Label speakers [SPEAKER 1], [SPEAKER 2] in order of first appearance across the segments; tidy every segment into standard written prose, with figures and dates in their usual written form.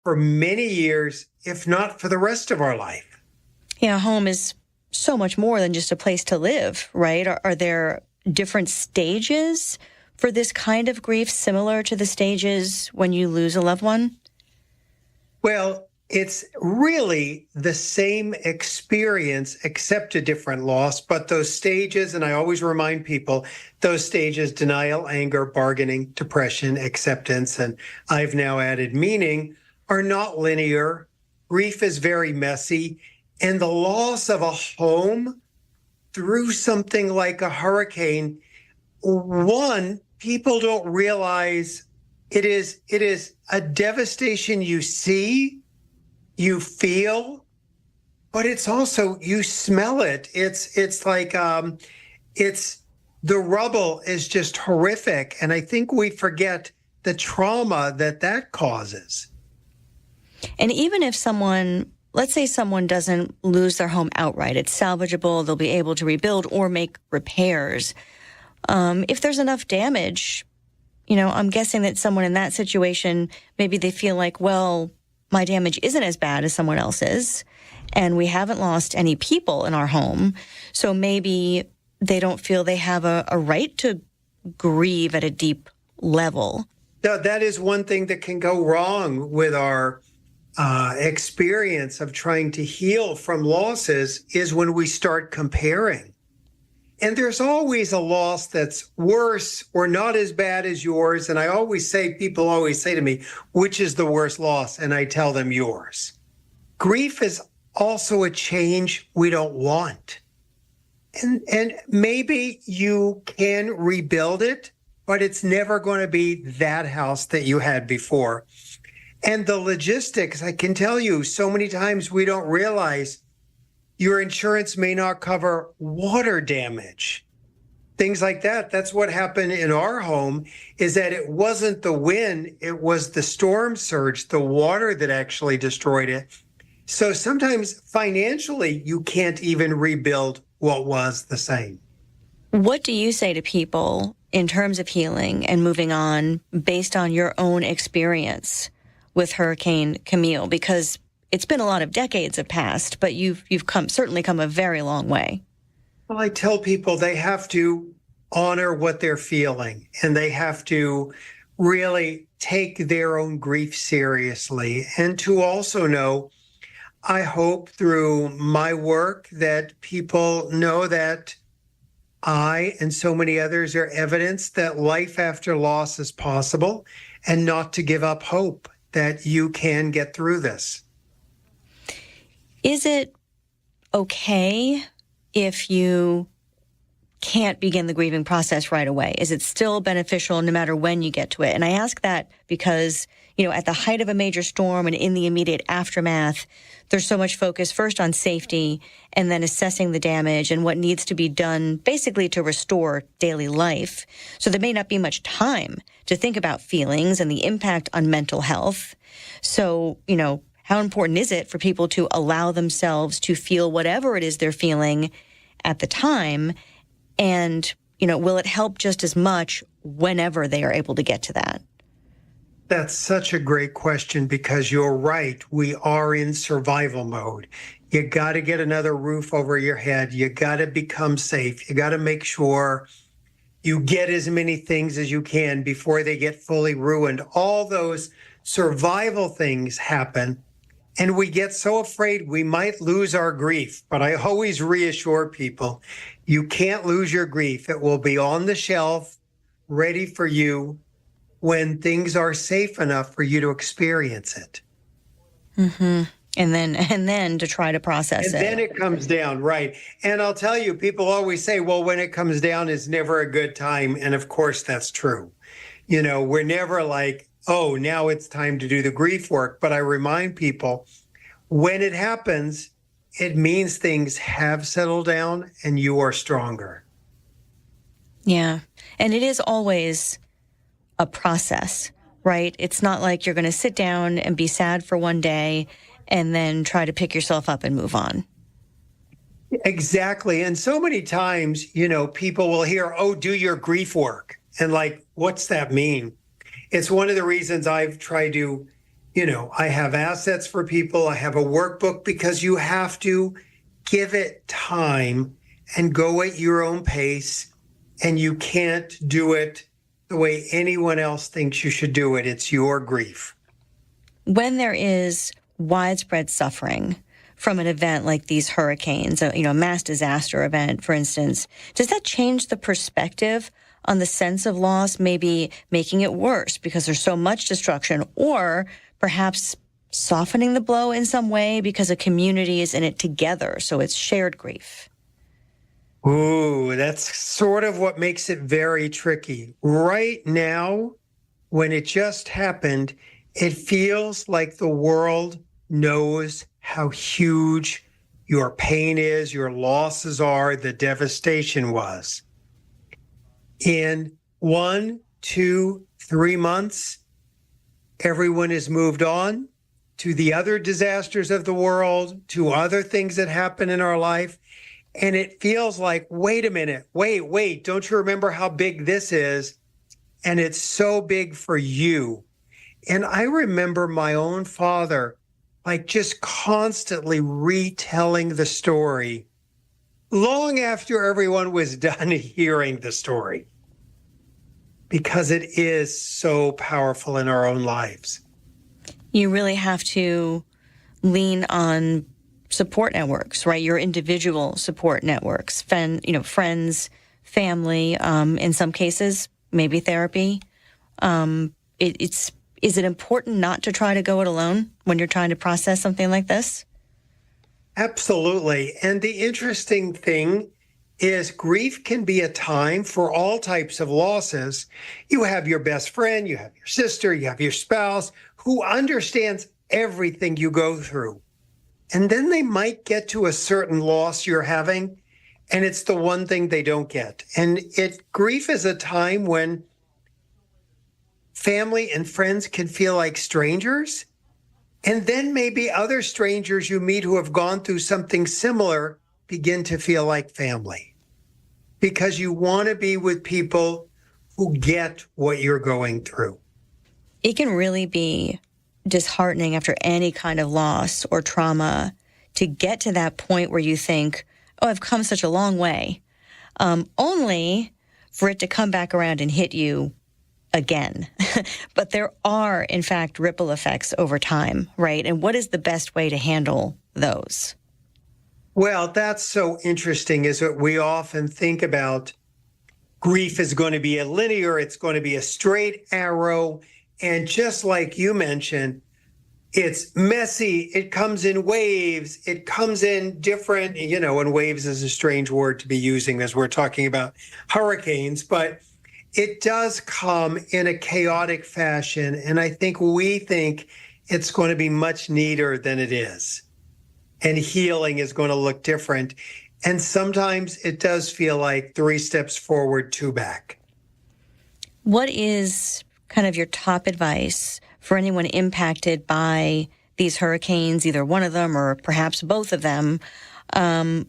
[SPEAKER 1] for many years, if not for the rest of our life.
[SPEAKER 2] Yeah, home is so much more than just a place to live, right? Are there different stages for this kind of grief similar to the stages when you lose a loved one?
[SPEAKER 1] Well, it's really the same experience, except a different loss. But those stages, and I always remind people, those stages, denial, anger, bargaining, depression, acceptance, and I've now added meaning, are not linear. Grief is very messy. And the loss of a home through something like a hurricane, one, people don't realize it is a devastation you see, you feel, but it's also, you smell it. It's like, it's, the rubble is just horrific. And I think we forget the trauma that causes.
[SPEAKER 2] And even if someone, let's say someone doesn't lose their home outright, it's salvageable, they'll be able to rebuild or make repairs. If there's enough damage, I'm guessing that someone in that situation, maybe they feel like, well, my damage isn't as bad as someone else's, and we haven't lost any people in our home. So maybe they don't feel they have a right to grieve at a deep level.
[SPEAKER 1] Now, that is one thing that can go wrong with our experience of trying to heal from losses is when we start comparing. And there's always a loss that's worse or not as bad as yours. And I always say, people always say to me, which is the worst loss? And I tell them yours. Grief is also a change we don't want. And maybe you can rebuild it, but it's never going to be that house that you had before. And the logistics, I can tell you, so many times we don't realize your insurance may not cover water damage, things like that. That's what happened in our home, is that it wasn't the wind, it was the storm surge, the water that actually destroyed it. So sometimes financially, you can't even rebuild what was the same.
[SPEAKER 2] What do you say to people in terms of healing and moving on based on your own experience with Hurricane Camille? Because it's been a lot of decades have passed, but you've certainly come a very long way.
[SPEAKER 1] Well, I tell people they have to honor what they're feeling, and they have to really take their own grief seriously. And to also know, I hope through my work that people know that I and so many others are evidence that life after loss is possible, and not to give up hope that you can get through this.
[SPEAKER 2] Is it okay if you can't begin the grieving process right away? Is it still beneficial no matter when you get to it? And I ask that because, at the height of a major storm and in the immediate aftermath, there's so much focus first on safety and then assessing the damage and what needs to be done basically to restore daily life. So there may not be much time to think about feelings and the impact on mental health. So, how important is it for people to allow themselves to feel whatever it is they're feeling at the time? And, will it help just as much whenever they are able to get to that?
[SPEAKER 1] That's such a great question, because you're right. We are in survival mode. You got to get another roof over your head. You got to become safe. You got to make sure you get as many things as you can before they get fully ruined. All those survival things happen. And we get so afraid we might lose our grief. But I always reassure people, you can't lose your grief. It will be on the shelf, ready for you when things are safe enough for you to experience it.
[SPEAKER 2] Mm-hmm. And then to try to process it.
[SPEAKER 1] And then it comes down, right. And I'll tell you, people always say, well, when it comes down is never a good time. And of course, that's true. We're never like, oh, now it's time to do the grief work. But I remind people, when it happens, it means things have settled down and you are stronger.
[SPEAKER 2] Yeah. And it is always a process, right? It's not like you're going to sit down and be sad for one day and then try to pick yourself up and move on.
[SPEAKER 1] Exactly. And so many times, people will hear, oh, do your grief work. And like, what's that mean? It's one of the reasons I've tried to I have assets for people. I have a workbook because you have to give it time and go at your own pace. And you can't do it the way anyone else thinks you should do it. It's your grief.
[SPEAKER 2] When there is widespread suffering from an event like these hurricanes, a mass disaster event, for instance, does that change the perspective on the sense of loss, maybe making it worse because there's so much destruction, or perhaps softening the blow in some way because a community is in it together, so it's shared grief?
[SPEAKER 1] Ooh, that's sort of what makes it very tricky. Right now, when it just happened, it feels like the world knows how huge your pain is, your losses are, the devastation was. In 1, 2, 3 months, everyone has moved on to the other disasters of the world, to other things that happen in our life. And it feels like, wait a minute, wait, don't you remember how big this is? And it's so big for you. And I remember my own father, just constantly retelling the story long after everyone was done hearing the story, because it is so powerful in our own lives.
[SPEAKER 2] You really have to lean on support networks, right? Your individual support networks, friends, family, in some cases, maybe therapy. Is it important not to try to go it alone when you're trying to process something like this?
[SPEAKER 1] Absolutely. And the interesting thing is grief can be a time for all types of losses. You have your best friend, you have your sister, you have your spouse who understands everything you go through. And then they might get to a certain loss you're having, and it's the one thing they don't get. And grief is a time when family and friends can feel like strangers. And then maybe other strangers you meet who have gone through something similar begin to feel like family, because you want to be with people who get what you're going through.
[SPEAKER 2] It can really be disheartening after any kind of loss or trauma to get to that point where you think, oh, I've come such a long way, only for it to come back around and hit you again. But there are, in fact, ripple effects over time, right? And what is the best way to handle those?
[SPEAKER 1] Well, that's so interesting, is that we often think about grief is going to be a linear, it's going to be a straight arrow. And just like you mentioned, it's messy. It comes in waves. It comes in different, and waves is a strange word to be using as we're talking about hurricanes, but it does come in a chaotic fashion. And I think we think it's going to be much neater than it is. And healing is going to look different. And sometimes it does feel like 3 steps forward, 2 back.
[SPEAKER 2] What is kind of your top advice for anyone impacted by these hurricanes, either one of them or perhaps both of them,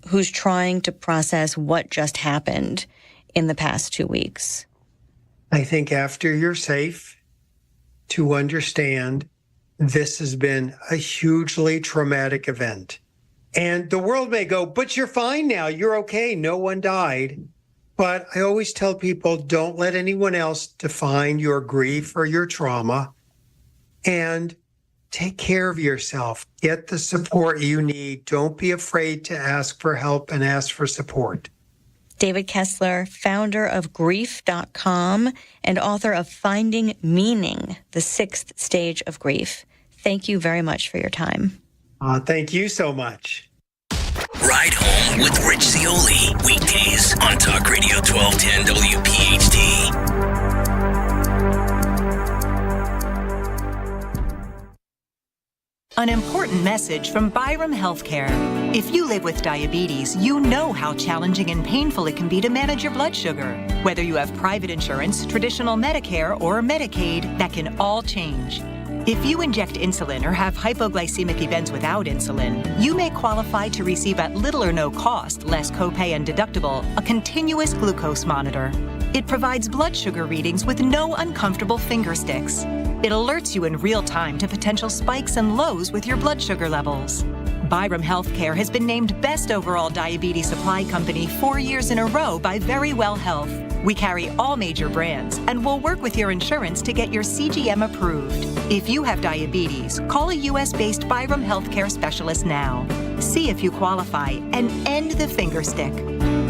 [SPEAKER 2] who's trying to process what just happened in the past 2 weeks?
[SPEAKER 1] I think after you're safe, to understand this has been a hugely traumatic event. And the world may go, but you're fine now. You're okay. No one died. But I always tell people, don't let anyone else define your grief or your trauma. And take care of yourself. Get the support you need. Don't be afraid to ask for help and ask for support.
[SPEAKER 2] David Kessler, founder of Grief.com and author of Finding Meaning, the 6th Stage of Grief. Thank you very much for your time.
[SPEAKER 1] Thank you so much.
[SPEAKER 3] Ride Home with Rich Zioli. Weekdays on Talk Radio 1210 WPHT.
[SPEAKER 4] An important message from Byram Healthcare. If you live with diabetes, you know how challenging and painful it can be to manage your blood sugar. Whether you have private insurance, traditional Medicare, or Medicaid, that can all change. If you inject insulin or have hypoglycemic events without insulin, you may qualify to receive at little or no cost, less copay and deductible, a continuous glucose monitor. It provides blood sugar readings with no uncomfortable finger sticks. It alerts you in real time to potential spikes and lows with your blood sugar levels. Byram Healthcare has been named Best Overall Diabetes Supply Company 4 years in a row by Verywell Health. We carry all major brands and will work with your insurance to get your CGM approved. If you have diabetes, call a U.S.-based Byram Healthcare specialist now. See if you qualify and end the finger stick.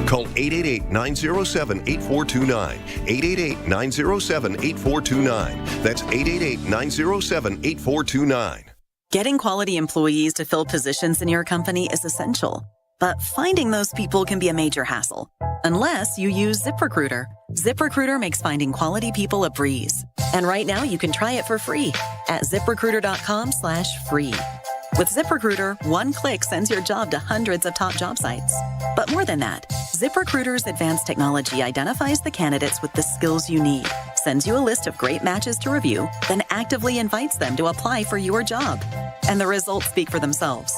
[SPEAKER 5] Call 888-907-8429. 888-907-8429. That's 888-907-8429.
[SPEAKER 6] Getting quality employees to fill positions in your company is essential, but finding those people can be a major hassle, unless you use ZipRecruiter. ZipRecruiter makes finding quality people a breeze. And right now you can try it for free at ZipRecruiter.com/free. With ZipRecruiter, one click sends your job to hundreds of top job sites. But more than that, ZipRecruiter's advanced technology identifies the candidates with the skills you need, sends you a list of great matches to review, then actively invites them to apply for your job. And the results speak for themselves.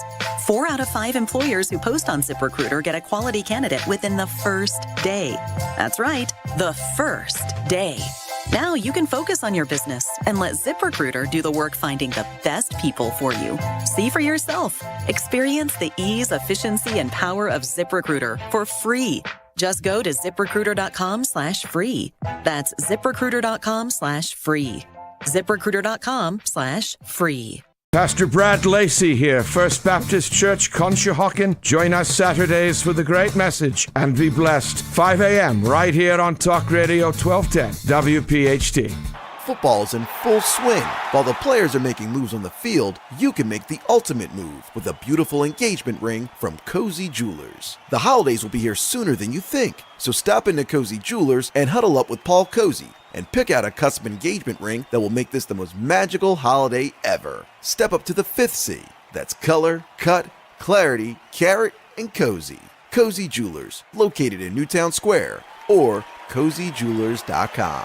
[SPEAKER 6] 4 out of 5 employers who post on ZipRecruiter get a quality candidate within the first day. That's right, the first day. Now you can focus on your business and let ZipRecruiter do the work finding the best people for you. See for yourself. Experience the ease, efficiency, and power of ZipRecruiter for free. Just go to ZipRecruiter.com/free. That's ZipRecruiter.com/free. ZipRecruiter.com/free.
[SPEAKER 7] Pastor Brad Lacey here, First Baptist Church, Conshohocken. Join us Saturdays for the great message and be blessed. 5 a.m. right here on Talk Radio 1210 WPHT.
[SPEAKER 8] Football's in full swing. While the players are making moves on the field, you can make the ultimate move with a beautiful engagement ring from Cozy Jewelers. The holidays will be here sooner than you think, so stop into Cozy Jewelers and huddle up with Paul Cozy and pick out a custom engagement ring that will make this the most magical holiday ever. Step up to the 5th C. That's color, cut, clarity, carat, and cozy. Cozy Jewelers, located in Newtown Square, or cozyjewelers.com.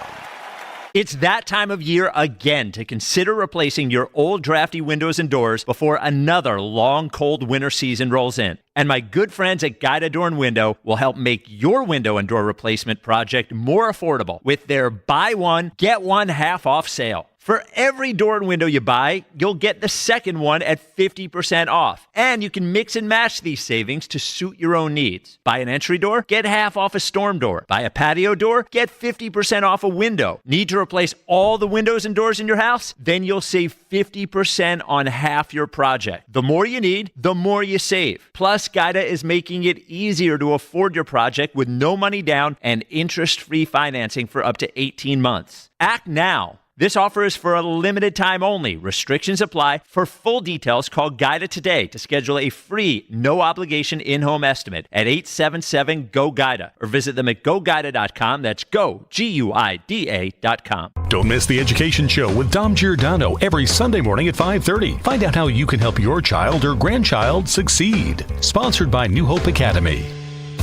[SPEAKER 9] It's that time of year again to consider replacing your old drafty windows and doors before another long, cold winter season rolls in. And my good friends at Guida Door and Window will help make your window and door replacement project more affordable with their buy one, get one half off sale. For every door and window you buy, you'll get the second one at 50% off. And you can mix and match these savings to suit your own needs. Buy an entry door, get half off a storm door. Buy a patio door, get 50% off a window. Need to replace all the windows and doors in your house? Then you'll save 50% on half your project. The more you need, the more you save. Plus, Guida is making it easier to afford your project with no money down and interest-free financing for up to 18 months. Act now. This offer is for a limited time only. Restrictions apply. For full details, call Guida today to schedule a free, no-obligation in-home estimate at 877-GO-GUIDA or visit them at GoGuida.com. That's go, Guida.com.
[SPEAKER 10] Don't miss the Education Show with Dom Giordano every Sunday morning at 5:30. Find out how you can help your child or grandchild succeed. Sponsored by New Hope Academy.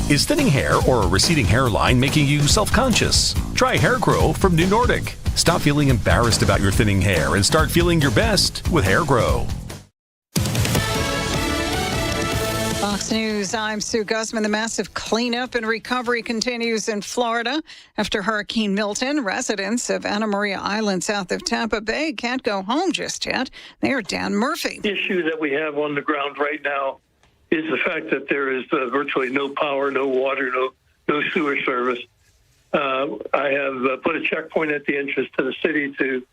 [SPEAKER 10] Is thinning hair or a receding hairline making you self-conscious? Try Hair Grow from New Nordic. Stop feeling embarrassed about your thinning hair and start feeling your best with Hair Grow.
[SPEAKER 11] Fox News, I'm Sue Guzman. The massive cleanup and recovery continues in Florida after Hurricane Milton. Residents of Anna Maria Island, south of Tampa Bay, can't go home just yet. Mayor Dan Murphy.
[SPEAKER 12] The issue that we have on the ground right now is the fact that there is virtually no power, no water, no sewer service. I have put a checkpoint at the entrance to the city to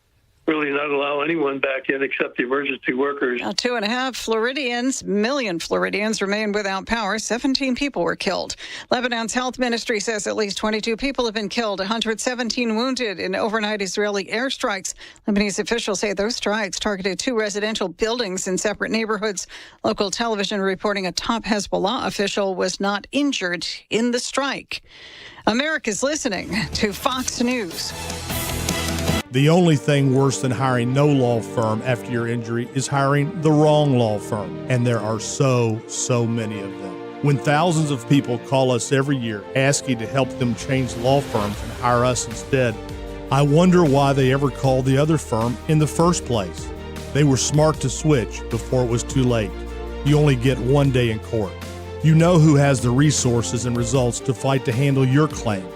[SPEAKER 12] really not allow anyone back in except the emergency workers.
[SPEAKER 11] Now, 2.5 million Floridians remain without power. 17 people were killed. Lebanon's health ministry says at least 22 people have been killed, 117 wounded in overnight Israeli airstrikes. Lebanese officials say those strikes targeted 2 residential buildings in separate neighborhoods. Local television reporting a top Hezbollah official was not injured in the strike. America's listening to Fox News.
[SPEAKER 13] The only thing worse than hiring no law firm after your injury is hiring the wrong law firm. And there are so many of them. When thousands of people call us every year asking to help them change law firms and hire us instead, I wonder why they ever called the other firm in the first place. They were smart to switch before it was too late. You only get one day in court. You know who has the resources and results to fight to handle your claim.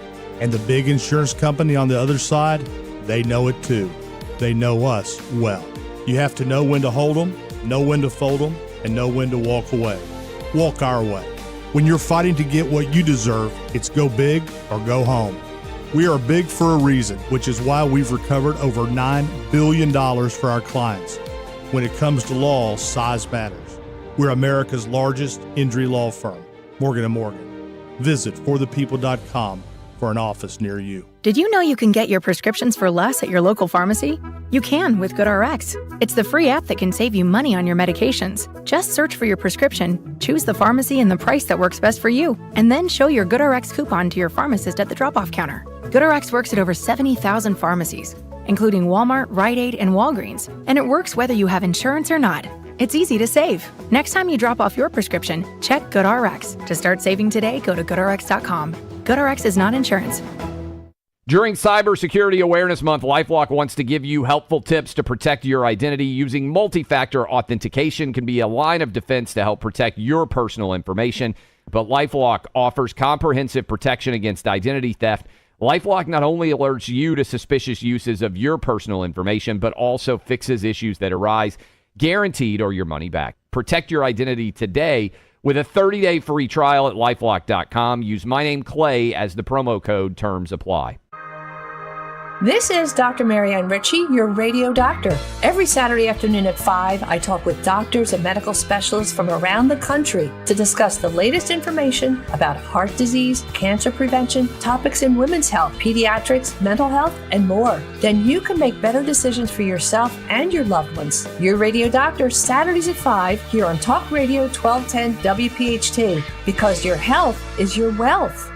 [SPEAKER 13] And the big insurance company on the other side, they know it too. they know us well. You have to know when to hold them, know when to fold them, and know when to walk away. Walk our way. When you're fighting to get what you deserve, it's go big or go home. We are big for a reason, which is why we've recovered over $9 billion for our clients. When it comes to law, size matters. We're America's largest injury law firm, Morgan & Morgan. Visit forthepeople.com for an office near you.
[SPEAKER 14] Did you know you can get your prescriptions for less at your local pharmacy? You can with GoodRx. It's the free app that can save you money on your medications. Just search for your prescription, choose the pharmacy and the price that works best for you, and then show your GoodRx coupon to your pharmacist at the drop-off counter. GoodRx works at over 70,000 pharmacies, including Walmart, Rite Aid, and Walgreens, and it works whether you have insurance or not. It's easy to save. Next time you drop off your prescription, check GoodRx. To start saving today, go to GoodRx.com. GoodRx is not insurance.
[SPEAKER 15] During Cybersecurity Awareness Month, LifeLock wants to give you helpful tips to protect your identity. Using multi-factor authentication can be a line of defense to help protect your personal information, but LifeLock offers comprehensive protection against identity theft. LifeLock not only alerts you to suspicious uses of your personal information, but also fixes issues that arise, guaranteed or your money back. Protect your identity today with a 30-day free trial at LifeLock.com. Use my name, Clay, as the promo code. Terms apply.
[SPEAKER 16] This is Dr. Marianne Ritchie, your radio doctor. Every Saturday afternoon at 5, I talk with doctors and medical specialists from around the country to discuss the latest information about heart disease, cancer prevention, topics in women's health, pediatrics, mental health, and more. Then you can make better decisions for yourself and your loved ones. Your radio doctor, Saturdays at 5, here on Talk Radio 1210 WPHT, because your health is your wealth.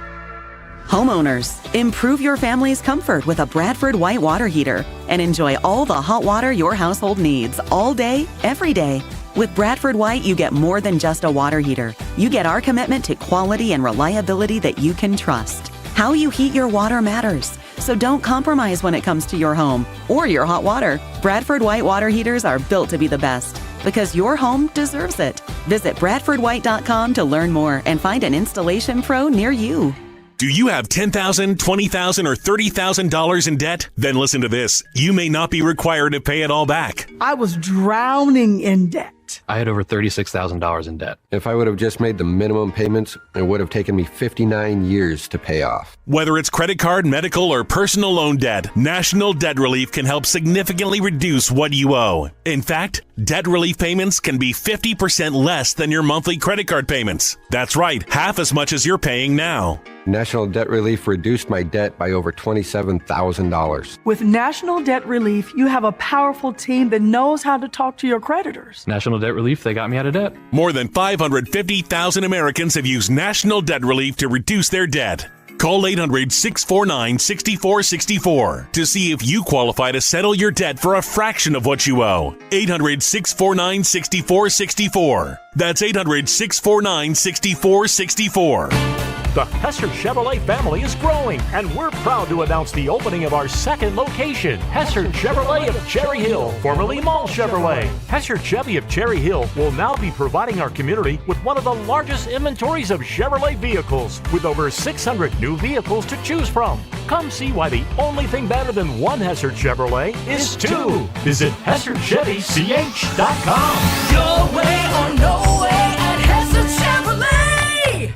[SPEAKER 6] Homeowners, improve your family's comfort with a Bradford White water heater and enjoy all the hot water your household needs all day, every day. With Bradford White, you get more than just a water heater. You get our commitment to quality and reliability that you can trust. How you heat your water matters, so don't compromise when it comes to your home or your hot water. Bradford White water heaters are built to be the best because your home deserves it. Visit BradfordWhite.com to learn more and find an installation pro near you.
[SPEAKER 17] Do you have $10,000, $20,000, or $30,000 in debt? Then listen to this. You may not be required to pay it all back.
[SPEAKER 18] I was drowning in debt.
[SPEAKER 19] I had over $36,000 in debt.
[SPEAKER 20] If I would have just made the minimum payments, it would have taken me 59 years to pay off.
[SPEAKER 17] Whether it's credit card, medical, or personal loan debt, National Debt Relief can help significantly reduce what you owe. In fact, debt relief payments can be 50% less than your monthly credit card payments. That's right, half as much as you're paying now.
[SPEAKER 20] National Debt Relief reduced my debt by over $27,000.
[SPEAKER 18] With National Debt Relief, you have a powerful team that knows how to talk to your creditors.
[SPEAKER 19] National Debt Relief, they got me out of debt.
[SPEAKER 17] More than 550,000 Americans have used National Debt Relief to reduce their debt. Call 800-649-6464 to see if you qualify to settle your debt for a fraction of what you owe. 800-649-6464. That's 800-649-6464.
[SPEAKER 21] The Hesser Chevrolet family is growing, and we're proud to announce the opening of our second location, Hesser Chevrolet of Cherry Hill, formerly Mall Chevrolet. Hesser Chevy of Cherry Hill will now be providing our community with one of the largest inventories of Chevrolet vehicles, with over 600 new vehicles to choose from. Come see why the only thing better than one Hesser Chevrolet is two. Visit HesserChevyCH.com.
[SPEAKER 22] Your way or no way at Hesser Chevrolet.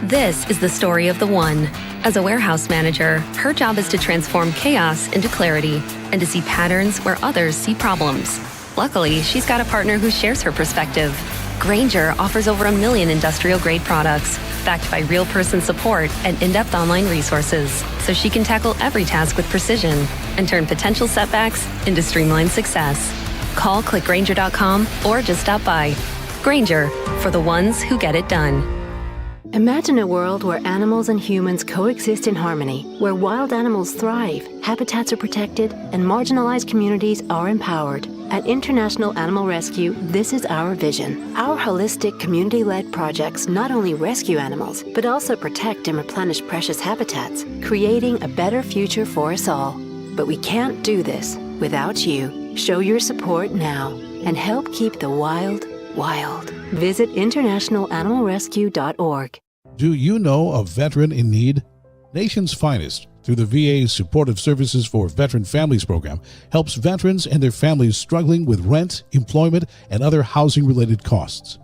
[SPEAKER 23] This is the story of the one. As a warehouse manager, her job is to transform chaos into clarity and to see patterns where others see problems. Luckily, she's got a partner who shares her perspective. Grainger offers over 1 million industrial-grade products, backed by real-person support and in-depth online resources, so she can tackle every task with precision and turn potential setbacks into streamlined success. Call clickgrainger.com or just stop by. Grainger, for the ones who get it done.
[SPEAKER 24] Imagine a world where animals and humans coexist in harmony, where wild animals thrive, habitats are protected, and marginalized communities are empowered. At International Animal Rescue, this is our vision. Our holistic, community-led projects not only rescue animals, but also protect and replenish precious habitats, creating a better future for us all. But we can't do this without you. Show your support now and help keep the wild, wild. Visit internationalanimalrescue.org.
[SPEAKER 25] Do you know a veteran in need? Nation's Finest
[SPEAKER 1] through the VA's Supportive Services for Veteran Families program, helps veterans and their families struggling with rent, employment, and other housing-related costs.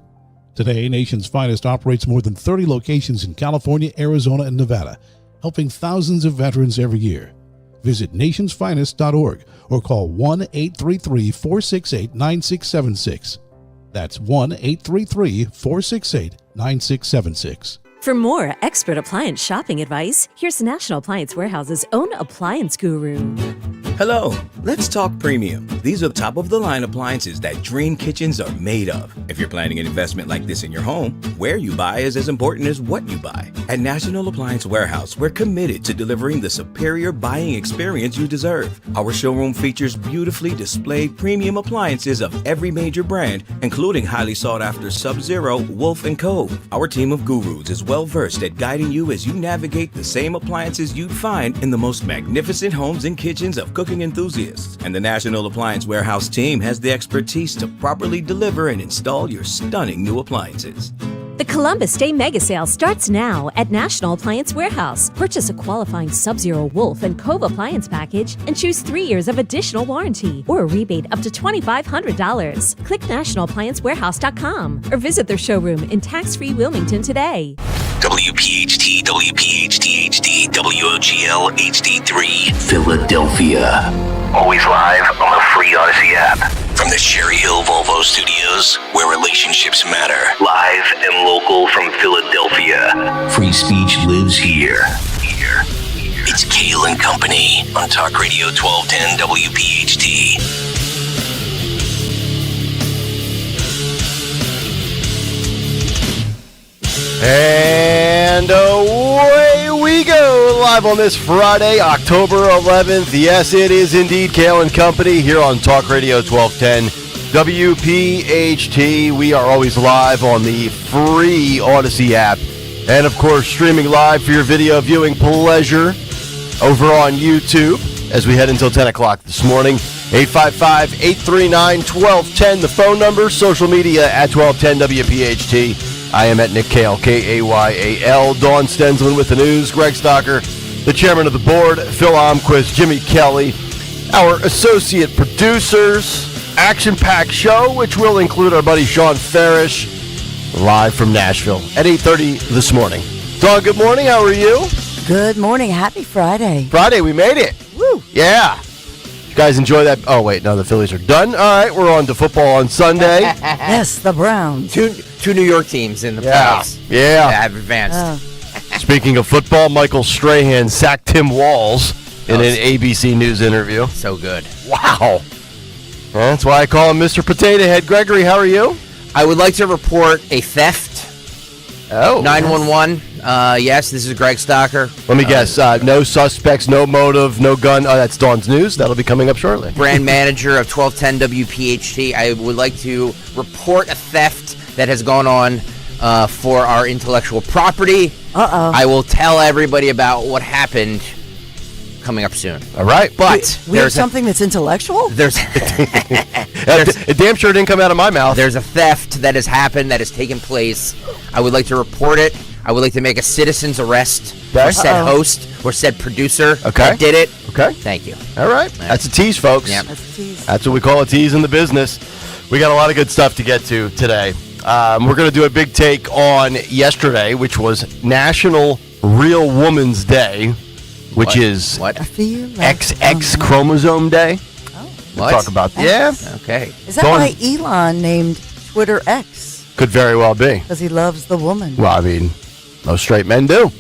[SPEAKER 1] Today, Nation's Finest operates more than 30 locations in California, Arizona, and Nevada, helping thousands of veterans every year. Visit nationsfinest.org or call 1-833-468-9676. That's 1-833-468-9676.
[SPEAKER 2] For more expert appliance shopping advice, here's National Appliance Warehouse's own appliance guru.
[SPEAKER 3] Hello, let's talk premium. These are top-of-the-line appliances that dream kitchens are made of. If you're planning an investment like this in your home, where you buy is as important as what you buy. At National Appliance Warehouse, we're committed to delivering the superior buying experience you deserve. Our showroom features beautifully displayed premium appliances of every major brand, including highly sought-after Sub-Zero, Wolf, and Cove. Our team of gurus is well-versed at guiding you as you navigate the same appliances you'd find in the most magnificent homes and kitchens of cooking enthusiasts. And the National Appliance Warehouse team has the expertise to properly deliver and install your stunning new appliances.
[SPEAKER 2] The Columbus Day Mega Sale starts now at National Appliance Warehouse. Purchase a qualifying Sub-Zero, Wolf, and Cove appliance package and choose 3 years of additional warranty or a rebate up to $2,500. Click nationalappliancewarehouse.com or visit their showroom in tax-free Wilmington today.
[SPEAKER 4] WPHT, WPHT HD, WOGL HD3, Philadelphia. Always live on the free Odyssey app. From the Cherry Hill Volvo Studios, where relationships matter. Live and local from Philadelphia. Free speech lives here. It's Kayal and Company on Talk Radio 1210 WPHT.
[SPEAKER 25] And away we go, live on this Friday, October 11th. Yes, it is indeed Kayal and Company here on Talk Radio 1210 WPHT. We are always live on the free Odyssey app. And, of course, streaming live for your video viewing pleasure over on YouTube as we head until 10 o'clock this morning. 855-839-1210, the phone number, social media at 1210 WPHT. I am at Nick Kayal, Kayal. Dawn Stensland with the news. Greg Stocker, the chairman of the board. Phil Almquist, Jimmy Kelly, our associate producers. Action-packed show, which will include our buddy Sean Farish, live from Nashville at 8:30 this morning. Dawn, good morning. How are you?
[SPEAKER 26] Good morning. Happy Friday.
[SPEAKER 25] Friday, we made it.
[SPEAKER 26] Woo.
[SPEAKER 25] Yeah. You guys enjoy that? Oh, wait, no, the Phillies are done. All right, we're on to football on Sunday.
[SPEAKER 26] Yes, the Browns.
[SPEAKER 27] Two New York teams in the playoffs.
[SPEAKER 25] Yeah.
[SPEAKER 27] Have advanced.
[SPEAKER 25] Speaking of football, Michael Strahan sacked Tim Walz in an ABC News interview.
[SPEAKER 27] So good.
[SPEAKER 25] Wow. That's why I call him Mr. Potato Head. Gregory, how are you?
[SPEAKER 27] I would like to report a theft.
[SPEAKER 25] Oh.
[SPEAKER 27] 911. Yes, this is Greg Stocker.
[SPEAKER 25] Let me guess. No suspects, no motive, no gun. Oh, that's Dawn's news. That'll be coming up shortly.
[SPEAKER 27] Brand manager of 1210 WPHT. I would like to report a theft that has gone on for our intellectual property. I will tell everybody about what happened coming up soon.
[SPEAKER 25] All right.
[SPEAKER 27] But
[SPEAKER 26] we have something that's intellectual?
[SPEAKER 25] It damn sure didn't come out of my mouth.
[SPEAKER 27] There's a theft that has happened, that has taken place. I would like to report it. I would like to make a citizen's arrest for said host or said producer that did it.
[SPEAKER 25] Okay.
[SPEAKER 27] Thank you.
[SPEAKER 25] All right. That's a tease, folks.
[SPEAKER 27] Yep.
[SPEAKER 26] That's a tease.
[SPEAKER 25] That's what we call a tease in the business. We got a lot of good stuff to get to today. We're going to do a big take on yesterday, which was National Real Woman's Day, which is XX Chromosome Day. We'll talk about that. Yeah.
[SPEAKER 27] Okay.
[SPEAKER 26] Is that why Elon named Twitter X?
[SPEAKER 25] Could very well be.
[SPEAKER 26] Because he loves the woman.
[SPEAKER 25] Well, I mean, most straight men do.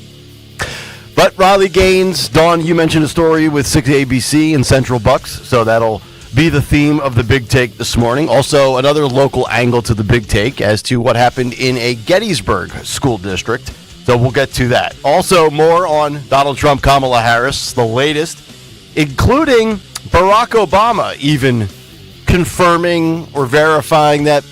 [SPEAKER 25] But Riley Gaines, Dawn, you mentioned a story with 6ABC and Central Bucks, so that'll be the theme of the Big Take this morning. Also, another local angle to the Big Take as to what happened in a Gettysburg school district. So we'll get to that. Also, more on Donald Trump, Kamala Harris, the latest, including Barack Obama even confirming or verifying that,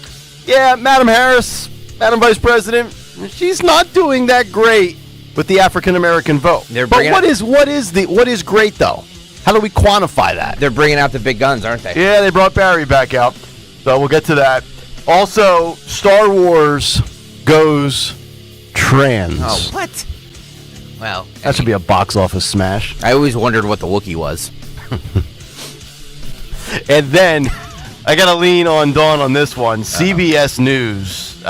[SPEAKER 25] yeah, Madam Harris, Madam Vice President, she's not doing that great with the African American vote. But what is great though? How do we quantify that?
[SPEAKER 27] They're bringing out the big guns, aren't they?
[SPEAKER 25] Yeah, they brought Barry back out. So we'll get to that. Also, Star Wars goes trans.
[SPEAKER 27] Oh, what? Well,
[SPEAKER 25] that should be a box office smash.
[SPEAKER 27] I always wondered what the Wookiee was.
[SPEAKER 25] And then I got to lean on Dawn on this one. CBS News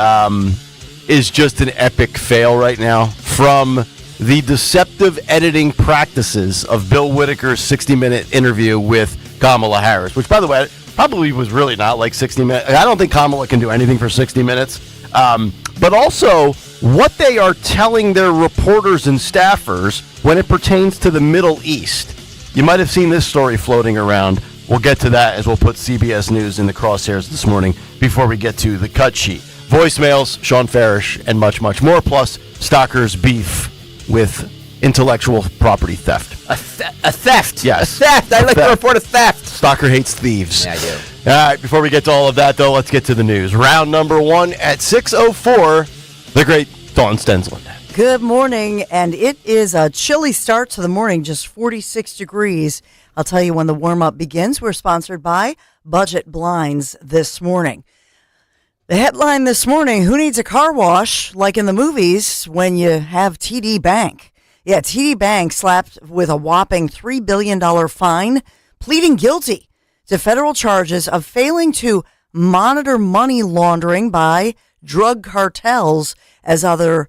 [SPEAKER 25] is just an epic fail right now from the deceptive editing practices of Bill Whitaker's 60-minute interview with Kamala Harris, which, by the way, probably was really not like 60 minutes. I don't think Kamala can do anything for 60 minutes. But also, what they are telling their reporters and staffers when it pertains to the Middle East. You might have seen this story floating around. We'll get to that as we'll put CBS News in the crosshairs this morning before we get to the cut sheet. Voicemails, Sean Farish, and much, much more, plus Stocker's beef with intellectual property theft.
[SPEAKER 27] A theft?
[SPEAKER 25] Yes.
[SPEAKER 27] A theft. I like to report a theft.
[SPEAKER 25] Stocker hates thieves.
[SPEAKER 27] Yeah, I do.
[SPEAKER 25] All right, before we get to all of that, though, let's get to the news. Round number 1 at 6:04, the great Dawn Stensland.
[SPEAKER 26] Good morning, and it is a chilly start to the morning, just 46 degrees. I'll tell you when the warm-up begins. We're sponsored by Budget Blinds this morning. The headline this morning, who needs a car wash like in the movies when you have TD Bank? Yeah, TD Bank slapped with a whopping $3 billion fine, pleading guilty to federal charges of failing to monitor money laundering by drug cartels as other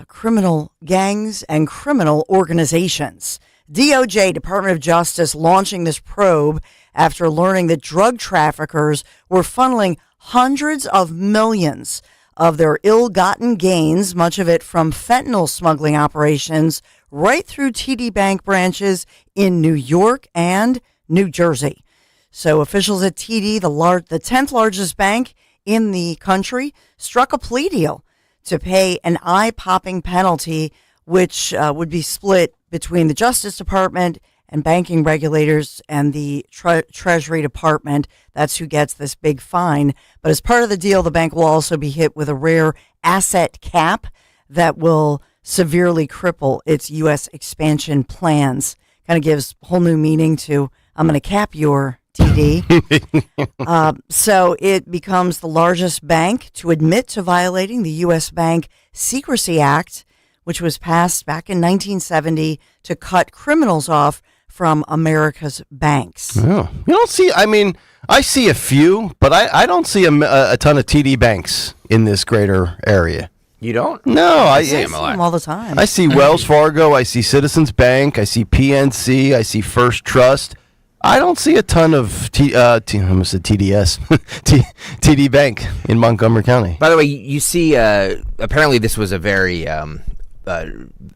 [SPEAKER 26] criminal gangs and criminal organizations. DOJ, Department of Justice, launching this probe after learning that drug traffickers were funneling hundreds of millions of their ill-gotten gains, much of it from fentanyl smuggling operations, right through TD Bank branches in New York and New Jersey. So officials at TD, the 10th largest bank in the country, struck a plea deal to pay an eye-popping penalty, which would be split between the Justice Department and banking regulators and the Treasury Department. That's who gets this big fine. But as part of the deal, the bank will also be hit with a rare asset cap that will severely cripple its U.S. expansion plans. Kind of gives whole new meaning to, I'm going to cap your TD. So it becomes the largest bank to admit to violating the U.S. Bank Secrecy Act, which was passed back in 1970 to cut criminals off from America's banks.
[SPEAKER 25] Oh. You don't see, I see a few, but I don't see a ton of TD banks in this greater area.
[SPEAKER 27] You don't?
[SPEAKER 25] No, I
[SPEAKER 26] see them all the time.
[SPEAKER 25] I see Wells Fargo, I see Citizens Bank, I see PNC, I see First Trust. I don't see a ton of I almost said TDS, TD Bank in Montgomery County.
[SPEAKER 27] By the way, you see, apparently this was a very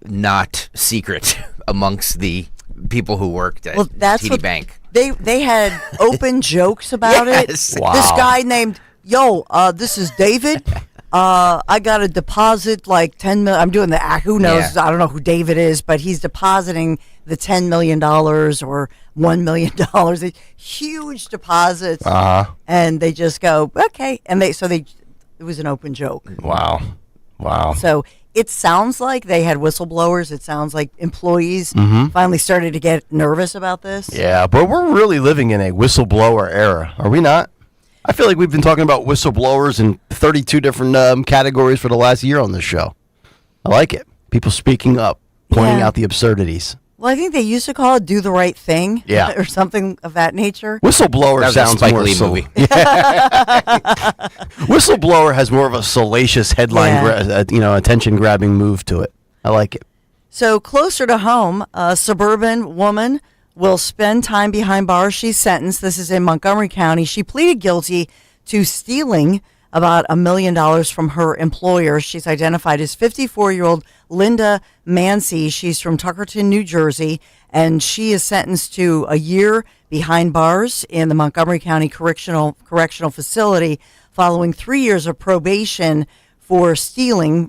[SPEAKER 27] not secret amongst the people who worked at TD Bank.
[SPEAKER 26] They had open jokes about it.
[SPEAKER 27] Wow.
[SPEAKER 26] This guy named, this is David. I got to deposit like $10 million. I'm doing the act. Who knows? Yeah. I don't know who David is, but he's depositing the $10 million or $1 million. Huge deposits. And they just go, okay. And it was an open joke.
[SPEAKER 25] Wow.
[SPEAKER 26] So it sounds like they had whistleblowers. It sounds like employees finally started to get nervous about this.
[SPEAKER 25] Yeah, but we're really living in a whistleblower era, are we not? I feel like we've been talking about whistleblowers in 32 different categories for the last year on this show. I like it. People speaking up, pointing out the absurdities.
[SPEAKER 26] Well, I think they used to call it "do the right thing," or something of that nature.
[SPEAKER 25] Whistleblower sounds more movie. Whistleblower has more of a salacious headline, attention-grabbing move to it. I like it.
[SPEAKER 26] So closer to home, a suburban woman will spend time behind bars. She's sentenced. This is in Montgomery County. She pleaded guilty to stealing about $1 million from her employer. She's identified as 54-year-old Linda Mancy. She's from Tuckerton, New Jersey, and she is sentenced to a year behind bars in the Montgomery County Correctional Facility following 3 years of probation for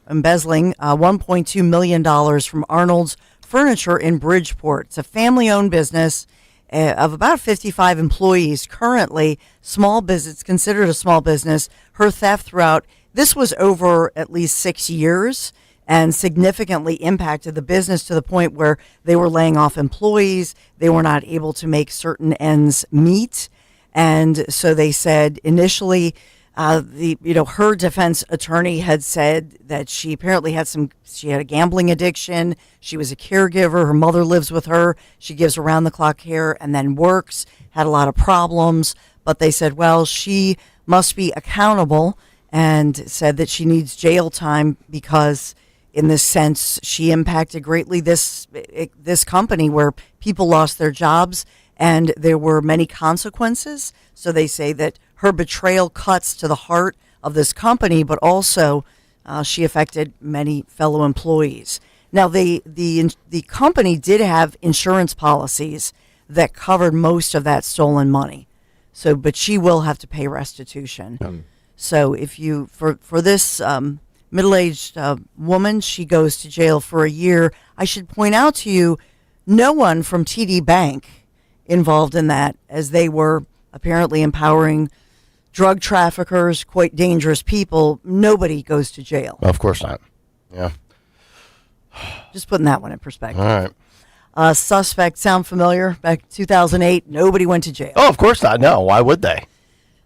[SPEAKER 26] embezzling $1.2 million from Arnold's Furniture in Bridgeport. It's a family-owned business of about 55 employees. Currently, small business, considered a small business. Her theft throughout, this was over at least 6 years and significantly impacted the business to the point where they were laying off employees. They were not able to make certain ends meet. And so they said initially Her defense attorney had said that she apparently had a gambling addiction. She was a caregiver. Her mother lives with her. She gives around the clock care and then works, had a lot of problems. But they said, well, she must be accountable, and said that she needs jail time because in this sense, she impacted greatly this company where people lost their jobs and there were many consequences. So they say that her betrayal cuts to the heart of this company, but also she affected many fellow employees. Now, the company did have insurance policies that covered most of that stolen money. So, but she will have to pay restitution. So, if you for this middle-aged woman, she goes to jail for a year. I should point out to you, no one from TD Bank involved in that, as they were apparently empowering drug traffickers, quite dangerous people. Nobody goes to jail.
[SPEAKER 25] Of course not. Yeah.
[SPEAKER 26] Just putting that one in perspective.
[SPEAKER 25] All right.
[SPEAKER 26] Suspect sound familiar? Back in 2008, nobody went to jail.
[SPEAKER 25] Oh, of course not. No, why would they?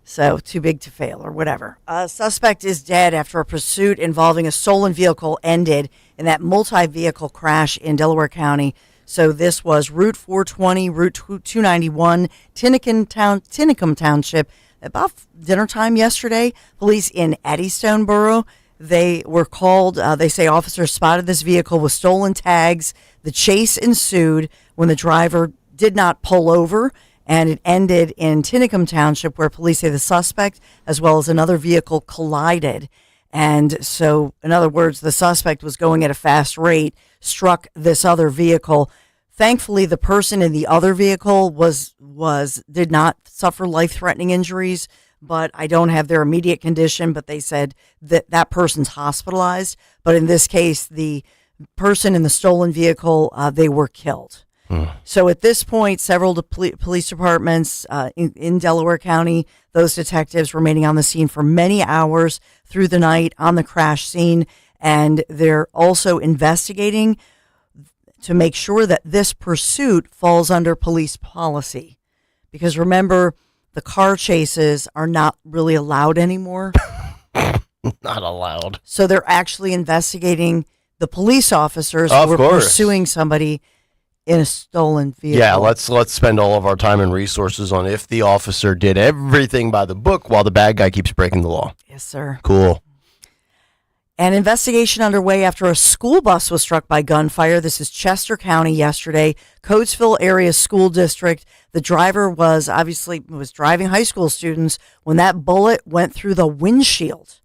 [SPEAKER 26] So, too big to fail or whatever. Suspect is dead after a pursuit involving a stolen vehicle ended in that multi-vehicle crash in Delaware County. So this was Route 420, Route 291, Tinicum Township. About dinner time yesterday, police in Eddystone Borough, they were called. They say officers spotted this vehicle with stolen tags. The chase ensued when the driver did not pull over, and it ended in Tinicum Township, where police say the suspect as well as another vehicle collided. And so, in other words, the suspect was going at a fast rate, struck this other vehicle. Thankfully, the person in the other vehicle did not suffer life-threatening injuries, but I don't have their immediate condition, but they said that person's hospitalized. But in this case, the person in the stolen vehicle, they were killed. So at this point, several police departments in Delaware County, those detectives remaining on the scene for many hours through the night on the crash scene, and they're also investigating to make sure that this pursuit falls under police policy. Because remember, the car chases are not really allowed anymore.
[SPEAKER 25] Not allowed.
[SPEAKER 26] So they're actually investigating the police officers who were pursuing somebody in a stolen vehicle.
[SPEAKER 25] Yeah, let's spend all of our time and resources on if the officer did everything by the book while the bad guy keeps breaking the law.
[SPEAKER 26] Yes, sir.
[SPEAKER 25] Cool.
[SPEAKER 26] An investigation underway after a school bus was struck by gunfire. This is Chester County yesterday, Coatesville area school district. The driver was driving high school students when that bullet went through the windshield.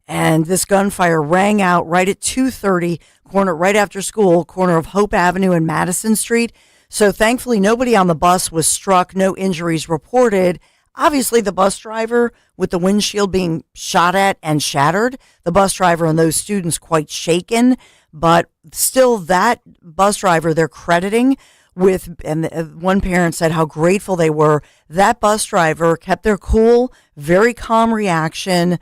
[SPEAKER 26] And this gunfire rang out right at 2:30, right after school, corner of Hope Avenue and Madison Street. So thankfully, nobody on the bus was struck, no injuries reported. Obviously, the bus driver, with the windshield being shot at and shattered, the bus driver and those students quite shaken. But still, that bus driver, they're crediting with, and one parent said how grateful they were. That bus driver kept their cool, very calm reaction,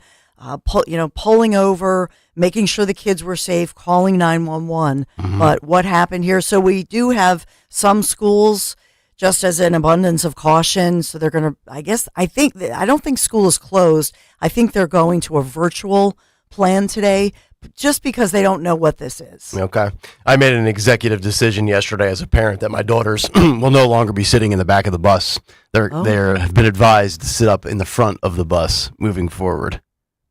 [SPEAKER 26] pulling over, making sure the kids were safe, calling 911. But what happened here? So we do have some schools, just as an abundance of caution. So they're going to, I don't think school is closed. I think they're going to a virtual plan today, just because they don't know what this is.
[SPEAKER 25] Okay. I made an executive decision yesterday as a parent that my daughters will no longer be sitting in the back of the bus. They have been advised to sit up in the front of the bus moving forward.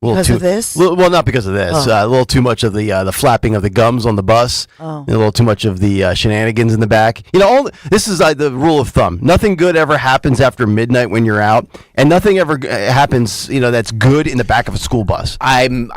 [SPEAKER 26] Because of this?
[SPEAKER 25] Well, not because of this. A little too much of the flapping of the gums on the bus. And a little too much of the shenanigans in the back. This is the rule of thumb. Nothing good ever happens after midnight when you're out, and nothing ever happens, that's good in the back of a school bus.
[SPEAKER 27] I'm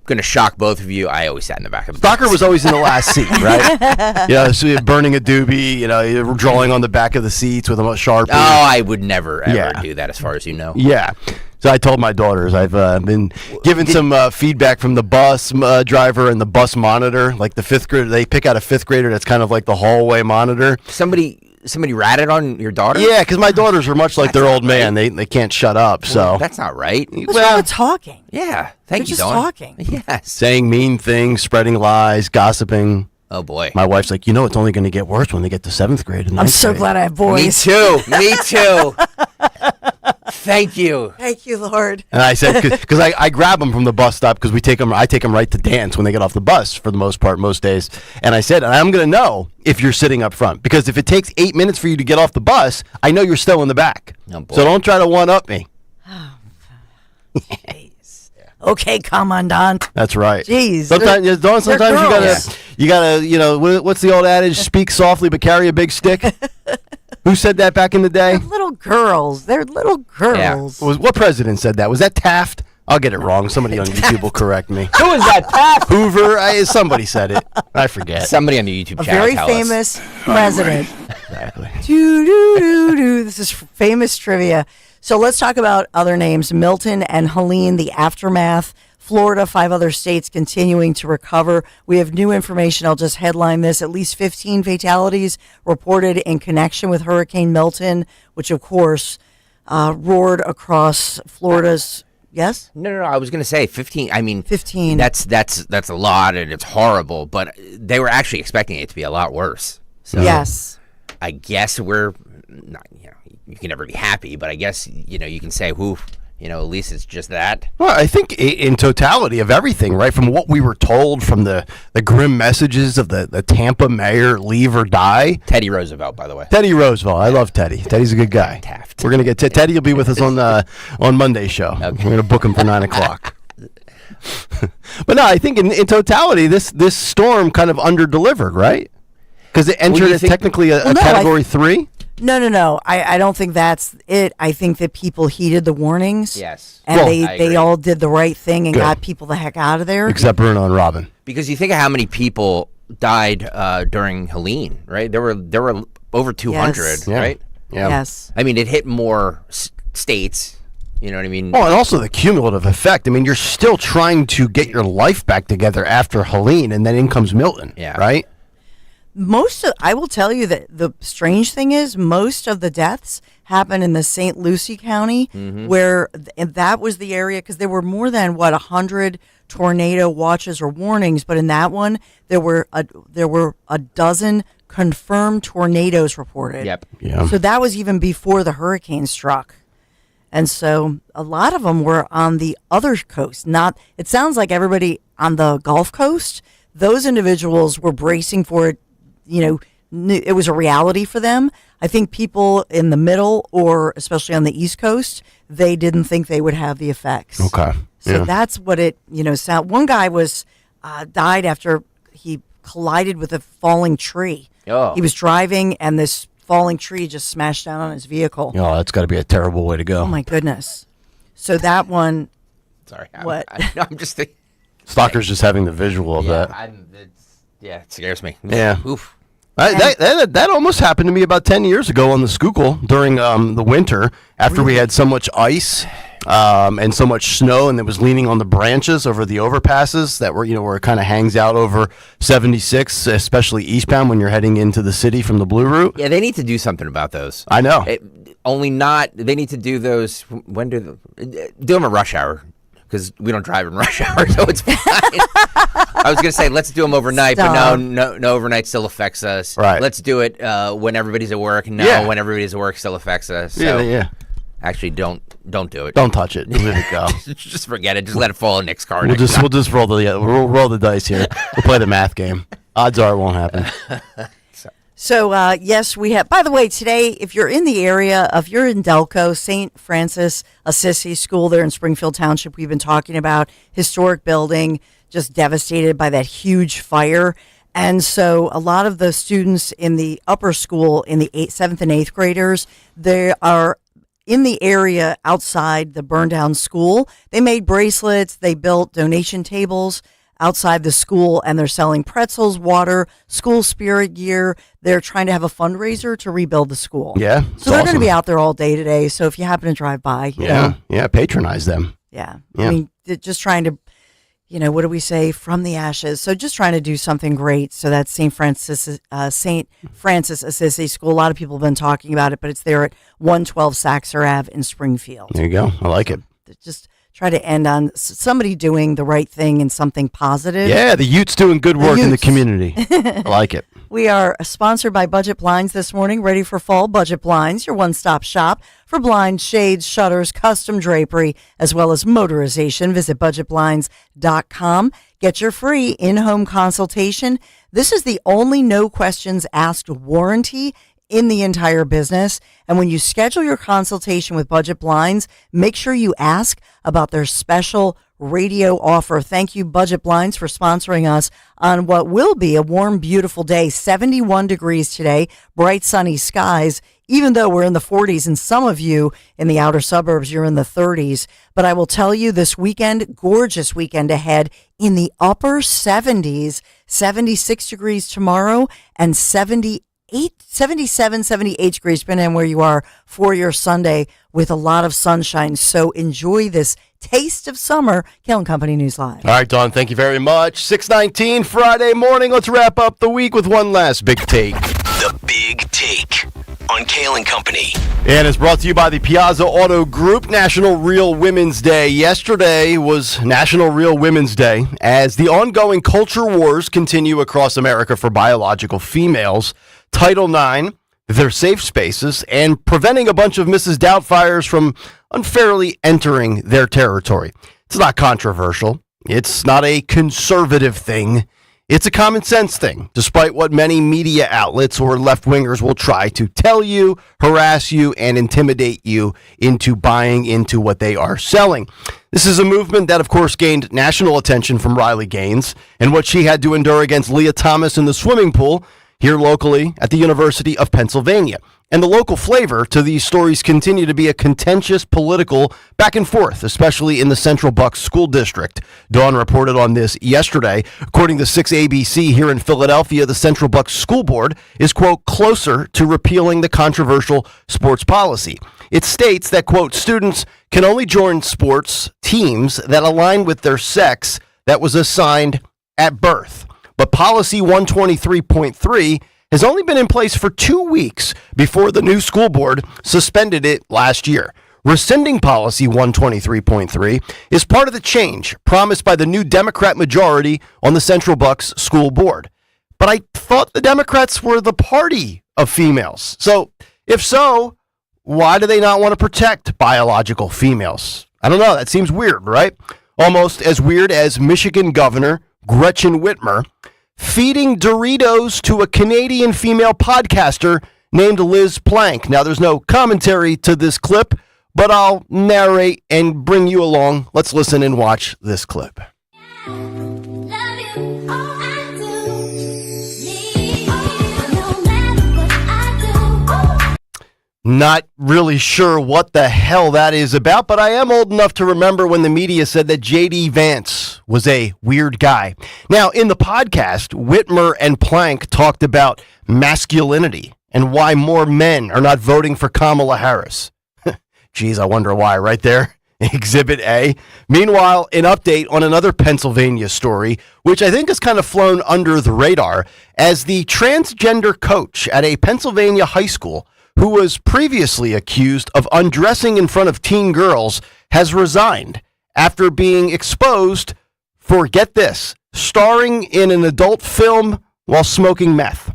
[SPEAKER 27] going to shock both of you. I always sat in the back of the bus.
[SPEAKER 25] Stalker was always in the last seat, right? So you're burning a doobie, you're drawing on the back of the seats with a Sharpie.
[SPEAKER 27] Oh, I would never, ever do that, as far as you know.
[SPEAKER 25] Yeah. So I told my daughters, I've been given some feedback from the bus driver and the bus monitor, like the fifth grader. They pick out a fifth grader that's kind of like the hallway monitor.
[SPEAKER 27] Somebody ratted on your daughter?
[SPEAKER 25] Yeah, because my daughters are much like their old man. They can't shut up. So
[SPEAKER 27] that's not right.
[SPEAKER 26] What's wrong with talking?
[SPEAKER 27] Yeah, thank you,
[SPEAKER 26] Dawn. Just talking.
[SPEAKER 27] Yes.
[SPEAKER 25] Saying mean things, spreading lies, gossiping.
[SPEAKER 27] Oh, boy.
[SPEAKER 25] My wife's like, it's only going to get worse when they get to 7th grade. And
[SPEAKER 26] I'm so glad I have boys.
[SPEAKER 27] Me too. Thank you.
[SPEAKER 26] Thank you, Lord.
[SPEAKER 25] And I said, because I grab them from the bus stop because I take them right to dance when they get off the bus for the most part, most days. And I said, I'm going to know if you're sitting up front because if it takes 8 minutes for you to get off the bus, I know you're still in the back.
[SPEAKER 27] Oh, boy.
[SPEAKER 25] So don't try to one-up me.
[SPEAKER 26] Okay, Commandant.
[SPEAKER 25] That's right.
[SPEAKER 26] Jeez.
[SPEAKER 25] Sometimes you gotta, what's the old adage? Speak softly but carry a big stick. Who said that back in the day?
[SPEAKER 26] They're little girls. They're little girls.
[SPEAKER 25] Yeah. What president said that? Was that Taft? I'll get it wrong. Somebody on YouTube will correct me.
[SPEAKER 27] Who is that, Taft?
[SPEAKER 25] Hoover? Somebody said it. I forget.
[SPEAKER 27] Somebody on the YouTube
[SPEAKER 26] A
[SPEAKER 27] channel.
[SPEAKER 26] very famous president.
[SPEAKER 25] Exactly.
[SPEAKER 26] This is famous trivia. So let's talk about other names. Milton and Helene, the aftermath. Florida, 5 other states continuing to recover. We have new information. I'll just headline this. At least 15 fatalities reported in connection with Hurricane Milton, which, of course, roared across Florida's... Yes?
[SPEAKER 27] No. I was going to say 15. I mean,
[SPEAKER 26] 15.
[SPEAKER 27] That's a lot, and it's horrible. But they were actually expecting it to be a lot worse. So
[SPEAKER 26] yes.
[SPEAKER 27] I guess we're not. You can never be happy, but I guess you can say, "Whoo." At least it's just that.
[SPEAKER 25] Well, I think in totality of everything, right, from what we were told from the grim messages of the Tampa mayor, leave or die.
[SPEAKER 27] Teddy Roosevelt, by the way.
[SPEAKER 25] Teddy Roosevelt. I love Teddy. Teddy's a good guy.
[SPEAKER 27] Taft.
[SPEAKER 25] We're going to get Teddy will be with us on Monday's show. Okay. We're going to book him for 9 o'clock. But no, I think in totality, this storm kind of under-delivered, right? Because it entered as technically a Category 3.
[SPEAKER 26] No. I don't think that's it. I think that people heeded the warnings.
[SPEAKER 27] Yes.
[SPEAKER 26] And they all did the right thing and got people the heck out of there.
[SPEAKER 25] Except Bruno and Robin.
[SPEAKER 27] Because you think of how many people died during Helene, right? There were over 200,
[SPEAKER 26] Yes.
[SPEAKER 27] right?
[SPEAKER 25] Yeah.
[SPEAKER 26] Yes.
[SPEAKER 27] I mean, it hit more states. You know what I mean?
[SPEAKER 25] Oh, and also the cumulative effect. I mean, you're still trying to get your life back together after Helene, and then in comes Milton.
[SPEAKER 27] Yeah.
[SPEAKER 25] Right?
[SPEAKER 26] I will tell you that the strange thing is most of the deaths happen in the St. Lucie County, where and that was the area because there were more than 100 tornado watches or warnings, but in that one there were a dozen confirmed tornadoes reported.
[SPEAKER 27] Yep.
[SPEAKER 25] Yeah.
[SPEAKER 26] So that was even before the hurricane struck. And so a lot of them were on the other coast. It sounds like everybody on the Gulf Coast, those individuals were bracing for it. It was a reality for them. I think people in the middle or especially on the East Coast, they didn't think they would have the effects.
[SPEAKER 25] Okay.
[SPEAKER 26] So that's what it, sound. One guy died after he collided with a falling tree.
[SPEAKER 27] Oh.
[SPEAKER 26] He was driving and this falling tree just smashed down on his vehicle.
[SPEAKER 25] Oh, that's got to be a terrible way to go.
[SPEAKER 26] Oh my goodness. So that one.
[SPEAKER 27] Sorry.
[SPEAKER 26] What?
[SPEAKER 27] I'm just thinking.
[SPEAKER 25] Stalker's just having the visual of that.
[SPEAKER 27] It scares me.
[SPEAKER 25] Yeah.
[SPEAKER 27] Oof.
[SPEAKER 25] That almost happened to me about 10 years ago on the Schuylkill during the winter after we had so much ice and so much snow, and it was leaning on the branches over the overpasses that were, where it kind of hangs out over 76, especially eastbound when you're heading into the city from the Blue Route.
[SPEAKER 27] Yeah, they need to do something about those.
[SPEAKER 25] I know.
[SPEAKER 27] They need to do those. When do them at rush hour? Because we don't drive in rush hour, so it's fine. I was going to say, let's do them overnight, but no overnight still affects us.
[SPEAKER 25] Right.
[SPEAKER 27] Let's do it when everybody's at work. No, when everybody's at work still affects us. So
[SPEAKER 25] yeah.
[SPEAKER 27] Actually, don't do it.
[SPEAKER 25] Don't touch it. Let it go.
[SPEAKER 27] Just forget it. Just let it fall in Nick's car.
[SPEAKER 25] We'll just roll the dice here. We'll play the math game. Odds are it won't happen.
[SPEAKER 26] So, yes, we have, by the way, today, if you're in the area, if you're in Delco, St. Francis Assisi School there in Springfield Township, we've been talking about historic building, just devastated by that huge fire. And so a lot of the students in the upper school, in the 7th and 8th graders, they are in the area outside the burned down school. They made bracelets, they built donation tables outside the school, and they're selling pretzels, water, school spirit gear. They're trying to have a fundraiser to rebuild the school.
[SPEAKER 25] Yeah.
[SPEAKER 26] So they're going to be out there all day today. So if you happen to drive by,
[SPEAKER 25] patronize them.
[SPEAKER 26] Yeah. I mean, just trying to, what do we say? From the ashes. So just trying to do something great. So that's St. Francis Assisi School. A lot of people have been talking about it, but it's there at 112 Saxer Ave in Springfield.
[SPEAKER 25] There you go. I like it.
[SPEAKER 26] Just try to end on somebody doing the right thing and something positive.
[SPEAKER 25] Yeah, the Utes doing good work in the community. I like it.
[SPEAKER 26] We are sponsored by Budget Blinds this morning. Ready for fall? Budget Blinds, your one-stop shop for blinds, shades, shutters, custom drapery, as well as motorization. Visit budgetblinds.com. Get your free in-home consultation. This is the only no questions asked warranty in the entire business. And when you schedule your consultation with Budget Blinds, make sure you ask about their special radio offer. Thank you, Budget Blinds, for sponsoring us on what will be a warm, beautiful day. 71 degrees today, bright sunny skies, even though we're in the 40s and some of you in the outer suburbs, you're in the 30s. But I will tell you this weekend, gorgeous weekend ahead in the upper 70s, 76 degrees tomorrow and 77, 78 degrees, depending on where you are, for your Sunday with a lot of sunshine. So enjoy this taste of summer. Kayal and Company News Live.
[SPEAKER 25] All right, Dawn, thank you very much. 6:19 Friday morning. Let's wrap up the week with one last big take.
[SPEAKER 4] The Big Take on Kayal and Company.
[SPEAKER 25] And it's brought to you by the Piazza Auto Group. National Real Women's Day. Yesterday was National Real Women's Day as the ongoing culture wars continue across America for biological females. Title IX, their safe spaces, and preventing a bunch of Mrs. Doubtfires from unfairly entering their territory. It's not controversial. It's not a conservative thing. It's a common sense thing, despite what many media outlets or left-wingers will try to tell you, harass you, and intimidate you into buying into what they are selling. This is a movement that, of course, gained national attention from Riley Gaines and what she had to endure against Leah Thomas in the swimming pool here locally at the University of Pennsylvania. And the local flavor to these stories continue to be a contentious political back and forth, especially in the Central Bucks School District. Dawn reported on this yesterday. According to 6ABC here in Philadelphia, the Central Bucks School Board is, quote, closer to repealing the controversial sports policy. It states that, quote, students can only join sports teams that align with their sex that was assigned at birth. But Policy 123.3 has only been in place for 2 weeks before the new school board suspended it last year. Rescinding Policy 123.3 is part of the change promised by the new Democrat majority on the Central Bucks School Board. But I thought the Democrats were the party of females. So, if so, why do they not want to protect biological females? I don't know. That seems weird, right? Almost as weird as Michigan Governor Gretchen Whitmer feeding Doritos to a Canadian female podcaster named Liz Plank. Now, there's no commentary to this clip, but I'll narrate and bring you along. Let's listen and watch this clip. Not really sure what the hell that is about, but I am old enough to remember when the media said that J.D. Vance was a weird guy. Now, in the podcast, Whitmer and Plank talked about masculinity and why more men are not voting for Kamala Harris. Geez, I wonder why right there. Exhibit A. Meanwhile, an update on another Pennsylvania story, which I think has kind of flown under the radar, as the transgender coach at a Pennsylvania high school who was previously accused of undressing in front of teen girls, has resigned after being exposed for, get this, starring in an adult film while smoking meth.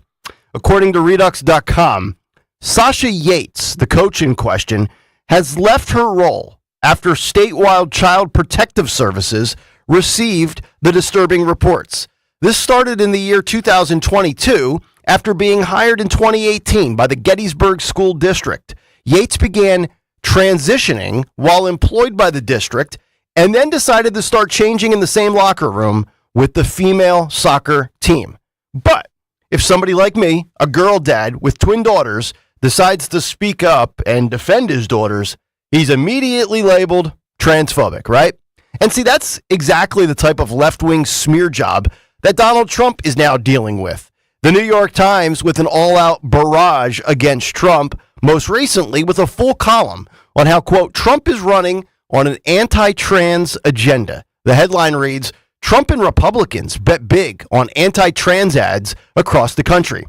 [SPEAKER 25] According to Redux.com, Sasha Yates, the coach in question, has left her role after statewide Child Protective Services received the disturbing reports. This started in the year 2022 after being hired in 2018 by the Gettysburg School District. Yates began transitioning while employed by the district and then decided to start changing in the same locker room with the female soccer team. But if somebody like me, a girl dad with twin daughters, decides to speak up and defend his daughters, he's immediately labeled transphobic, right? And see, that's exactly the type of left-wing smear job that Donald Trump is now dealing with. The New York Times with an all-out barrage against Trump, most recently with a full column on how, quote, Trump is running on an anti-trans agenda. The headline reads, Trump and Republicans bet big on anti-trans ads across the country.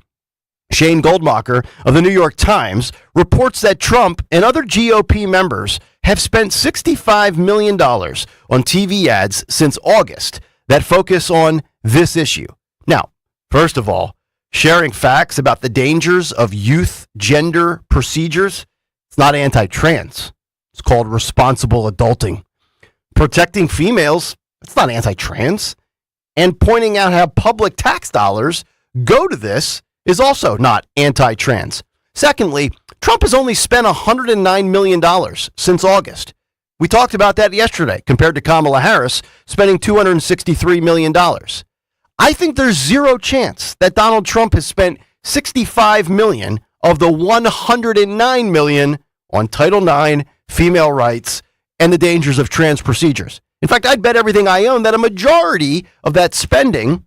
[SPEAKER 25] Shane Goldmacher of the New York Times reports that Trump and other GOP members have spent $65 million on TV ads since August that focus on this issue. Now, first of all, sharing facts about the dangers of youth gender procedures, it's not anti-trans. It's called responsible adulting. Protecting females, it's not anti-trans. And pointing out how public tax dollars go to this is also not anti-trans. Secondly, Trump has only spent $109 million since August. We talked about that yesterday, compared to Kamala Harris spending $263 million. I think there's zero chance that Donald Trump has spent $65 million of the $109 million on Title IX, female rights, and the dangers of trans procedures. In fact, I'd bet everything I own that a majority of that spending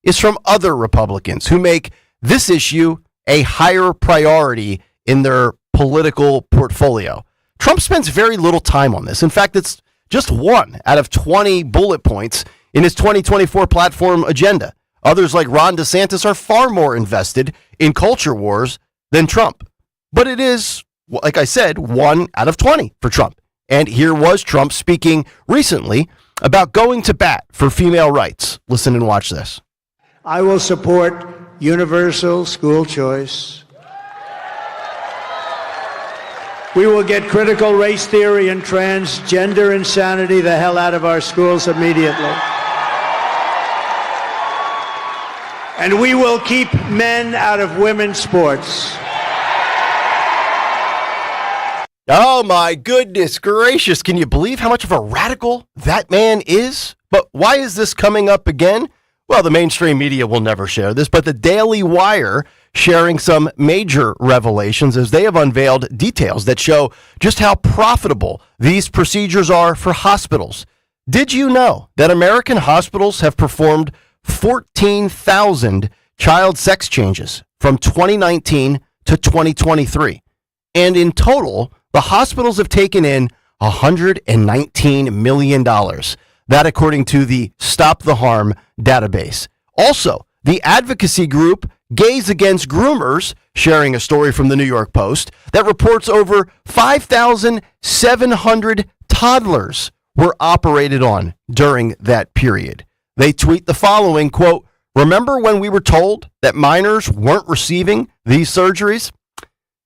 [SPEAKER 25] is from other Republicans who make this issue a higher priority in their political portfolio. Trump spends very little time on this. In fact, it's just 1 out of 20 bullet points in his 2024 platform agenda. Others like Ron DeSantis are far more invested in culture wars than Trump. But it is, like I said, 1 out of 20 for Trump. And here was Trump speaking recently about going to bat for female rights. Listen and watch this.
[SPEAKER 5] I will support universal school choice. We will get critical race theory and transgender insanity the hell out of our schools immediately. And we will keep men out of women's sports.
[SPEAKER 25] Oh my goodness gracious. Can you believe how much of a radical that man is? But why is this coming up again? Well, the mainstream media will never share this, but the Daily Wire sharing some major revelations as they have unveiled details that show just how profitable these procedures are for hospitals. Did you know that American hospitals have performed 14,000 child sex changes from 2019 to 2023? And in total, the hospitals have taken in $119 million. That according to the Stop the Harm database. Also, the advocacy group Gays Against Groomers, sharing a story from the New York Post that reports over 5,700 toddlers were operated on during that period. They tweet the following, quote, "Remember when we were told that minors weren't receiving these surgeries?"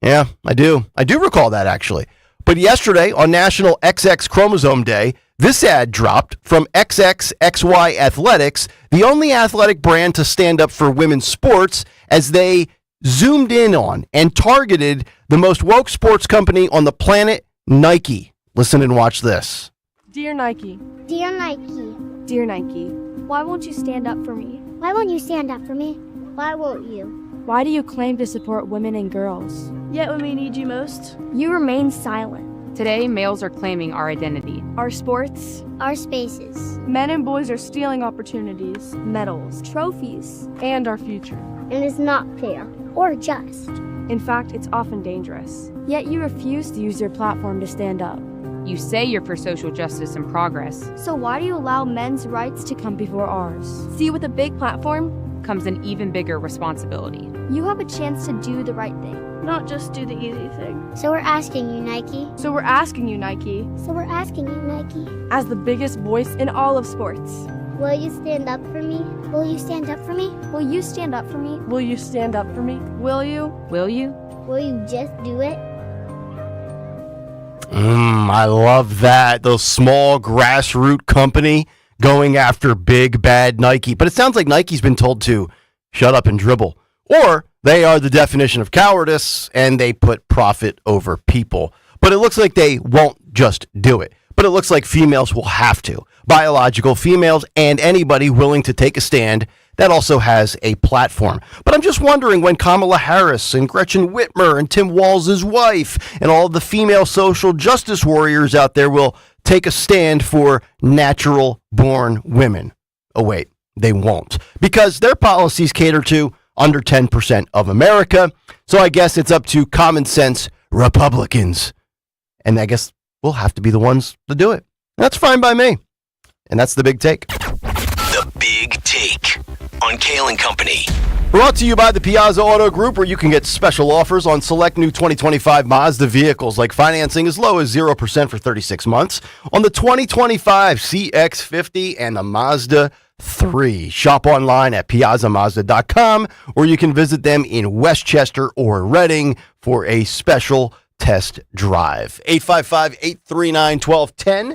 [SPEAKER 25] Yeah, I do. I do recall that, actually. But yesterday, on National XX Chromosome Day, this ad dropped from XXXY Athletics, the only athletic brand to stand up for women's sports, as they zoomed in on and targeted the most woke sports company on the planet, Nike. Listen and watch this.
[SPEAKER 7] Dear Nike.
[SPEAKER 8] Dear Nike.
[SPEAKER 7] Dear Nike.
[SPEAKER 8] Why won't you stand up for me? Why won't you stand up for me? Why won't you?
[SPEAKER 7] Why do you claim to support women and girls?
[SPEAKER 8] Yet when we need you most, you remain silent.
[SPEAKER 9] Today, males are claiming our identity,
[SPEAKER 7] our sports,
[SPEAKER 8] our spaces.
[SPEAKER 7] Men and boys are stealing opportunities, medals,
[SPEAKER 8] trophies,
[SPEAKER 7] and our future.
[SPEAKER 8] And it's not fair or just.
[SPEAKER 7] In fact, it's often dangerous. Yet you refuse to use your platform to stand up.
[SPEAKER 9] You say you're for social justice and progress.
[SPEAKER 8] So why do you allow men's rights to come before ours?
[SPEAKER 7] See, with a big platform
[SPEAKER 9] comes an even bigger responsibility.
[SPEAKER 8] You have a chance to do the right thing.
[SPEAKER 7] Not just do the easy thing.
[SPEAKER 8] So we're asking you, Nike.
[SPEAKER 7] So we're asking you, Nike.
[SPEAKER 8] So we're asking you, Nike.
[SPEAKER 7] As the biggest voice in all of sports.
[SPEAKER 8] Will you stand up for me? Will you stand up for me? Will you stand up for me?
[SPEAKER 7] Will you stand up for me? Will you?
[SPEAKER 9] Will you?
[SPEAKER 8] Will you just do it?
[SPEAKER 25] I love that. The small grassroots company going after big bad Nike. But it sounds like Nike's been told to shut up and dribble. Or they are the definition of cowardice and they put profit over people. But it looks like they won't just do it. But it looks like females will have to. Biological females and anybody willing to take a stand that also has a platform. But I'm just wondering when Kamala Harris and Gretchen Whitmer and Tim Walz's wife and all of the female social justice warriors out there will take a stand for natural born women. Oh, wait, they won't. Because their policies cater to under 10% of America. So I guess it's up to common sense Republicans. And I guess we'll have to be the ones to do it. That's fine by me. And that's the big take.
[SPEAKER 4] The Big Take on on Kayal & Company.
[SPEAKER 25] Brought to you by the Piazza Auto Group, where you can get special offers on select new 2025 Mazda vehicles, like financing as low as 0% for 36 months on the 2025 CX-50 and the Mazda 3. Shop online at piazzamazda.com, or you can visit them in Westchester or Reading for a special test drive. 855-839-1210. I'm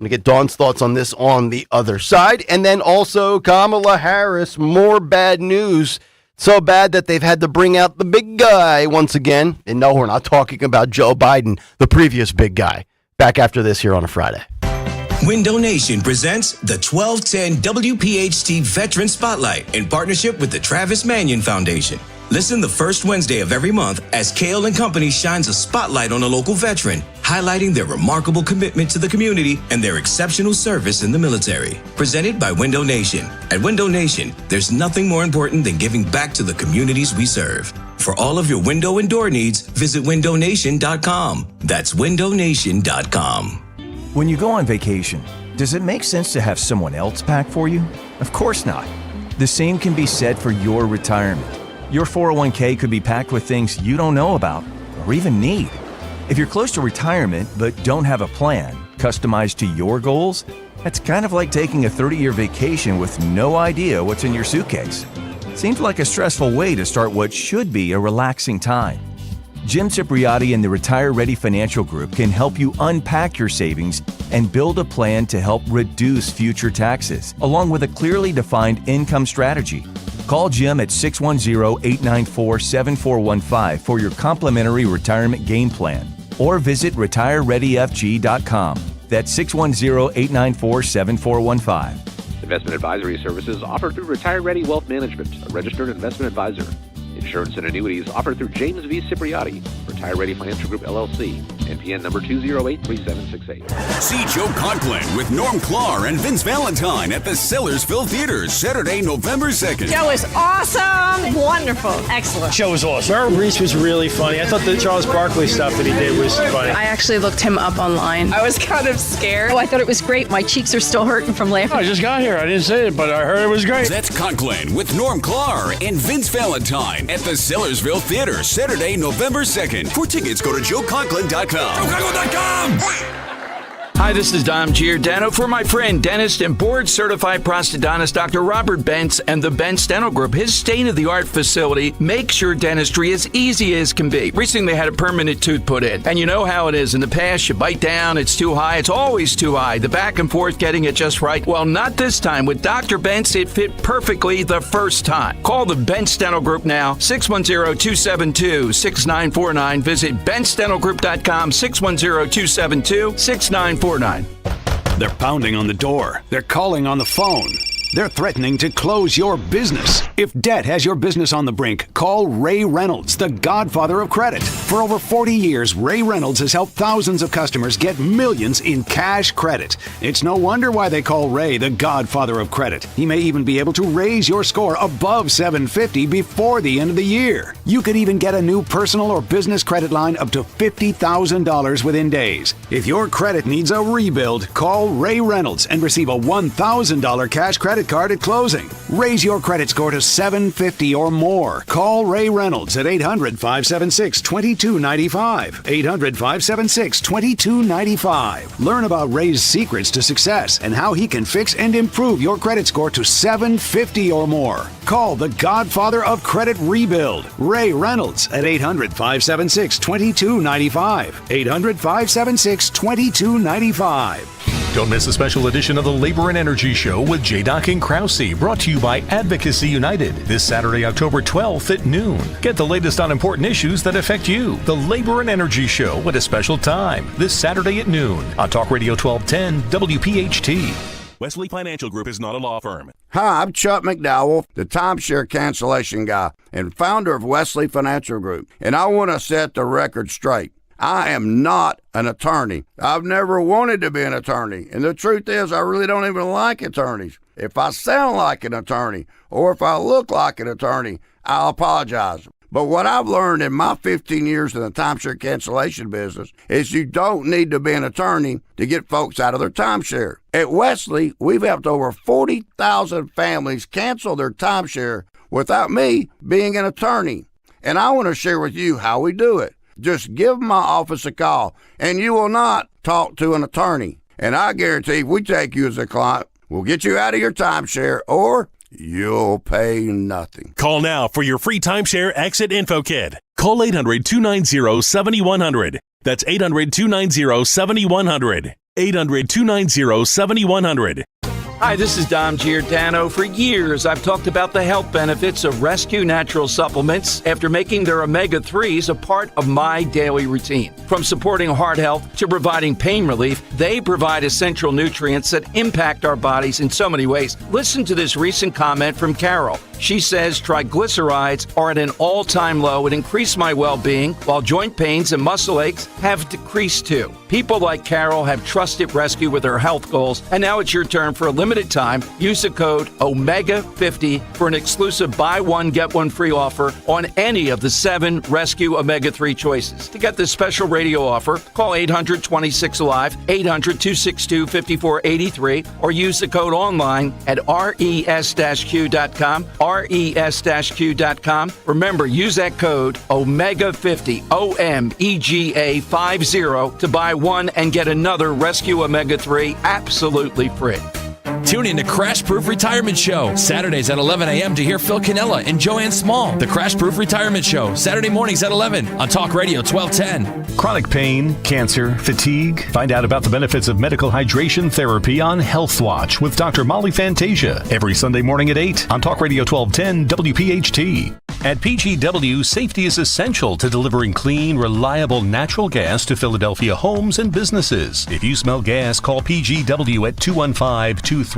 [SPEAKER 25] going to get Dawn's thoughts on this on the other side. And then also Kamala Harris, more bad news. So bad that they've had to bring out the big guy once again. And no, we're not talking about Joe Biden, the previous big guy. Back after this here on a Friday.
[SPEAKER 3] Window Nation presents the 1210 WPHT Veteran Spotlight in partnership with the Travis Manion Foundation. Listen the first Wednesday of every month as Kayal & Company shines a spotlight on a local veteran, highlighting their remarkable commitment to the community and their exceptional service in the military. Presented by Window Nation. At Window Nation, there's nothing more important than giving back to the communities we serve. For all of your window and door needs, visit windownation.com. That's windownation.com.
[SPEAKER 10] When you go on vacation, does it make sense to have someone else pack for you? Of course not. The same can be said for your retirement. Your 401k could be packed with things you don't know about or even need. If you're close to retirement but don't have a plan customized to your goals, that's kind of like taking a 30-year vacation with no idea what's in your suitcase. Seems like a stressful way to start what should be a relaxing time. Jim Cipriotti and the Retire Ready Financial Group can help you unpack your savings and build a plan to help reduce future taxes, along with a clearly defined income strategy. Call Jim at 610-894-7415 for your complimentary retirement game plan, or visit retirereadyfg.com. That's 610-894-7415.
[SPEAKER 11] Investment advisory services offered through Retire Ready Wealth Management, a registered investment advisor. Insurance and annuities offered through James V. Cipriotti, Retire Ready Financial Group, LLC, NPN number 2083768.
[SPEAKER 12] See Joe Conklin with Norm Clark and Vince Valentine at the Sellersville Theater, Saturday, November 2nd.
[SPEAKER 13] Joe is awesome. Wonderful. Excellent.
[SPEAKER 14] Show was awesome. Merrill Reese was really funny. I thought the Charles Barkley stuff that he did was funny.
[SPEAKER 15] I actually looked him up online. I was kind of scared.
[SPEAKER 13] Oh, I thought it was great. My cheeks are still hurting from laughing.
[SPEAKER 14] I just got here. I didn't say it, but I heard it was great.
[SPEAKER 12] That's Conklin with Norm Clark and Vince Valentine at the Sellersville Theater, Saturday, November 2nd. For tickets, go to joeconklin.com. joeconklin.com!
[SPEAKER 16] Hi, this is Dom Giordano for my friend, dentist and board-certified prosthodontist Dr. Robert Bentz and the Bentz Dental Group. His state-of-the-art facility makes your dentistry as easy as can be. Recently, they had a permanent tooth put in. And you know how it is. In the past, you bite down, it's too high. It's always too high. The back and forth getting it just right. Well, not this time. With Dr. Bentz, it fit perfectly the first time. Call the Bentz Dental Group now, 610-272-6949. Visit BentzDentalGroup.com, 610-272-6949.
[SPEAKER 28] They're pounding on the door. They're calling on the phone. They're threatening to close your business. If debt has your business on the brink, call Ray Reynolds, the godfather of credit. For over 40 years, Ray Reynolds has helped thousands of customers get millions in cash credit. It's no wonder why they call Ray the godfather of credit. He may even be able to raise your score above 750 before the end of the year. You could even get a new personal or business credit line up to $50,000 within days. If your credit needs a rebuild, call Ray Reynolds and receive a $1,000 cash credit card at closing. Raise your credit score to 750 or more. Call Ray Reynolds at 800-576-2295. 800-576-2295. Learn about Ray's secrets to success and how he can fix and improve your credit score to 750 or more. Call the godfather of credit rebuild, Ray Reynolds, at 800-576-2295. 800-576-2295.
[SPEAKER 29] Don't miss a special edition of the Labor and Energy Show with J-Doc and Krause, brought to you by Advocacy United, this Saturday, October 12th at noon. Get the latest on important issues that affect you. The Labor and Energy Show at a special time, this Saturday at noon on Talk Radio 1210 WPHT.
[SPEAKER 30] Wesley Financial Group is not a law firm.
[SPEAKER 31] Hi, I'm Chuck McDowell, the timeshare cancellation guy and founder of Wesley Financial Group, and I want to set the record straight. I am not an attorney. I've never wanted to be an attorney. And the truth is, I really don't even like attorneys. If I sound like an attorney or if I look like an attorney, I'll apologize. But what I've learned in my 15 years in the timeshare cancellation business is you don't need to be an attorney to get folks out of their timeshare. At Wesley, we've helped over 40,000 families cancel their timeshare without me being an attorney. And I want to share with you how we do it. Just give my office a call, and you will not talk to an attorney. And I guarantee if we take you as a client, we'll get you out of your timeshare, or you'll pay nothing.
[SPEAKER 30] Call now for your free timeshare exit info kit. Call 800-290-7100. That's 800-290-7100. 800-290-7100.
[SPEAKER 16] Hi, this is Dom Giordano. For years, I've talked about the health benefits of Rescue Natural Supplements after making their omega-3s a part of my daily routine. From supporting heart health to providing pain relief, they provide essential nutrients that impact our bodies in so many ways. Listen to this recent comment from Carol. She says triglycerides are at an all-time low and increase my well-being, while joint pains and muscle aches have decreased too. People like Carol have trusted Rescue with their health goals, and now it's your turn. For a limited time, use the code OMEGA50 for an exclusive buy one, get one free offer on any of the 7 Rescue Omega-3 choices. To get this special radio offer, call 800-26-ALIVE, 800-262-5483, or use the code online at res-q.com, res-q.com. Remember, use that code OMEGA50, OMEGA50, to buy one and get another Rescue Omega-3 absolutely free.
[SPEAKER 1] Tune in to Crash Proof Retirement Show, Saturdays at 11 a.m. to hear Phil Cannella and Joanne Small. The Crash Proof Retirement Show, Saturday mornings at 11 on Talk Radio 1210.
[SPEAKER 28] Chronic pain, cancer, fatigue. Find out about the benefits of medical hydration therapy on Health Watch with Dr. Molly Fantasia every Sunday morning at 8 on Talk Radio 1210 WPHT.
[SPEAKER 29] At PGW, safety is essential to delivering clean, reliable natural gas to Philadelphia homes and businesses. If you smell gas, call PGW at 215-235-1212.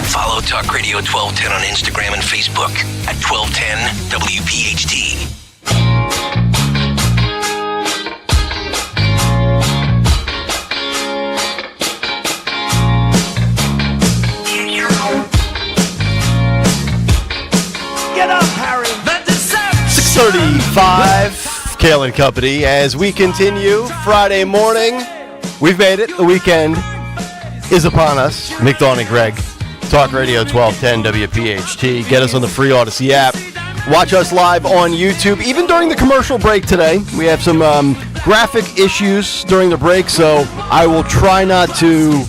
[SPEAKER 4] Follow Talk Radio 1210 on Instagram and Facebook at 1210 WPHT.
[SPEAKER 5] Get up, Harry.
[SPEAKER 25] 6:35, Kayal and Company, as we continue Friday morning. We've made it. The weekend is upon us. Mick, Dawn, and Greg. Talk Radio 1210 WPHT. Get us on the free Odyssey app. Watch us live on YouTube. Even during the commercial break today, we have some graphic issues during the break, so I will try not to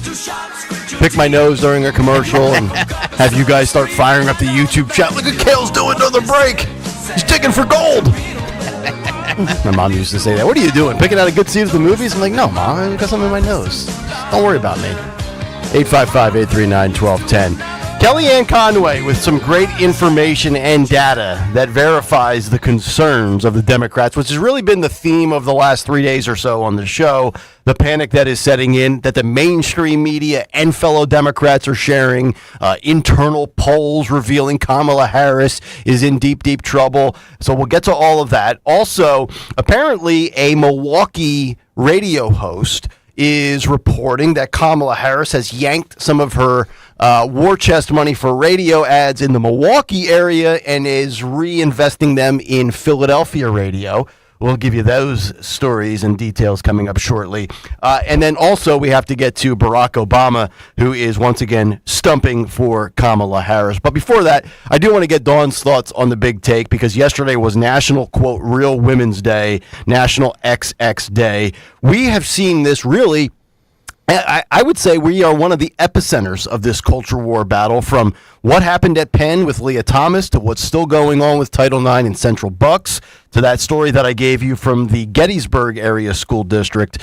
[SPEAKER 25] pick my nose during a commercial and have you guys start firing up the YouTube chat. Look at Kale's doing another break. He's digging for gold. My mom used to say that. What are you doing? Picking out a good seat at the movies? I'm like, no, Mom, I got something in my nose. Don't worry about me. 855-839-1210. Kellyanne Conway with some great information and data that verifies the concerns of the Democrats, which has really been the theme of the last 3 days or so on the show. The panic that is setting in, that the mainstream media and fellow Democrats are sharing. Internal polls revealing Kamala Harris is in deep, deep trouble. So we'll get to all of that. Also, apparently a Milwaukee radio host is reporting that Kamala Harris has yanked some of her war chest money for radio ads in the Milwaukee area and is reinvesting them in Philadelphia radio. We'll give you those stories and details coming up shortly. And then also we have to get to Barack Obama, who is once again stumping for Kamala Harris. But before that, I do want to get Dawn's thoughts on the big take, because yesterday was National, quote, Real Women's Day, National XX Day. We have seen this really, I would say we are one of the epicenters of this culture war battle, from what happened at Penn with Leah Thomas to what's still going on with Title IX in Central Bucks, to that story that I gave you from the Gettysburg area school district.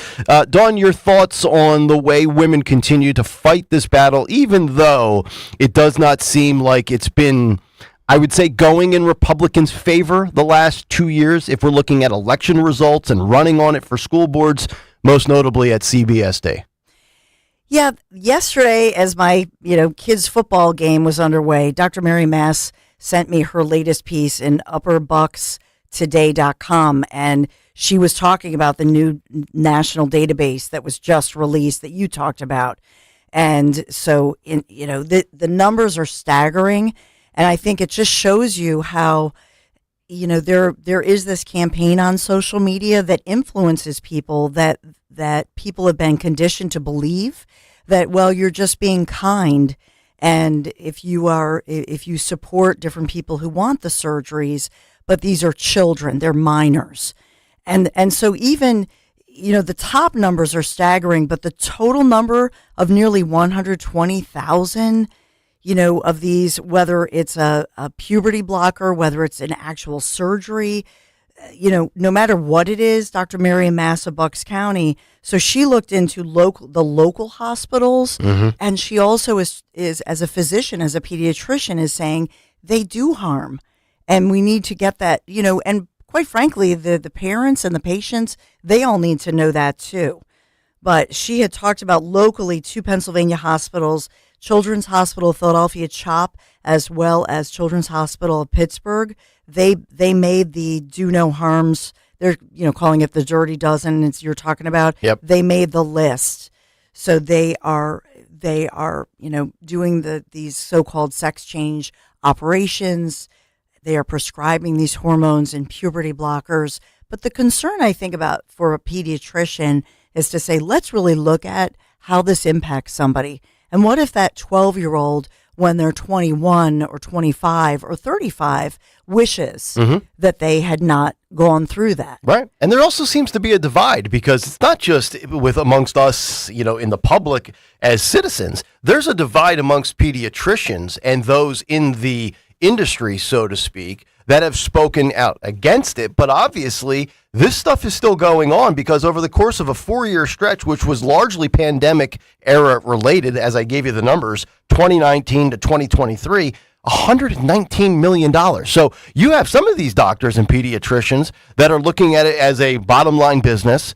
[SPEAKER 25] Dawn, your thoughts on the way women continue to fight this battle, even though it does not seem like it's been, I would say, going in Republicans' favor the last 2 years, if we're looking at election results and running on it for school boards, most notably at CBSD.
[SPEAKER 26] Yeah, yesterday as my, kids' football game was underway, Dr. Mary Mass sent me her latest piece in upperbuckstoday.com, and she was talking about the new national database that was just released that you talked about. And so, the numbers are staggering, and I think it just shows you how there is this campaign on social media that influences people that people have been conditioned to believe that, well, you're just being kind. And if you support different people who want the surgeries, but these are children, they're minors. And so even, the top numbers are staggering, but the total number of nearly 120,000, of these, whether it's a puberty blocker, whether it's an actual surgery, no matter what it is, Dr. Mary Mass of Bucks County. So she looked into the local hospitals, and she also is as a physician, as a pediatrician, is saying they do harm, and we need to get that, and quite frankly, the parents and the patients, they all need to know that too. But she had talked about locally 2 Pennsylvania hospitals, Children's Hospital of Philadelphia CHOP, as well as Children's Hospital of Pittsburgh. They made the do no harms. They're calling it the dirty dozen. You're talking about.
[SPEAKER 25] Yep.
[SPEAKER 26] They made the list, so they are doing these so-called sex change operations. They are prescribing these hormones and puberty blockers. But the concern I think about for a pediatrician is to say, let's really look at how this impacts somebody. And what if that 12-year-old, when they're 21 or 25 or 35, wishes that they had not gone through that?
[SPEAKER 25] Right. And there also seems to be a divide, because it's not just amongst us, in the public as citizens. There's a divide amongst pediatricians and those in the industry, so to speak, that have spoken out against it. But obviously, this stuff is still going on, because over the course of a 4-year stretch, which was largely pandemic era related, as I gave you the numbers, 2019 to 2023, $119 million. So you have some of these doctors and pediatricians that are looking at it as a bottom line business,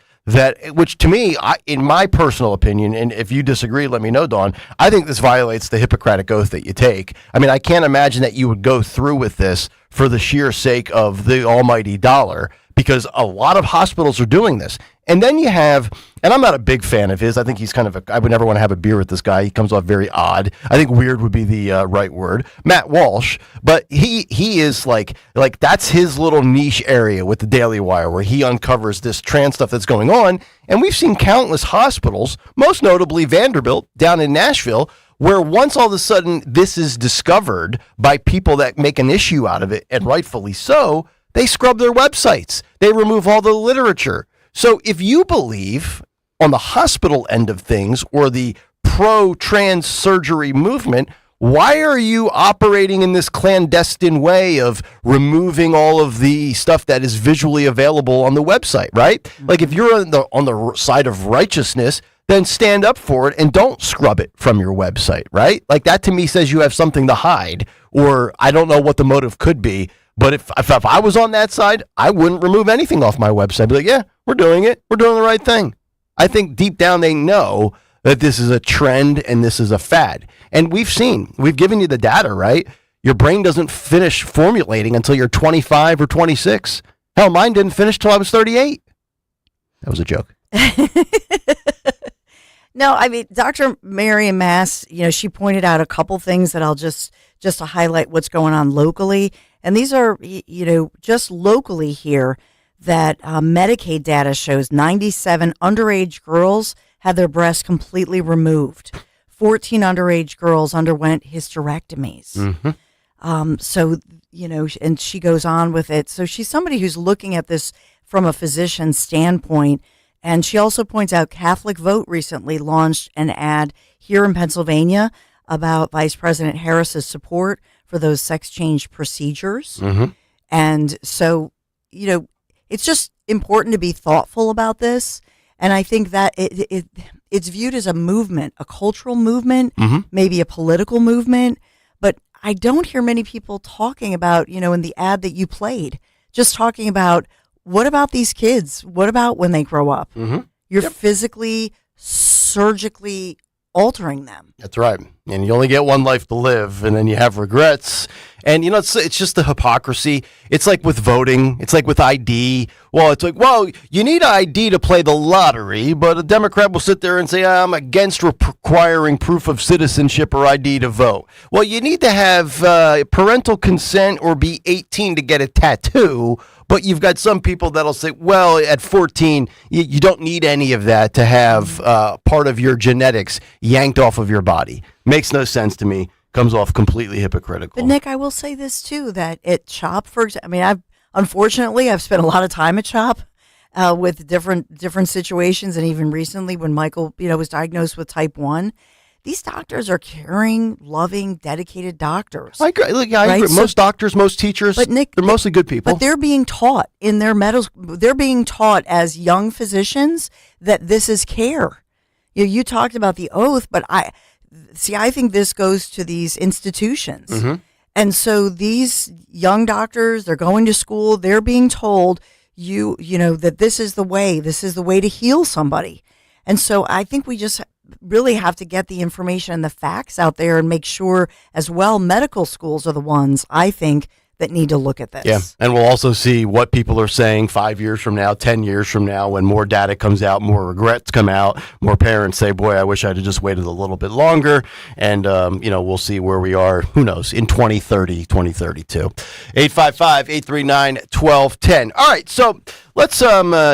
[SPEAKER 25] which to me, in my personal opinion, and if you disagree, let me know, Dawn, I think this violates the Hippocratic Oath that you take. I mean, I can't imagine that you would go through with this for the sheer sake of the almighty dollar, because a lot of hospitals are doing this. And then you have, and I'm not a big fan of his. I think he's I would never want to have a beer with this guy. He comes off very odd. I think weird would be the right word. Matt Walsh, but he is like that's his little niche area with the Daily Wire, where he uncovers this trans stuff that's going on. And we've seen countless hospitals, most notably Vanderbilt down in Nashville, where once all of a sudden this is discovered by people that make an issue out of it, and rightfully so, they scrub their websites. They remove all the literature. So if you believe on the hospital end of things, or the pro-trans surgery movement, why are you operating in this clandestine way of removing all of the stuff that is visually available on the website, right? Like, if you're on the side of righteousness, then stand up for it and don't scrub it from your website, right? Like, that to me says you have something to hide, or I don't know what the motive could be. But if I was on that side, I wouldn't remove anything off my website. I'd be like, yeah, we're doing it. We're doing the right thing. I think deep down they know that this is a trend and this is a fad. And we've given you the data, right? Your brain doesn't finish formulating until you're 25 or 26. Hell, mine didn't finish till I was 38. That was a joke.
[SPEAKER 26] No, I mean, Dr. Mary Mass, she pointed out a couple things that I'll just to highlight what's going on locally. And these are, just locally here, that Medicaid data shows 97 underage girls had their breasts completely removed. 14 underage girls underwent hysterectomies. So, and she goes on with it. So she's somebody who's looking at this from a physician's standpoint. And she also points out Catholic Vote recently launched an ad here in Pennsylvania about Vice President Harris's support for those sex change procedures. And so, it's just important to be thoughtful about this. And I think that it's viewed as a movement, a cultural movement, maybe a political movement. But I don't hear many people talking about, in the ad that you played, just talking about, what about these kids? What about when they grow up? You're physically, surgically altering them.
[SPEAKER 25] That's right. And you only get one life to live, and then you have regrets. And, it's just the hypocrisy. It's like with voting. It's like with ID. Well, it's like, you need ID to play the lottery, but a Democrat will sit there and say, I'm against requiring proof of citizenship or ID to vote. Well, you need to have parental consent or be 18 to get a tattoo. But you've got some people that'll say, well, at 14, you don't need any of that to have part of your genetics yanked off of your body. Makes no sense to me. Comes off completely hypocritical.
[SPEAKER 26] But Nick, I will say this too, that at CHOP, for example, I've spent a lot of time at CHOP with different situations, and even recently when Michael, was diagnosed with type 1. These doctors are caring, loving, dedicated doctors.
[SPEAKER 25] I agree. I agree. Most doctors, most teachers, but Nick, they're mostly good people.
[SPEAKER 26] But they're being taught in their they're being taught as young physicians that this is care. You talked about the oath, but I think this goes to these institutions. Mm-hmm. And so these young doctors, they're going to school, they're being told, that this is the way to heal somebody. And so I think we just really have to get the information and the facts out there and make sure as well medical schools are the ones, I think, that need to look at this.
[SPEAKER 25] Yeah, and we'll also see what people are saying 5 years from now, 10 years from now, when more data comes out, more regrets come out, more parents say, boy, I wish I'd have just waited a little bit longer. And, we'll see where we are, who knows, in 2030, 2032. 855-839-1210. All right, so let's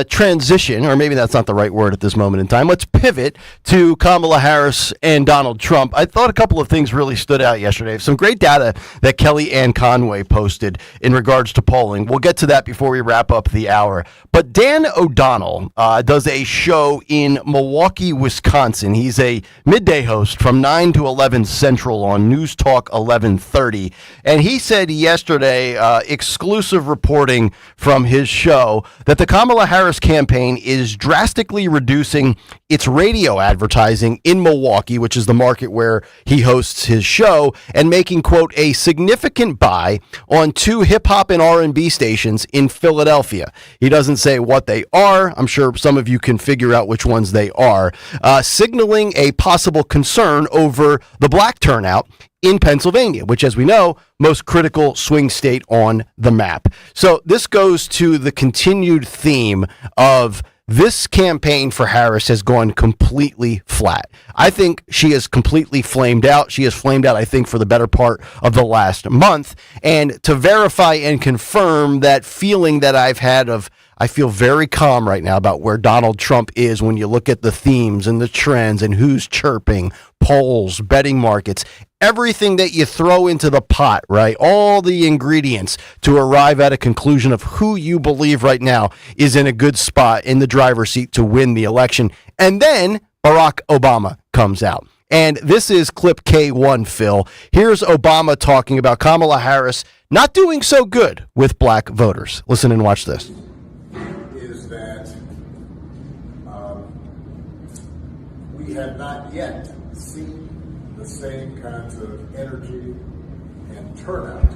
[SPEAKER 25] transition, or maybe that's not the right word at this moment in time. Let's pivot to Kamala Harris and Donald Trump. I thought a couple of things really stood out yesterday. Some great data that Kellyanne Conway posted in regards to polling. We'll get to that before we wrap up the hour. But Dan O'Donnell does a show in Milwaukee, Wisconsin. He's a midday host from 9 to 11 Central on News Talk 1130. And he said yesterday, exclusive reporting from his show, that the Kamala Harris campaign is drastically reducing its radio advertising in Milwaukee, which is the market where he hosts his show, and making, quote, a significant buy on 2 hip-hop and R&B stations in Philadelphia. He doesn't say what they are. I'm sure some of you can figure out which ones they are, signaling a possible concern over the black turnout in Pennsylvania, which, as we know, most critical swing state on the map. So this goes to the continued theme of this campaign for Harris has gone completely flat. I think she is completely flamed out. She has flamed out, I think, for the better part of the last month. And to verify and confirm that feeling that I've had of, I feel very calm right now about where Donald Trump is when you look at the themes and the trends and who's chirping, polls, betting markets, everything that you throw into the pot, right? All the ingredients to arrive at a conclusion of who you believe right now is in a good spot in the driver's seat to win the election. And then Barack Obama comes out. And this is clip K1, Phil. Here's Obama talking about Kamala Harris not doing so good with black voters. Listen and watch this.
[SPEAKER 2] Is that we have not yet seen the same kinds of energy and turnout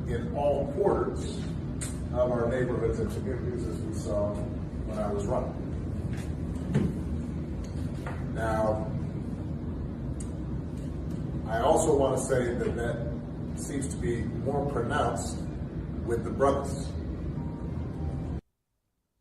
[SPEAKER 2] in all quarters of our neighborhoods and communities as we saw when I was running. Now, I also want to say that that seems to be more pronounced with the brothers.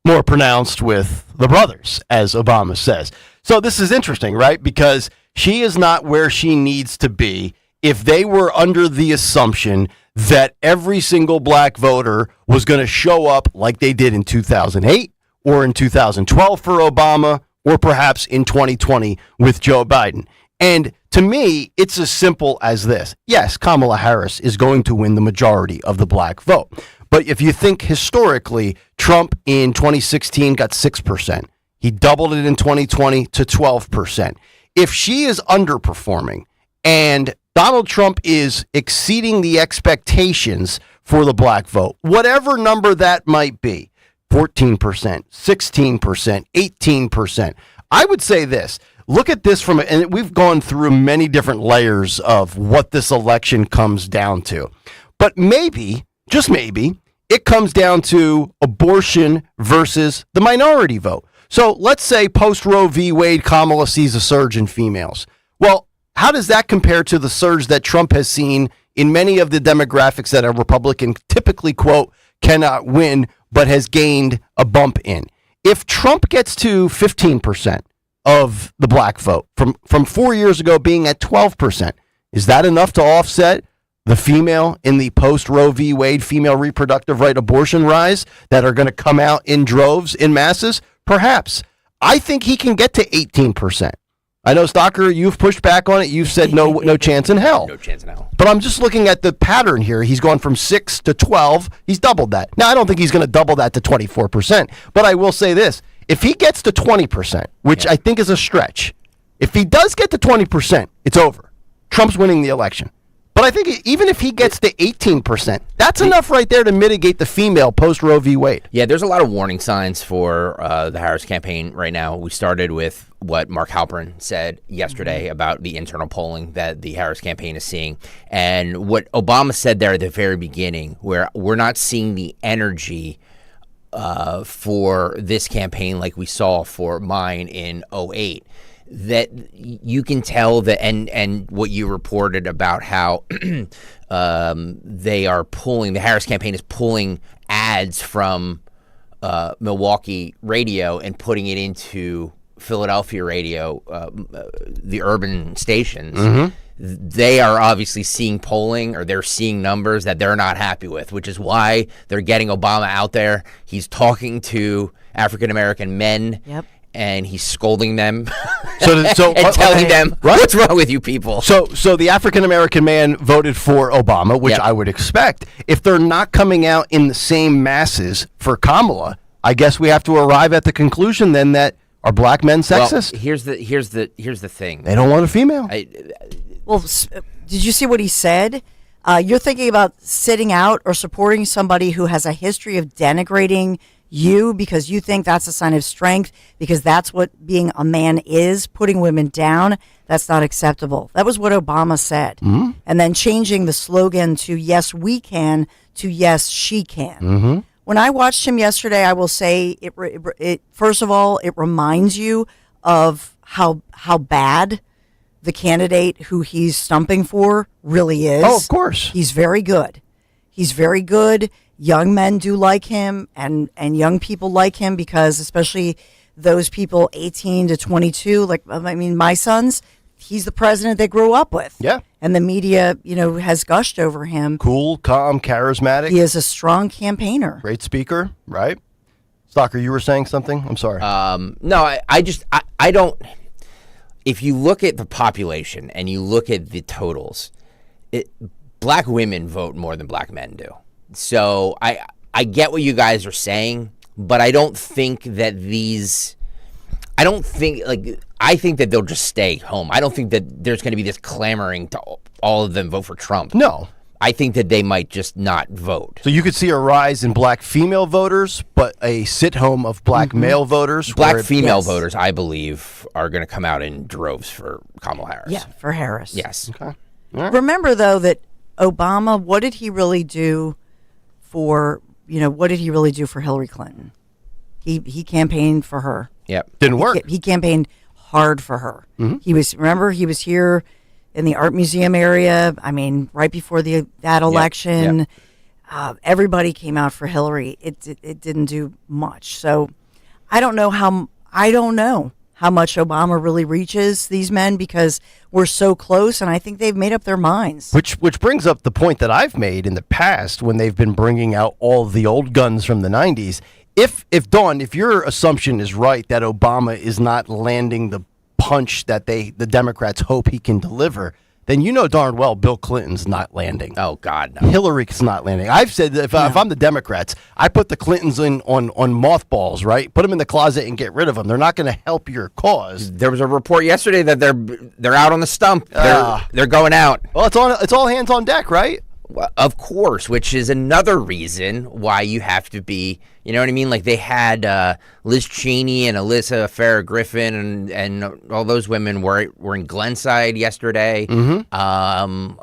[SPEAKER 25] More pronounced with the brothers, as Obama says. So this is interesting, right? Because she is not where she needs to be if they were under the assumption that every single black voter was going to show up like they did in 2008 or in 2012 for Obama or perhaps in 2020 with Joe Biden. And to me, it's as simple as this. Yes, Kamala Harris is going to win the majority of the black vote. But if you think historically, Trump in 2016 got 6%. He doubled it in 2020 to 12%. If she is underperforming and Donald Trump is exceeding the expectations for the black vote, whatever number that might be, 14%, 16%, 18%, I would say this. Look at this and we've gone through many different layers of what this election comes down to. But maybe, just maybe, it comes down to abortion versus the minority vote. So let's say post Roe v. Wade, Kamala sees a surge in females. Well, how does that compare to the surge that Trump has seen in many of the demographics that a Republican typically, quote, cannot win, but has gained a bump in? If Trump gets to 15% of the black vote from 4 years ago being at 12%, is that enough to offset the female in the post Roe v. Wade female reproductive right abortion rise that are going to come out in droves, in masses? Perhaps. I think he can get to 18%. I know, Stocker, you've pushed back on it. You've said no chance in hell.
[SPEAKER 6] No chance in hell.
[SPEAKER 25] But I'm just looking at the pattern here. He's gone from 6 to 12. He's doubled that. Now, I don't think he's going to double that to 24%. But I will say this. If he gets to 20%, which I think is a stretch, if he does get to 20%, it's over. Trump's winning the election. But I think even if he gets to 18%, that's enough right there to mitigate the female post Roe v. Wade.
[SPEAKER 6] Yeah, there's a lot of warning signs for the Harris campaign right now. We started with what Mark Halperin said yesterday about the internal polling that the Harris campaign is seeing. And what Obama said there at the very beginning, where we're not seeing the energy for this campaign like we saw for mine in 2008. That you can tell that, and what you reported about how they are pulling, the Harris campaign is pulling ads from Milwaukee radio and putting it into Philadelphia radio, the urban stations.
[SPEAKER 25] Mm-hmm.
[SPEAKER 6] They are obviously seeing polling, or they're seeing numbers that they're not happy with, which is why they're getting Obama out there. He's talking to African-American men.
[SPEAKER 26] Yep.
[SPEAKER 6] And he's scolding them
[SPEAKER 25] so
[SPEAKER 6] and telling them, what's wrong with you people?
[SPEAKER 25] So the African-American man voted for Obama, which I would expect. If they're not coming out in the same masses for Kamala, I guess we have to arrive at the conclusion then that are black men sexist?
[SPEAKER 6] Well, here's the thing.
[SPEAKER 25] They don't want a female.
[SPEAKER 26] Well, did you see what he said? You're thinking about sitting out or supporting somebody who has a history of denigrating you because you think that's a sign of strength, because that's what being a man is, putting women down. That's not acceptable. That was what Obama said.
[SPEAKER 25] Mm-hmm.
[SPEAKER 26] And then changing the slogan to yes, we can, to yes, she can.
[SPEAKER 25] Mm-hmm.
[SPEAKER 26] When I watched him yesterday, I will say it first of all, it reminds you of how bad the candidate who he's stumping for really is.
[SPEAKER 25] Oh, of course.
[SPEAKER 26] He's very good. He's very good. Young men do like him, and young people like him because especially those people 18 to 22, like, I mean, my sons, he's the president they grew up with.
[SPEAKER 25] Yeah.
[SPEAKER 26] And the media, has gushed over him.
[SPEAKER 25] Cool, calm, charismatic.
[SPEAKER 26] He is a strong campaigner.
[SPEAKER 25] Great speaker, right? Stocker, you were saying something? I'm sorry.
[SPEAKER 6] No, I don't. If you look at the population and you look at the totals, black women vote more than black men do. So I get what you guys are saying, but I don't think that I think that they'll just stay home. I don't think that there's going to be this clamoring to all of them vote for Trump.
[SPEAKER 25] No.
[SPEAKER 6] I think that they might just not vote.
[SPEAKER 25] So you could see a rise in black female voters, but a sit-home of black male voters.
[SPEAKER 6] Black female voters, I believe, are going to come out in droves for Kamala Harris.
[SPEAKER 26] Yeah, for Harris.
[SPEAKER 6] Yes.
[SPEAKER 25] Okay. Right.
[SPEAKER 26] Remember, though, that Obama, what did he really do for Hillary Clinton? He campaigned for her.
[SPEAKER 6] Yep.
[SPEAKER 25] Didn't work.
[SPEAKER 26] He campaigned hard for her.
[SPEAKER 25] Mm-hmm.
[SPEAKER 26] He was here in the art museum area. I mean, right before that election, everybody came out for Hillary. It didn't do much. So I don't know how much Obama really reaches these men because we're so close, and I think they've made up their minds.
[SPEAKER 25] Which brings up the point that I've made in the past when they've been bringing out all the old guns from the 90s. If Dawn, if your assumption is right that Obama is not landing the punch that the Democrats hope he can deliver, then you know darn well Bill Clinton's not landing.
[SPEAKER 6] Oh, God, no.
[SPEAKER 25] Hillary's not landing. I've said that if I'm the Democrats, I put the Clintons on mothballs, right? Put them in the closet and get rid of them. They're not going to help your cause.
[SPEAKER 6] There was a report yesterday that they're out on the stump. They're going out.
[SPEAKER 25] Well, it's all hands on deck, right?
[SPEAKER 6] Well, of course, which is another reason why you have to be, you know what I mean? Like they had Liz Cheney and Alyssa Farah Griffin and all those women were in Glenside yesterday.
[SPEAKER 25] Mm-hmm.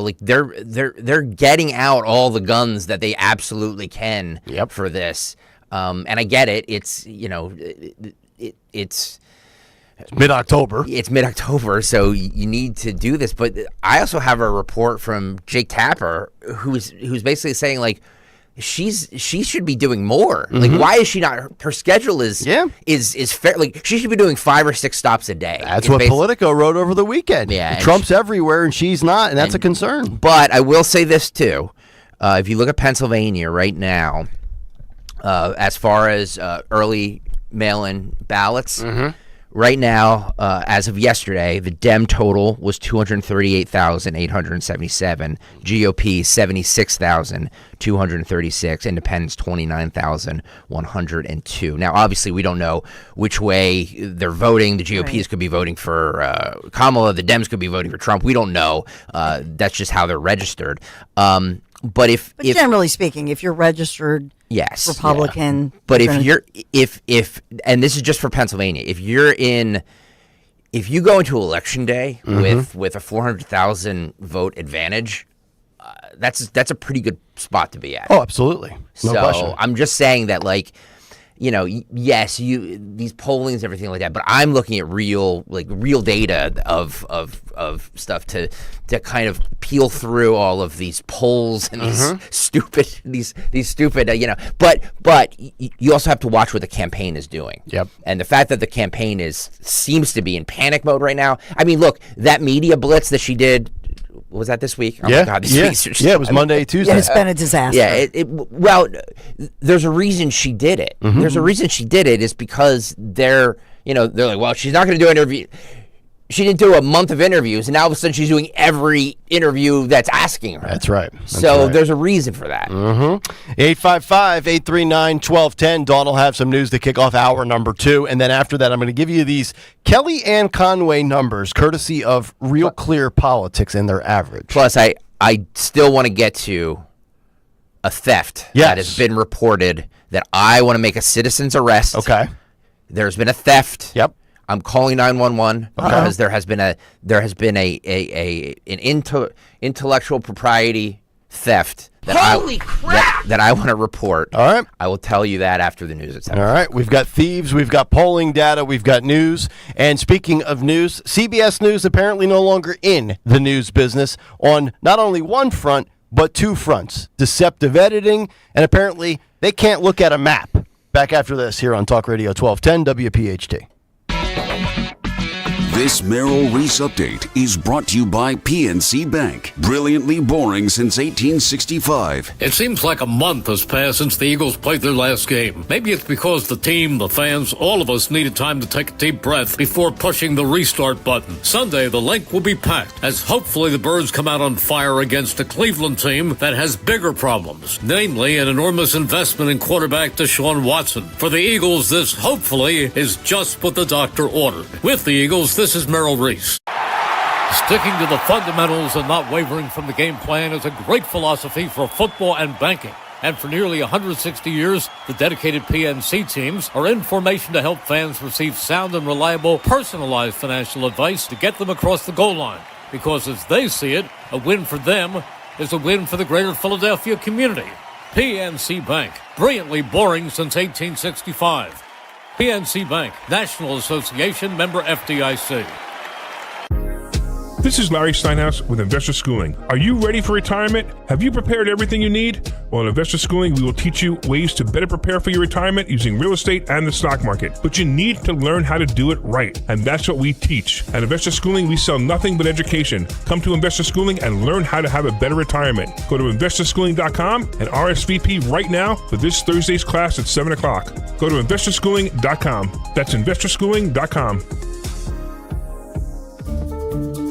[SPEAKER 6] Like they're getting out all the guns that they absolutely can for this. And I get it. It's, it's
[SPEAKER 25] mid-October.
[SPEAKER 6] It's mid-October, so you need to do this. But I also have a report from Jake Tapper who's basically saying, like, she should be doing more. Like, why is she not? Her schedule is fair. Like, she should be doing 5 or 6 stops a day.
[SPEAKER 25] That's what Politico wrote over the weekend.
[SPEAKER 6] Yeah,
[SPEAKER 25] Trump's everywhere, and she's not, and that's a concern.
[SPEAKER 6] But I will say this too: if you look at Pennsylvania right now, as far as early mail-in ballots. Right now, as of yesterday, the Dem total was 238,877, GOP 76,236, Independents 29,102. Now, obviously, we don't know which way they're voting. The GOPs could be voting for Kamala. The Dems could be voting for Trump. We don't know. That's just how they're registered. But
[SPEAKER 26] generally speaking, if you're registered Republican,
[SPEAKER 6] but if and this is just for Pennsylvania, if you go into Election Day with a 400,000 vote advantage, that's a pretty good spot to be at.
[SPEAKER 25] Oh, absolutely, no question.
[SPEAKER 6] I'm just saying that, like, yes, these pollings and everything like that, but I'm looking at real data of stuff to kind of peel through all of these polls and these stupid but you also have to watch what the campaign is doing.
[SPEAKER 25] Yep.
[SPEAKER 6] And the fact that the campaign seems to be in panic mode right now. I mean, look, that media blitz that she did, was that this week? Oh my God, these weeks are just,
[SPEAKER 25] it was Monday, Tuesday.
[SPEAKER 26] Yeah, it's been a disaster.
[SPEAKER 6] Yeah, well, there's a reason she did it. There's a reason she did it is because they're like, well, she's not going to do an interview. She didn't do a month of interviews, and now all of a sudden she's doing every interview that's asking her.
[SPEAKER 25] That's right.
[SPEAKER 6] There's a reason for that.
[SPEAKER 25] 855-839-1210. Dawn will have some news to kick off hour number 2, and then after that I'm going to give you these Kellyanne Conway numbers, courtesy of Real Clear Politics and their average.
[SPEAKER 6] Plus, I still want to get to a theft that has been reported that I want to make a citizen's arrest.
[SPEAKER 25] Okay.
[SPEAKER 6] There's been a theft.
[SPEAKER 25] Yep.
[SPEAKER 6] I'm calling 911 because there has been an intellectual property theft that I want to report.
[SPEAKER 25] All right.
[SPEAKER 6] I will tell you that after the news.
[SPEAKER 25] All right. We've got thieves. We've got polling data. We've got news. And speaking of news, CBS News apparently no longer in the news business on not only one front, but 2 fronts. Deceptive editing, and apparently they can't look at a map. Back after this here on Talk Radio 1210 WPHT.
[SPEAKER 12] This Merrill Reese update is brought to you by PNC Bank. Brilliantly boring since 1865.
[SPEAKER 7] It seems like a month has passed since the Eagles played their last game. Maybe it's because the team, the fans, all of us needed time to take a deep breath before pushing the restart button. Sunday, the link will be packed as hopefully the Birds come out on fire against a Cleveland team that has bigger problems, namely an enormous investment in quarterback Deshaun Watson. For the Eagles, this hopefully is just what the doctor ordered. With the Eagles, this is Merrill Reese. Sticking to the fundamentals and not wavering from the game plan is a great philosophy for football and banking. And for nearly 160 years, the dedicated PNC teams are in formation to help fans receive sound and reliable, personalized financial advice to get them across the goal line. Because as they see it, a win for them is a win for the greater Philadelphia community. PNC Bank, brilliantly boring since 1865. PNC Bank, National Association, member FDIC.
[SPEAKER 9] This is Larry Steinhaus with Investor Schooling. Are you ready for retirement? Have you prepared everything you need? Well, in Investor Schooling, we will teach you ways to better prepare for your retirement using real estate and the stock market. But you need to learn how to do it right, and that's what we teach. At Investor Schooling, we sell nothing but education. Come to Investor Schooling and learn how to have a better retirement. Go to investorschooling.com and RSVP right now for this Thursday's class at 7 o'clock. Go to investorschooling.com. That's investorschooling.com.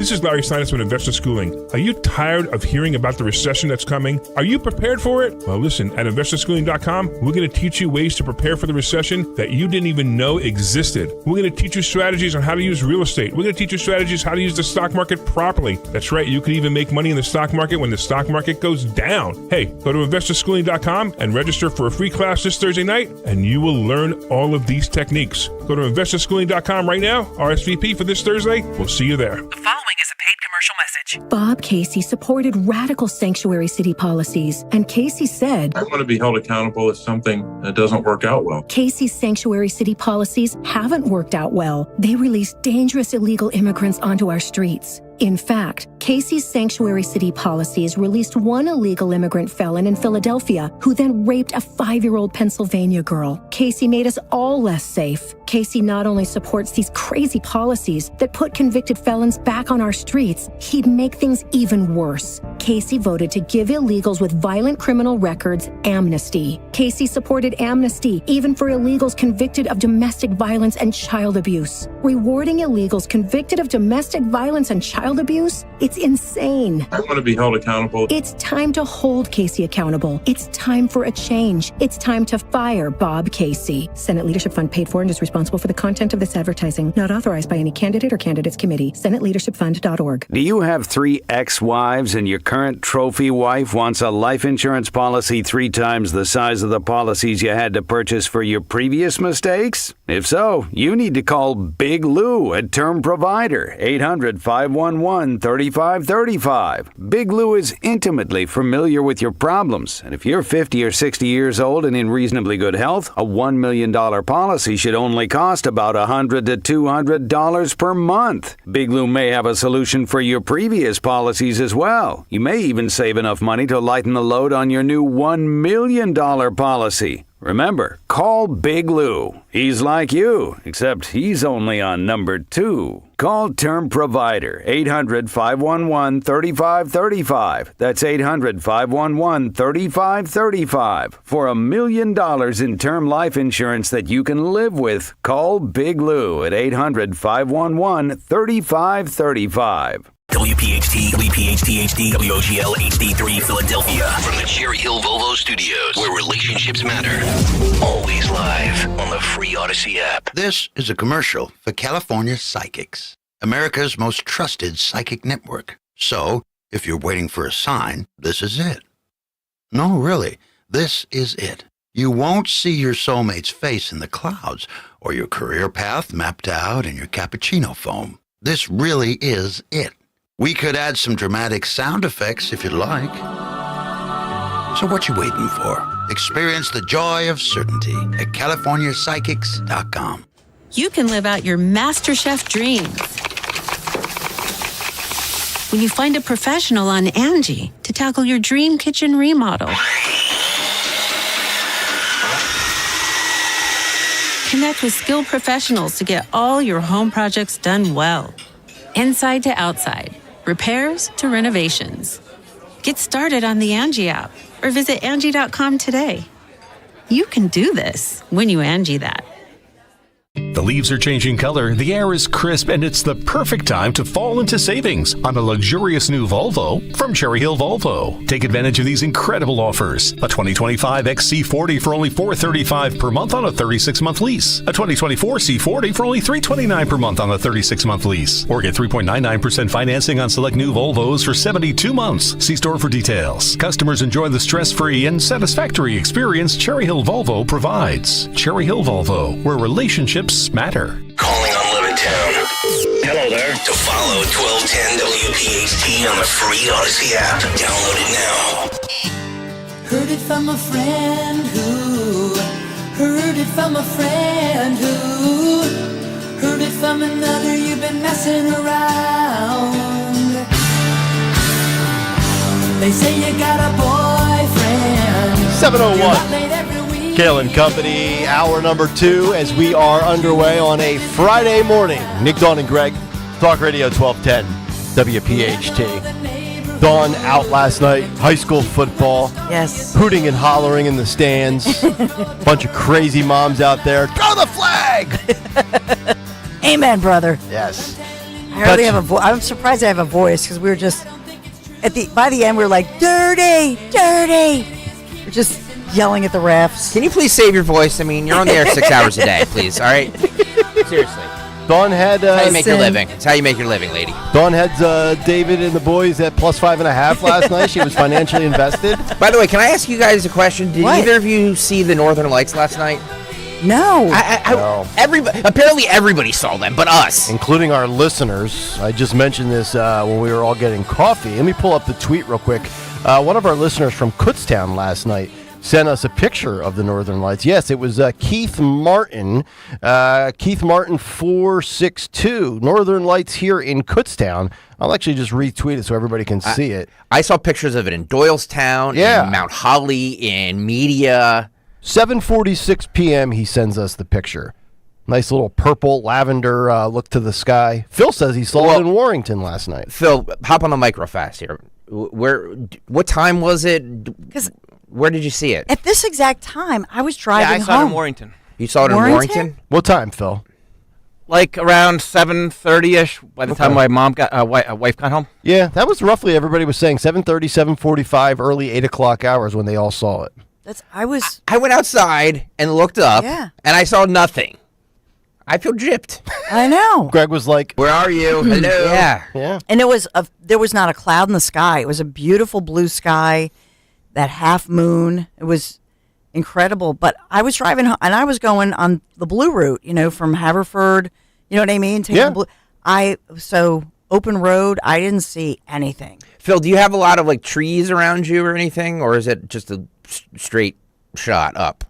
[SPEAKER 9] This is Larry Steinhaus with Investor Schooling. Are you tired of hearing about the recession that's coming? Are you prepared for it? Well, listen, at investorschooling.com, we're going to teach you ways to prepare for the recession that you didn't even know existed. We're going to teach you strategies on how to use real estate. We're going to teach you strategies how to use the stock market properly. That's right, you can even make money in the stock market when the stock market goes down. Hey, go to investorschooling.com and register for a free class this Thursday night, and you will learn all of these techniques. Go to investorschooling.com right now, RSVP for this Thursday. We'll see you there.
[SPEAKER 17] The following is a paid commercial message.
[SPEAKER 4] change.
[SPEAKER 3] Bob Casey supported radical sanctuary city policies, and Casey said,
[SPEAKER 8] I want to be held accountable if something doesn't work out well.
[SPEAKER 3] Casey's sanctuary city policies haven't worked out well. They release dangerous illegal immigrants onto our streets. In fact, Casey's sanctuary city policies released one illegal immigrant felon in Philadelphia who then raped a 5-year-old Pennsylvania girl. Casey made us all less safe. Casey not only supports these crazy policies that put convicted felons back on our streets, he'd make things even worse. Casey voted to give illegals with violent criminal records amnesty. Casey supported amnesty even for illegals convicted of domestic violence and child abuse. Rewarding illegals convicted of domestic violence and child abuse? It's insane.
[SPEAKER 8] I want to be held accountable.
[SPEAKER 3] It's time to hold Casey accountable. It's time for a change. It's time to fire Bob Casey. Senate Leadership Fund paid for and is responsible for the content of this advertising. Not authorized by any candidate or candidates committee. SenateLeadershipFund.org.
[SPEAKER 28] Do you have 3 ex-wives and your current trophy wife wants a life insurance policy 3 times the size of the policies you had to purchase for your previous mistakes? If so, you need to call Big Lou at Term Provider, 800-511-3535. Big Lou is intimately familiar with your problems, and if you're 50 or 60 years old and in reasonably good health, a $1 million policy should only cost about $100 to $200 per month. Big Lou may have a solution for your previous policies as well. You may even save enough money to lighten the load on your new $1 million policy. Remember, call Big Lou. He's like you, except he's only on number 2. Call Term Provider, 800-511-3535. That's 800-511-3535. For $1 million in term life insurance that you can live with, call Big Lou at 800-511-3535.
[SPEAKER 4] WPHT, WPHT HD, WOGL HD3 Philadelphia. From the Cherry Hill Volvo Studios, where relationships matter. Always live on the free Odyssey app.
[SPEAKER 17] This is a commercial for California Psychics, America's most trusted psychic network. So, if you're waiting for a sign, this is it. No, really, this is it. You won't see your soulmate's face in the clouds or your career path mapped out in your cappuccino foam. This really is it. We could add some dramatic sound effects if you'd like. So what you waiting for? Experience the joy of certainty at CaliforniaPsychics.com.
[SPEAKER 18] You can live out your MasterChef dreams when you find a professional on Angie to tackle your dream kitchen remodel. Connect with skilled professionals to get all your home projects done well. Inside to outside, repairs to renovations. Get started on the Angie app or visit Angie.com today. You can do this when you Angie that.
[SPEAKER 29] The leaves are changing color, the air is crisp, and it's the perfect time to fall into savings on a luxurious new Volvo from Cherry Hill Volvo. Take advantage of these incredible offers. A 2025 XC40 for only $435 per month on a 36-month lease. A 2024 C40 for only $329 per month on a 36-month lease. Or get 3.99% financing on select new Volvos for 72 months. See store for details. Customers enjoy the stress-free and satisfactory experience Cherry Hill Volvo provides. Cherry Hill Volvo, where relationships matter.
[SPEAKER 4] Calling on Levittown. Hello there. To follow 1210 WPHT on the free Odyssey app. Download it now.
[SPEAKER 19] Heard it from a friend who heard it from a friend who heard it from another. You've been messing around. They say you got a boyfriend.
[SPEAKER 25] 7:01. Kayal and Company, hour number 2, as we are underway on a Friday morning. Nick, Dawn, and Greg, Talk Radio 1210, WPHT. Dawn out last night, high school football.
[SPEAKER 26] Yes.
[SPEAKER 25] Hooting and hollering in the stands. Bunch of crazy moms out there. Throw the flag!
[SPEAKER 26] Amen, brother.
[SPEAKER 25] Yes.
[SPEAKER 26] I hardly have a voice. I'm surprised I have a voice because we were just, by the end, we were like, dirty, dirty. We're just yelling at the refs.
[SPEAKER 6] Can you please save your voice? I mean, you're on the air 6 hours a day, please, all right? Seriously.
[SPEAKER 25] Dawn had...
[SPEAKER 6] That's how you make your living. It's how you make your living, lady.
[SPEAKER 25] Dawn had David and the boys at plus 5.5 last night. She was financially invested.
[SPEAKER 6] By the way, can I ask you guys a question? Did either of you see the Northern Lights last night?
[SPEAKER 26] No.
[SPEAKER 6] Apparently everybody saw them, but us.
[SPEAKER 25] Including our listeners. I just mentioned this when we were all getting coffee. Let me pull up the tweet real quick. One of our listeners from Kutztown last night sent us a picture of the Northern Lights. Yes, it was Keith Martin. Keith Martin 462. Northern Lights here in Kutztown. I'll actually just retweet it so everybody can see it.
[SPEAKER 6] I saw pictures of it in Doylestown, in Mount Holly, in Media.
[SPEAKER 25] 7:46 p.m. he sends us the picture. Nice little purple lavender look to the sky. Phil says he saw it in Warrington last night.
[SPEAKER 6] Phil, hop on the micro fast here. What time was it?
[SPEAKER 26] Because
[SPEAKER 6] where did you see it?
[SPEAKER 26] at this exact time, I was driving home.
[SPEAKER 10] I saw it in Warrington.
[SPEAKER 6] You saw it in Warrington?
[SPEAKER 25] What time, Phil?
[SPEAKER 10] Like around 7:30ish. By the time my mom wife got home.
[SPEAKER 25] Yeah, that was roughly everybody was saying 7:30, 7:45, early 8 o'clock hours when they all saw it.
[SPEAKER 6] I went outside and looked up,
[SPEAKER 26] Yeah.
[SPEAKER 6] and I saw nothing. I feel gypped.
[SPEAKER 26] I know.
[SPEAKER 25] Greg was like,
[SPEAKER 6] "Where are you? Hello."
[SPEAKER 25] Yeah.
[SPEAKER 26] And there was not a cloud in the sky. It was a beautiful blue sky, that half moon. It was incredible. But I was driving home, and I was going on the blue route, from Haverford. You know what I mean? Taking the blue. So open road. I didn't see anything.
[SPEAKER 6] Phil, do you have a lot of trees around you or anything, or is it just a straight shot up?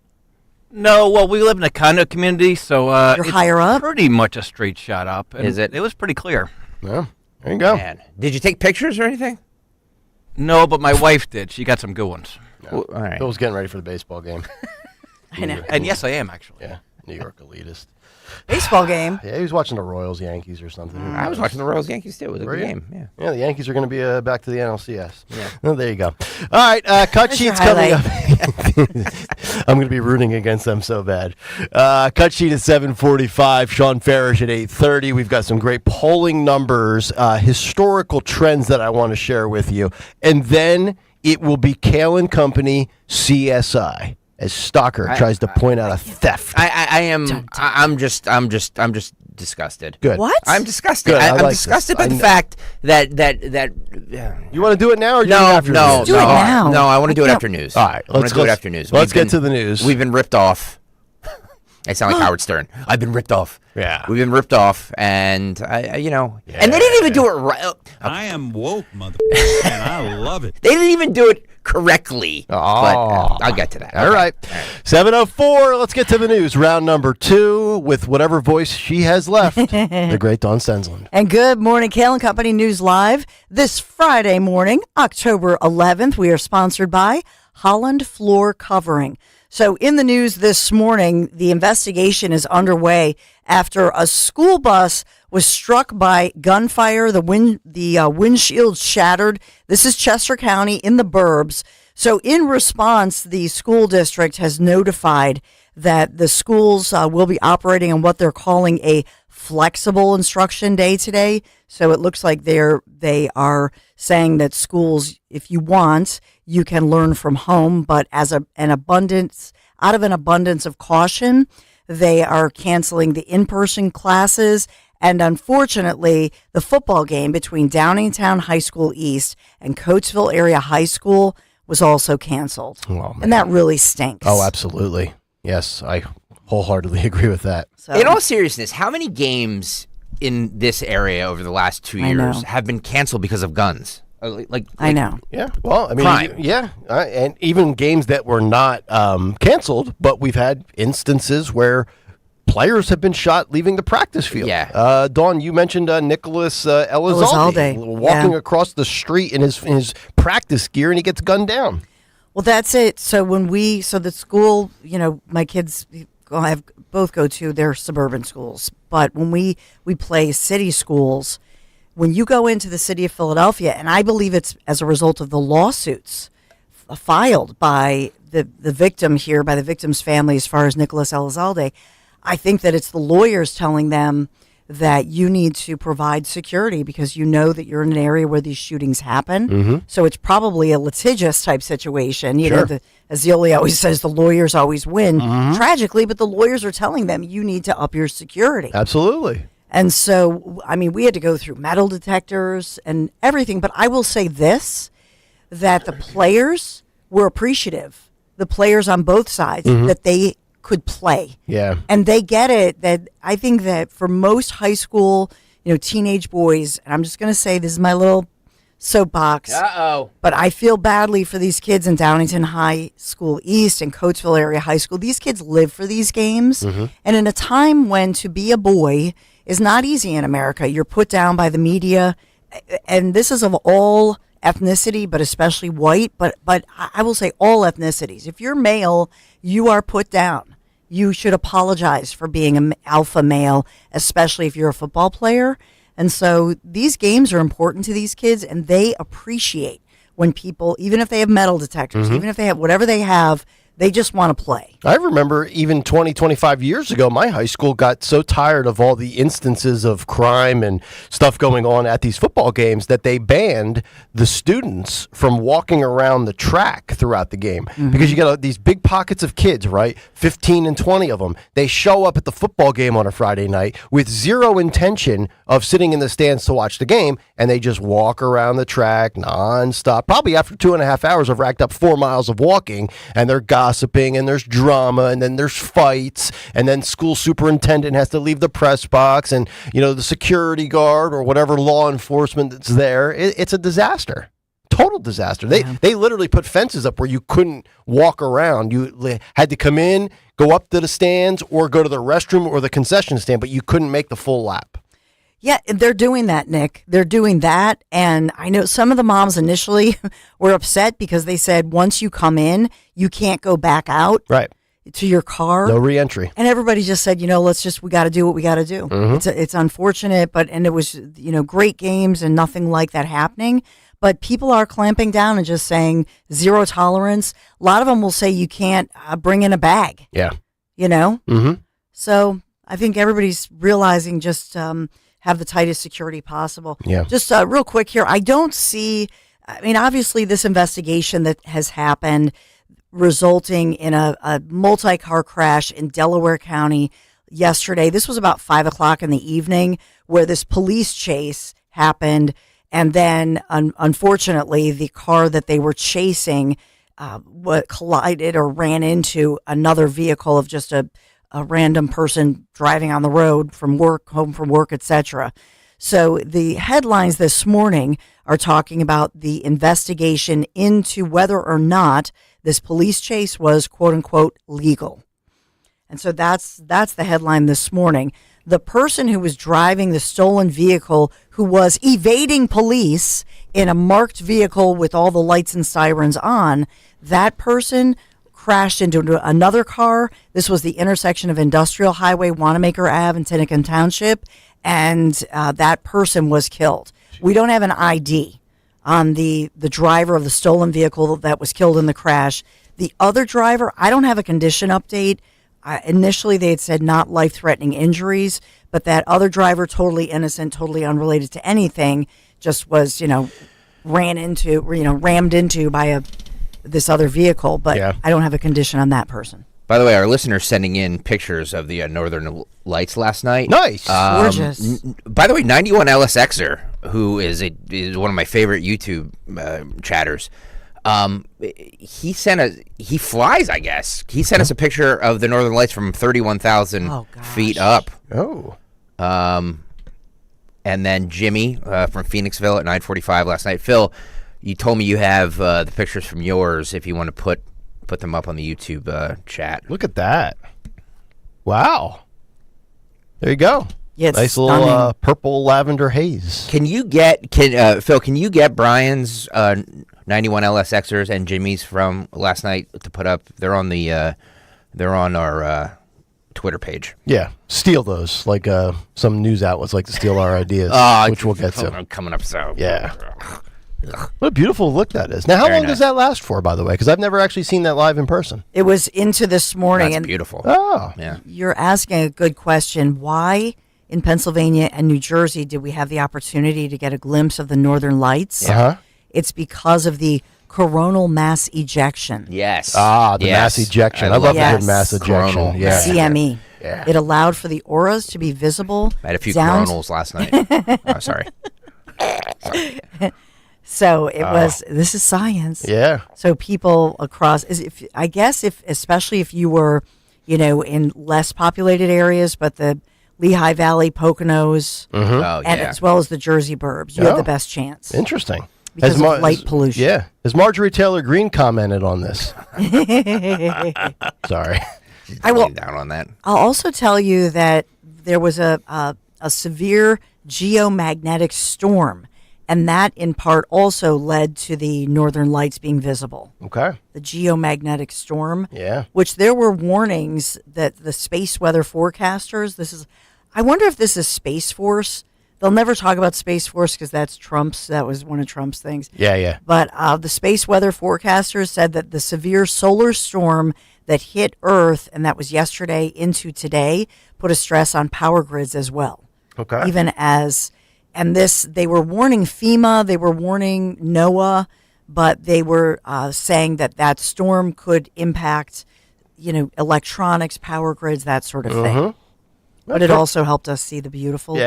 [SPEAKER 10] No, well, we live in a condo community, so
[SPEAKER 26] You're
[SPEAKER 10] it's
[SPEAKER 26] higher up?
[SPEAKER 10] pretty much a straight shot up. And
[SPEAKER 6] Is it?
[SPEAKER 10] It was pretty clear.
[SPEAKER 25] Yeah, there you go.
[SPEAKER 6] Man. Did you take pictures or anything?
[SPEAKER 10] No, but my wife did. She got some good ones.
[SPEAKER 6] Well, all right.
[SPEAKER 25] Phil was getting ready for the baseball game.
[SPEAKER 26] I know.
[SPEAKER 10] And yes, I am, actually.
[SPEAKER 25] Yeah, New York elitist.
[SPEAKER 26] Baseball game.
[SPEAKER 25] Yeah, he was watching the Royals Yankees or something.
[SPEAKER 6] I was watching the Royals Yankees too. It was a
[SPEAKER 25] Were
[SPEAKER 6] good
[SPEAKER 25] you?
[SPEAKER 6] game. Yeah.
[SPEAKER 25] Yeah, the Yankees are going to be back to the NLCS.
[SPEAKER 6] Yeah.
[SPEAKER 25] Oh, there you go. All right, cut
[SPEAKER 26] There's your
[SPEAKER 25] sheets coming up. I'm going to be rooting against them so bad. Cut sheet at 7:45. Sean Farish at 8:30. We've got some great polling numbers, historical trends that I want to share with you, and then it will be Kayal and Company CSI. As Stalker tries to point out a theft.
[SPEAKER 6] I'm just disgusted.
[SPEAKER 25] Good.
[SPEAKER 26] What?
[SPEAKER 6] I'm disgusted.
[SPEAKER 25] Good, I
[SPEAKER 6] I'm
[SPEAKER 25] like
[SPEAKER 6] disgusted
[SPEAKER 25] this.
[SPEAKER 6] by the fact that
[SPEAKER 25] You want to do it now or do it
[SPEAKER 6] no,
[SPEAKER 25] after
[SPEAKER 6] no,
[SPEAKER 25] news?
[SPEAKER 26] Do it now.
[SPEAKER 6] No, I want to do it after news.
[SPEAKER 25] All right,
[SPEAKER 6] I want to do it after news.
[SPEAKER 25] Let's get to the news.
[SPEAKER 6] We've been ripped off. I sound like Howard Stern. I've been ripped off.
[SPEAKER 25] Yeah.
[SPEAKER 6] We've been ripped off, and and they didn't even do it right. Okay.
[SPEAKER 11] I am woke, and I love it.
[SPEAKER 6] They didn't even do it correctly.
[SPEAKER 25] Oh.
[SPEAKER 6] But I'll get to that.
[SPEAKER 25] All right. 7:04. Let's get to the news. Round number 2 with whatever voice she has left. The great Dawn Sensland.
[SPEAKER 26] And good morning, Kayal and Company News Live. This Friday morning, October 11th, we are sponsored by Holland Floor Covering. So in the news this morning, the investigation is underway after a school bus was struck by gunfire. The windshield shattered. This is Chester County in the burbs. So in response, the school district has notified that the schools will be operating on what they're calling a flexible instruction day today. So it looks like they are saying that schools, if you want, you can learn from home, but out of an abundance of caution, they are canceling the in-person classes. And unfortunately, the football game between Downingtown High School East and Coatesville Area High School was also canceled.
[SPEAKER 25] Oh,
[SPEAKER 26] and that really stinks.
[SPEAKER 25] Oh, absolutely. Yes, I wholeheartedly agree with that.
[SPEAKER 26] So,
[SPEAKER 6] In all seriousness, how many games in this area over the last 2 years have been canceled because of guns?
[SPEAKER 26] I know.
[SPEAKER 25] Yeah. Well, I mean,
[SPEAKER 6] Crime.
[SPEAKER 25] and even games that were not canceled, but we've had instances where players have been shot leaving the practice field.
[SPEAKER 6] Yeah.
[SPEAKER 25] Dawn, you mentioned Nicholas Elizalde walking across the street in his practice gear, and he gets gunned down.
[SPEAKER 26] Well, that's it. So the school, my kids both go to their suburban schools, but when we play city schools, when you go into the city of Philadelphia, and I believe it's as a result of the lawsuits filed by the victim here, by the victim's family, as far as Nicholas Elizalde, I think that it's the lawyers telling them that you need to provide security because you know that you're in an area where these shootings happen.
[SPEAKER 25] Mm-hmm.
[SPEAKER 26] So it's probably a litigious type situation. You
[SPEAKER 25] Sure.
[SPEAKER 26] know, as Yoli always says, the lawyers always win
[SPEAKER 25] Mhm.
[SPEAKER 26] tragically, but the lawyers are telling them you need to up your security.
[SPEAKER 25] Absolutely.
[SPEAKER 26] And so, I mean, we had to go through metal detectors and everything. But I will say this, that the players were appreciative, the players on both sides,
[SPEAKER 25] Mhm.
[SPEAKER 26] that they could play.
[SPEAKER 25] Yeah.
[SPEAKER 26] And they get it. That I think that for most high school, teenage boys, and I'm just going to say this is my little soapbox.
[SPEAKER 6] Uh-oh.
[SPEAKER 26] But I feel badly for these kids in Downington High School East and Coatesville Area High School. These kids live for these games.
[SPEAKER 25] Mm-hmm.
[SPEAKER 26] And in a time when to be a boy is not easy in America, you're put down by the media. And this is of all ethnicity, but especially white. But I will say all ethnicities. If you're male, you are put down. You should apologize for being an alpha male, especially if you're a football player. And so these games are important to these kids, and they appreciate when people, even if they have metal detectors,
[SPEAKER 25] Mm-hmm.
[SPEAKER 26] even if they have whatever they have, they just want to play.
[SPEAKER 25] I remember even 20, 25 years ago, my high school got so tired of all the instances of crime and stuff going on at these football games that they banned the students from walking around the track throughout the game. Because you got these big pockets of kids, right? 15 and 20 of them. They show up at the football game on a Friday night with zero intention of sitting in the stands to watch the game, and they just walk around the track nonstop. Probably after 2.5 hours, have racked up 4 miles of walking, and they're gossiping, and there's drama, and then there's fights, and then school superintendent has to leave the press box, and the security guard or whatever law enforcement that's there. It's a disaster. Total disaster. They literally put fences up where you couldn't walk around. You had to come in, go up to the stands, or go to the restroom or the concession stand, but you couldn't make the full lap.
[SPEAKER 26] Yeah, they're doing that, Nick. They're doing that. And I know some of the moms initially were upset because they said once you come in, you can't go back out to your car.
[SPEAKER 25] No re-entry.
[SPEAKER 26] And everybody just said, we got to do what we got to do. It's unfortunate, and it was, great games and nothing like that happening. But people are clamping down and just saying zero tolerance. A lot of them will say you can't bring in a bag.
[SPEAKER 25] Yeah.
[SPEAKER 26] Mm-hmm. So I think everybody's realizing just have the tightest security possible.
[SPEAKER 25] Yeah.
[SPEAKER 26] Just real quick here, I don't see, obviously this investigation that has happened resulting in a multi-car crash in Delaware County yesterday. This was about 5:00 in the evening where this police chase happened. And then, unfortunately, the car that they were chasing collided or ran into another vehicle of just a random person driving on the road from work, home from work, etc. So the headlines this morning are talking about the investigation into whether or not this police chase was, quote unquote, legal. And so that's the headline this morning. The person who was driving the stolen vehicle, who was evading police in a marked vehicle with all the lights and sirens on, that person crashed into another car. This was the intersection of Industrial Highway, Wanamaker Ave, and Tinnican Township, and that person was killed. We don't have an ID on the driver of the stolen vehicle that was killed in the crash. The other driver, I don't have a condition update. Initially, they had said not life-threatening injuries, but that other driver, totally innocent, totally unrelated to anything, just was, rammed into by this other vehicle. But I don't have a condition on that person.
[SPEAKER 6] By the way, our listeners sending in pictures of the Northern Lights last night.
[SPEAKER 25] Nice,
[SPEAKER 26] gorgeous.
[SPEAKER 6] By the way, 91 LSXer, who is one of my favorite YouTube chatters. He flies, I guess. He sent us a picture of the Northern Lights from 31,000 feet up.
[SPEAKER 25] Oh.
[SPEAKER 6] And then Jimmy from Phoenixville at 9:45 last night. Phil, you told me you have the pictures from yours if you want to put them up on the YouTube chat.
[SPEAKER 25] Look at that. Wow. There you go.
[SPEAKER 26] Yeah, it's
[SPEAKER 25] nice little purple lavender haze.
[SPEAKER 6] Can you get Phil? Can you get Brian's 91 LSXers and Jimmy's from last night to put up? They're on our Twitter page.
[SPEAKER 25] Yeah, steal those like some news outlets like to steal our ideas, which we'll get to.
[SPEAKER 6] Coming up so.
[SPEAKER 25] Yeah. What a beautiful look that is. Now, how long does that last for, by the way? Because I've never actually seen that live in person.
[SPEAKER 26] It was into this morning.
[SPEAKER 6] That's
[SPEAKER 26] and
[SPEAKER 6] beautiful.
[SPEAKER 25] Oh.
[SPEAKER 6] Yeah.
[SPEAKER 26] You're asking a good question. Why in Pennsylvania and New Jersey did we have the opportunity to get a glimpse of the Northern Lights?
[SPEAKER 25] Uh-huh.
[SPEAKER 26] It's because of the coronal mass ejection.
[SPEAKER 6] Yes.
[SPEAKER 25] The mass ejection. I love the good mass ejection.
[SPEAKER 6] Coronal.
[SPEAKER 25] Yeah.
[SPEAKER 26] CME.
[SPEAKER 25] Yeah.
[SPEAKER 26] It allowed for the auras to be visible.
[SPEAKER 6] I had a few
[SPEAKER 26] down
[SPEAKER 6] coronals last night. Oh, sorry.
[SPEAKER 26] So it was. This is science.
[SPEAKER 25] Yeah.
[SPEAKER 26] So people across, especially if you were, in less populated areas, but the Lehigh Valley, Poconos, and as well as the Jersey burbs, you have the best chance.
[SPEAKER 25] Interesting.
[SPEAKER 26] Because of light pollution.
[SPEAKER 25] Yeah. Has Marjorie Taylor Greene commented on this? Sorry.
[SPEAKER 26] I will
[SPEAKER 6] down on that.
[SPEAKER 26] I'll also tell you that there was a severe geomagnetic storm, and that in part also led to the northern lights being visible.
[SPEAKER 25] Okay.
[SPEAKER 26] The geomagnetic storm.
[SPEAKER 25] Yeah.
[SPEAKER 26] Which there were warnings that the space weather forecasters, I wonder if this is Space Force. They'll never talk about Space Force because that was one of Trump's things.
[SPEAKER 25] Yeah.
[SPEAKER 26] But the space weather forecasters said that the severe solar storm that hit Earth, and that was yesterday into today, put a stress on power grids as well.
[SPEAKER 25] Okay.
[SPEAKER 26] They were warning FEMA, they were warning NOAA, but they were saying that storm could impact, electronics, power grids, that sort of thing. But it also helped us see the beautiful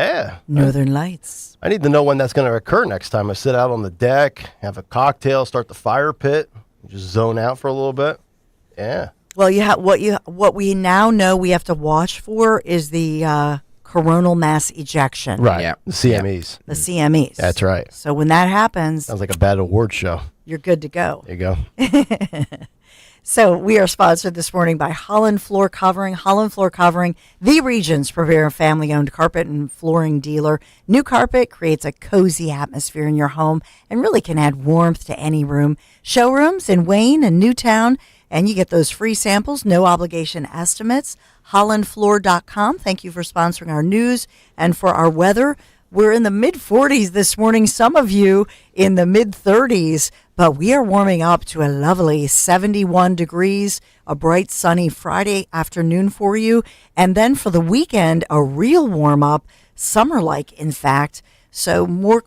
[SPEAKER 26] northern lights.
[SPEAKER 25] I need to know when that's going to occur next time. I sit out on the deck, have a cocktail, start the fire pit, just zone out for a little bit. Yeah.
[SPEAKER 26] Well, what we now know we have to watch for is the coronal mass ejection.
[SPEAKER 25] Right. Yeah. The CMEs.
[SPEAKER 26] The CMEs.
[SPEAKER 25] That's right.
[SPEAKER 26] So when that happens,
[SPEAKER 25] Sounds like a bad award show.
[SPEAKER 26] You're good to go.
[SPEAKER 25] There you go.
[SPEAKER 26] So we are sponsored this morning by Holland Floor Covering. Holland Floor Covering, the region's premier family-owned carpet and flooring dealer. New carpet creates a cozy atmosphere in your home and really can add warmth to any room. Showrooms in Wayne and Newtown, and you get those free samples, no obligation estimates. HollandFloor.com. Thank you for sponsoring our news and for our weather. We're in the mid-40s this morning, some of you in the mid-30s, but we are warming up to a lovely 71 degrees, a bright sunny Friday afternoon for you. And then for the weekend, a real warm-up, summer-like, in fact. So more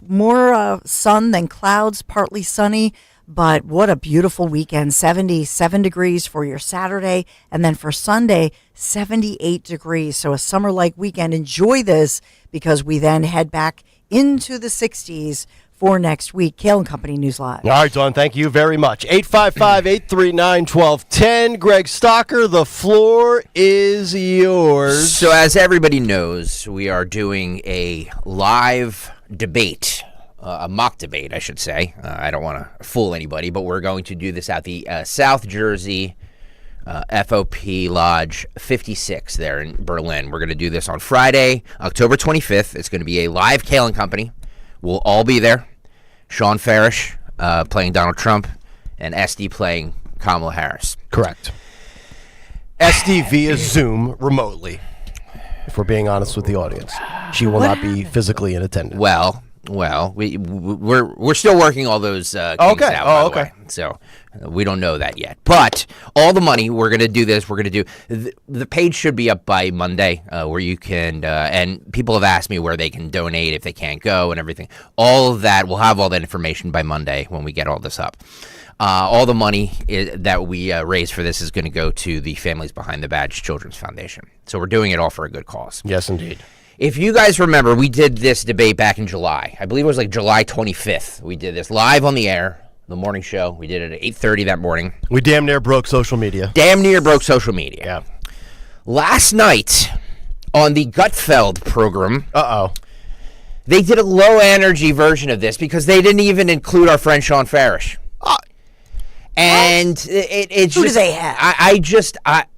[SPEAKER 26] sun than clouds, partly sunny. But what a beautiful weekend. 77 degrees for your Saturday. And then for Sunday, 78 degrees. So a summer-like weekend. Enjoy this because we then head back into the 60s for next week. Kayal and Company News Live.
[SPEAKER 25] All right, Dawn, thank you very much. 855-839-1210. Greg Stocker, the floor is yours.
[SPEAKER 6] So as everybody knows, we are doing a live debate. A mock debate, I should say. I don't want to fool anybody, but we're going to do this at the South Jersey FOP Lodge 56 there in Berlin. We're going to do this on Friday, October 25th. It's going to be a live Kayal and Company. We'll all be there. Sean Farish playing Donald Trump and SD playing Kamala Harris.
[SPEAKER 25] Correct. SD via Zoom remotely, if we're being honest with the audience. She will not be physically in attendance.
[SPEAKER 6] Well, we're still working all those kinks out, by the way. So we don't know that yet. But all the money, we're going to do this. We're going to do the page should be up by Monday where you can and people have asked me where they can donate if they can't go and everything. All of that, we'll have all that information by Monday when we get all this up. All the money that we raise for this is going to go to the Families Behind the Badge Children's Foundation. So we're doing it all for a good cause.
[SPEAKER 25] Yes, indeed.
[SPEAKER 6] If you guys remember, we did this debate back in July. I believe it was like July 25th. We did this live on the air, the morning show. We did it at 8:30 that morning.
[SPEAKER 25] We damn near broke social media.
[SPEAKER 6] Yeah. Last night on the Gutfeld program, they did a low-energy version of this because they didn't even include our friend Sean Farish. And it's
[SPEAKER 26] Who
[SPEAKER 6] just,
[SPEAKER 26] do they have?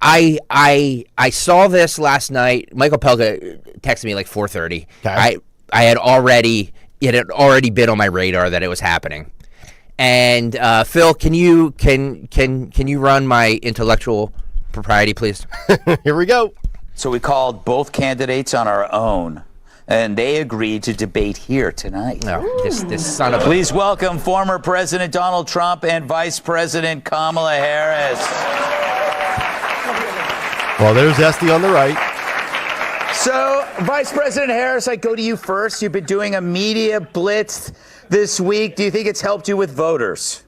[SPEAKER 6] I saw this last night. Michael Pelka texted me like 4:30.
[SPEAKER 25] Okay.
[SPEAKER 6] It had already been on my radar that it was happening. And Phil, can you run my intellectual propriety, please?
[SPEAKER 25] Here we go.
[SPEAKER 13] So we called both candidates on our own, and they agreed to debate here tonight.
[SPEAKER 6] No, this son of a...
[SPEAKER 13] Please welcome former President Donald Trump and Vice President Kamala Harris.
[SPEAKER 25] Well, there's Esty on the right.
[SPEAKER 13] So, Vice President Harris, I go to you first. You've been doing a media blitz this week. Do you think it's helped you with voters?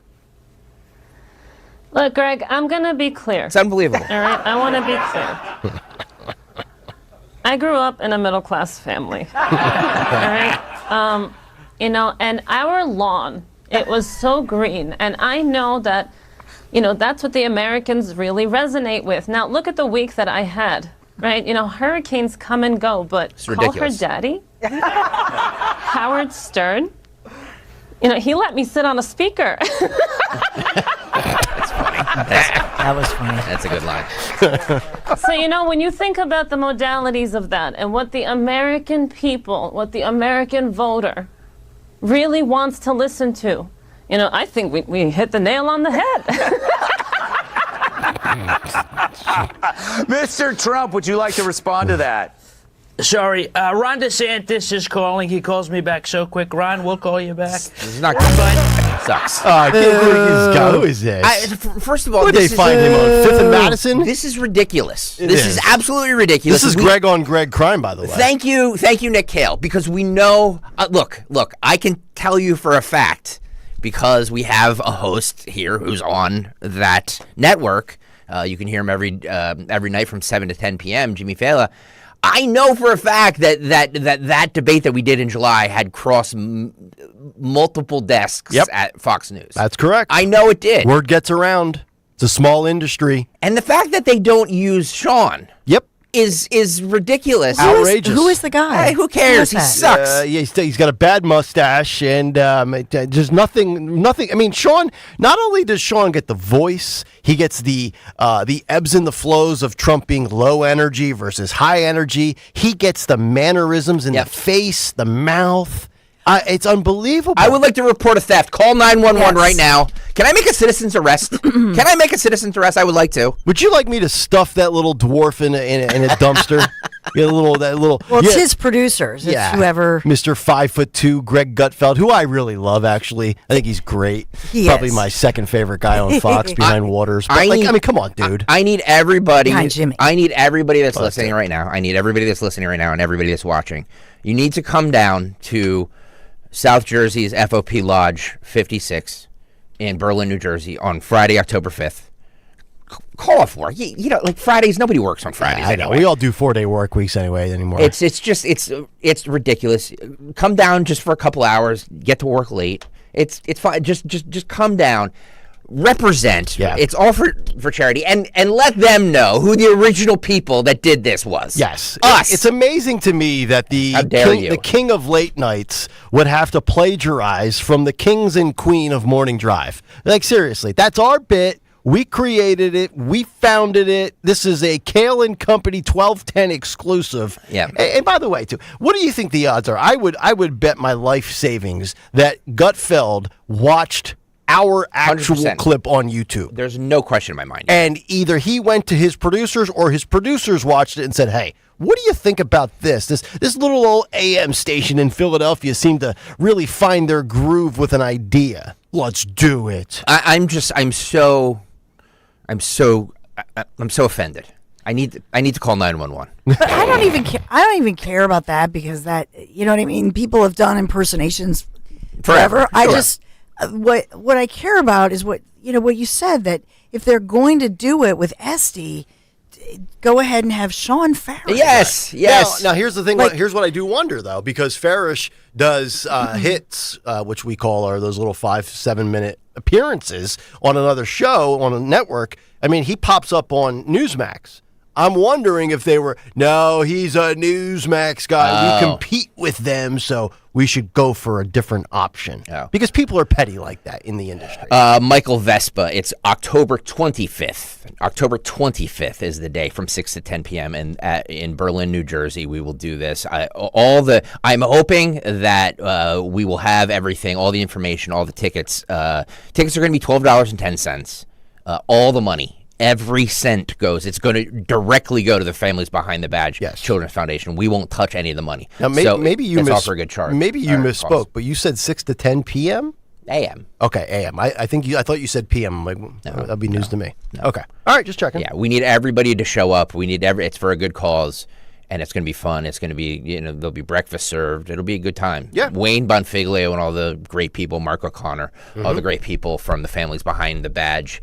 [SPEAKER 14] Look, Greg, I'm going to be clear.
[SPEAKER 6] It's unbelievable.
[SPEAKER 14] All right? I want to be clear. I grew up in a middle-class family. All right? And our lawn, it was so green. And I know that, That's what the Americans really resonate with. Now, look at the week that I had, right? Hurricanes come and go, but
[SPEAKER 6] It's
[SPEAKER 14] call
[SPEAKER 6] ridiculous.
[SPEAKER 14] her daddy, Howard Stern. He let me sit on a speaker.
[SPEAKER 26] That was funny.
[SPEAKER 6] That's a good line.
[SPEAKER 14] So, when you think about the modalities of that and what the American people, what the American voter really wants to listen to, I think we hit the nail on the head.
[SPEAKER 13] Mr. Trump, would you like to respond to that?
[SPEAKER 1] Sorry, Ron DeSantis is calling. He calls me back so quick. Ron, we'll call you back.
[SPEAKER 6] This is not good. Sucks.
[SPEAKER 25] Who is this?
[SPEAKER 6] First of all,
[SPEAKER 25] Where'd they find him on 5th and Madison?
[SPEAKER 6] This is ridiculous.
[SPEAKER 25] It
[SPEAKER 6] This
[SPEAKER 25] is.
[SPEAKER 6] is absolutely ridiculous.
[SPEAKER 25] This is Greg on Greg crime, by the way.
[SPEAKER 6] Thank you, Nick Kayal, because we know. Look, I can tell you for a fact because we have a host here who's on that network. You can hear him every night from 7 to 10 p.m. Jimmy Fallon. I know for a fact that debate that we did in July had crossed multiple desks at Fox News.
[SPEAKER 25] That's correct.
[SPEAKER 6] I know it did.
[SPEAKER 25] Word gets around. It's a small industry.
[SPEAKER 6] And the fact that they don't use Sean.
[SPEAKER 25] Yep.
[SPEAKER 6] Is ridiculous.
[SPEAKER 25] Outrageous.
[SPEAKER 26] Who is the guy?
[SPEAKER 6] Hey, who cares? He sucks.
[SPEAKER 25] He's got a bad mustache, and just nothing. I mean, Sean. Not only does Sean get the voice, he gets the ebbs and the flows of Trump being low energy versus high energy. He gets the mannerisms in the face, the mouth. It's unbelievable.
[SPEAKER 6] I would like to report a theft. Call 911 right now. Can I make a citizen's arrest? Can I make a citizen's arrest? I would like to.
[SPEAKER 25] Would you like me to stuff that little dwarf in a dumpster? Get that little.
[SPEAKER 26] Well, it's his producers. It's whoever.
[SPEAKER 25] Mr. 5'2", Greg Gutfeld, who I really love. Actually, I think he's great. Probably my second favorite guy on Fox behind Waters. But I mean, come on, dude.
[SPEAKER 6] I need everybody.
[SPEAKER 26] Behind Jimmy.
[SPEAKER 6] I need everybody that's listening right now. I need everybody that's listening right now and everybody that's watching. You need to come down to South Jersey's FOP Lodge 56 in Berlin, New Jersey on Friday, October 5th. Call off work. Like Fridays, nobody works on Fridays
[SPEAKER 25] I know.
[SPEAKER 6] anyway.
[SPEAKER 25] We all do 4-day work weeks anyway anymore.
[SPEAKER 6] It's ridiculous. Come down just for a couple hours. Get to work late. It's fine. Just come down. Represent.
[SPEAKER 25] Yeah.
[SPEAKER 6] It's all for charity, and let them know who the original people that did this was.
[SPEAKER 25] Yes.
[SPEAKER 6] Us.
[SPEAKER 25] It's amazing to me that the king of late nights would have to plagiarize from the kings and queen of morning drive. Like, seriously, that's our bit. We created it. We founded it. This is a Kayal and Company 1210 exclusive.
[SPEAKER 6] Yeah.
[SPEAKER 25] And by the way, too, what do you think the odds are? I would bet my life savings that Gutfeld watched our actual
[SPEAKER 6] 100%.
[SPEAKER 25] clip on YouTube.
[SPEAKER 6] There's no question in my mind.
[SPEAKER 25] And either he went to his producers or his producers watched it and said, hey, what do you think about this? This little old AM station in Philadelphia seemed to really find their groove with an idea. Let's do it.
[SPEAKER 6] I'm so offended. I need to call 911.
[SPEAKER 26] I don't even care. I don't even care about that because that, you know what I mean? People have done impersonations forever. I just what I care about is what you said, that if they're going to do it with Esty, go ahead and have Sean Farish.
[SPEAKER 6] Yes.
[SPEAKER 25] Now here's the thing. Here's what I do wonder, though, because Farish does hits, which we call are those little 5-7 minute appearances on another show on a network. I mean, he pops up on Newsmax. I'm wondering if they were, no, he's a Newsmax guy. We compete with them, so we should go for a different option. Because people are petty like that in the industry.
[SPEAKER 6] Michael Vespa, it's October 25th. October 25th is the day from 6 to 10 p.m. in Berlin, New Jersey. We will do this. I'm hoping that we will have everything, all the information, all the tickets. Tickets are going to be $12.10. All the money. Every cent goes. It's going to directly go to the Families Behind the Badge Children's Foundation. We won't touch any of the money.
[SPEAKER 25] Now, maybe you
[SPEAKER 6] offer a good charge.
[SPEAKER 25] Maybe you misspoke, but you said 6 to 10 p.m.
[SPEAKER 6] A.M.
[SPEAKER 25] Okay, A.M. I thought you said P.M. I'm like, that'll be news to me. No. Okay, all right, just checking.
[SPEAKER 6] Yeah, we need everybody to show up. It's for a good cause. And it's going to be fun. It's going to be, there'll be breakfast served. It'll be a good time.
[SPEAKER 25] Yeah.
[SPEAKER 6] Wayne Bonfiglio and all the great people, Mark O'Connor, all the great people from the Families Behind the Badge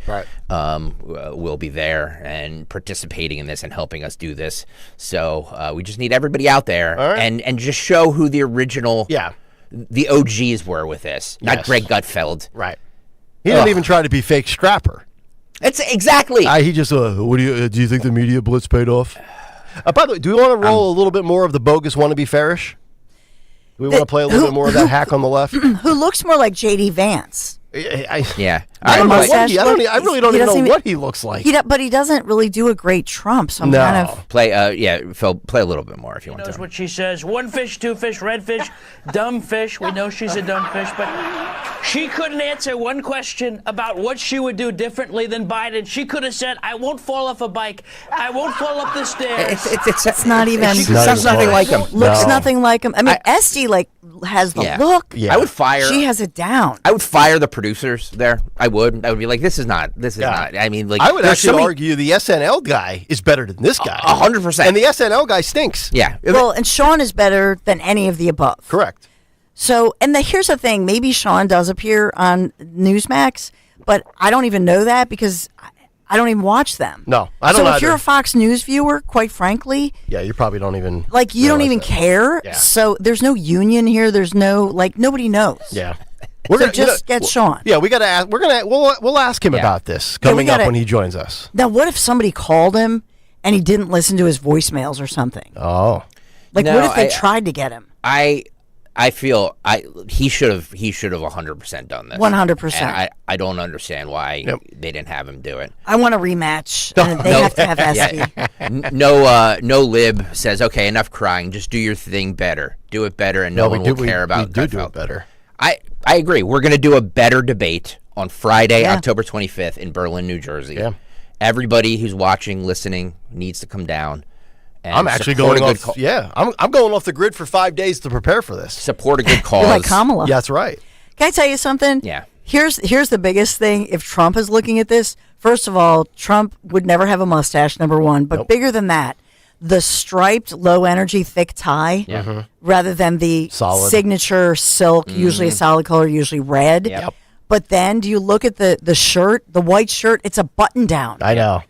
[SPEAKER 6] will be there and participating in this and helping us do this. So we just need everybody out there and just show who the original, the OGs were with this. Not Greg Gutfeld.
[SPEAKER 25] Right. He didn't even try to be fake Strapper.
[SPEAKER 6] It's exactly.
[SPEAKER 25] He just, what do you think the media blitz paid off? By the way, do we want to roll a little bit more of the bogus wannabe Farish? Do we want to play a little bit more of that hack on the left?
[SPEAKER 26] Who looks more like J.D. Vance.
[SPEAKER 6] Yeah.
[SPEAKER 25] I don't know I really don't even know what he looks like.
[SPEAKER 26] But he doesn't really do a great Trump, so I'm kind of...
[SPEAKER 6] Phil, play a little bit more if you want
[SPEAKER 1] knows
[SPEAKER 6] to.
[SPEAKER 1] what she says. One fish, two fish, red fish, dumb fish. We know she's a dumb fish, but she couldn't answer one question about what she would do differently than Biden. She could have said, I won't fall off a bike. I won't fall up the stairs.
[SPEAKER 26] It's not even...
[SPEAKER 6] Sounds nothing like him.
[SPEAKER 26] Looks nothing like him. I mean, Esty, has the look.
[SPEAKER 6] Yeah. I would fire...
[SPEAKER 26] She has it down.
[SPEAKER 6] I would fire the producers there. I would be like, this is not. I mean, like,
[SPEAKER 25] I would actually argue the SNL guy is better than this guy.
[SPEAKER 6] 100%.
[SPEAKER 25] And the SNL guy stinks.
[SPEAKER 6] Yeah.
[SPEAKER 26] Well, and Sean is better than any of the above.
[SPEAKER 25] Correct.
[SPEAKER 26] So, here's the thing. Maybe Sean does appear on Newsmax, but I don't even know that because I don't even watch them.
[SPEAKER 25] No, I don't
[SPEAKER 26] So if
[SPEAKER 25] either.
[SPEAKER 26] you're a Fox News viewer, quite frankly...
[SPEAKER 25] Yeah, you probably don't even...
[SPEAKER 26] you don't even care.
[SPEAKER 25] Yeah.
[SPEAKER 26] So there's no union here. There's no... nobody knows.
[SPEAKER 25] Yeah.
[SPEAKER 26] Get Sean.
[SPEAKER 25] Yeah, we got to ask. We'll ask him about this coming up when he joins us.
[SPEAKER 26] Now, what if somebody called him and he didn't listen to his voicemails or something?
[SPEAKER 25] Oh,
[SPEAKER 26] what if they tried to get him?
[SPEAKER 6] I feel he should have 100% done this.
[SPEAKER 26] 100%.
[SPEAKER 6] And I don't understand why they didn't have him do it.
[SPEAKER 26] I want a rematch. They have to have SD.
[SPEAKER 6] No lib says, okay, enough crying. Just do your thing better. Do it better, and no one will care about
[SPEAKER 25] we do it better.
[SPEAKER 6] I agree. We're going to do a better debate on Friday, October 25th in Berlin, New Jersey.
[SPEAKER 25] Yeah.
[SPEAKER 6] Everybody who's watching, listening, needs to come down. And
[SPEAKER 25] I'm actually going off. I'm going off the grid for 5 days to prepare for this.
[SPEAKER 6] Support a good cause.
[SPEAKER 26] You're like Kamala.
[SPEAKER 25] Yeah, that's right.
[SPEAKER 26] Can I tell you something?
[SPEAKER 6] Yeah.
[SPEAKER 26] Here's the biggest thing. If Trump is looking at this, first of all, Trump would never have a mustache, number one. But bigger than that, the striped, low-energy, thick tie, rather than the signature silk, usually a solid color, usually red.
[SPEAKER 6] Yep.
[SPEAKER 26] But then, do you look at the shirt, the white shirt? It's a button-down.
[SPEAKER 25] I know.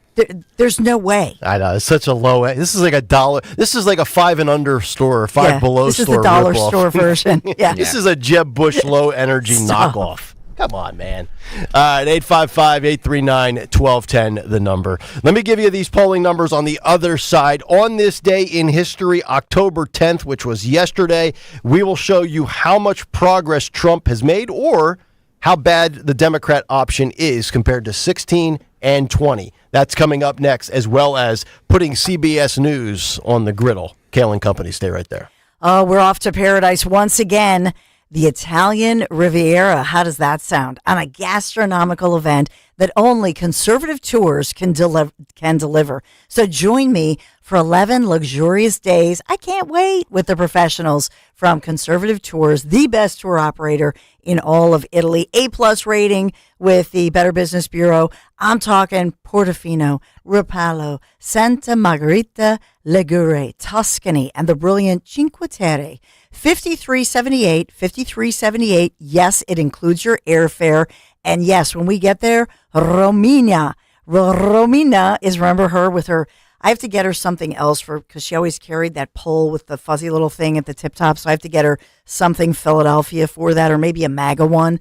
[SPEAKER 26] There's no way.
[SPEAKER 25] I know. It's such a low end. This is like $1. This is like a 5 and under store, or 5 below store.
[SPEAKER 26] This is the dollar store version. Yeah.
[SPEAKER 25] This is a Jeb Bush low energy knockoff. Come on, man. 855-839-1210, the number. Let me give you these polling numbers on the other side. On this day in history, October 10th, which was yesterday, we will show you how much progress Trump has made or how bad the Democrat option is compared to 16 and 20. That's coming up next, as well as putting CBS News on the griddle. Kayal and Company, stay right there.
[SPEAKER 26] We're off to paradise once again. The Italian Riviera. How does that sound? On a gastronomical event that only Conservative Tours can deliver. So join me for 11 luxurious days. I can't wait with the professionals from Conservative Tours, the best tour operator in all of Italy. A+ rating with the Better Business Bureau. I'm talking Portofino, Rapallo, Santa Margherita, Ligure, Tuscany, and the brilliant Cinque Terre. $53.78. Yes, it includes your airfare. And yes, when we get there, Romina is, remember her with her, I have to get her something else because she always carried that pole with the fuzzy little thing at the tip top. So I have to get her something Philadelphia for that, or maybe a MAGA one.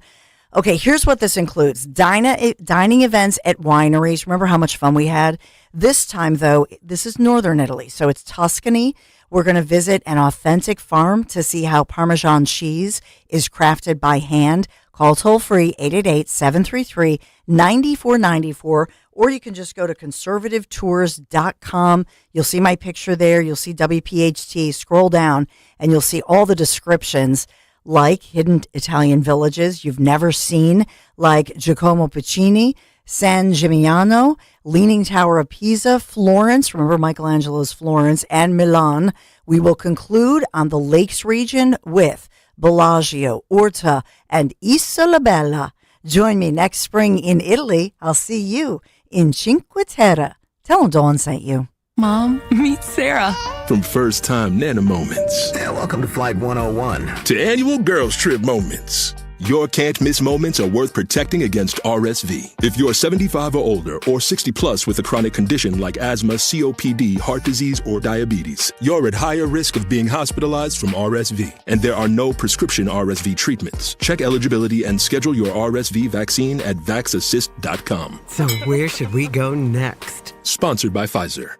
[SPEAKER 26] Okay, here's what this includes. Dining events at wineries. Remember how much fun we had? This time, though, this is northern Italy, so it's Tuscany. We're going to visit an authentic farm to see how Parmesan cheese is crafted by hand. Call toll-free 888-733-9494, or you can just go to conservativetours.com. You'll see my picture there. You'll see WPHT. Scroll down, and you'll see all the descriptions, like hidden Italian villages you've never seen, like Giacomo Puccini, San Gimignano, Leaning Tower of Pisa, Florence, remember Michelangelo's Florence, and Milan. We will conclude on the Lakes region with Bellagio, Orta, and Isola Bella. Join me next spring in Italy. I'll see you in Cinque Terre. Tell them Dawn sent you.
[SPEAKER 5] Mom, meet Sarah.
[SPEAKER 15] From first-time Nana moments.
[SPEAKER 17] Yeah, welcome to Flight 101.
[SPEAKER 15] To annual girls trip moments.
[SPEAKER 2] Your can't-miss moments are worth protecting against RSV. If you're 75 or older or 60 plus with a chronic condition like asthma, COPD, heart disease, or diabetes, you're at higher risk of being hospitalized from RSV. And there are no prescription RSV treatments. Check eligibility and schedule your RSV vaccine at vaxassist.com.
[SPEAKER 15] So where should we go next?
[SPEAKER 2] Sponsored by Pfizer.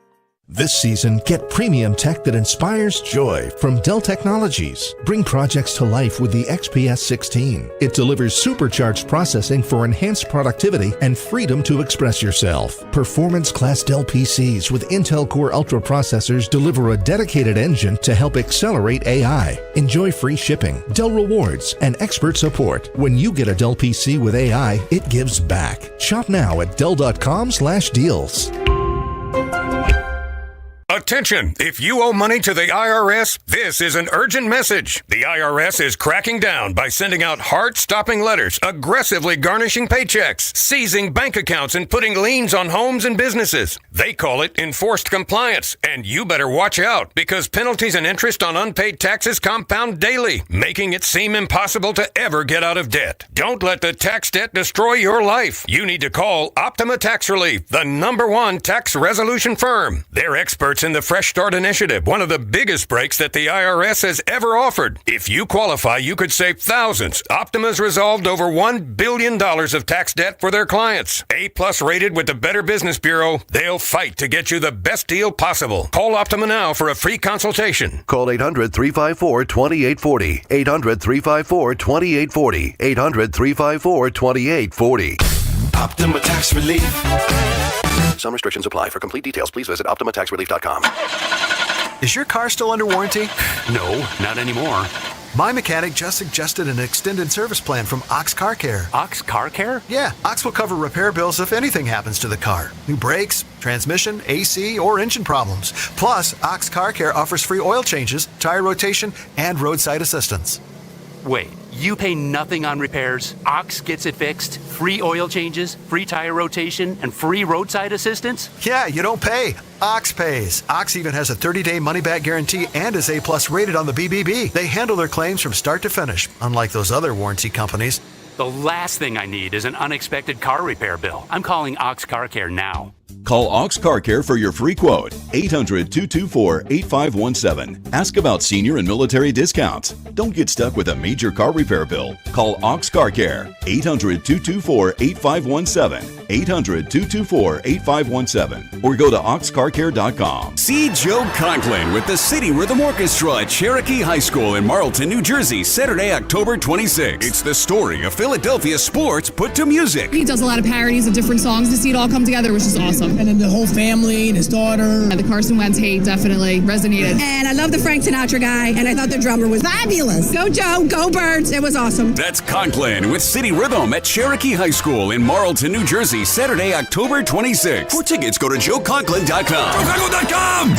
[SPEAKER 16] This season, get premium tech that inspires joy from Dell Technologies. Bring projects to life with the XPS 16. It delivers supercharged processing for enhanced productivity and freedom to express yourself. Performance-class Dell PCs with Intel Core Ultra processors deliver a dedicated engine to help accelerate AI. Enjoy free shipping, Dell rewards, and expert support. When you get a Dell PC with AI, it gives back. Shop now at Dell.com/deals.
[SPEAKER 20] Attention! If you owe money to the IRS, this is an urgent message. The IRS is cracking down by sending out heart-stopping letters, aggressively garnishing paychecks, seizing bank accounts, and putting liens on homes and businesses. They call it enforced compliance, and you better watch out because penalties and interest on unpaid taxes compound daily, making it seem impossible to ever get out of debt. Don't let the tax debt destroy your life. You need to call Optima Tax Relief, the #1 tax resolution firm. They're experts in the Fresh Start Initiative, one of the biggest breaks that the IRS has ever offered. If you qualify, you could save thousands. Optima's resolved over $1 billion of tax debt for their clients. A+ rated with the Better Business Bureau, they'll fight to get you the best deal possible. Call Optima now for a free consultation.
[SPEAKER 21] Call 800-354-2840. 800-354-2840. 800-354-2840.
[SPEAKER 12] Optima Tax Relief. Some restrictions apply. For complete details, please visit OptimaTaxRelief.com.
[SPEAKER 22] Is your car still under warranty?
[SPEAKER 12] No, not anymore.
[SPEAKER 22] My mechanic just suggested an extended service plan from Ox Car Care.
[SPEAKER 12] Ox Car Care?
[SPEAKER 22] Yeah, Ox will cover repair bills if anything happens to the car. New brakes, transmission, AC, or engine problems. Plus, Ox Car Care offers free oil changes, tire rotation, and roadside assistance.
[SPEAKER 12] Wait, you pay nothing on repairs? Ox gets it fixed? Free oil changes, free tire rotation, and free roadside assistance?
[SPEAKER 22] Yeah, you don't pay. Ox pays. Ox even has a 30-day money-back guarantee and is A+ rated on the BBB. They handle their claims from start to finish, unlike those other warranty companies.
[SPEAKER 12] The last thing I need is an unexpected car repair bill. I'm calling Ox Car Care now.
[SPEAKER 23] Call Ox Car Care for your free quote. 800-224-8517. Ask about senior and military discounts. Don't get stuck with a major car repair bill. Call Ox Car Care. 800-224-8517. 800-224-8517. Or go to oxcarcare.com.
[SPEAKER 12] See Joe Conklin with the City Rhythm Orchestra at Cherokee High School in Marlton, New Jersey, Saturday, October 26th. It's the story of Philadelphia sports put to music.
[SPEAKER 5] He does a lot of parodies of different songs. To see it all come together was just awesome.
[SPEAKER 24] And then the whole family and his daughter.
[SPEAKER 5] The Carson Wentz hate definitely resonated.
[SPEAKER 27] And I love the Frank Sinatra guy, and I thought the drummer was fabulous. Go Joe, go Birds. It was awesome.
[SPEAKER 12] That's Conklin with City Rhythm at Cherokee High School in Marlton, New Jersey, Saturday, October 26th. For tickets, go to joeconklin.com. joeconklin.com!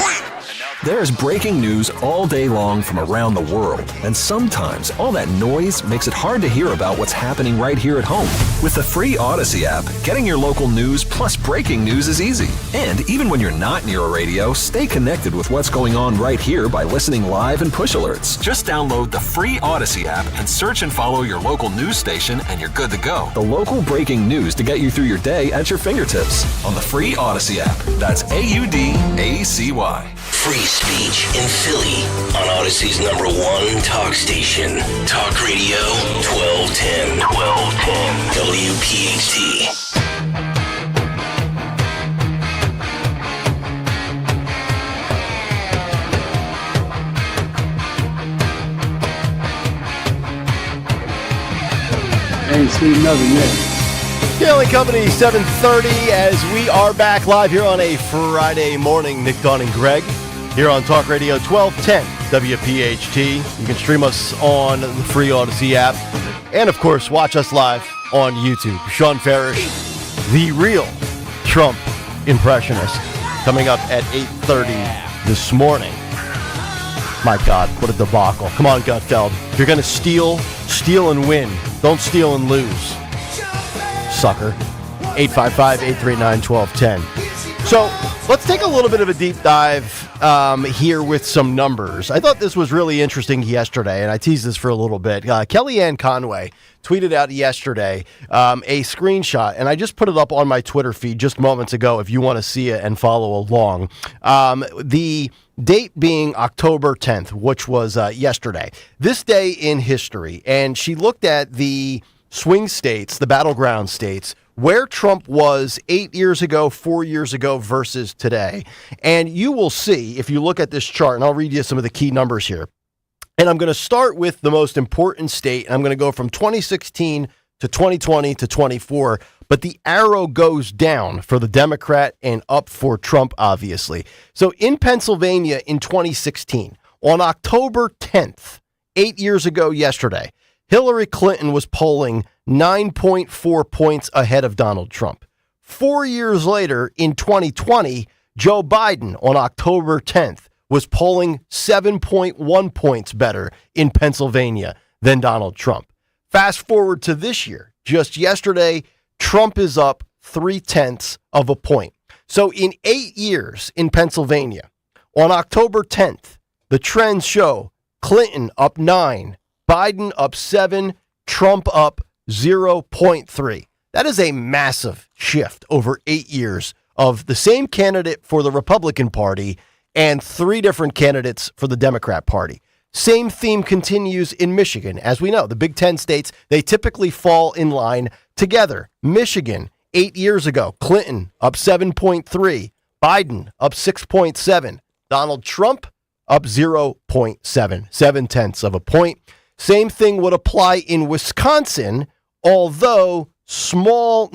[SPEAKER 30] There's breaking news all day long from around the world, and sometimes all that noise makes it hard to hear about what's happening right here at home. With the free Odyssey app, getting your local news plus breaking news is easy. And even when you're not near a radio, stay connected with what's going on right here by listening live and push alerts. Just download the free Odyssey app and search and follow your local news station, and you're good to go. The local breaking news to get you through your day at your fingertips on the free Odyssey app. That's AUDACY.
[SPEAKER 4] Free speech in Philly on Odyssey's #1 talk station. Talk Radio 1210. WPHT.
[SPEAKER 31] Ain't seen nothing yet.
[SPEAKER 25] Kayal Company, 7:30, as we are back live here on a Friday morning. Nick, Dawn, and Greg here on Talk Radio 1210 WPHT. You can stream us on the free Odyssey app. And, of course, watch us live on YouTube. Sean Farish, the real Trump impressionist, coming up at 8:30 this morning. My God, what a debacle. Come on, Gutfeld. If you're going to steal and win. Don't steal and lose. Sucker. 855-839-1210. So Let's take a little bit of a deep dive here with some numbers. I thought this was really interesting yesterday, and I teased this for a little bit. Kellyanne Conway tweeted out yesterday a screenshot, and I just put it up on my Twitter feed just moments ago if you want to see it and follow along. The date being October 10th, which was yesterday. This day in history, and she looked at the swing states, the battleground states, where Trump was 8 years ago, 4 years ago versus today. And you will see, if you look at this chart, and I'll read you some of the key numbers here. And I'm going to start with the most important state, and I'm going to go from 2016 to 2020 to 24. But the arrow goes down for the Democrat and up for Trump, obviously. So in Pennsylvania in 2016, on October 10th, 8 years ago yesterday, Hillary Clinton was polling 9.4 points ahead of Donald Trump. 4 years later, in 2020, Joe Biden on October 10th was polling 7.1 points better in Pennsylvania than Donald Trump. Fast forward to this year, just yesterday, Trump is up 0.3 of a point. So in 8 years in Pennsylvania, on October 10th, the trends show Clinton up 9, Biden up 7, Trump up 0.3. That is a massive shift over 8 years of the same candidate for the Republican Party and 3 different candidates for the Democrat Party. Same theme continues in Michigan. As we know, the Big Ten states, they typically fall in line together. Michigan, 8 years ago, Clinton up 7.3, Biden up 6.7, Donald Trump up 0.7, 0.7 of a point. Same thing would apply in Wisconsin, although small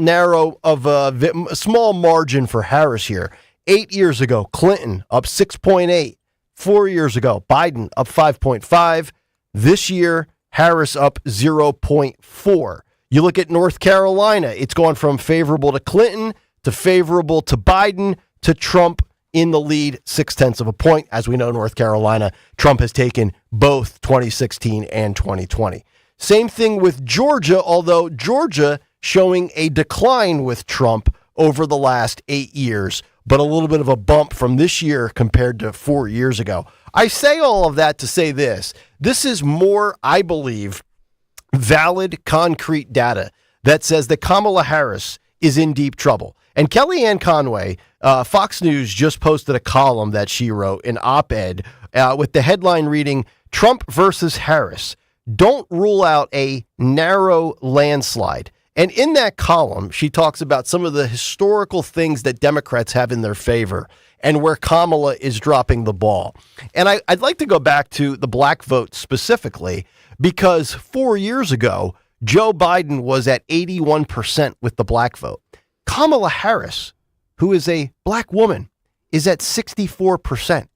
[SPEAKER 25] margin for Harris here. 8 years ago, Clinton up 6.8. 4 years ago, Biden up 5.5. This year, Harris up 0.4. You look at North Carolina, it's gone from favorable to Clinton to favorable to Biden to Trump in the lead, 0.6 of a point. As we know, North Carolina, Trump has taken both 2016 and 2020. Same thing with Georgia, although Georgia showing a decline with Trump over the last 8 years, but a little bit of a bump from this year compared to 4 years ago. I say all of that to say this. This is more, I believe, valid, concrete data that says that Kamala Harris is in deep trouble. And Kellyanne Conway, Fox News just posted a column that she wrote, an op-ed, with the headline reading, Trump versus Harris. Don't rule out a narrow landslide. And in that column, she talks about some of the historical things that Democrats have in their favor and where Kamala is dropping the ball. And I'd like to go back to the black vote specifically, because 4 years ago, Joe Biden was at 81% with the black vote. Kamala Harris, who is a black woman, is at 64%.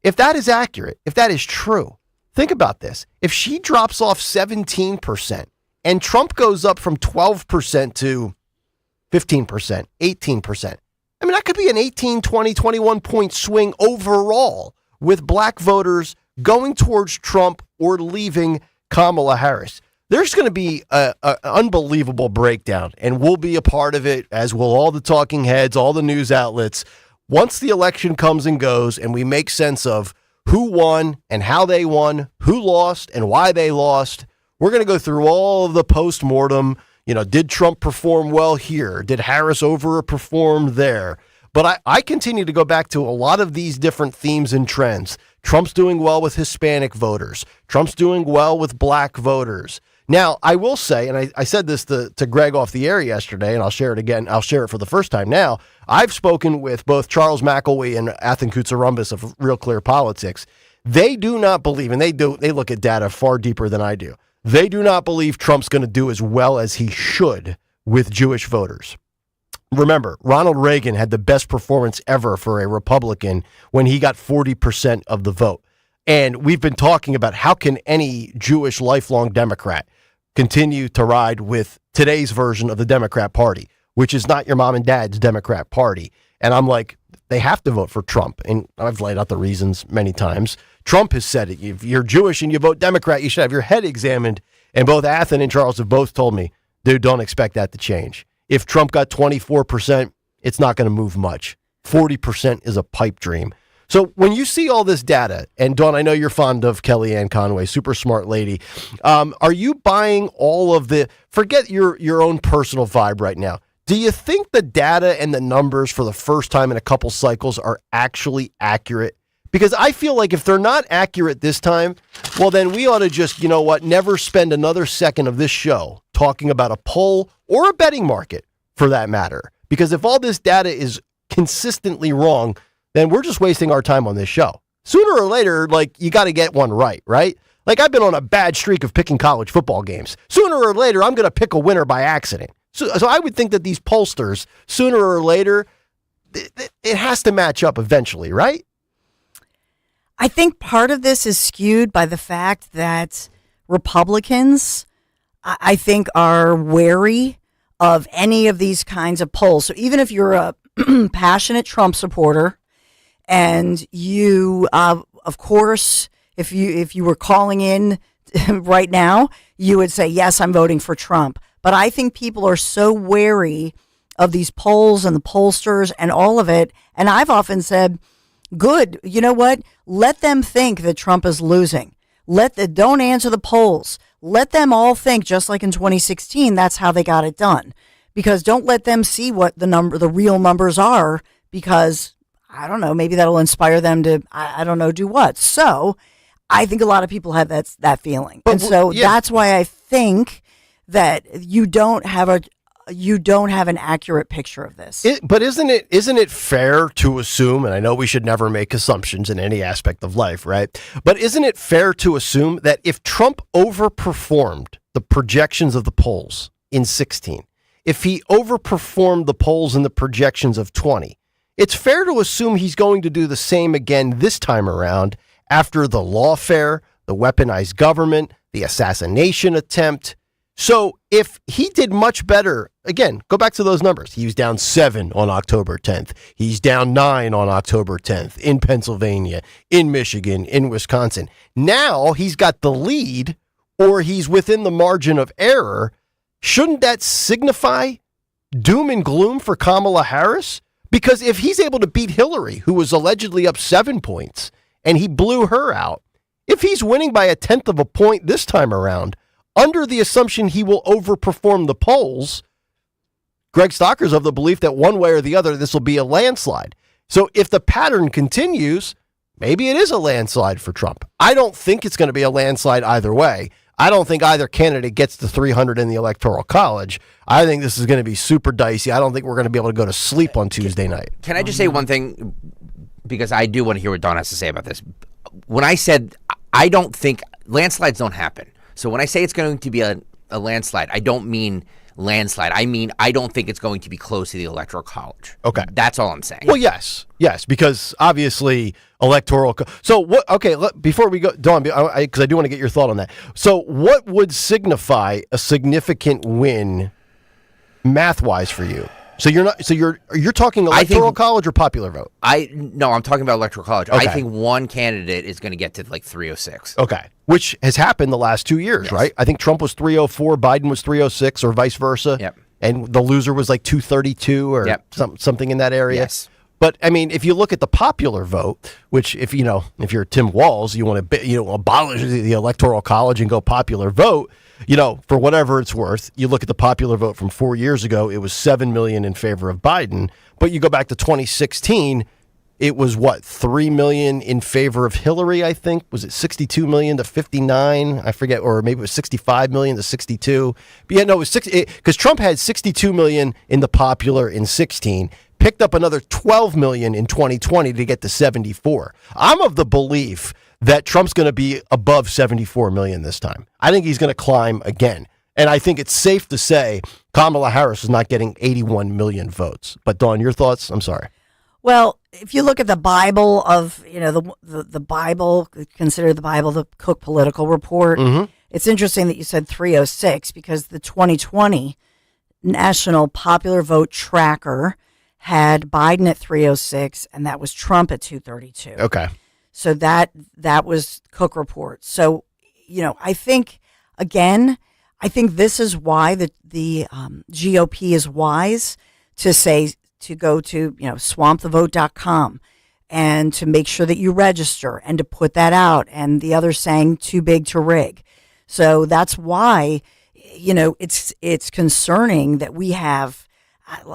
[SPEAKER 25] If that is accurate, if that is true, think about this. If she drops off 17% and Trump goes up from 12% to 15%, 18%, I mean, that could be an 18, 20, 21 point swing overall with black voters going towards Trump or leaving Kamala Harris. There's going to be an unbelievable breakdown, and we'll be a part of it, as will all the talking heads, all the news outlets. Once the election comes and goes and we make sense of who won and how they won, who lost and why they lost, we're going to go through all of the postmortem. You know, did Trump perform well here? Did Harris overperform there? But I continue to go back to a lot of these different themes and trends. Trump's doing well with Hispanic voters. Trump's doing well with black voters. Now, I will say, and I said this to Greg off the air yesterday, and I'll share it again. I'll share it for the first time now. I've spoken with both Charles McElwee and Athan Koutsarumbis of Real Clear Politics. They do not believe, and they look at data far deeper than I do. They do not believe Trump's going to do as well as he should with Jewish voters. Remember, Ronald Reagan had the best performance ever for a Republican when he got 40% of the vote. And we've been talking about how can any Jewish lifelong Democrat continue to ride with today's version of the Democrat Party, which is not your mom and dad's Democrat Party. And I'm like, they have to vote for Trump. And I've laid out the reasons many times. Trump has said it. If you're Jewish and you vote Democrat, you should have your head examined. And both Athan and Charles have both told me, dude, don't expect that to change. If Trump got 24%, it's not going to move much. 40% is a pipe dream. So when you see all this data, and Dawn, I know you're fond of Kellyanne Conway, super smart lady. Are you buying all of forget your own personal vibe right now. Do you think the data and the numbers for the first time in a couple cycles are actually accurate? Because I feel like if they're not accurate this time, well, then we ought to just, never spend another second of this show talking about a poll or a betting market for that matter. Because if all this data is consistently wrong, then we're just wasting our time on this show. Sooner or later, you got to get one right? Like I've been on a bad streak of picking college football games. Sooner or later, I'm going to pick a winner by accident. So I would think that these pollsters, sooner or later, it has to match up eventually, right?
[SPEAKER 26] I think part of this is skewed by the fact that Republicans, I think, are wary of any of these kinds of polls. So even if you're a passionate Trump supporter, and you, of course, if you were calling in right now, you would say, yes, I'm voting for Trump. But I think people are so wary of these polls and the pollsters and all of it. And I've often said, good, you know what? Let them think that Trump is losing. Don't answer the polls. Let them all think, just like in 2016, that's how they got it done. Because don't let them see what the real numbers are, because I don't know, maybe that'll inspire them to, I don't know, do what. So I think a lot of people have that feeling. And so that's why I think that you don't have an accurate picture of this.
[SPEAKER 25] But isn't it fair to assume, and I know we should never make assumptions in any aspect of life, right? But isn't it fair to assume that if Trump overperformed the projections of the polls in 16, if he overperformed the polls and the projections of 20, it's fair to assume he's going to do the same again this time around after the lawfare, the weaponized government, the assassination attempt. So if he did much better, again, go back to those numbers. He was down 7 on October 10th. He's down 9 on October 10th in Pennsylvania, in Michigan, in Wisconsin. Now he's got the lead, or he's within the margin of error. Shouldn't that signify doom and gloom for Kamala Harris? Because if he's able to beat Hillary, who was allegedly up 7 points, and he blew her out, if he's winning by 1/10 of a point this time around, under the assumption he will overperform the polls, Greg Stocker's of the belief that one way or the other, this will be a landslide. So if the pattern continues, maybe it is a landslide for Trump. I don't think it's going to be a landslide either way. I don't think either candidate gets to 300 in the Electoral College. I think this is going to be super dicey. I don't think we're going to be able to go to sleep on Tuesday night.
[SPEAKER 6] Can I just say one thing? Because I do want to hear what Dawn has to say about this. When I said I don't think landslides don't happen. So when I say it's going to be a landslide, I don't mean landslide. I mean, I don't think it's going to be close to the Electoral College.
[SPEAKER 25] Okay.
[SPEAKER 6] That's all I'm saying.
[SPEAKER 25] Well, yes, because obviously electoral. So what? Okay, before we go, Dawn, because I do want to get your thought on that. So what would signify a significant win, math-wise, for you? So you're talking Electoral College or popular vote?
[SPEAKER 6] No, I'm talking about Electoral College.
[SPEAKER 25] Okay.
[SPEAKER 6] I think one candidate is going to get to like 306.
[SPEAKER 25] Okay, which has happened the last 2 years, yes. Right? I think Trump was 304, Biden was 306, or vice versa.
[SPEAKER 6] Yep.
[SPEAKER 25] And the loser was like 232 or something in that area.
[SPEAKER 6] Yes.
[SPEAKER 25] But I mean, if you look at the popular vote, which if you're Tim Walz, you want to abolish the Electoral College and go popular vote. For whatever it's worth, you look at the popular vote from 4 years ago, it was 7 million in favor of Biden. But you go back to 2016, it was 3 million in favor of Hillary, I think. Was it 62 million to 59? I forget, or maybe it was 65 million to 62. But yeah, no, it was because Trump had 62 million in the popular in 16, picked up another 12 million in 2020 to get to 74. I'm of the belief that Trump's going to be above 74 million this time. I think he's going to climb again. And I think it's safe to say Kamala Harris is not getting 81 million votes. But Dawn, your thoughts? I'm sorry.
[SPEAKER 26] Well, if you look at the Bible of, the Bible, consider the Bible the Cook Political Report, It's interesting that you said 306 because the 2020 National Popular Vote Tracker had Biden at 306 and that was Trump at 232.
[SPEAKER 25] Okay.
[SPEAKER 26] So that was Cook Report. So, I think, again, this is why the GOP is wise to say to go to, swampthevote.com and to make sure that you register and to put that out. And the other saying too big to rig. So that's why, it's concerning that we have,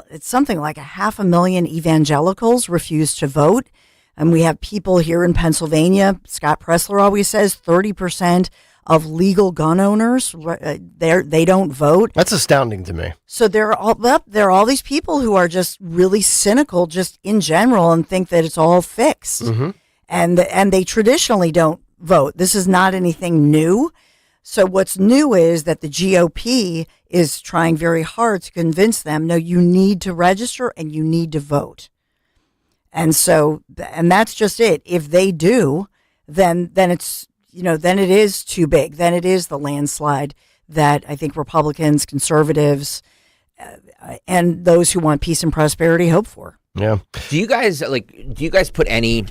[SPEAKER 26] it's something like 500,000 evangelicals refuse to vote. And we have people here in Pennsylvania, Scott Pressler always says 30% of legal gun owners, they don't vote.
[SPEAKER 3] That's astounding to me.
[SPEAKER 26] So there are all these people who are just really cynical just in general and think that it's all fixed.
[SPEAKER 3] Mm-hmm.
[SPEAKER 26] And they traditionally don't vote. This is not anything new. So what's new is that the GOP is trying very hard to convince them, no, you need to register and you need to vote. And so, and that's just it. If they do, then it's, then it is too big. Then it is the landslide that I think Republicans, conservatives, and those who want peace and prosperity hope for.
[SPEAKER 3] Yeah.
[SPEAKER 6] Do you guys put any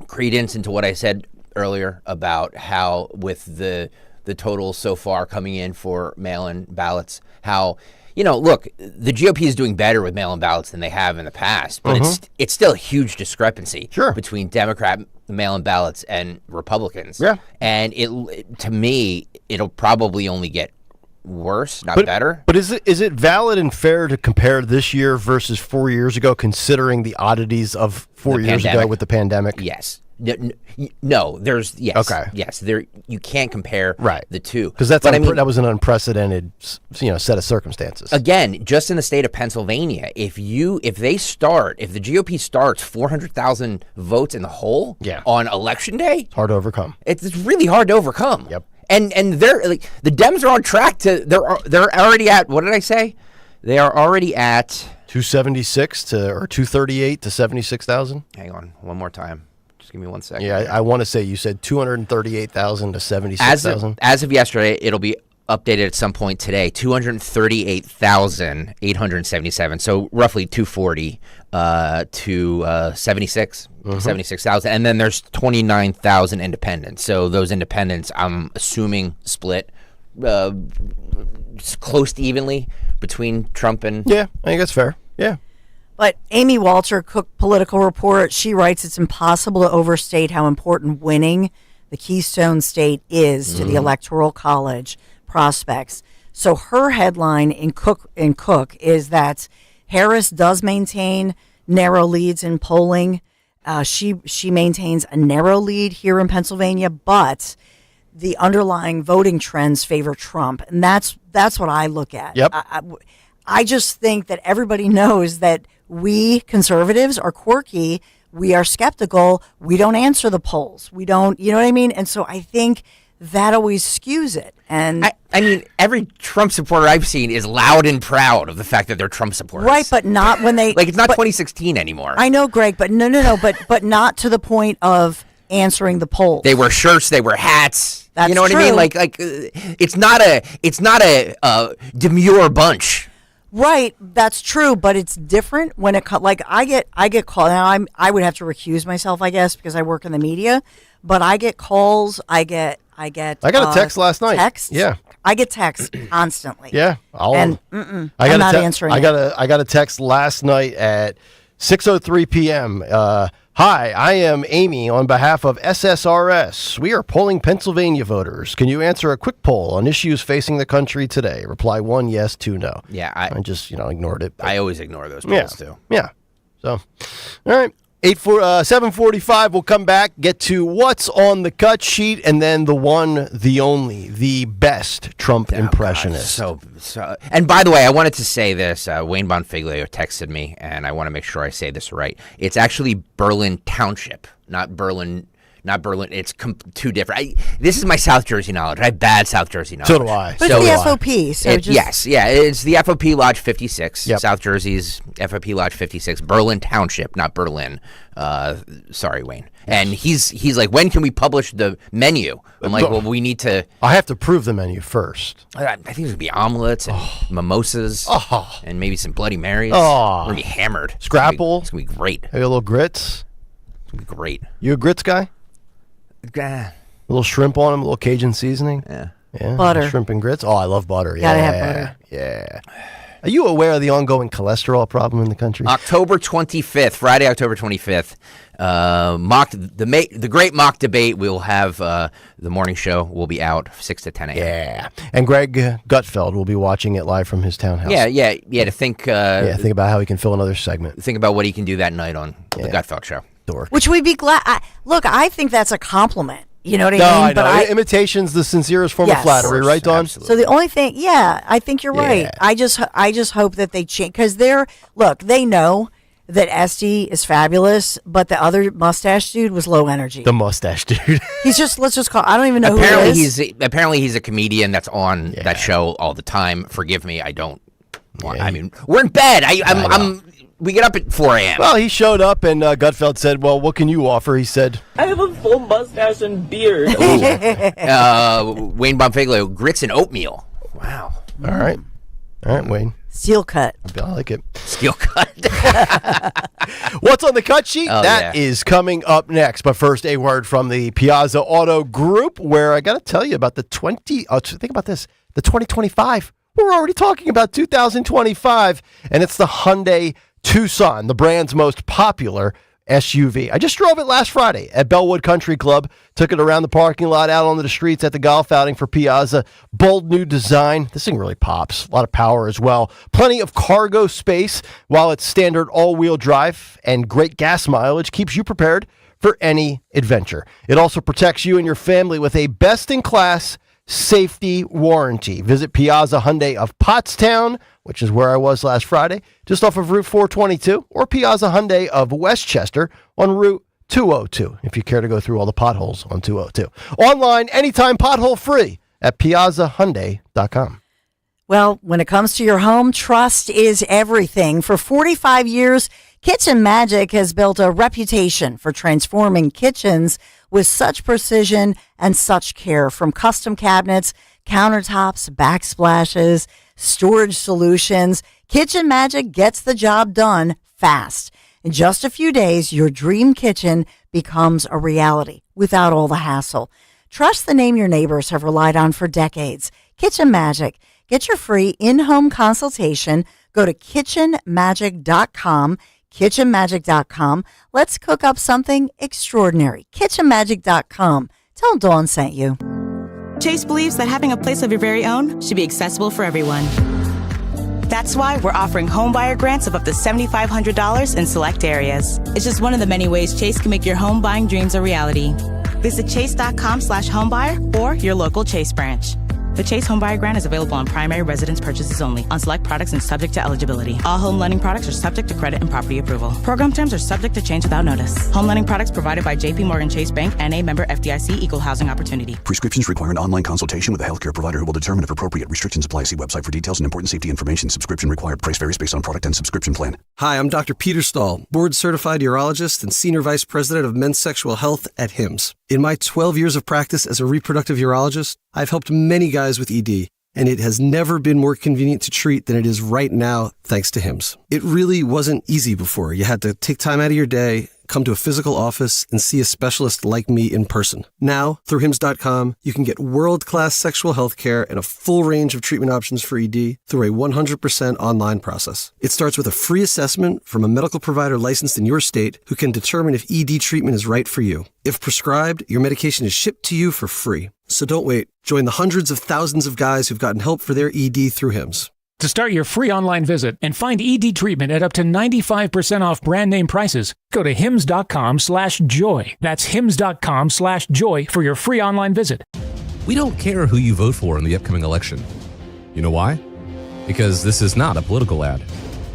[SPEAKER 6] credence into what I said earlier about how with the totals so far coming in for mail-in ballots, how, look, the GOP is doing better with mail-in ballots than they have in the past, but it's still a huge discrepancy between Democrat mail-in ballots and Republicans.
[SPEAKER 3] Yeah.
[SPEAKER 6] And to me, it'll probably only get worse, not better.
[SPEAKER 3] But is it valid and fair to compare this year versus 4 years ago, considering the oddities of 4 years ago with the pandemic?
[SPEAKER 6] Yes. No, there's yes.
[SPEAKER 3] Okay.
[SPEAKER 6] Yes, you can't compare the two
[SPEAKER 3] because that was an unprecedented set of circumstances.
[SPEAKER 6] Again, just in the state of Pennsylvania, if the GOP starts 400,000 votes in the hole on election day,
[SPEAKER 3] it's hard to overcome.
[SPEAKER 6] It's really hard to overcome.
[SPEAKER 3] Yep.
[SPEAKER 6] And they're the Dems are on track to they're already at, what did I say? They are already at
[SPEAKER 3] 276 or 238 to 76,000.
[SPEAKER 6] Hang on, one more time. Just give me 1 second.
[SPEAKER 3] Yeah, I want to say you said 238,000 to 76,000.
[SPEAKER 6] As of yesterday, it'll be updated at some point today. 238,877. So roughly 240 to 76,000. And then there's 29,000 independents. So those independents, I'm assuming, split close to evenly between Trump and.
[SPEAKER 3] Yeah, I think that's fair. Yeah.
[SPEAKER 26] But Amy Walter, Cook Political Report, she writes it's impossible to overstate how important winning the Keystone State is to the Electoral College prospects. So her headline in Cook is that Harris does maintain narrow leads in polling. She maintains a narrow lead here in Pennsylvania, but the underlying voting trends favor Trump, and that's what I look at.
[SPEAKER 3] Yep.
[SPEAKER 26] I just think that everybody knows that we conservatives are quirky. We are skeptical. We don't answer the polls. We don't, you know what I mean? And so I think that always skews it. And
[SPEAKER 6] I mean, every Trump supporter I've seen is loud and proud of the fact that they're Trump supporters.
[SPEAKER 26] Right, but not when they
[SPEAKER 6] it's not 2016 anymore.
[SPEAKER 26] I know, Greg, but no, but not to the point of answering the polls.
[SPEAKER 6] They wear shirts, they wear hats.
[SPEAKER 26] That's
[SPEAKER 6] you know what
[SPEAKER 26] true.
[SPEAKER 6] I mean? It's not a demure bunch.
[SPEAKER 26] Right, that's true, but it's different when it I get called. Now I would have to recuse myself, I guess, because I work in the media. But I get calls. I got
[SPEAKER 3] a text last night.
[SPEAKER 26] Texts.
[SPEAKER 3] Yeah,
[SPEAKER 26] I get texts constantly.
[SPEAKER 3] Yeah,
[SPEAKER 26] I'm not answering.
[SPEAKER 3] I got a text last night at 6:03 p.m. Hi, I am Amy on behalf of SSRS. We are polling Pennsylvania voters. Can you answer a quick poll on issues facing the country today? Reply 1 yes, 2 no.
[SPEAKER 6] Yeah,
[SPEAKER 3] I just ignored it.
[SPEAKER 6] I always ignore those polls too.
[SPEAKER 3] Yeah. So, all right. 7:45. We'll come back, get to what's on the cut sheet, and then the one, the only, the best Trump impressionist.
[SPEAKER 6] So, and by the way, I wanted to say this. Wayne Bonfiglio texted me, and I want to make sure I say this right. It's actually Berlin Township, not Berlin. It's two different. This is my South Jersey knowledge. I have bad South Jersey knowledge.
[SPEAKER 3] So do I.
[SPEAKER 26] But it's the FOP. So
[SPEAKER 6] it's the FOP Lodge 56.
[SPEAKER 3] Yep.
[SPEAKER 6] South Jersey's FOP Lodge 56. Berlin Township, not Berlin. Sorry, Wayne. And he's like, when can we publish the menu? I'm like, well, we need to.
[SPEAKER 3] I have to prove the menu first.
[SPEAKER 6] I think it's gonna be omelets and mimosas and maybe some Bloody Marys.
[SPEAKER 3] We're
[SPEAKER 6] gonna be hammered.
[SPEAKER 3] Scrapple.
[SPEAKER 6] It's gonna be great.
[SPEAKER 3] Maybe a little grits.
[SPEAKER 6] It's gonna be great.
[SPEAKER 3] You a grits guy? A little shrimp on them, a little Cajun seasoning.
[SPEAKER 6] Yeah.
[SPEAKER 26] Butter.
[SPEAKER 3] Shrimp and grits. Oh, I love butter.
[SPEAKER 26] Gotta have butter.
[SPEAKER 3] Yeah. Are you aware of the ongoing cholesterol problem in the country?
[SPEAKER 6] October 25th, Friday, October 25th. The great mock debate. We'll have the morning show will be out 6 to 10 a.m.
[SPEAKER 3] Yeah. And Greg Gutfeld will be watching it live from his townhouse.
[SPEAKER 6] Yeah. To think.
[SPEAKER 3] Think about how he can fill another segment.
[SPEAKER 6] Think about what he can do that night on the Gutfeld show.
[SPEAKER 3] Dork.
[SPEAKER 26] Which we'd be glad. I think that's a compliment. You know what I mean?
[SPEAKER 3] No, I know. Imitation's the sincerest form of flattery, right, Dawn?
[SPEAKER 26] Absolutely. So the only thing, I think you're right. I just hope that they change, because they know that Esty is fabulous, but the other mustache dude was low energy.
[SPEAKER 3] The mustache dude.
[SPEAKER 26] He's just, let's just call, I don't even know who he is.
[SPEAKER 6] Apparently he's a comedian that's on that show all the time. Forgive me, I don't. I mean, we're in bed. We get up at 4 a.m.
[SPEAKER 3] Well, he showed up, and Gutfeld said, well, what can you offer? He said,
[SPEAKER 7] I have a full mustache and beard.
[SPEAKER 6] Wayne Bonfiglio, grits and oatmeal. Wow.
[SPEAKER 3] All right, Wayne.
[SPEAKER 26] Steel cut.
[SPEAKER 3] I like it.
[SPEAKER 6] Steel cut.
[SPEAKER 3] What's on the cut sheet? That is coming up next. But first, a word from the Piazza Auto Group, where I got to tell you about think about this, the 2025. We're already talking about 2025, and it's the Hyundai Tucson, the brand's most popular SUV. I just drove it last Friday at Bellwood Country Club, took it around the parking lot, out onto the streets at the golf outing for Piazza. Bold new design. This thing really pops. A lot of power as well. Plenty of cargo space, while its standard all-wheel drive and great gas mileage keeps you prepared for any adventure. It also protects you and your family with a best-in-class safety warranty. Visit Piazza Hyundai of Pottstown, which is where I was last Friday, just off of Route 422, or Piazza Hyundai of Westchester on Route 202, if you care to go through all the potholes on 202. Online, anytime, pothole free at piazzahyundai.com.
[SPEAKER 26] Well, when it comes to your home, trust is everything. For 45 years, Kitchen Magic has built a reputation for transforming kitchens with such precision and such care. From custom cabinets, countertops, backsplashes, storage solutions, Kitchen Magic gets the job done fast. In just a few days, your dream kitchen becomes a reality without all the hassle. Trust the name your neighbors have relied on for decades. Kitchen Magic. Get your free in-home consultation. Go to kitchenmagic.com. kitchenmagic.com. Let's cook up something extraordinary. kitchenmagic.com. Tell Dawn sent you.
[SPEAKER 8] Chase believes that having a place of your very own should be accessible for everyone. That's why we're offering homebuyer grants of up to $7,500 in select areas. It's just one of the many ways Chase can make your home buying dreams a reality. Visit chase.com/homebuyer or your local Chase branch. The Chase Homebuyer Grant is available on primary residence purchases only, on select products and subject to eligibility. All home lending products are subject to credit and property approval. Program terms are subject to change without notice. Home lending products provided by J.P. Morgan Chase Bank, N.A. member FDIC, Equal Housing Opportunity.
[SPEAKER 9] Prescriptions require an online consultation with a healthcare provider who will determine if appropriate. Restrictions apply. See website for details and important safety information. Subscription required. Price varies based on product and subscription plan.
[SPEAKER 10] Hi, I'm Dr. Peter Stahl, board-certified urologist and senior vice president of men's sexual health at HIMSS. In my 12 years of practice as a reproductive urologist, I've helped many guys with ED, and it has never been more convenient to treat than it is right now, thanks to HIMSS. It really wasn't easy before. You had to take time out of your day, come to a physical office, and see a specialist like me in person. Now, through HIMSS.com, you can get world-class sexual health care and a full range of treatment options for ED through a 100% online process. It starts with a free assessment from a medical provider licensed in your state who can determine if ED treatment is right for you. If prescribed, your medication is shipped to you for free. So don't wait. Join the hundreds of thousands of guys who've gotten help for their ED through HIMSS.
[SPEAKER 11] To start your free online visit and find ED treatment at up to 95% off brand name prices, go to hims.com/joy. That's hims.com/joy for your free online visit.
[SPEAKER 14] We don't care who you vote for in the upcoming election. You know why? Because this is not a political ad.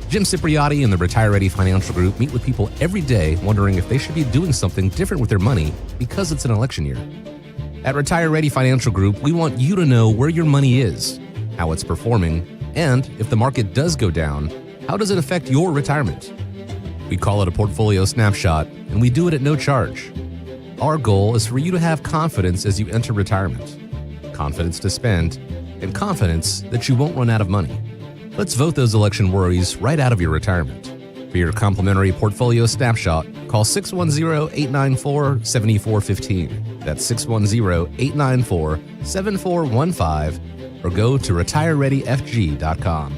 [SPEAKER 14] Jim Cipriotti and the Retire Ready Financial Group meet with people every day wondering if they should be doing something different with their money because it's an election year. At Retire Ready Financial Group, we want you to know where your money is, how it's performing, and if the market does go down, how does it affect your retirement? We call it a portfolio snapshot, and we do it at no charge. Our goal is for you to have confidence as you enter retirement, confidence to spend, and confidence that you won't run out of money. Let's vote those election worries right out of your retirement. For your complimentary portfolio snapshot, call 610-894-7415. That's 610-894-7415, or go to retirereadyfg.com.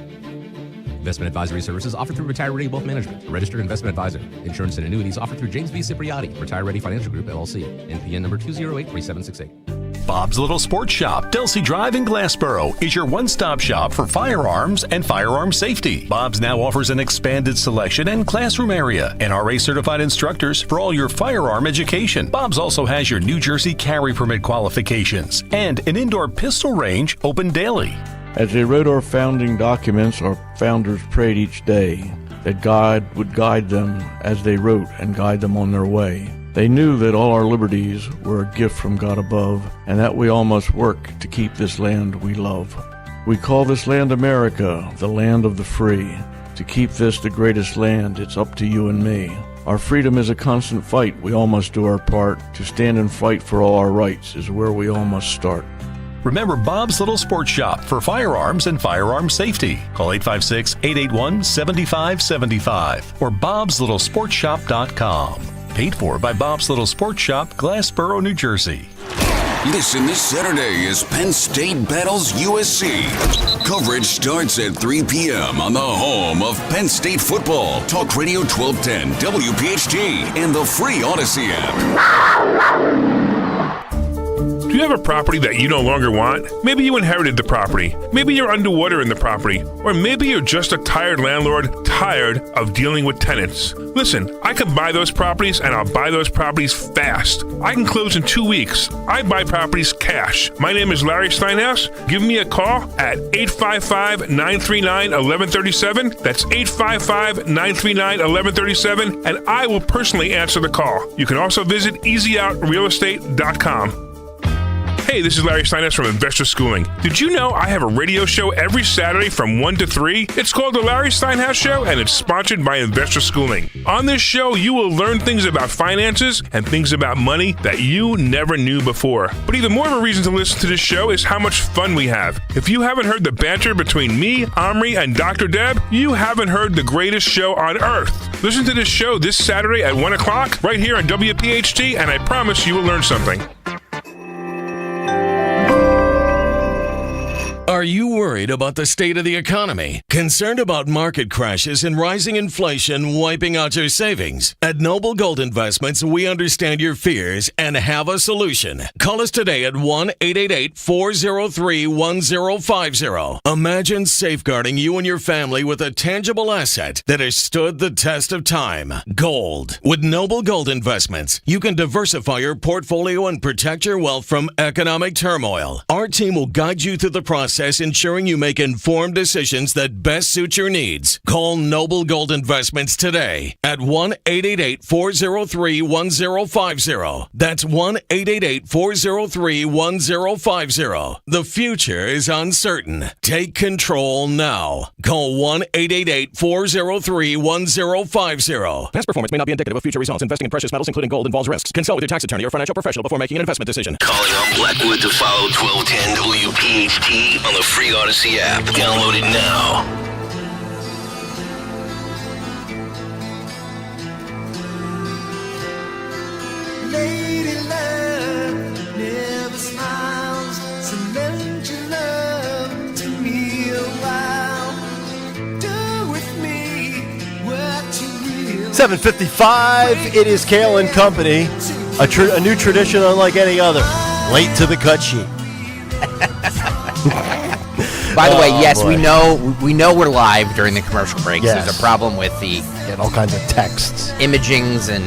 [SPEAKER 14] Investment advisory services offered through Retire Ready Wealth Management, a registered investment advisor. Insurance and annuities offered through James B. Cipriotti, Retire Ready Financial Group, LLC. NPN number 2083768.
[SPEAKER 1] Bob's Little Sports Shop, Delsey Drive in Glassboro, is your one-stop shop for firearms and firearm safety. Bob's now offers an expanded selection and classroom area, NRA-certified instructors for all your firearm education. Bob's also has your New Jersey carry permit qualifications and an indoor pistol range open daily.
[SPEAKER 2] As they wrote our founding documents, our founders prayed each day that God would guide them as they wrote and guide them on their way. They knew that all our liberties were a gift from God above, and that we all must work to keep this land we love. We call this land America, the land of the free. To keep this the greatest land, it's up to you and me. Our freedom is a constant fight. We all must do our part. To stand and fight for all our rights is where we all must start.
[SPEAKER 1] Remember Bob's Little Sports Shop for firearms and firearm safety. Call 856-881-7575 or bobslittle.sportshop.com. Paid for by Bob's Little Sports Shop, Glassboro, New Jersey.
[SPEAKER 12] Listen this Saturday as Penn State battles USC. Coverage starts at 3 p.m. on the home of Penn State football. Talk Radio 1210, WPHT, and the free Odyssey app.
[SPEAKER 13] Do you have a property that you no longer want? Maybe you inherited the property. Maybe you're underwater in the property. Or maybe you're just a tired landlord, tired of dealing with tenants. Listen, I can buy those properties and I'll buy those properties fast. I can close in 2 weeks. I buy properties cash. My name is Larry Steinhaus. Give me a call at 855-939-1137. That's 855-939-1137, and I will personally answer the call. You can also visit easyOutRealestate.com. Hey, this is Larry Steinhaus from Investor Schooling. Did you know I have a radio show every Saturday from 1 to 3? It's called The Larry Steinhaus Show, and it's sponsored by Investor Schooling. On this show, you will learn things about finances and things about money that you never knew before. But even more of a reason to listen to this show is how much fun we have. If you haven't heard the banter between me, Omri, and Dr. Deb, you haven't heard the greatest show on earth. Listen to this show this Saturday at 1 o'clock right here on WPHT, and I promise you will learn something.
[SPEAKER 15] Are you worried about the state of the economy? Concerned about market crashes and rising inflation wiping out your savings? At Noble Gold Investments, we understand your fears and have a solution. Call us today at 1-888-403-1050. Imagine safeguarding you and your family with a tangible asset that has stood the test of time. Gold. With Noble Gold Investments, you can diversify your portfolio and protect your wealth from economic turmoil. Our team will guide you through the process, ensuring you make informed decisions that best suit your needs. Call Noble Gold Investments today at 1-888-403-1050. That's 1-888-403-1050. The future is uncertain. Take control now. Call 1-888-403-1050.
[SPEAKER 16] Past performance may not be indicative of future results. Investing in precious metals, including gold, involves risks. Consult with your tax attorney or financial professional before making an investment decision.
[SPEAKER 4] Calling on Blackwood to follow 1210 WPHT on the free Odyssey app. Download it now.
[SPEAKER 17] Lady love never smiles, so lend your love to me a while. Do with me what you will.
[SPEAKER 3] 7:55. It is Kayal and Company. A new tradition unlike any other. Late to the cut sheet.
[SPEAKER 6] By the way, yes, we know we're live during the commercial breaks.
[SPEAKER 3] Yes.
[SPEAKER 6] There's a problem with the
[SPEAKER 3] Get all kinds of texts,
[SPEAKER 6] imagings, and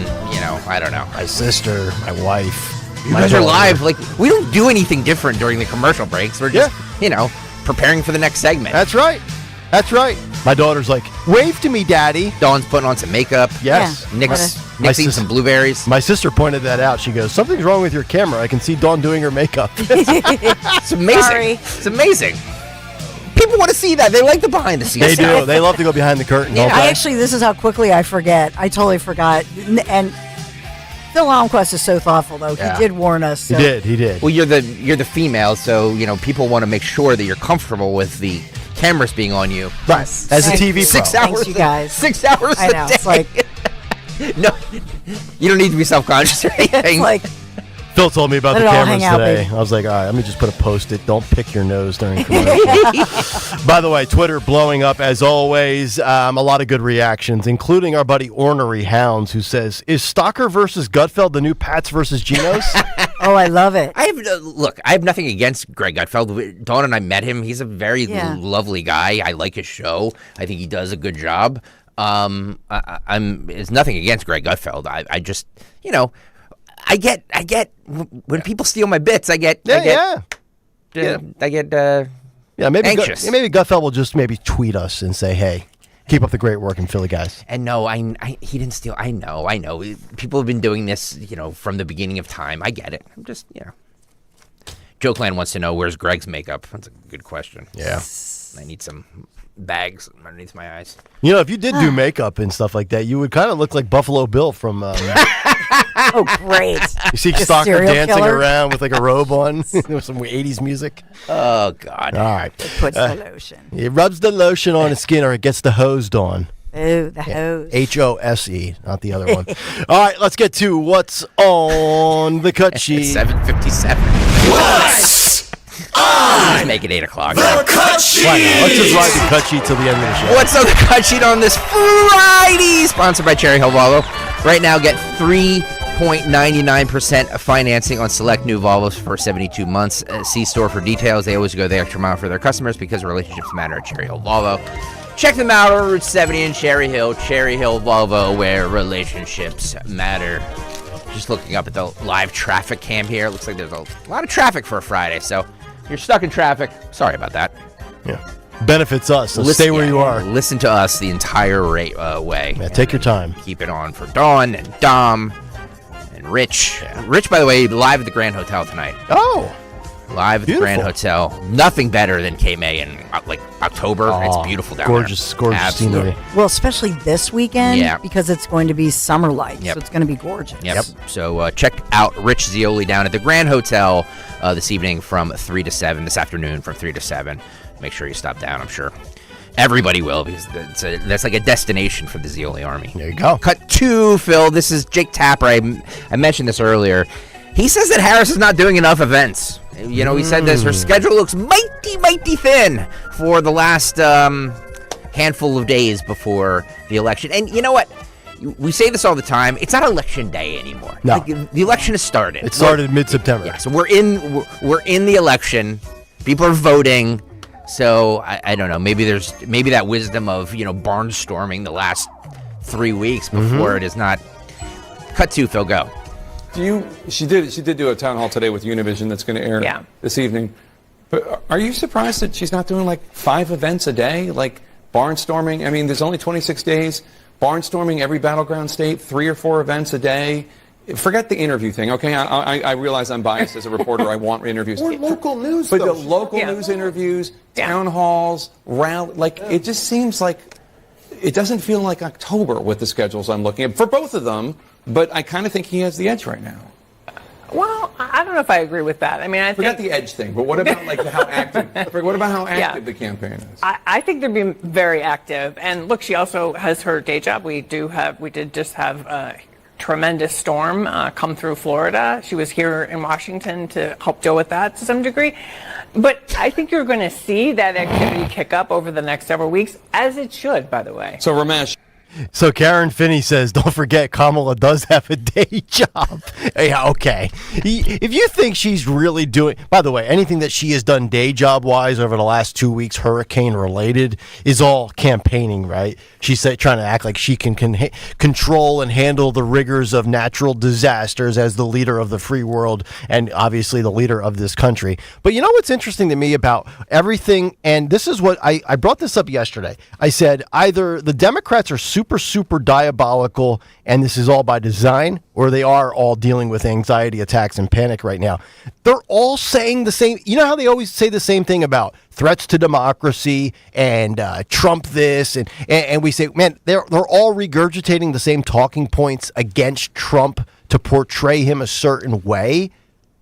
[SPEAKER 6] I don't know.
[SPEAKER 3] My sister, my wife.
[SPEAKER 6] You guys are live. Like, we don't do anything different during the commercial breaks. We're just preparing for the next segment.
[SPEAKER 3] That's right. That's right. My daughter's like, wave to me, Daddy.
[SPEAKER 6] Dawn's putting on some makeup.
[SPEAKER 3] Yes.
[SPEAKER 6] Yeah. Nick's eating some blueberries.
[SPEAKER 3] My sister pointed that out. She goes, something's wrong with your camera. I can see Dawn doing her makeup.
[SPEAKER 6] It's amazing. Sorry. It's amazing. People want to see that. They like the behind the scenes.
[SPEAKER 3] They do. They love to go behind the curtain.
[SPEAKER 26] This is how quickly I forget. I totally forgot. And Phil Almquist is so thoughtful, though.
[SPEAKER 6] Yeah.
[SPEAKER 26] He did warn us. So.
[SPEAKER 3] He did.
[SPEAKER 6] Well, you're the female, so people want to make sure that you're comfortable with the cameras being on you.
[SPEAKER 3] Right. As a TV pro.
[SPEAKER 6] 6 hours.
[SPEAKER 26] Thanks, you guys.
[SPEAKER 6] 6 hours
[SPEAKER 26] I know.
[SPEAKER 6] a day.
[SPEAKER 26] It's like
[SPEAKER 6] no, you don't need to be self-conscious or anything.
[SPEAKER 26] It's like
[SPEAKER 25] Phil told me about
[SPEAKER 26] Let
[SPEAKER 25] the
[SPEAKER 26] it all
[SPEAKER 25] cameras
[SPEAKER 26] hang out,
[SPEAKER 25] today.
[SPEAKER 26] baby.
[SPEAKER 25] I was like, all right, let me just put a Post-it. Don't pick your nose during commercial. By the way, Twitter blowing up as always. A lot of good reactions, including our buddy Ornery Hounds, who says, "Is Stalker versus Gutfeld the new Pats versus Genos?"
[SPEAKER 26] Oh, I love it.
[SPEAKER 6] I have nothing against Greg Gutfeld. Dawn and I met him. He's a very lovely guy. I like his show. I think he does a good job. It's nothing against Greg Gutfeld. I just, I get when people steal my bits. I get
[SPEAKER 25] maybe
[SPEAKER 6] anxious.
[SPEAKER 25] Maybe Gutfeld will just maybe tweet us and say, "Hey, keep up the great work in Philly, guys."
[SPEAKER 6] And no, he didn't steal. I know. People have been doing this, from the beginning of time. I get it. I'm just, Joe Clan wants to know, where's Greg's makeup? That's a good question.
[SPEAKER 25] Yeah.
[SPEAKER 6] I need some bags underneath my eyes.
[SPEAKER 25] If you did do makeup and stuff like that, you would kind of look like Buffalo Bill from.
[SPEAKER 26] Oh, great!
[SPEAKER 25] You see Stalker dancing around with like a robe on with some 80s music.
[SPEAKER 6] Oh God!
[SPEAKER 25] All right.
[SPEAKER 26] It puts the lotion.
[SPEAKER 25] He rubs the lotion on his skin, or it gets the hosed on.
[SPEAKER 26] Oh, the hose.
[SPEAKER 25] HOSE, not the other one. All right, let's get to what's on the cut sheet.
[SPEAKER 6] 7:57.
[SPEAKER 15] What's on?
[SPEAKER 6] Let's make it 8 o'clock.
[SPEAKER 15] The cut sheet.
[SPEAKER 25] Why not? Let's just ride the cut sheet till the end of the show.
[SPEAKER 6] What's on the cut sheet on this Friday? Sponsored by Cherry Hill Volvo. Right now, get 3.99% of financing on select new Volvos for 72 months. See store for details. They always go the extra mile for their customers because relationships matter at Cherry Hill Volvo. Check them out on Route 70 in Cherry Hill Volvo, where relationships matter. Just looking up at the live traffic cam here. Looks like there's a lot of traffic for a Friday, so if you're stuck in traffic, sorry about that.
[SPEAKER 25] Yeah. Benefits us, so stay where you are.
[SPEAKER 6] Listen to us the entire way.
[SPEAKER 25] Yeah, take your time.
[SPEAKER 6] Keep it on for Dawn and Dom and Rich. Yeah. Rich, by the way, live at the Grand Hotel tonight.
[SPEAKER 25] Oh.
[SPEAKER 6] Live at the Grand Hotel. Nothing better than K-May in October. It's beautiful down
[SPEAKER 25] gorgeous,
[SPEAKER 6] there.
[SPEAKER 25] Gorgeous scenery.
[SPEAKER 26] Well, especially this weekend
[SPEAKER 6] Yeah.
[SPEAKER 26] because it's going to be summer-like,
[SPEAKER 6] Yep.
[SPEAKER 26] so it's going to be gorgeous.
[SPEAKER 6] Yep. So check out Rich Zioli down at the Grand Hotel this evening from 3 to 7, this afternoon from 3 to 7. Make sure you stop down, I'm sure. Everybody will, because that's like a destination for the Zioli Army.
[SPEAKER 25] There you go.
[SPEAKER 6] Cut 2, Phil. This is Jake Tapper. I mentioned this earlier. He says that Harris is not doing enough events. He said this. Her schedule looks mighty thin for the last handful of days before the election. And you know what? We say this all the time. It's not election day anymore.
[SPEAKER 25] No.
[SPEAKER 6] The election has started.
[SPEAKER 25] It started mid-September.
[SPEAKER 6] Yeah, so we're in the election. People are voting. So I don't know. Maybe that wisdom of barnstorming the last 3 weeks before it is not. Cut 2, Phil. Go.
[SPEAKER 5] She did do a town hall today with Univision that's going to air this evening. But are you surprised that she's not doing like 5 events a day, like barnstorming? I mean, there's only 26 days. Barnstorming every battleground state, 3 or 4 events a day. Forget the interview thing, okay? I realize I'm biased as a reporter. I want interviews.
[SPEAKER 18] Or local news,
[SPEAKER 5] but
[SPEAKER 18] though.
[SPEAKER 5] the local news interviews, town halls, it just seems like it doesn't feel like October with the schedules I'm looking at for both of them. But I kind of think he has the edge right now.
[SPEAKER 19] Well, I don't know if I agree with that. I mean,
[SPEAKER 5] Forget the edge thing, but what about how active? What about how active the campaign is?
[SPEAKER 19] I think they're being very active. And look, she also has her day job. We did just have a tremendous storm come through Florida. She was here in Washington to help deal with that to some degree. But I think you're going to see that activity kick up over the next several weeks, as it should, by the way.
[SPEAKER 5] So, Ramesh.
[SPEAKER 25] So Karen Finney says, don't forget Kamala does have a day job. Yeah, okay. If you think she's really doing, by the way, anything that she has done day job wise over the last 2 weeks, hurricane related, is all campaigning, right? She's trying to act like she can control and handle the rigors of natural disasters as the leader of the free world and obviously the leader of this country. But you know what's interesting to me about everything, and this is what I brought this up yesterday. I said either the Democrats are super diabolical and this is all by design, or they are all dealing with anxiety attacks and panic right now. They're all saying the same. You know how they always say the same thing about threats to democracy and Trump this, and we say, man, they're all regurgitating the same talking points against Trump to portray him a certain way.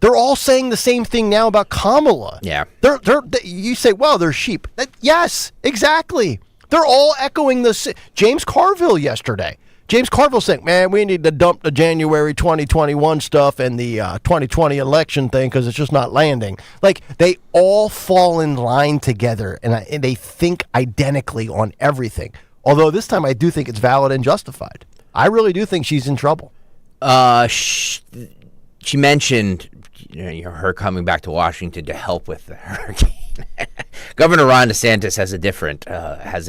[SPEAKER 25] They're all saying the same thing now about Kamala.
[SPEAKER 6] Yeah.
[SPEAKER 25] You say, well, they're sheep. Yes, exactly. They're all echoing this. James Carville yesterday
[SPEAKER 3] James Carville saying, man, we need to dump the January 2021 stuff and the 2020 election thing because it's just not landing. Like, they all fall in line together, and they think identically on everything. Although this time I do think it's valid and justified. I really do think she's in trouble.
[SPEAKER 6] She mentioned her coming back to Washington to help with the hurricane. Governor Ron DeSantis has a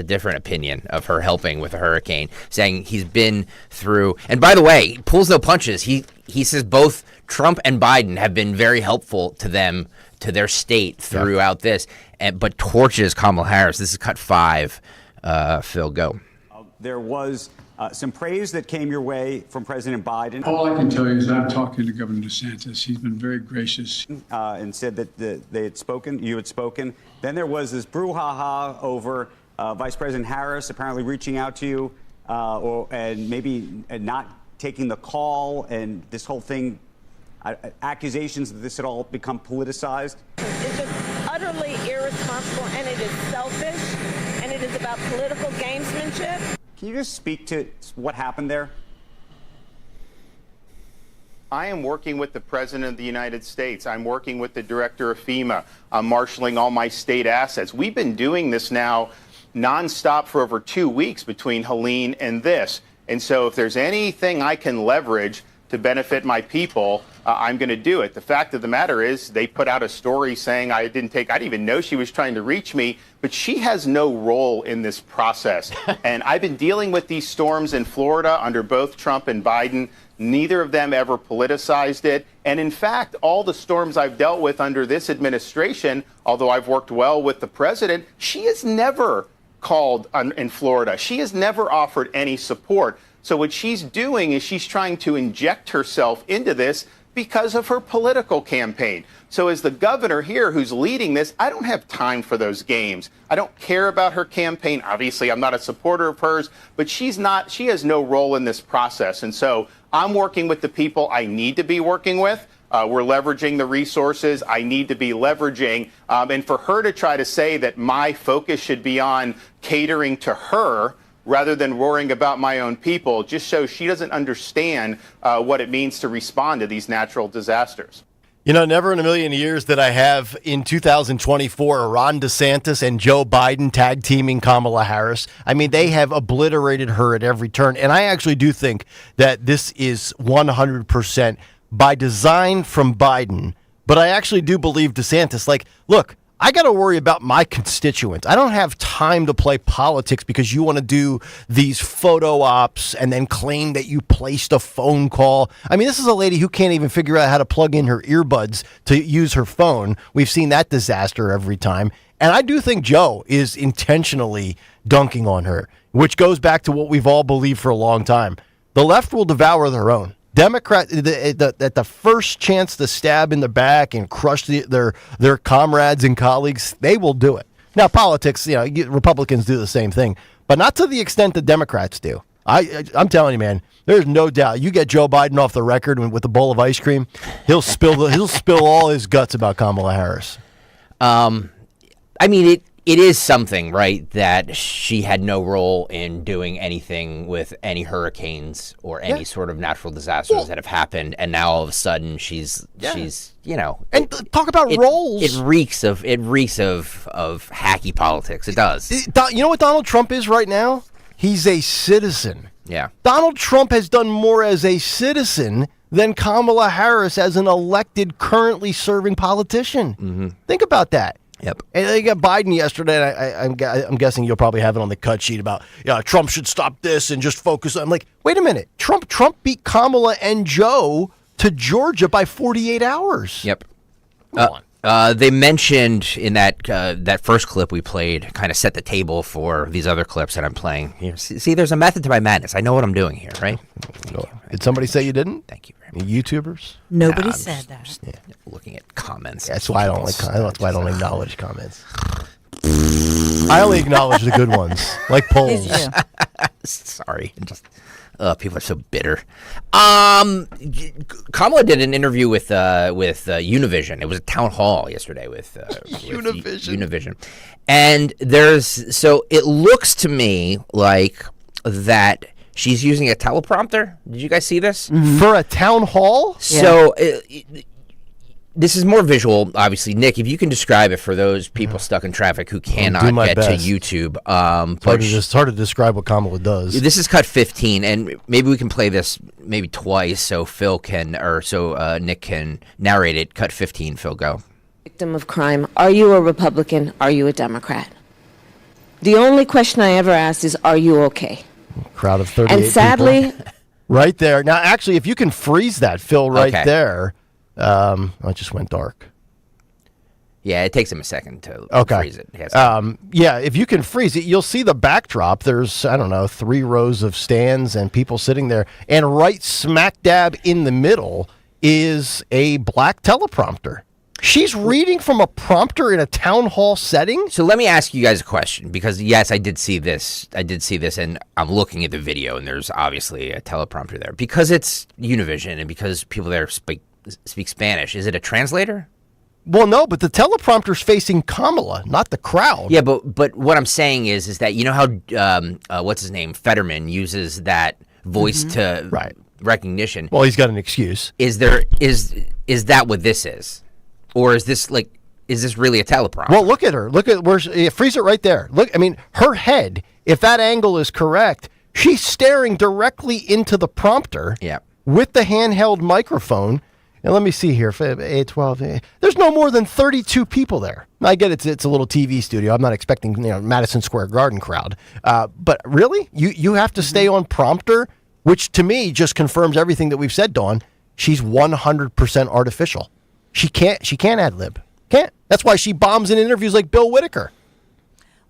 [SPEAKER 6] different opinion of her helping with a hurricane, saying he's been through. And by the way, he pulls no punches. He says both Trump and Biden have been very helpful to them, to their state throughout this, but torches Kamala Harris. This is cut 5. Phil, go.
[SPEAKER 18] There was some praise that came your way from President Biden.
[SPEAKER 20] All I can tell you is I'm talking to Governor DeSantis. He's been very gracious.
[SPEAKER 18] And said that they had spoken, you had spoken. Then there was this brouhaha over Vice President Harris apparently reaching out to you and maybe not taking the call, and this whole thing, accusations that this had all become politicized.
[SPEAKER 21] It's just utterly irresponsible, and it is selfish, and it is about political gamesmanship.
[SPEAKER 18] Can you just speak to what happened there?
[SPEAKER 22] I am working with the President of the United States. I'm working with the Director of FEMA. I'm marshaling all my state assets. We've been doing this now nonstop for over 2 weeks between Helene and this. And so if there's anything I can leverage to benefit my people, I'm going to do it. The fact of the matter is they put out a story saying I didn't even know she was trying to reach me, but she has no role in this process. And I've been dealing with these storms in Florida under both Trump and Biden. Neither of them ever politicized it. And in fact, all the storms I've dealt with under this administration, although I've worked well with the president, she has never called in Florida. She has never offered any support. So what she's doing is she's trying to inject herself into this because of her political campaign. So as the governor here who's leading this, I don't have time for those games. I don't care about her campaign. Obviously, I'm not a supporter of hers, but she has no role in this process. And so I'm working with the people I need to be working with. We're leveraging the resources I need to be leveraging. And for her to try to say that my focus should be on catering to her rather than worrying about my own people just shows she doesn't understand what it means to respond to these natural disasters.
[SPEAKER 3] You know, never in a million years did I have in 2024 Ron DeSantis and Joe Biden tag teaming Kamala Harris. I mean, they have obliterated her at every turn. And I actually do think that this is 100% by design from Biden. But I actually do believe DeSantis, like, look, I got to worry about my constituents. I don't have time to play politics because you want to do these photo ops and then claim that you placed a phone call. I mean, this is a lady who can't even figure out how to plug in her earbuds to use her phone. We've seen that disaster every time. And I do think Joe is intentionally dunking on her, which goes back to what we've all believed for a long time. The left will devour their own. Democrat at the first chance to stab in the back and crush their comrades and colleagues, they will do it. Now, politics, Republicans do the same thing, but not to the extent that Democrats do. I'm telling you, man, there's no doubt. You get Joe Biden off the record with a bowl of ice cream, he'll spill all his guts about Kamala Harris.
[SPEAKER 6] I mean, it is something, right, that she had no role in doing anything with any hurricanes or any sort of natural disasters that have happened, and now all of a sudden she's
[SPEAKER 3] and talk about roles.
[SPEAKER 6] It reeks of hacky politics. It does.
[SPEAKER 3] You know what Donald Trump is right now? He's a citizen.
[SPEAKER 6] Yeah.
[SPEAKER 3] Donald Trump has done more as a citizen than Kamala Harris as an elected, currently serving politician.
[SPEAKER 6] Mm-hmm.
[SPEAKER 3] Think about that.
[SPEAKER 6] Yep.
[SPEAKER 3] And they got Biden yesterday, and I'm guessing you'll probably have it on the cut sheet about, Trump should stop this and just focus. I'm like, wait a minute. Trump beat Kamala and Joe to Georgia by 48 hours.
[SPEAKER 6] Yep. Come on. They mentioned in that first clip we played, kind of set the table for these other clips that I'm playing. See, there's a method to my madness. I know what I'm doing here, right?
[SPEAKER 3] Did somebody say you didn't?
[SPEAKER 6] Thank you very
[SPEAKER 3] much. YouTubers?
[SPEAKER 26] Nobody said that.
[SPEAKER 6] Yeah. Looking at comments.
[SPEAKER 3] That's why I don't like. That's why I don't acknowledge comments. I only acknowledge the good ones, like polls.
[SPEAKER 6] Sorry, people are so bitter. Kamala did an interview with Univision. It was a town hall yesterday with Univision, and it looks to me like that She's using a teleprompter. Did you guys see this?
[SPEAKER 3] For a town hall?
[SPEAKER 6] So this is more visual, obviously. Nick, if you can describe it for those people stuck in traffic who cannot get to YouTube.
[SPEAKER 3] It's hard to describe what Kamala does.
[SPEAKER 6] This is cut 15, and maybe we can play this maybe twice so Phil can, or so Nick can narrate it. Cut 15, Phil, go.
[SPEAKER 7] Victim of crime. Are you a Republican? Are you a Democrat? The only question I ever asked is, are you okay?
[SPEAKER 3] Crowd of 38
[SPEAKER 7] And sadly...
[SPEAKER 3] people. Right there. Now, actually, if you can freeze that, Phil, right
[SPEAKER 6] Okay.
[SPEAKER 3] there. It just went dark.
[SPEAKER 6] Yeah, it takes him a second to freeze it. He has
[SPEAKER 3] Yeah, if you can freeze it, you'll see the backdrop. There's, 3 rows of stands and people sitting there. And right smack dab in the middle is a black teleprompter. She's reading from a prompter in a town hall setting?
[SPEAKER 6] So let me ask you guys a question, because yes, I did see this, and I'm looking at the video, and there's obviously a teleprompter there. Because it's Univision and because people there speak Spanish, is it a translator?
[SPEAKER 3] Well, no, but the teleprompter's facing Kamala, not the crowd.
[SPEAKER 6] Yeah, but what I'm saying is that you know how what's his name, Fetterman, uses that voice to recognition.
[SPEAKER 3] Well, he's got an excuse.
[SPEAKER 6] Is that what this is? Or is this really a teleprompter?
[SPEAKER 3] Well, look at her. Look at where freeze it right there. Look, her head, if that angle is correct, she's staring directly into the prompter with the handheld microphone. And let me see here. 12. There's no more than 32 people there. I get it's a little TV studio. I'm not expecting Madison Square Garden crowd. But really, you have to stay on prompter, which to me just confirms everything that we've said, Dawn. She's 100% artificial. She can't ad lib. Can't. That's why she bombs in interviews like Bill Whitaker.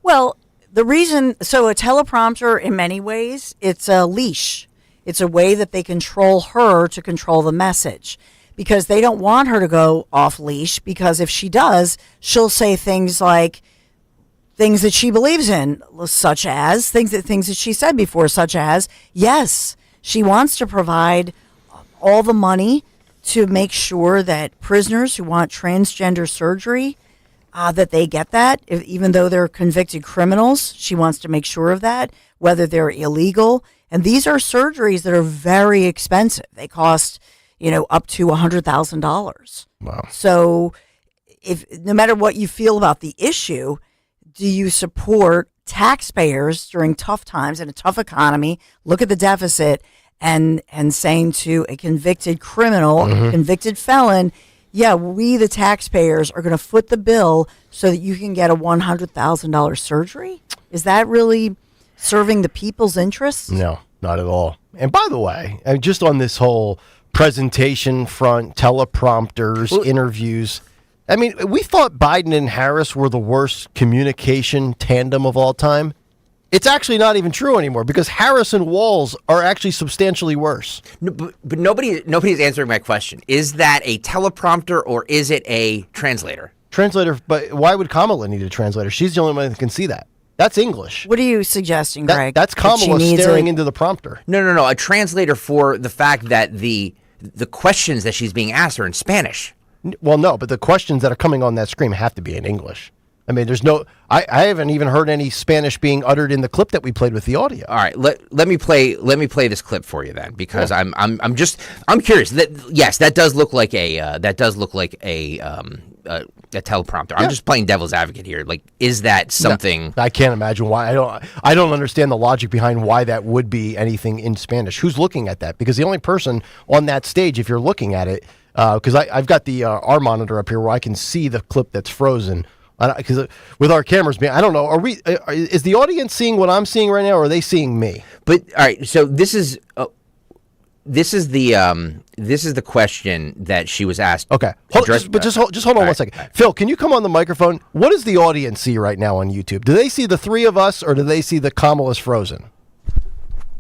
[SPEAKER 26] Well, the reason, so a teleprompter in many ways, it's a leash. It's a way that they control her to control the message, because they don't want her to go off leash, because if she does, she'll say things like things that she believes in, such as things that she said before, such as, yes, she wants to provide all the money to make sure that prisoners who want transgender surgery, that they get that, even though they're convicted criminals. She wants to make sure of that, whether they're illegal. And these are surgeries that are very expensive. They cost, up to $100,000.
[SPEAKER 3] Wow.
[SPEAKER 26] So no matter what you feel about the issue, do you support taxpayers during tough times in a tough economy? Look at the deficit. And saying to a convicted criminal, convicted felon, yeah, we the taxpayers are going to foot the bill so that you can get a $100,000 surgery? Is that really serving the people's interests?
[SPEAKER 3] No, not at all. And by the way, just on this whole presentation front, teleprompters, interviews, we thought Biden and Harris were the worst communication tandem of all time. It's actually not even true anymore, because Harris and Walz are actually substantially worse.
[SPEAKER 6] No, but nobody's answering my question. Is that a teleprompter or is it a translator?
[SPEAKER 3] Translator, but why would Kamala need a translator? She's the only one that can see that. That's English.
[SPEAKER 26] What are you suggesting, Greg?
[SPEAKER 3] That's Kamala staring into the prompter.
[SPEAKER 6] No. A translator for the fact that the questions that she's being asked are in Spanish.
[SPEAKER 3] Well, no, but the questions that are coming on that screen have to be in English. There's no. I haven't even heard any Spanish being uttered in the clip that we played with the audio.
[SPEAKER 6] All right, let me play this clip for you then, because I'm curious. That does look like a teleprompter. I'm just playing devil's advocate here. Like, is that something?
[SPEAKER 3] No, I can't imagine why. I don't understand the logic behind why that would be anything in Spanish. Who's looking at that? Because the only person on that stage, if you're looking at it, because I've got the our monitor up here where I can see the clip that's frozen. Because with our cameras, I don't know. Is the audience seeing what I'm seeing right now, or are they seeing me?
[SPEAKER 6] But all right, so this is the question that she was asked.
[SPEAKER 3] Okay, just hold on one second. Right. Phil, can you come on the microphone? What does the audience see right now on YouTube? Do they see the three of us, or do they see the Kamala's frozen?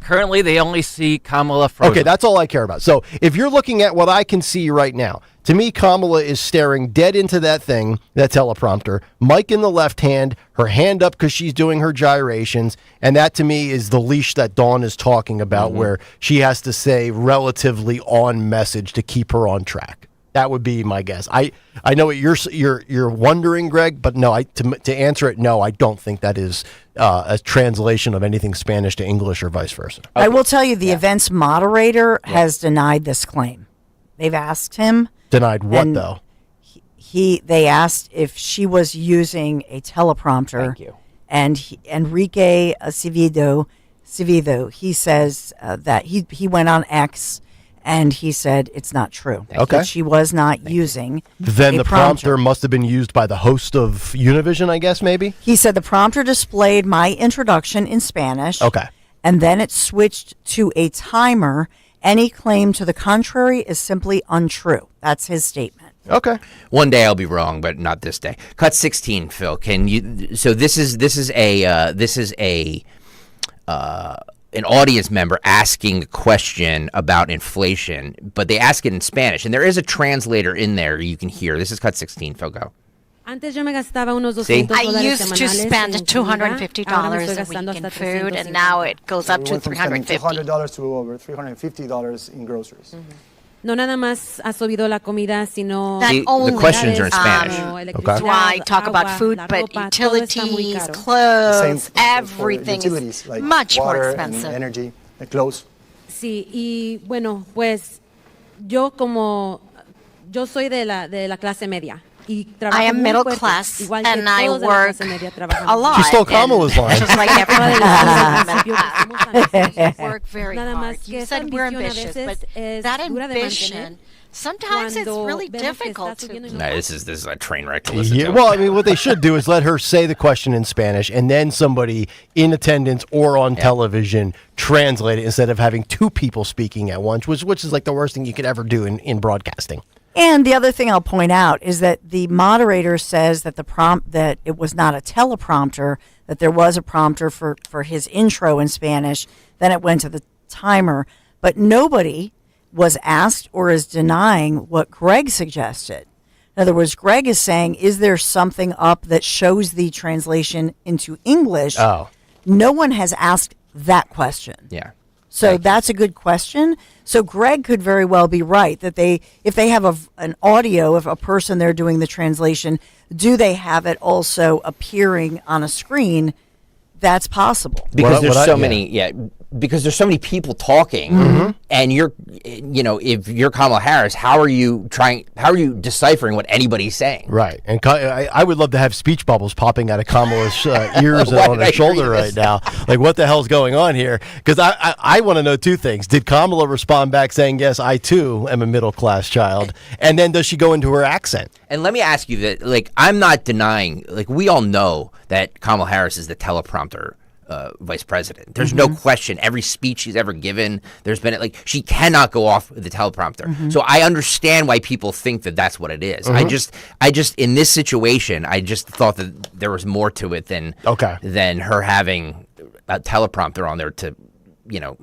[SPEAKER 8] Currently, they only see Kamala frozen.
[SPEAKER 3] Okay, that's all I care about. So if you're looking at what I can see right now, to me, Kamala is staring dead into that thing, that teleprompter, mic in the left hand, her hand up because she's doing her gyrations, and that to me is the leash that Dawn is talking about, where she has to say relatively on message to keep her on track. That would be my guess. I know what you're wondering, Greg, but no. To answer it, no, I don't think that is
[SPEAKER 25] a translation of anything Spanish to English or vice versa.
[SPEAKER 26] I will tell you, the event's moderator has denied this claim. They've asked him.
[SPEAKER 25] Denied what, though?
[SPEAKER 26] They asked if she was using a teleprompter.
[SPEAKER 6] Thank you.
[SPEAKER 26] And Enrique Civido, he says that he went on X and he said it's not true.
[SPEAKER 25] Okay.
[SPEAKER 26] That she was not using
[SPEAKER 25] Then
[SPEAKER 26] a
[SPEAKER 25] the prompter must have been used by the host of Univision, I guess, maybe?
[SPEAKER 26] He said the prompter displayed my introduction in Spanish.
[SPEAKER 25] Okay.
[SPEAKER 26] And then it switched to a timer. Any claim to the contrary is simply untrue. That's his statement.
[SPEAKER 25] Okay.
[SPEAKER 6] One day I'll be wrong, but not this day. Cut 16, Phil. Can you? So this is an audience member asking a question about inflation, but they ask it in Spanish, and there is a translator in there you can hear. This is cut 16. Phil, go.
[SPEAKER 9] Antes yo me gastaba unos
[SPEAKER 6] See?
[SPEAKER 9] $200
[SPEAKER 10] I used to
[SPEAKER 9] semanales
[SPEAKER 10] spend
[SPEAKER 9] en
[SPEAKER 10] $250
[SPEAKER 9] comida. Ahora me estoy
[SPEAKER 10] a
[SPEAKER 9] gastando
[SPEAKER 10] week in
[SPEAKER 9] hasta
[SPEAKER 10] food, and
[SPEAKER 9] 350.
[SPEAKER 10] now it goes up to
[SPEAKER 11] went from spending
[SPEAKER 10] $350.
[SPEAKER 11] $200 to over $350 in groceries.
[SPEAKER 9] No nada más ha subido la comida, sino
[SPEAKER 10] Not only
[SPEAKER 6] the questions are in Spanish.
[SPEAKER 10] Okay. Do I talk about food, but utilities, clothes, everything
[SPEAKER 11] utilities,
[SPEAKER 10] is
[SPEAKER 11] like
[SPEAKER 10] much more
[SPEAKER 11] water
[SPEAKER 10] expensive.
[SPEAKER 11] and energy, and clothes.
[SPEAKER 9] Sí, y bueno, pues yo soy de la clase media. Y trabajo
[SPEAKER 10] I am
[SPEAKER 9] muy
[SPEAKER 10] middle
[SPEAKER 9] fuerte,
[SPEAKER 10] class,
[SPEAKER 9] igual que
[SPEAKER 10] and I
[SPEAKER 9] todos de la
[SPEAKER 10] work
[SPEAKER 9] clase media trabajamos.
[SPEAKER 10] a lot.
[SPEAKER 25] She stole Kamala's line.
[SPEAKER 10] Just like everybody
[SPEAKER 9] else.
[SPEAKER 10] work very
[SPEAKER 9] Nada
[SPEAKER 10] hard.
[SPEAKER 9] más que
[SPEAKER 10] You
[SPEAKER 9] esa
[SPEAKER 10] said we're
[SPEAKER 9] ambición a
[SPEAKER 10] ambitious,
[SPEAKER 9] veces
[SPEAKER 10] but
[SPEAKER 9] es
[SPEAKER 10] that
[SPEAKER 9] dura de
[SPEAKER 10] ambition,
[SPEAKER 9] mantener
[SPEAKER 10] sometimes it's
[SPEAKER 9] cuando
[SPEAKER 10] really
[SPEAKER 9] vemos que está
[SPEAKER 10] difficult to.
[SPEAKER 9] subiendo y
[SPEAKER 6] No, this is a train wreck to listen
[SPEAKER 25] Yeah,
[SPEAKER 6] to.
[SPEAKER 25] well, I mean, what they should do is let her say the question in Spanish, and then somebody in attendance or on television translate it instead of having two people speaking at once, which is like the worst thing you could ever do in broadcasting.
[SPEAKER 26] And the other thing I'll point out is that the moderator says that that it was not a teleprompter, that there was a prompter for his intro in Spanish, then it went to the timer, but nobody was asked or is denying what Greg suggested. In other words, Greg is saying, is there something up that shows the translation into English?
[SPEAKER 25] Oh.
[SPEAKER 26] No one has asked that question.
[SPEAKER 6] Yeah.
[SPEAKER 26] So that's a good question. So Greg could very well be right that if they have an audio of a person there doing the translation, do they have it also appearing on a screen? That's possible.
[SPEAKER 6] Because because there's so many people talking, and if you're Kamala Harris, how are you deciphering what anybody's saying?
[SPEAKER 25] Right, and I would love to have speech bubbles popping out of Kamala's ears and on her shoulder right now. Like, what the hell's going on here? Because I want to know two things. Did Kamala respond back saying, yes, I too am a middle-class child? And then does she go into her accent?
[SPEAKER 6] And let me ask you that, like, I'm not denying, like, we all know that Kamala Harris is the teleprompter vice president. There's no question. Every speech she's ever given, there's been she cannot go off the teleprompter. So I understand why people think that that's what it is. I just in this situation, I just thought that there was more to it than her having a teleprompter on there to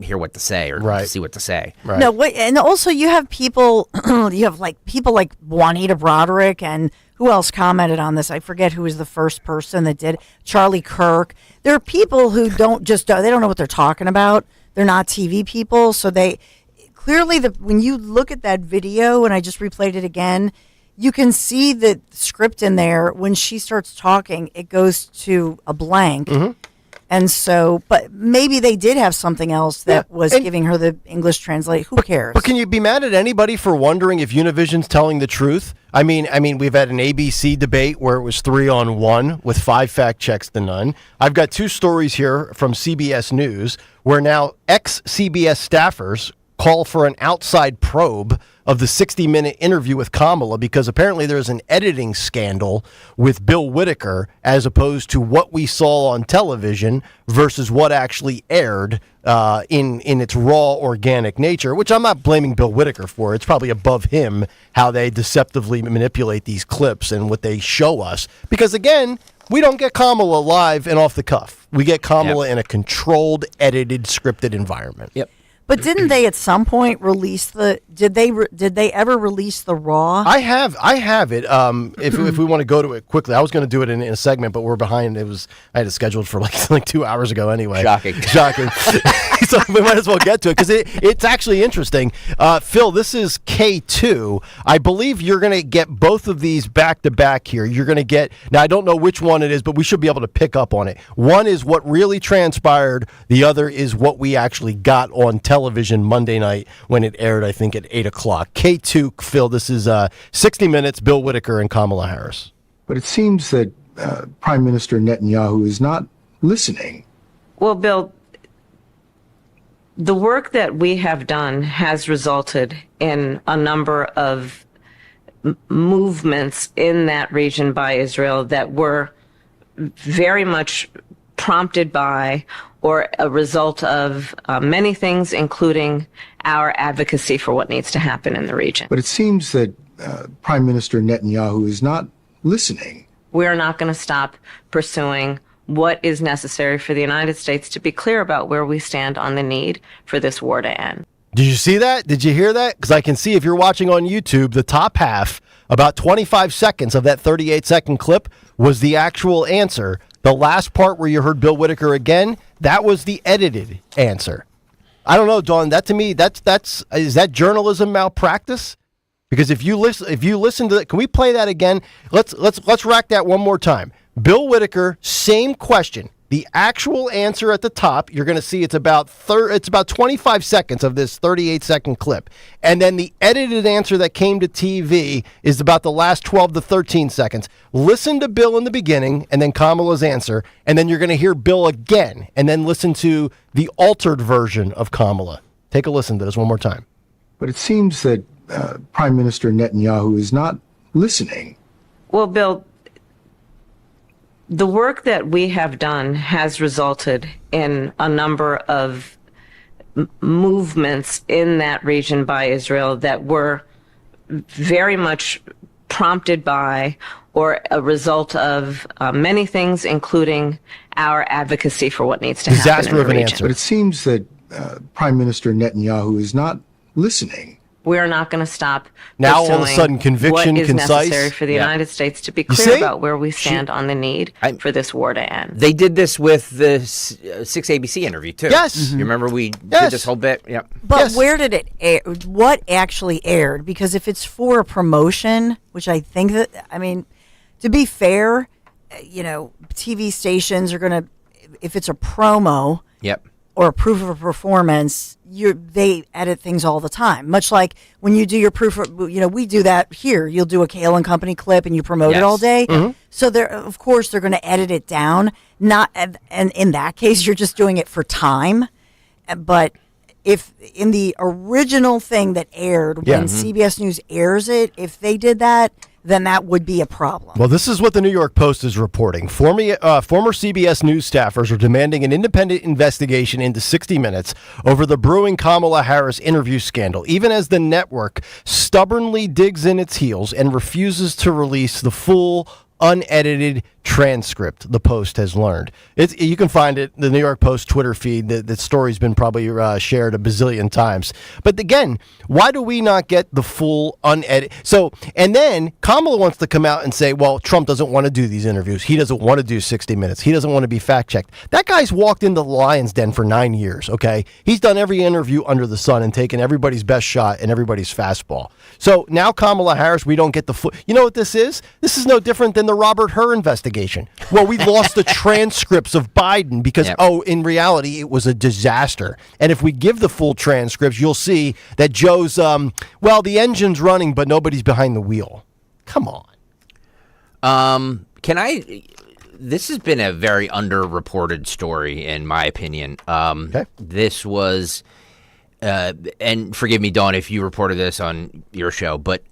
[SPEAKER 6] hear what to say or see what to say.
[SPEAKER 25] Right.
[SPEAKER 26] No, and also you have people, people like Juanita Broderick, and who else commented on this? I forget who was the first person that did. Charlie Kirk. There are people who they don't know what they're talking about. They're not TV people, so they clearly when you look at that video, and I just replayed it again, you can see the script in there. When she starts talking, it goes to a blank. And so, but maybe they did have something else that was giving her the English translate. Who cares?
[SPEAKER 25] But can you be mad at anybody for wondering if Univision's telling the truth? I mean, we've had an ABC debate where it was 3-on-1 with 5 fact checks to none. I've got 2 stories here from CBS News where now ex-CBS staffers call for an outside probe of the 60-minute interview with Kamala because apparently there's an editing scandal with Bill Whitaker as opposed to what we saw on television versus what actually aired in its raw, organic nature, which I'm not blaming Bill Whitaker for. It's probably above him how they deceptively manipulate these clips and what they show us. Because, again, we don't get Kamala live and off the cuff. We get Kamala in a controlled, edited, scripted environment.
[SPEAKER 26] But didn't they at some point release the did they ever release the raw?
[SPEAKER 3] I have it. If we want to go to it quickly, I was going to do it in a segment, but we're behind. I had it scheduled for like 2 hours ago anyway.
[SPEAKER 6] Shocking.
[SPEAKER 3] So we might as well get to it because it's actually interesting. Phil, this is K2. I believe you're going to get both of these back to back here. You're going to get, now I don't know which one it is, but we should be able to pick up on it. One is what really transpired. The other is what we actually got on television Monday night when it aired, I think, at 8 o'clock. K2, Phil, this is 60 Minutes, Bill Whitaker and Kamala Harris.
[SPEAKER 1] But it seems that Prime Minister Netanyahu is not listening.
[SPEAKER 7] Well, Bill, the work that we have done has resulted in a number of movements in that region by Israel that were very much prompted by or a result of many things, including our advocacy for what needs to happen in the region.
[SPEAKER 1] But it seems that Prime Minister Netanyahu is not listening.
[SPEAKER 7] We're not going to stop pursuing what is necessary for the United States to be clear about where we stand on the need for this war to end.
[SPEAKER 3] Did you see that? Did you hear that? Because I can see if you're watching on YouTube, the top half, about 25 seconds of that 38-second clip was the actual answer. The last part where you heard Bill Whitaker again, that was the edited answer. I don't know, Dawn. That to me, is that journalism malpractice? Because if you listen to it, can we play that again? Let's rack that one more time. Bill Whitaker, same question. The actual answer at the top, you're going to see it's about 25 seconds of this 38-second clip. And then the edited answer that came to TV is about the last 12 to 13 seconds. Listen to Bill in the beginning and then Kamala's answer, and then you're going to hear Bill again, and then listen to the altered version of Kamala. Take a listen to this one more time.
[SPEAKER 1] But it seems that Prime Minister Netanyahu is not listening.
[SPEAKER 7] Well, Bill, the work that we have done has resulted in a number of movements in that region by Israel that were very much prompted by or a result of many things, including our advocacy for what needs to happen in the region.
[SPEAKER 1] But it seems that Prime Minister Netanyahu is not listening.
[SPEAKER 7] We're not going to stop
[SPEAKER 3] now all of a sudden conviction,
[SPEAKER 7] what is
[SPEAKER 3] concise.
[SPEAKER 7] necessary for the United States to be clear about where we stand on the need for this war to end.
[SPEAKER 6] They did this with the 6 ABC interview, too.
[SPEAKER 3] Yes.
[SPEAKER 6] You remember we did this whole bit? Yep.
[SPEAKER 26] But where did it air? What actually aired? Because if it's for a promotion, which I think that, I mean, to be fair, TV stations are going to, if it's a promo.
[SPEAKER 6] Yep.
[SPEAKER 26] Or a proof of a performance, they edit things all the time. Much like when you do your proof of, we do that here. You'll do a Kayal and Company clip and you promote it all day. Mm-hmm. So of course they're going to edit it down. And in that case, you're just doing it for time. But if in the original thing that aired when CBS News airs it, if they did that, then that would be a problem.
[SPEAKER 3] Well, this is what the New York Post is reporting. Former CBS News staffers are demanding an independent investigation into 60 Minutes over the brewing Kamala Harris interview scandal, even as the network stubbornly digs in its heels and refuses to release the full, unedited transcript, the Post has learned. You can find it, the New York Post Twitter feed. The story's been probably shared a bazillion times. But again, why do we not get the full unedited? So, and then Kamala wants to come out and say, well, Trump doesn't want to do these interviews. He doesn't want to do 60 Minutes. He doesn't want to be fact-checked. That guy's walked into the lion's den for 9 years, okay? He's done every interview under the sun and taken everybody's best shot and everybody's fastball. So now Kamala Harris, we don't get the full. You know what this is? This is no different than the Robert Hur investigation. Well, we lost the transcripts of Biden because, in reality, it was a disaster. And if we give the full transcripts, you'll see that Joe's, the engine's running, but nobody's behind the wheel. Come on.
[SPEAKER 6] This has been a very underreported story, in my opinion. This was, and forgive me, Dawn, if you reported this on your show, but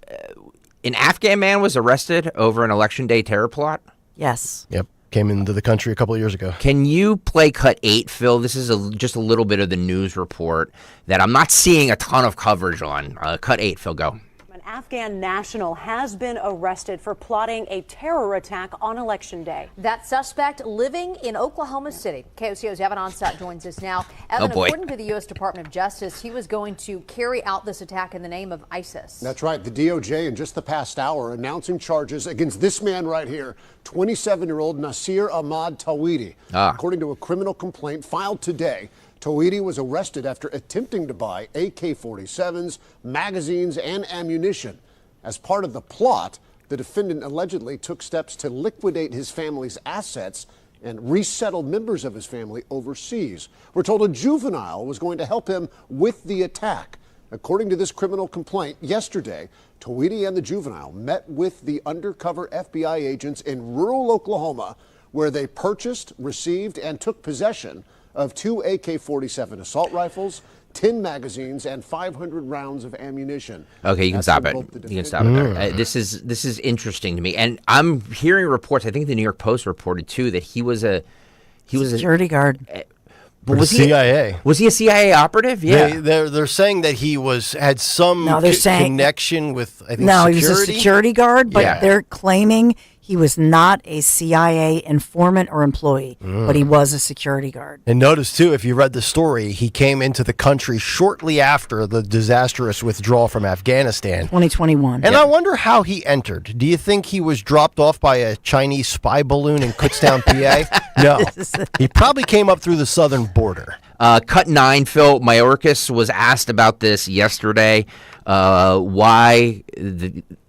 [SPEAKER 6] an Afghan man was arrested over an Election Day terror plot?
[SPEAKER 26] Yes.
[SPEAKER 3] Yep. Came into the country a couple of years ago.
[SPEAKER 6] Can you play cut 8, Phil? This is just a little bit of the news report that I'm not seeing a ton of coverage on. Cut 8, Phil, go.
[SPEAKER 2] An Afghan national has been arrested for plotting a terror attack on Election Day.
[SPEAKER 12] That suspect living in Oklahoma City. KOCO's Evan Onstadt joins us now. Evan, according to the U.S. Department of Justice, he was going to carry out this attack in the name of ISIS.
[SPEAKER 13] That's right. The DOJ in just the past hour announcing charges against this man right here, 27-year-old Nasir Ahmad Tawhidi. According to a criminal complaint filed today, Tawhidi was arrested after attempting to buy AK-47s, magazines, and ammunition. As part of the plot, the defendant allegedly took steps to liquidate his family's assets and resettle members of his family overseas. We're told a juvenile was going to help him with the attack. According to this criminal complaint, yesterday, Tawhidi and the juvenile met with the undercover FBI agents in rural Oklahoma, where they purchased, received, and took possession of 2 AK-47 assault rifles, 10 magazines, and 500 rounds of ammunition.
[SPEAKER 6] Okay, you can stop it. You can stop it there. This is interesting to me, and I'm hearing reports. I think the New York Post reported too that he was a
[SPEAKER 26] security guard.
[SPEAKER 3] Was CIA?
[SPEAKER 6] Was he a CIA operative? Yeah,
[SPEAKER 3] they're saying that he had some connection with. I think security?
[SPEAKER 26] He was a security guard, but they're claiming he was not a CIA informant or employee, but he was a security guard.
[SPEAKER 3] And notice, too, if you read the story, he came into the country shortly after the disastrous withdrawal from Afghanistan.
[SPEAKER 26] 2021.
[SPEAKER 3] And I wonder how he entered. Do you think he was dropped off by a Chinese spy balloon in Kutztown, PA? No. He probably came up through the southern border.
[SPEAKER 6] Cut 9, Phil Mayorkas was asked about this yesterday, why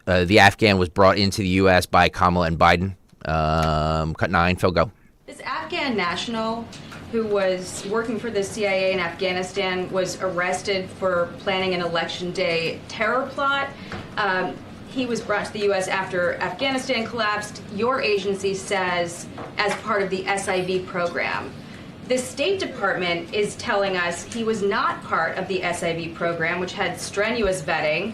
[SPEAKER 6] the Afghan was brought into the U.S. by Kamala and Biden. Cut 9, Phil, go.
[SPEAKER 14] This Afghan national who was working for the CIA in Afghanistan was arrested for planning an election day terror plot. He was brought to the U.S. after Afghanistan collapsed. Your agency says as part of the SIV program. The State Department is telling us he was not part of the SIV program, which had strenuous vetting.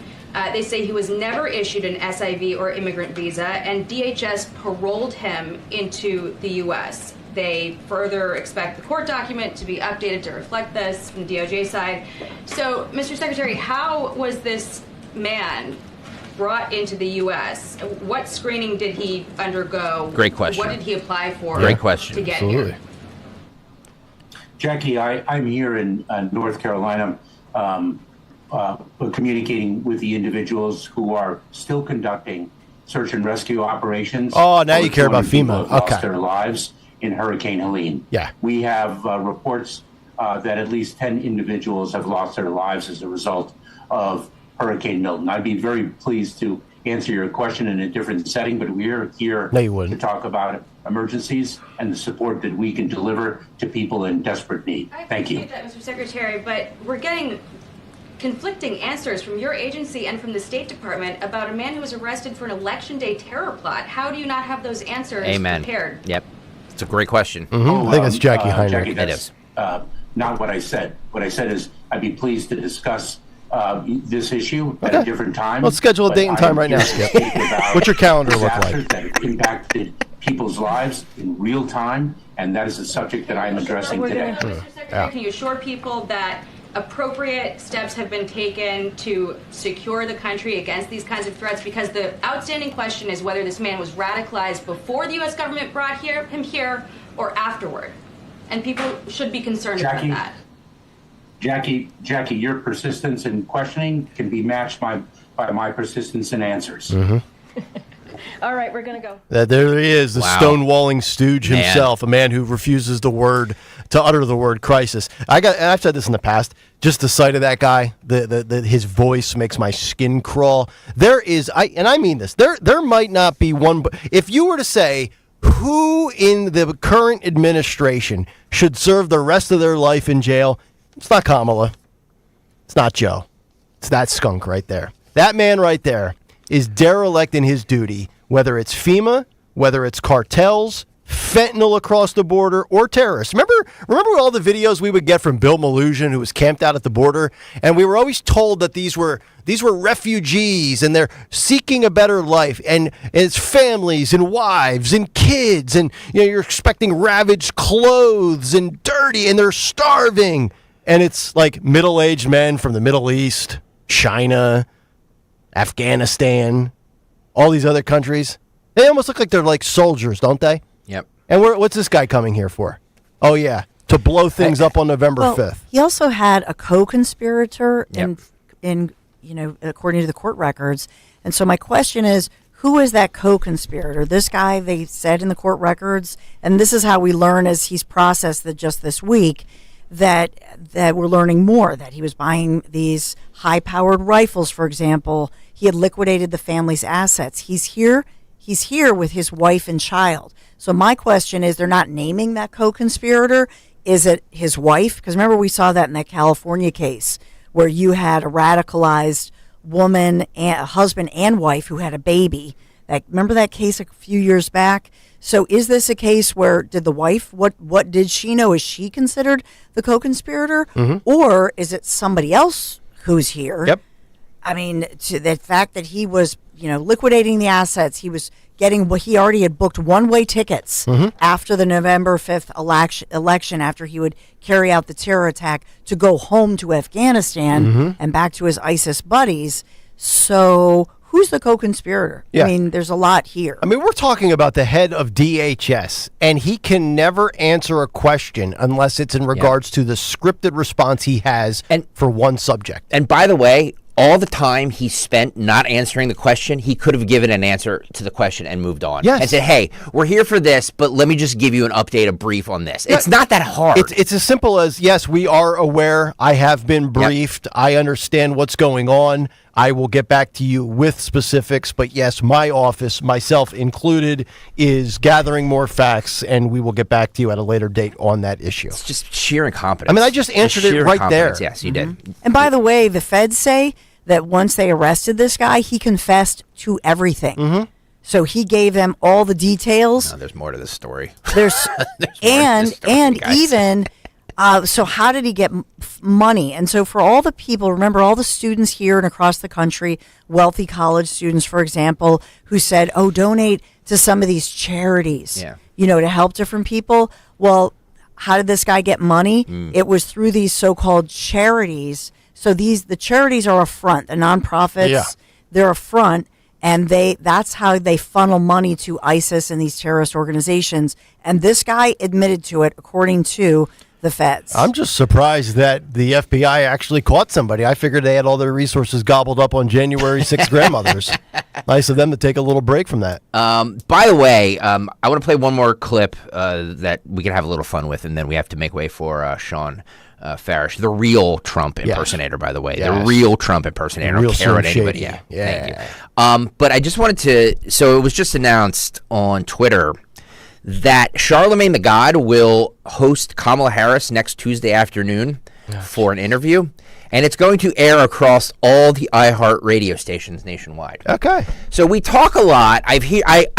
[SPEAKER 14] They say he was never issued an SIV or immigrant visa, and DHS paroled him into the U.S. They further expect the court document to be updated to reflect this from the DOJ side. So, Mr. Secretary, how was this man brought into the U.S.? What screening did he undergo?
[SPEAKER 6] Great question.
[SPEAKER 14] What did he apply for?
[SPEAKER 6] Great question.
[SPEAKER 14] To get
[SPEAKER 6] Absolutely.
[SPEAKER 14] here?
[SPEAKER 23] Jackie, I'm here in North Carolina communicating with the individuals who are still conducting search and rescue operations.
[SPEAKER 3] Oh, now you care about FEMA.
[SPEAKER 23] Okay. Lost their lives in Hurricane Helene.
[SPEAKER 3] Yeah.
[SPEAKER 23] We have reports that at least 10 individuals have lost their lives as a result of Hurricane Milton. I'd be very pleased to answer your question in a different setting, but we're here to talk about emergencies and the support that we can deliver to people in desperate need. Thank you.
[SPEAKER 14] I appreciate that, Mr. Secretary, but we're getting conflicting answers from your agency and from the State Department about a man who was arrested for an election day terror plot. How do you not have those answers prepared?
[SPEAKER 6] Yep. It's a great question.
[SPEAKER 3] I think it's Jackie Heinrich.
[SPEAKER 23] Jackie, that's not what I said. What I said is I'd be pleased to discuss this issue at a different time.
[SPEAKER 3] Let's schedule a date and time right now, Skip. What's your calendar look like?
[SPEAKER 23] That impacted people's lives in real time, and that is a subject that I'm addressing today.
[SPEAKER 14] Mr. Secretary, can you assure people that appropriate steps have been taken to secure the country against these kinds of threats? Because the outstanding question is whether this man was radicalized before the U.S. government brought him here or afterward. And people should be concerned about that.
[SPEAKER 23] Jackie, your persistence in questioning can be matched by my persistence in answers.
[SPEAKER 12] All right, we're going to go.
[SPEAKER 3] There he is, the stonewalling stooge himself, a man who refuses to utter the word crisis. I've said this in the past, just the sight of that guy, his voice makes my skin crawl. I mean this, there might not be one, if you were to say, who in the current administration should serve the rest of their life in jail, it's not Kamala. It's not Joe. It's that skunk right there. That man right there is derelict in his duty, whether it's FEMA, whether it's cartels, fentanyl across the border, or terrorists. Remember all the videos we would get from Bill Malhusian, who was camped out at the border, and we were always told that these were refugees and they're seeking a better life, and it's families and wives and kids, and you're expecting ravaged clothes and dirty, and they're starving. And it's like middle-aged men from the Middle East, China, Afghanistan, all these other countries. They almost look like they're like soldiers, don't they?
[SPEAKER 6] Yep.
[SPEAKER 3] And what's this guy coming here for? Oh, yeah, to blow things up on November 5th.
[SPEAKER 26] He also had a co-conspirator in according to the court records. And so my question is, who is that co-conspirator? This guy, they said in the court records, and this is how we learn as he's processed that just this week, that we're learning more, that he was buying these high-powered rifles, for example. He had liquidated the family's assets. He's here with his wife and child. So my question is, they're not naming that co-conspirator. Is it his wife? Because remember, we saw that in that California case where you had a radicalized woman, and a husband and wife who had a baby. Remember that case a few years back? So is this a case where did the wife, what did she know? Is she considered the co-conspirator?
[SPEAKER 3] Mm-hmm.
[SPEAKER 26] Or is it somebody else who's here?
[SPEAKER 3] Yep.
[SPEAKER 26] I mean, to the fact that he was, liquidating the assets, he was getting what he already had booked one-way tickets after the November 5th election, after he would carry out the terror attack to go home to Afghanistan and back to his ISIS buddies. So who's the co-conspirator?
[SPEAKER 3] Yeah.
[SPEAKER 26] I mean, there's a lot here.
[SPEAKER 3] I mean, we're talking about the head of DHS, and he can never answer a question unless it's in regards to the scripted response he has for one subject.
[SPEAKER 6] And by the way, all the time he spent not answering the question, he could have given an answer to the question and moved on.
[SPEAKER 3] Yes.
[SPEAKER 6] And said, hey, we're here for this, but let me just give you an update, a brief on this. It's not that hard.
[SPEAKER 3] It's as simple as, yes, we are aware. I have been briefed. Yep. I understand what's going on. I will get back to you with specifics. But yes, my office, myself included, is gathering more facts, and we will get back to you at a later date on that issue.
[SPEAKER 6] It's just sheer incompetence.
[SPEAKER 3] I mean, I just answered it right there.
[SPEAKER 6] Yes, you did.
[SPEAKER 26] And by the way, the feds say that once they arrested this guy, he confessed to everything. So he gave them all the details.
[SPEAKER 6] No, there's more to this story.
[SPEAKER 26] There's
[SPEAKER 6] guys.
[SPEAKER 26] even so how did he get money? And so for all the people, remember all the students here and across the country, wealthy college students, for example, who said, oh, donate to some of these charities, to help different people. Well, how did this guy get money? It was through these so-called charities. So the charities are a front, the nonprofits, they're a front, and that's how they funnel money to ISIS and these terrorist organizations. And this guy admitted to it, according to the feds.
[SPEAKER 3] I'm just surprised that the FBI actually caught somebody. I figured they had all their resources gobbled up on January 6th grandmothers. Nice of them to take a little break from that.
[SPEAKER 6] By the way, I want to play one more clip that we can have a little fun with, and then we have to make way for Sean Farish, the real Trump impersonator, by the way. The real Trump impersonator. I don't care what anybody. Thank you. But I just wanted to, so it was just announced on Twitter that Charlemagne the God will host Kamala Harris next Tuesday afternoon for an interview. And it's going to air across all the iHeart radio stations nationwide.
[SPEAKER 3] Okay.
[SPEAKER 6] So we talk a lot. I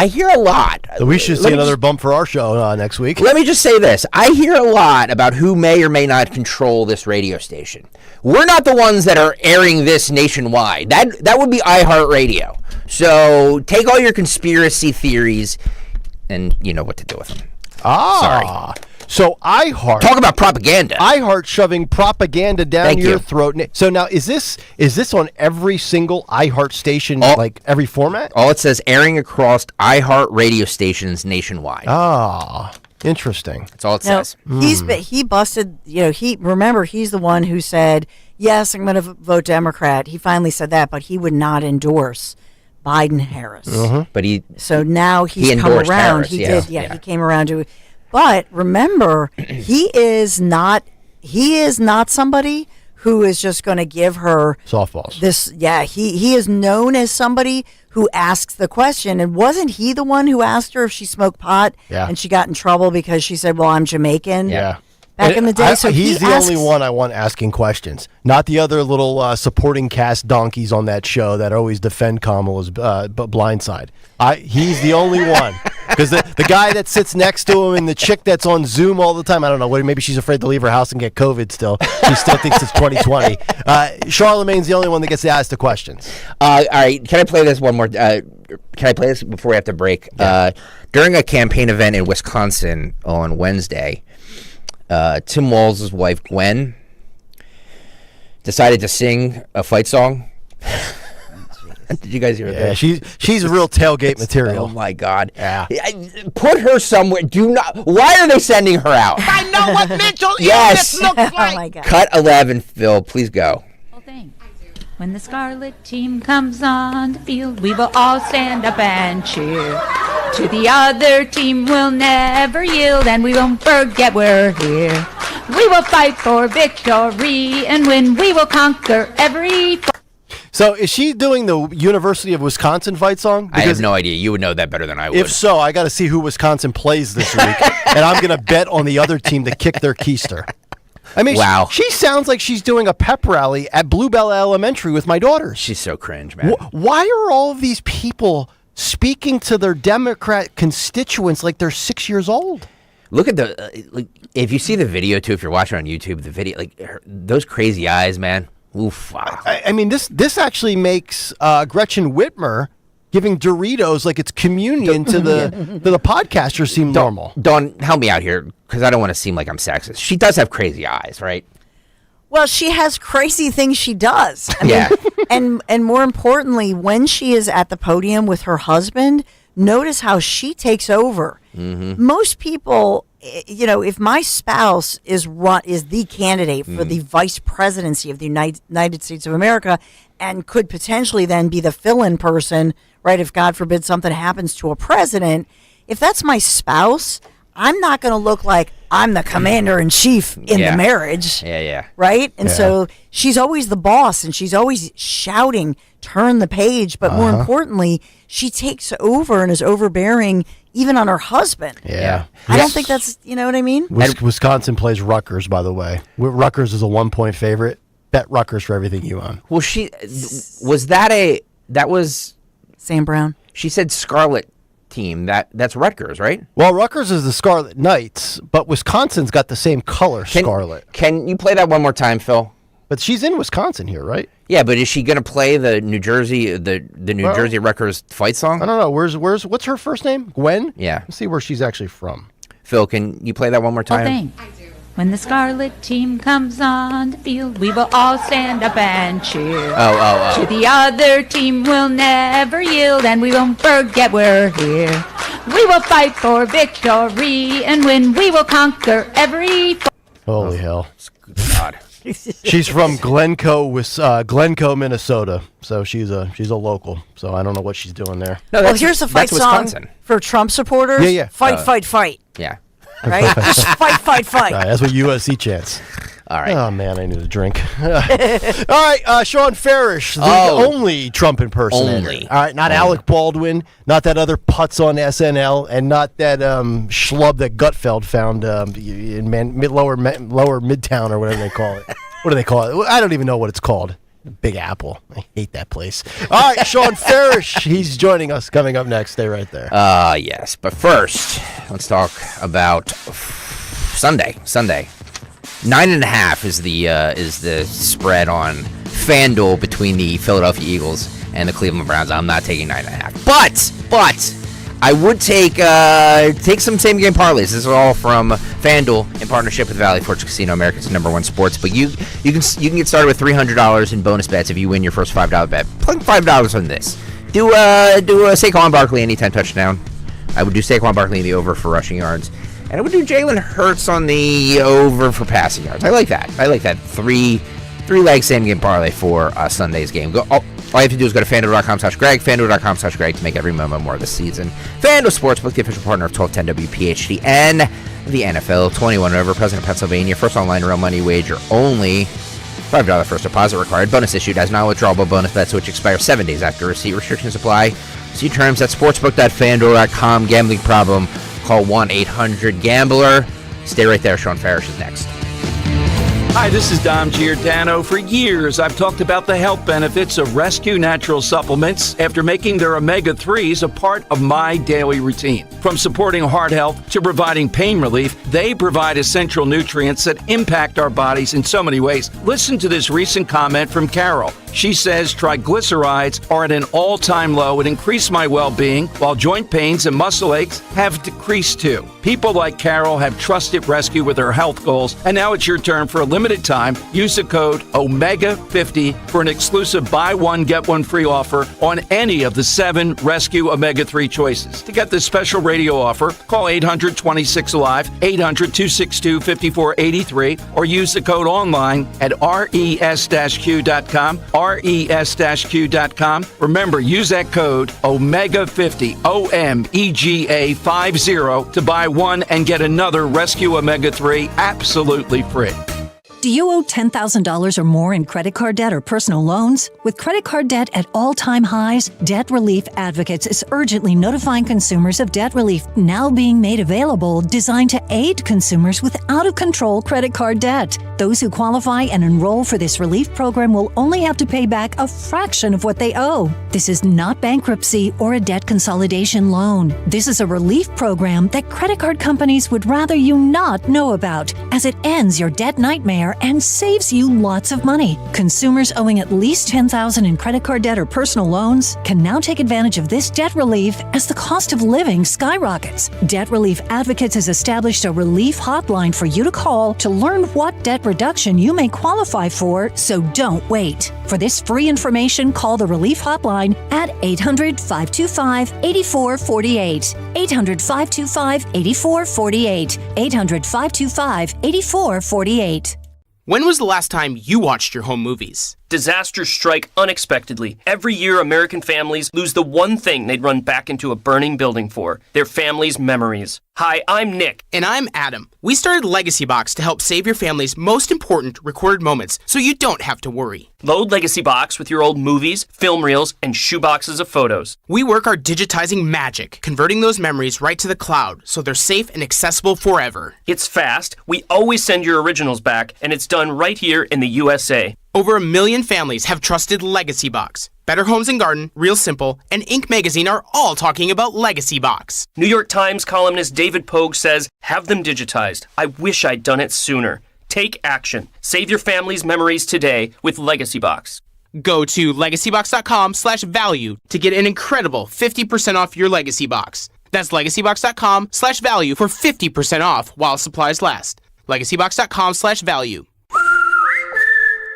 [SPEAKER 6] hear a lot.
[SPEAKER 3] So we should see another bump for our show next week.
[SPEAKER 6] Let me just say this. I hear a lot about who may or may not control this radio station. We're not the ones that are airing this nationwide. That would be iHeart Radio. So take all your conspiracy theories, and you know what to do with them. Sorry.
[SPEAKER 3] So iHeart,
[SPEAKER 6] talk about propaganda.
[SPEAKER 3] iHeart shoving propaganda down your throat. So now, is this on every single iHeart station, like every format?
[SPEAKER 6] All it says, airing across iHeart radio stations nationwide.
[SPEAKER 3] Interesting.
[SPEAKER 6] That's all it says.
[SPEAKER 26] He busted. He's the one who said, "Yes, I'm going to vote Democrat." He finally said that, but he would not endorse Biden-Harris.
[SPEAKER 6] But
[SPEAKER 26] so now he's come around.
[SPEAKER 6] Harris,
[SPEAKER 26] he came around to. But remember, he is not somebody who is just going to give her
[SPEAKER 3] softballs.
[SPEAKER 26] He is known as somebody who asks the question. And wasn't he the one who asked her if she smoked pot?
[SPEAKER 3] Yeah.
[SPEAKER 26] And she got in trouble because she said, "Well, I'm Jamaican."
[SPEAKER 3] Yeah.
[SPEAKER 26] Back in the day, so
[SPEAKER 3] he's the only one I want asking questions, not the other little supporting cast donkeys on that show that always defend Kamala's blind side. He's the only one, because the guy that sits next to him and the chick that's on Zoom all the time, I don't know, maybe she's afraid to leave her house and get COVID still. She still thinks it's 2020. Charlemagne's the only one that gets to ask the questions.
[SPEAKER 6] All right, can I play this one more? Can I play this before we have to break? Yeah. During a campaign event in Wisconsin on Wednesday, Tim Walz's wife, Gwen, decided to sing a fight song. Did you guys hear that?
[SPEAKER 3] She's a real tailgate material.
[SPEAKER 6] Oh my God!
[SPEAKER 3] Yeah.
[SPEAKER 6] Put her somewhere. Do not. Why are they sending her out?
[SPEAKER 4] I know what mental
[SPEAKER 6] Yes.
[SPEAKER 4] illness looks like.
[SPEAKER 10] Oh my God.
[SPEAKER 6] Cut 11, Phil. Please go.
[SPEAKER 15] When the Scarlet team comes on the field, we will all stand up and cheer. To the other team we'll never yield, and we won't forget we're here. We will fight for victory and win. We will conquer every...
[SPEAKER 3] So is she doing the University of Wisconsin fight song?
[SPEAKER 6] I have no idea. You would know that better than I would.
[SPEAKER 3] If so, I got to see who Wisconsin plays this week, and I'm going to bet on the other team to kick their keister. I mean,
[SPEAKER 6] wow.
[SPEAKER 3] She sounds like she's doing a pep rally at Bluebell Elementary with my daughters.
[SPEAKER 6] She's so cringe, man.
[SPEAKER 3] Why are all of these people speaking to their Democrat constituents like they're 6 years old?
[SPEAKER 6] Look at if you see the video too, if you're watching on YouTube, the video, those crazy eyes, man. Oof. Wow.
[SPEAKER 3] I mean, this actually makes Gretchen Whitmer giving Doritos like it's communion to the podcasters seem normal.
[SPEAKER 6] Dawn, help me out here because I don't want to seem like I'm sexist. She does have crazy eyes, right?
[SPEAKER 26] Well, she has crazy things she does. I mean, and more importantly, when she is at the podium with her husband, notice how she takes over.
[SPEAKER 6] Mm-hmm.
[SPEAKER 26] Most people, if my spouse is the candidate for the vice presidency of the United States of America and could potentially then be the fill-in person, right, if God forbid something happens to a president, if that's my spouse, I'm not going to look like I'm the commander-in-chief in the marriage.
[SPEAKER 6] Yeah.
[SPEAKER 26] Right? And so she's always the boss, and she's always shouting, turn the page. But more importantly, she takes over and is overbearing even on her husband.
[SPEAKER 3] Yeah.
[SPEAKER 26] I don't think that's, you know what I mean?
[SPEAKER 3] Wisconsin plays Rutgers, by the way. Rutgers is a 1-point favorite. Bet Rutgers for everything you own.
[SPEAKER 6] Well, that was
[SPEAKER 26] Sam Brown.
[SPEAKER 6] She said Scarlet team. That's Rutgers, right?
[SPEAKER 3] Well, Rutgers is the Scarlet Knights, but Wisconsin's got the same color, scarlet.
[SPEAKER 6] Can you play that one more time, Phil?
[SPEAKER 3] But she's in Wisconsin here, right?
[SPEAKER 6] Yeah, but is she going to play the New Jersey Jersey Rutgers fight song?
[SPEAKER 3] I don't know. What's her first name? Gwen?
[SPEAKER 6] Yeah.
[SPEAKER 3] Let's see where she's actually from.
[SPEAKER 6] Phil, can you play that one more time?
[SPEAKER 15] When the Scarlet team comes on the field, we will all stand up and cheer.
[SPEAKER 6] Oh.
[SPEAKER 15] To the other team we'll never yield, and we won't forget we're here. We will fight for victory and win. We will conquer every...
[SPEAKER 3] Holy hell.
[SPEAKER 6] God.
[SPEAKER 3] She's from Glencoe, Minnesota. So she's a local. So I don't know what she's doing there.
[SPEAKER 26] No, well, here's the fight song for Trump supporters.
[SPEAKER 3] Yeah.
[SPEAKER 26] Fight.
[SPEAKER 6] Yeah.
[SPEAKER 26] Right? Just fight.
[SPEAKER 3] Right, that's what USC chants.
[SPEAKER 6] All right.
[SPEAKER 3] Oh, man, I need a drink. All right, Sean Farish, the only Trump impersonator. All right, not Alec Baldwin, not that other putz on SNL, and not that schlub that Gutfeld found in lower Midtown or whatever they call it. What do they call it? I don't even know what it's called. Big Apple. I hate that place. All right, Sean Farish, he's joining us coming up next. Stay right there.
[SPEAKER 6] Yes, but first, let's talk about Sunday. 9.5 is the spread on FanDuel between the Philadelphia Eagles and the Cleveland Browns. I'm not taking 9.5, but I would take some same game parlays. This is all from FanDuel in partnership with Valley Forge Casino, America's #1 sports. But you can get started with $300 in bonus bets if you win your first $5 bet. Plug $5 on this. Do a Saquon Barkley anytime touchdown. I would do Saquon Barkley in the over for rushing yards, and I would do Jalen Hurts on the over for passing yards. I like that. Three-leg same game parlay for Sunday's game. All you have to do is go to FanDuel.com/Greg, FanDuel.com/Greg to make every moment more this season. FanDuel Sportsbook, the official partner of 1210 WPHT and the NFL. 21 and over, President of Pennsylvania. First online real money wager only. $5 first deposit required. Bonus issued as non-withdrawable bonus bets which expire 7 days after receipt. Restrictions apply. See terms at sportsbook.fanduel.com. Gambling problem? Call 1-800-GAMBLER. Stay right there. Sean Farish is next.
[SPEAKER 16] Hi, this is Dom Giordano. For years, I've talked about the health benefits of Rescue Natural Supplements after making their omega-3s a part of my daily routine. From supporting heart health to providing pain relief, they provide essential nutrients that impact our bodies in so many ways. Listen to this recent comment from Carol. She says triglycerides are at an all-time low. It increased my well-being, while joint pains and muscle aches have decreased too. People like Carol have trusted rescue with her health goals, and now it's your turn. For a limited time, use the code OMEGA50 for an exclusive buy one, get one free offer on any of the 7 Rescue Omega-3 choices. To get this special radio offer, call 800-26-ALIVE, 800-262-5483, or use the code online at res-q.com, res-q.com. Remember, use that code OMEGA50, OMEGA50, to buy one and get another Rescue Omega-3 absolutely free.
[SPEAKER 4] Do you owe $10,000 or more in credit card debt or personal loans? With credit card debt at all-time highs, Debt Relief Advocates is urgently notifying consumers of debt relief now being made available, designed to aid consumers with out-of-control credit card debt. Those who qualify and enroll for this relief program will only have to pay back a fraction of what they owe. This is not bankruptcy or a debt consolidation loan. This is a relief program that credit card companies would rather you not know about, as it ends your debt nightmare and saves you lots of money. Consumers owing at least $10,000 in credit card debt or personal loans can now take advantage of this debt relief as the cost of living skyrockets. Debt Relief Advocates has established a relief hotline for you to call to learn what debt reduction you may qualify for, so don't wait. For this free information, call the relief hotline at 800-525-8448. 800-525-8448. 800-525-8448.
[SPEAKER 5] When was the last time you watched your home movies?
[SPEAKER 17] Disasters strike unexpectedly. Every year, American families lose the one thing they'd run back into a burning building for: their family's memories. Hi, I'm Nick.
[SPEAKER 5] And I'm Adam. We started Legacy Box to help save your family's most important recorded moments so you don't have to worry.
[SPEAKER 17] Load Legacy Box with your old movies, film reels, and shoeboxes of photos.
[SPEAKER 5] We work our digitizing magic, converting those memories right to the cloud so they're safe and accessible forever.
[SPEAKER 17] It's fast, we always send your originals back, and it's done right here in the USA.
[SPEAKER 5] Over 1 million families have trusted Legacy Box. Better Homes and Garden, Real Simple, and Inc. magazine are all talking about Legacy Box.
[SPEAKER 17] New York Times columnist David Pogue says, "Have them digitized. I wish I'd done it sooner." Take action. Save your family's memories today with Legacy Box.
[SPEAKER 5] Go to legacybox.com/value to get an incredible 50% off your Legacy Box. That's legacybox.com/value for 50% off while supplies last. legacybox.com/value.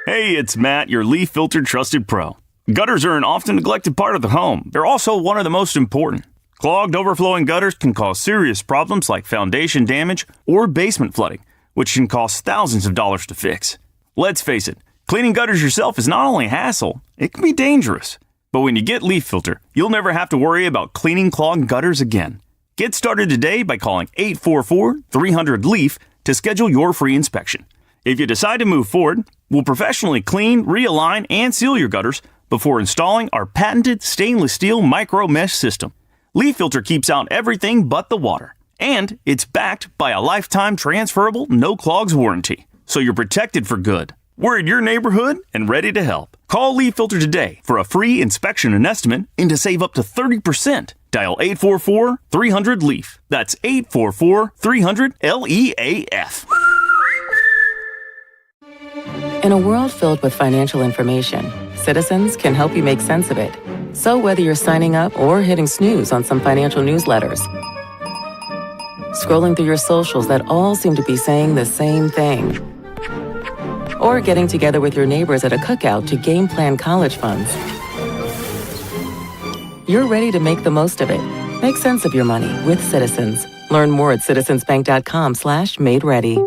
[SPEAKER 19] Hey, it's Matt, your leaf filter trusted pro. Gutters are an often neglected part of the home. They're also one of the most important. Clogged, overflowing gutters can cause serious problems like foundation damage or basement flooding, which can cost thousands of dollars to fix. Let's face it, cleaning gutters yourself is not only a hassle, it can be dangerous. But when you get Leaf Filter, you'll never have to worry about cleaning clogged gutters again. Get started today by calling 844-300-LEAF to schedule your free inspection. If you decide to move forward, we'll professionally clean, realign, and seal your gutters before installing our patented stainless steel micro mesh system. Leaf Filter keeps out everything but the water, and it's backed by a lifetime transferable no clogs warranty, so you're protected for good. We're in your neighborhood and ready to help. Call Leaf Filter today for a free inspection and estimate and to save up to 30%. Dial 844-300-LEAF. That's 844-300-LEAF.
[SPEAKER 20] In a world filled with financial information, Citizens can help you make sense of it. So whether you're signing up or hitting snooze on some financial newsletters, scrolling through your socials that all seem to be saying the same thing, or getting together with your neighbors at a cookout to game plan college funds, you're ready to make the most of it. Make sense of your money with Citizens. Learn more at citizensbank.com/made-ready.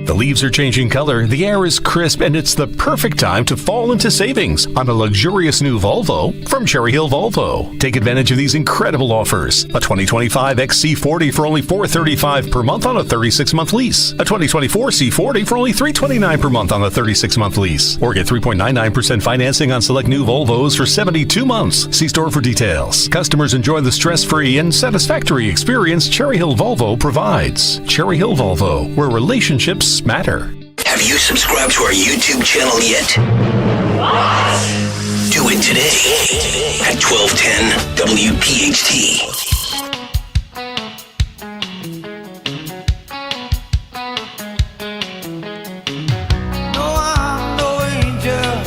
[SPEAKER 24] The leaves are changing color, the air is crisp, and it's the perfect time to fall into savings on a luxurious new Volvo from Cherry Hill Volvo. Take advantage of these incredible offers. A 2025 XC40 for only $435 per month on a 36-month lease. A 2024 C40 for only $329 per month on a 36-month lease. Or get 3.99% financing on select new Volvos for 72 months. See store for details. Customers enjoy the stress-free and satisfactory experience Cherry Hill Volvo provides. Cherry Hill Volvo, where relationships matter.
[SPEAKER 27] Have you subscribed to our YouTube channel yet? Do it today at 1210 WPHT.
[SPEAKER 28] No, I'm no angel.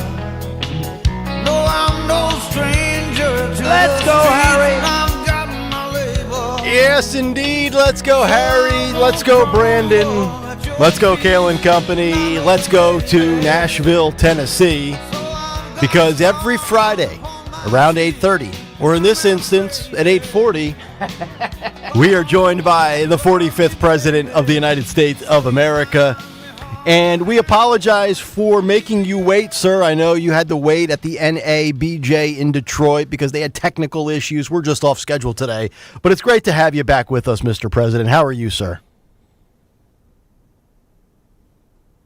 [SPEAKER 3] Yes, indeed. Let's go, Harry. Let's go, Brandon. Let's go, Kayal and Company. Let's go to Nashville, Tennessee. Because every Friday around 8:30, or in this instance at 8:40, we are joined by the 45th President of the United States of America. And we apologize for making you wait, sir. I know you had to wait at the NABJ in Detroit because they had technical issues. We're just off schedule today. But it's great to have you back with us, Mr. President. How are you, sir?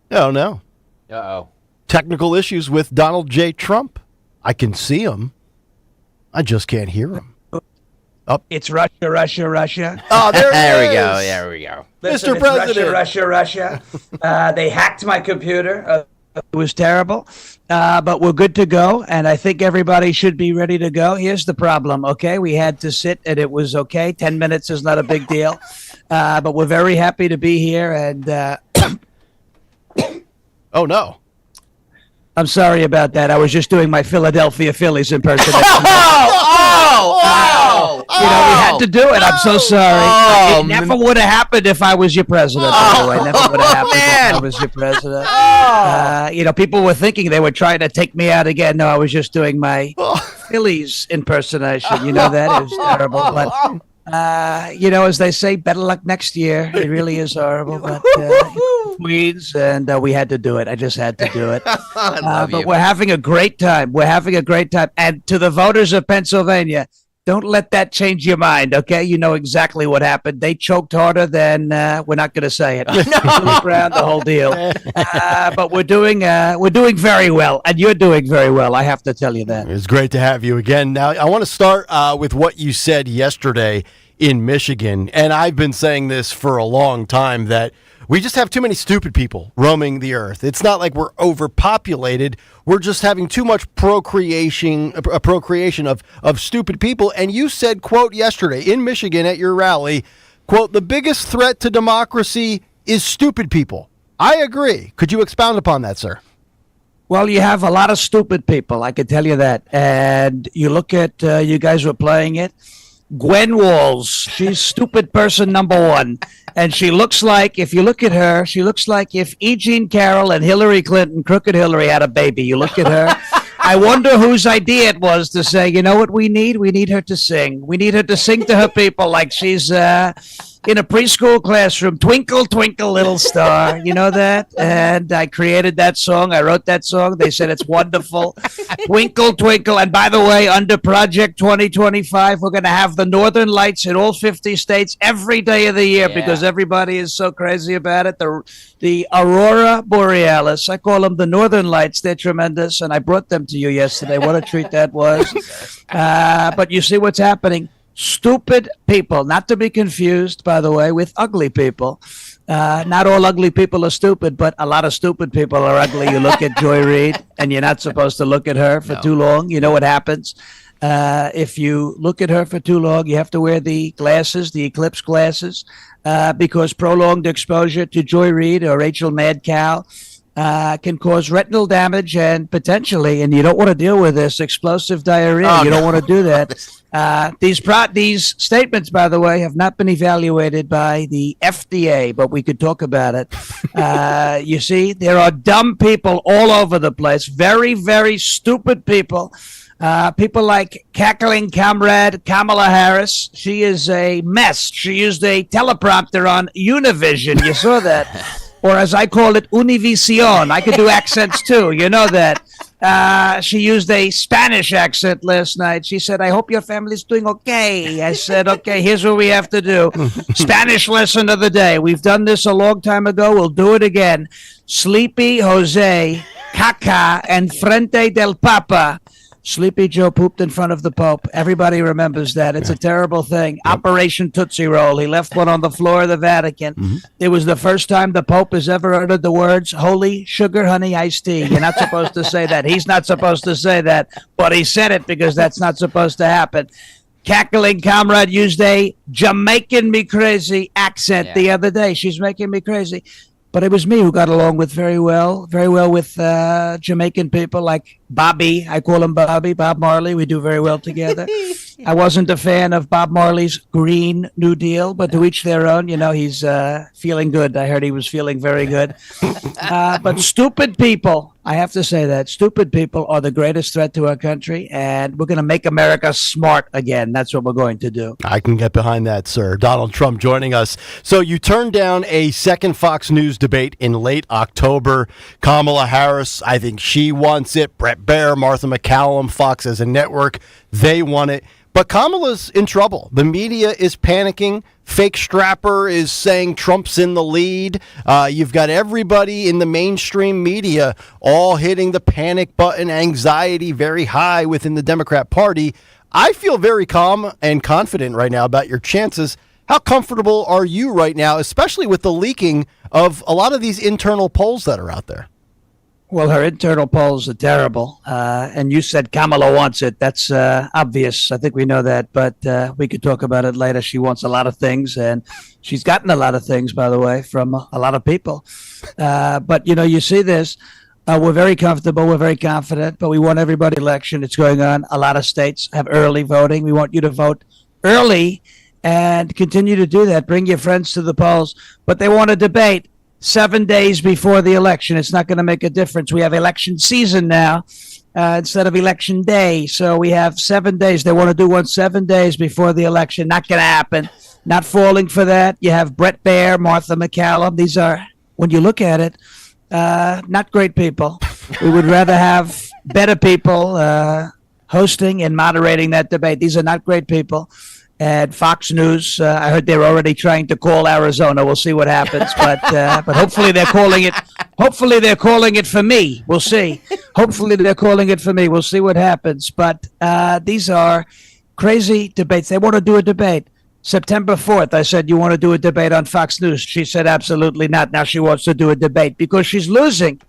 [SPEAKER 3] Oh, no.
[SPEAKER 6] Uh-oh.
[SPEAKER 3] Technical issues with Donald J. Trump. I can see him. I just can't hear him.
[SPEAKER 8] Oh. It's Russia, Russia, Russia.
[SPEAKER 3] Oh, there
[SPEAKER 6] we go. There we go.
[SPEAKER 8] Listen,
[SPEAKER 3] Mr. President.
[SPEAKER 8] Russia, Russia, Russia. They hacked my computer. It was terrible. But we're good to go. And I think everybody should be ready to go. Here's the problem, okay? We had to sit and it was okay. 10 minutes is not a big deal. But we're very happy to be here. And
[SPEAKER 3] oh, no.
[SPEAKER 8] I'm sorry about that. I was just doing my Philadelphia Phillies impersonation. You know, we had to do it. I'm so sorry. It never would have happened if I was your president, by the way. Never would have happened if I was your president. You know, people were thinking they were trying to take me out again. No, I was just doing my Phillies impersonation. You know that? It was terrible. But, you know, as they say, better luck next year. It really is horrible. But Queens, and we had to do it. I just had to do it. But we're having a great time. We're having a great time. And to the voters of Pennsylvania, don't let that change your mind, okay? You know exactly what happened. They choked harder than we're not going to say it. Around the whole deal. But we're doing very well, and you're doing very well. I have to tell you that.
[SPEAKER 3] It's great to have you again. Now, I want to start with what you said yesterday in Michigan, and I've been saying this for a long time, that we just have too many stupid people roaming the earth. It's not like we're overpopulated. We're just having too much procreation of stupid people. And you said, quote, yesterday in Michigan at your rally, quote, the biggest threat to democracy is stupid people. I agree. Could you expound upon that, sir?
[SPEAKER 8] Well, you have a lot of stupid people, I can tell you that. And you look at, you guys were playing it. Gwen Walls, she's stupid person number one. And she looks like, if you look at her, she looks like if E. Jean Carroll and Hillary Clinton, Crooked Hillary, had a baby. You look at her. I wonder whose idea it was to say, you know what we need? We need her to sing. We need her to sing to her people like she's in a preschool classroom. Twinkle, twinkle, little star. You know that? And I created that song. I wrote that song. They said it's wonderful. Twinkle, twinkle. And by the way, under Project 2025, we're going to have the Northern Lights in all 50 states every day of the year because everybody is so crazy about it. The Aurora Borealis. I call them the Northern Lights. They're tremendous. And I brought them to you yesterday. What a treat that was. But you see what's happening. Stupid people, not to be confused, by the way, with ugly people. Not all ugly people are stupid, but a lot of stupid people are ugly. You look at Joy Reid, and you're not supposed to look at her for too long. You know what happens? If you look at her for too long, you have to wear the glasses, the eclipse glasses, because prolonged exposure to Joy Reid or Rachel Mad Cow can cause retinal damage and potentially, and you don't want to deal with this, explosive diarrhea. You don't want to do that. These statements, by the way, have not been evaluated by the FDA, but we could talk about it. You see, there are dumb people all over the place, very, very stupid people. People like cackling comrade Kamala Harris. She is a mess. She used a teleprompter on Univision. You saw that. Or as I call it, Univision. I can do accents too. You know that. She used a Spanish accent last night. She said, I hope your family's doing okay. I said, okay, here's what we have to do. Spanish lesson of the day. We've done this a long time ago. We'll do it again. Sleepy Jose, Caca, and Frente del Papa. Sleepy Joe pooped in front of the Pope. Everybody remembers that. It's a terrible thing. Yep. Operation Tootsie Roll. He left one on the floor of the Vatican. Mm-hmm. It was the first time the Pope has ever uttered the words, holy sugar, honey, iced tea. You're not supposed to say that. He's not supposed to say that, but he said it because that's not supposed to happen. Cackling comrade used a Jamaican me crazy accent the other day. She's making me crazy. But it was me who got along with very well with Jamaican people like Bobby. I call him Bobby, Bob Marley. We do very well together. I wasn't a fan of Bob Marley's Green New Deal, but to each their own. He's feeling good. I heard he was feeling very good. But stupid people, I have to say that, stupid people are the greatest threat to our country, and we're going to make America smart again. That's what we're going to do.
[SPEAKER 3] I can get behind that, sir. Donald Trump joining us. So you turned down a second Fox News debate in late October. Kamala Harris, I think she wants it. Brett Baier, Martha McCallum, Fox as a network, they want it. But Kamala's in trouble. The media is panicking. Fake Strapper is saying Trump's in the lead. You've got everybody in the mainstream media all hitting the panic button, anxiety very high within the Democrat Party. I feel very calm and confident right now about your chances. How comfortable are you right now, especially with the leaking of a lot of these internal polls that are out there?
[SPEAKER 8] Well, her internal polls are terrible. And you said Kamala wants it. That's obvious. I think we know that. But we could talk about it later. She wants a lot of things. And she's gotten a lot of things, by the way, from a lot of people. But, you see this. We're very comfortable. We're very confident. But we want everybody election. It's going on. A lot of states have early voting. We want you to vote early and continue to do that. Bring your friends to the polls. But they want to debate 7 days before the election. It's not going to make a difference. We have election season now instead of election day. So we have 7 days. They want to do one 7 days before the election. Not going to happen. Not falling for that. You have Brett Baier, Martha McCallum. These are, when you look at it, not great people. We would rather have better people hosting and moderating that debate. These are not great people. At Fox News, I heard they're already trying to call Arizona. We'll see what happens, but hopefully they're calling it. Hopefully they're calling it for me. We'll see. Hopefully they're calling it for me. We'll see what happens. But these are crazy debates. They want to do a debate. September 4th, I said, you want to do a debate on Fox News? She said, absolutely not. Now she wants to do a debate because she's losing.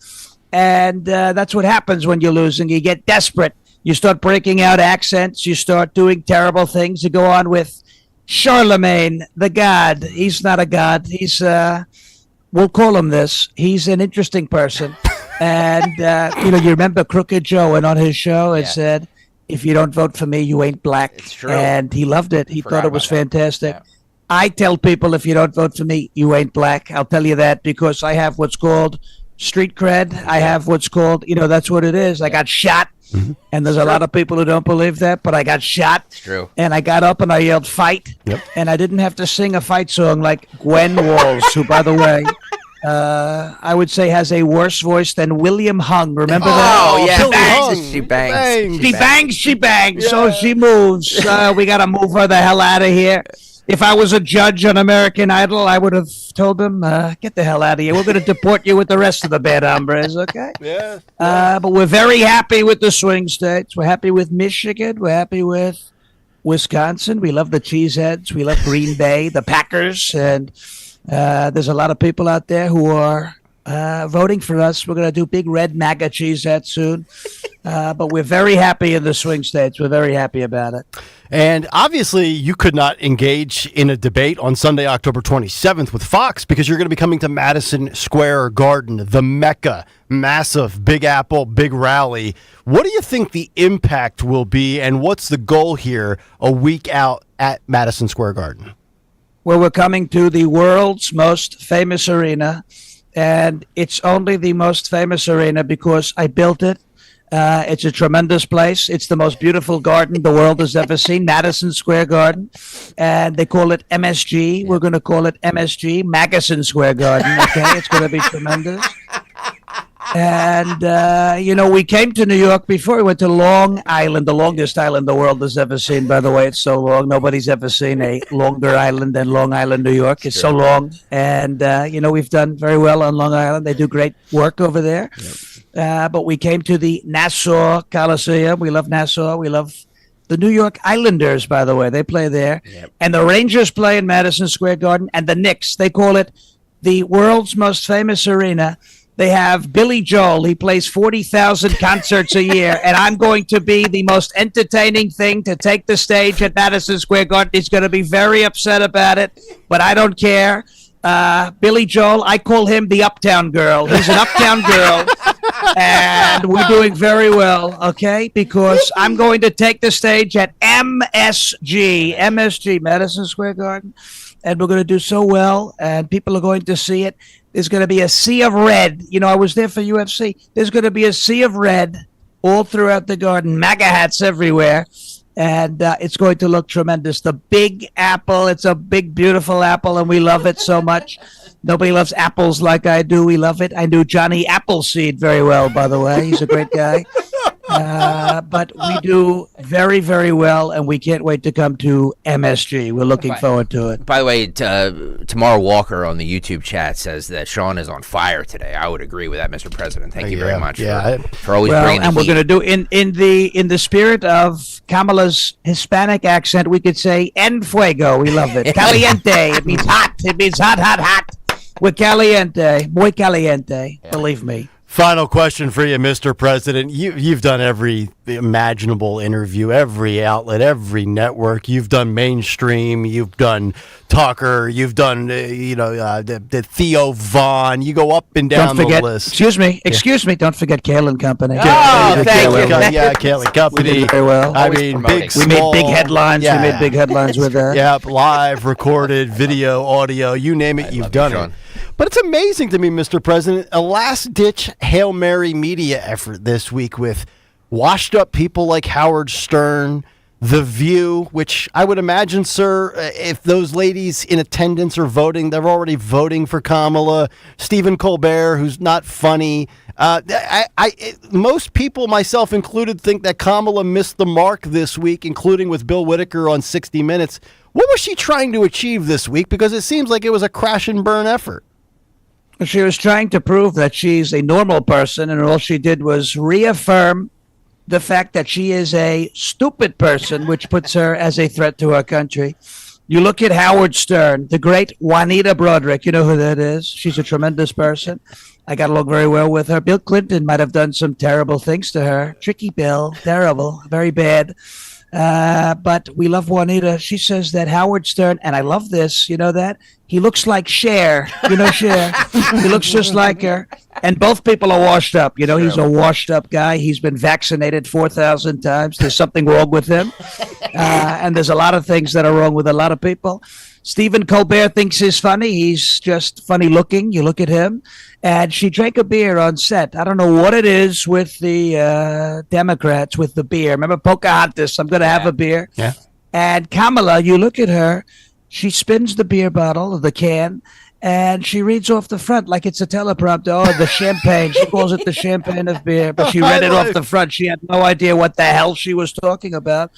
[SPEAKER 8] And that's what happens when you're losing. You get desperate. You start breaking out accents. You start doing terrible things. You go on with Charlemagne, the god. He's not a god. He's, we'll call him this. He's an interesting person. And, you remember Crooked Joe went on his show and said, if you don't vote for me, you ain't black. It's true. And he loved it. He thought it was fantastic. Yeah. I tell people, if you don't vote for me, you ain't black. I'll tell you that because I have what's called street cred. I have what's called, that's what it is. I got shot. Mm-hmm. And there's a lot of people who don't believe that, but I got shot.
[SPEAKER 6] It's true.
[SPEAKER 8] And I got up and I yelled, fight. Yep. And I didn't have to sing a fight song like Gwen Walls, who, by the way, I would say has a worse voice than William Hung. Remember that?
[SPEAKER 6] Oh, yeah. She bangs.
[SPEAKER 8] She bangs. Yeah. So she moves. We got to move her the hell out of here. If I was a judge on American Idol, I would have told them, get the hell out of here. We're going to deport you with the rest of the bad hombres, okay?
[SPEAKER 3] Yeah.
[SPEAKER 8] But we're very happy with the swing states. We're happy with Michigan. We're happy with Wisconsin. We love the Cheeseheads. We love Green Bay, the Packers. And there's a lot of people out there who are voting for us. We're going to do big red MAGA Cheeseheads soon. But we're very happy in the swing states. We're very happy about it.
[SPEAKER 3] And obviously, you could not engage in a debate on Sunday, October 27th with Fox because you're going to be coming to Madison Square Garden, the Mecca, massive, Big Apple, big rally. What do you think the impact will be, and what's the goal here a week out at Madison Square Garden?
[SPEAKER 8] Well, we're coming to the world's most famous arena, and it's only the most famous arena because I built it. It's a tremendous place. It's the most beautiful garden the world has ever seen, Madison Square Garden. And they call it MSG. We're going to call it MSG, Magazine Square Garden, okay? It's going to be tremendous. And, we came to New York before. We went to Long Island, the longest island the world has ever seen, by the way. It's so long. Nobody's ever seen a longer island than Long Island, New York. It's so long. And, we've done very well on Long Island. They do great work over there. Yep. But we came to the Nassau Coliseum. We love Nassau. We love the New York Islanders, by the way. They play there. Yep. And the Rangers play in Madison Square Garden. And the Knicks, they call it the world's most famous arena. They have Billy Joel. He plays 40,000 concerts a year. And I'm going to be the most entertaining thing to take the stage at Madison Square Garden. He's going to be very upset about it, but I don't care. Billy Joel, I call him the Uptown Girl. He's an Uptown Girl. And we're doing very well, okay? Because I'm going to take the stage at MSG, Madison Square Garden, and we're going to do so well, and people are going to see it. There's going to be a sea of red. You know, I was there for UFC. There's going to be a sea of red all throughout the garden, MAGA hats everywhere. And it's going to look tremendous. The Big Apple, it's a big, beautiful apple, and we love it so much. Nobody loves apples like I do. We love it. I knew Johnny Appleseed very well, by the way. He's a great guy. But we do very, very well, and we can't wait to come to MSG. We're looking forward to it.
[SPEAKER 6] By the way, Tamara Walker on the YouTube chat says that Sean is on fire today. I would agree with that, Mr. President. Thank you very much for always bringing the
[SPEAKER 8] and we're
[SPEAKER 6] heat.
[SPEAKER 8] going to do in the spirit of Kamala's Hispanic accent, we could say "en fuego." We love it. Caliente. It means hot. It means hot, hot, hot. We're caliente, muy caliente. Believe me.
[SPEAKER 3] Final question for you, Mr. President. You've done every imaginable interview, every outlet, every network. You've done mainstream. You've done Tucker. You've done, the Theo Vaughn. You go up and down the list.
[SPEAKER 8] Excuse me. Don't forget Kayal and Company.
[SPEAKER 6] Oh, thank you.
[SPEAKER 3] Yeah, Kayal and Company.
[SPEAKER 8] We did very well.
[SPEAKER 3] I mean,
[SPEAKER 8] we made big headlines.
[SPEAKER 3] Yeah.
[SPEAKER 8] We made big headlines with that.
[SPEAKER 3] Yep, live, recorded, video, audio, you name it, you've done it. But it's amazing to me, Mr. President, a last-ditch Hail Mary media effort this week with washed-up people like Howard Stern, The View, which I would imagine, sir, if those ladies in attendance are voting, they're already voting for Kamala, Stephen Colbert, who's not funny. Most people, myself included, think that Kamala missed the mark this week, including with Bill Whitaker on 60 Minutes. What was she trying to achieve this week? Because it seems like it was a crash-and-burn effort.
[SPEAKER 8] She was trying to prove that she's a normal person, and all she did was reaffirm the fact that she is a stupid person, which puts her as a threat to our country. You look at Howard Stern, the great Juanita Broderick. You know who that is? She's a tremendous person. I got along very well with her. Bill Clinton might have done some terrible things to her. Tricky Bill, terrible, very bad. But we love Juanita. She says that Howard Stern, and I love this, you know that? He looks like Cher. You know Cher? He looks just like her. And both people are washed up. You know, he's a washed up guy. He's been vaccinated 4,000 times. There's something wrong with him. And there's a lot of things that are wrong with a lot of people. Stephen Colbert thinks he's funny. He's just funny looking. You look at him. And she drank a beer on set. I don't know what it is with the Democrats with the beer. Remember Pocahontas? I'm going to have a beer.
[SPEAKER 3] Yeah.
[SPEAKER 8] And Kamala, you look at her. She spins the beer bottle, the can, and she reads off the front like it's a teleprompter. Oh, the champagne. She calls it the champagne of beer. But she read it off the front. She had no idea what the hell she was talking about.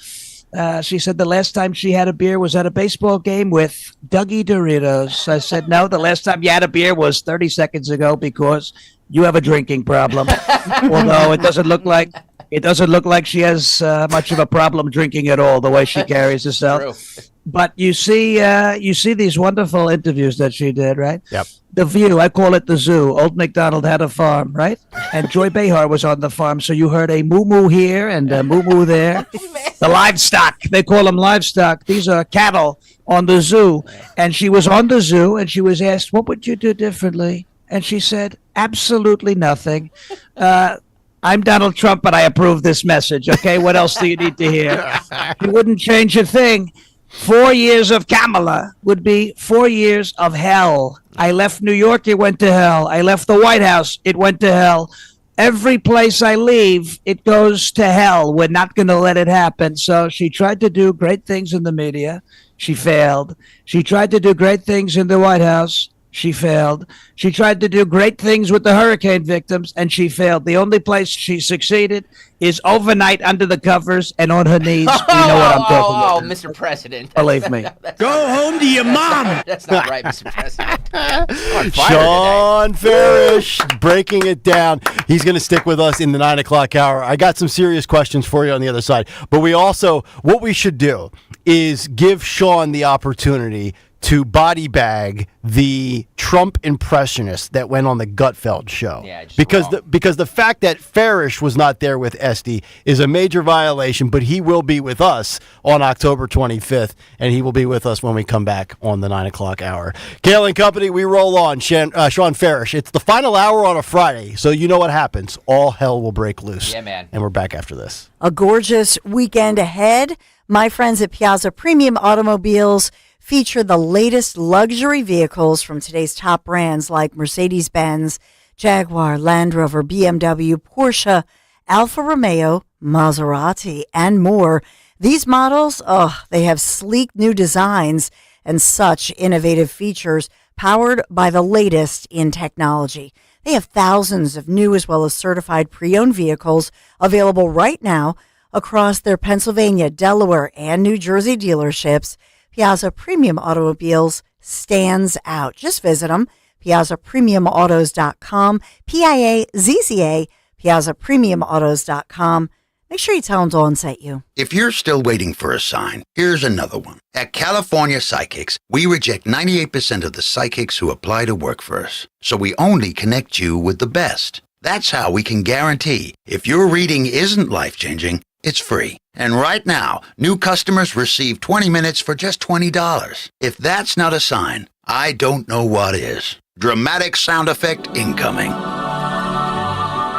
[SPEAKER 8] She said the last time she had a beer was at a baseball game with Dougie Doritos. I said, no, the last time you had a beer was 30 seconds ago because you have a drinking problem. Although it doesn't look like she has much of a problem drinking at all, the way she carries herself. But you see these wonderful interviews that she did, right?
[SPEAKER 3] Yep.
[SPEAKER 8] The View, I call it the zoo. Old MacDonald had a farm, right? And Joy Behar was on the farm, so you heard a moo-moo here and a moo-moo there. The livestock, they call them livestock. These are cattle on the zoo. And she was on the zoo, and she was asked, what would you do differently? And she said, absolutely nothing. I'm Donald Trump, but I approve this message, okay? What else do you need to hear? You wouldn't change a thing. 4 years of Kamala would be 4 years of hell. I left New York, it went to hell. I left the White House, it went to hell. Every place I leave, it goes to hell. We're not going to let it happen. So she tried to do great things in the media. She failed. She tried to do great things in the White House. She failed. She tried to do great things with the hurricane victims, and she failed. The only place she succeeded is overnight under the covers and on her knees. You know what I'm talking about.
[SPEAKER 6] Oh, Mr. President.
[SPEAKER 8] Believe me.
[SPEAKER 1] Go home to your mom.
[SPEAKER 6] That's not right, Mr. President.
[SPEAKER 3] Sean Farish breaking it down. He's going to stick with us in the 9 o'clock hour. I got some serious questions for you on the other side. But what we should do is give Sean the opportunity to body bag the Trump impressionist that went on the Gutfeld show.
[SPEAKER 6] Yeah, just
[SPEAKER 3] because the fact that Farish was not there with Esty is a major violation, but he will be with us on October 25th, and he will be with us when we come back on the 9 o'clock hour. Kayal and Company, we roll on. Sean Farish. It's the final hour on a Friday, so you know what happens. All hell will break loose.
[SPEAKER 6] Yeah, man.
[SPEAKER 3] And we're back after this.
[SPEAKER 26] A gorgeous weekend ahead. My friends at Piazza Premium Automobiles feature the latest luxury vehicles from today's top brands like Mercedes-Benz, Jaguar, Land Rover, BMW, Porsche, Alfa Romeo, Maserati, and more. These models, they have sleek new designs and such innovative features powered by the latest in technology. They have thousands of new as well as certified pre-owned vehicles available right now across their Pennsylvania, Delaware, and New Jersey dealerships. Piazza Premium Automobiles stands out. Just visit them, piazzapremiumautos.com, Piazza, piazzapremiumautos.com. Make sure you tell them Dawn sent you.
[SPEAKER 7] If you're still waiting for a sign, here's another one. At California Psychics, we reject 98% of the psychics who apply to work for us. So we only connect you with the best. That's how we can guarantee if your reading isn't life-changing, it's free. And right now, new customers receive 20 minutes for just $20. If that's not a sign, I don't know what is. Dramatic sound effect incoming.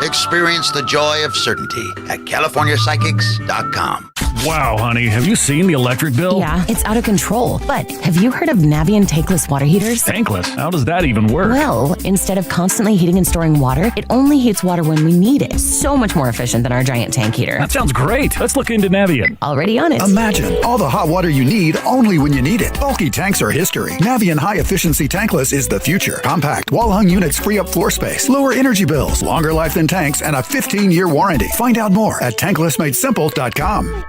[SPEAKER 7] Experience the joy of certainty at CaliforniaPsychics.com.
[SPEAKER 24] Wow, honey, have you seen the electric bill?
[SPEAKER 9] Yeah, it's out of control. But have you heard of Navien tankless water heaters?
[SPEAKER 24] Tankless? How does that even work?
[SPEAKER 9] Well, instead of constantly heating and storing water, it only heats water when we need it. So much more efficient than our giant tank heater.
[SPEAKER 24] That sounds great. Let's look into Navien.
[SPEAKER 9] Already on it.
[SPEAKER 11] Imagine all the hot water you need only when you need it. Bulky tanks are history. Navien high-efficiency tankless is the future. Compact, wall-hung units free up floor space, lower energy bills, longer life than tanks, and a 15-year warranty. Find out more at tanklessmadesimple.com.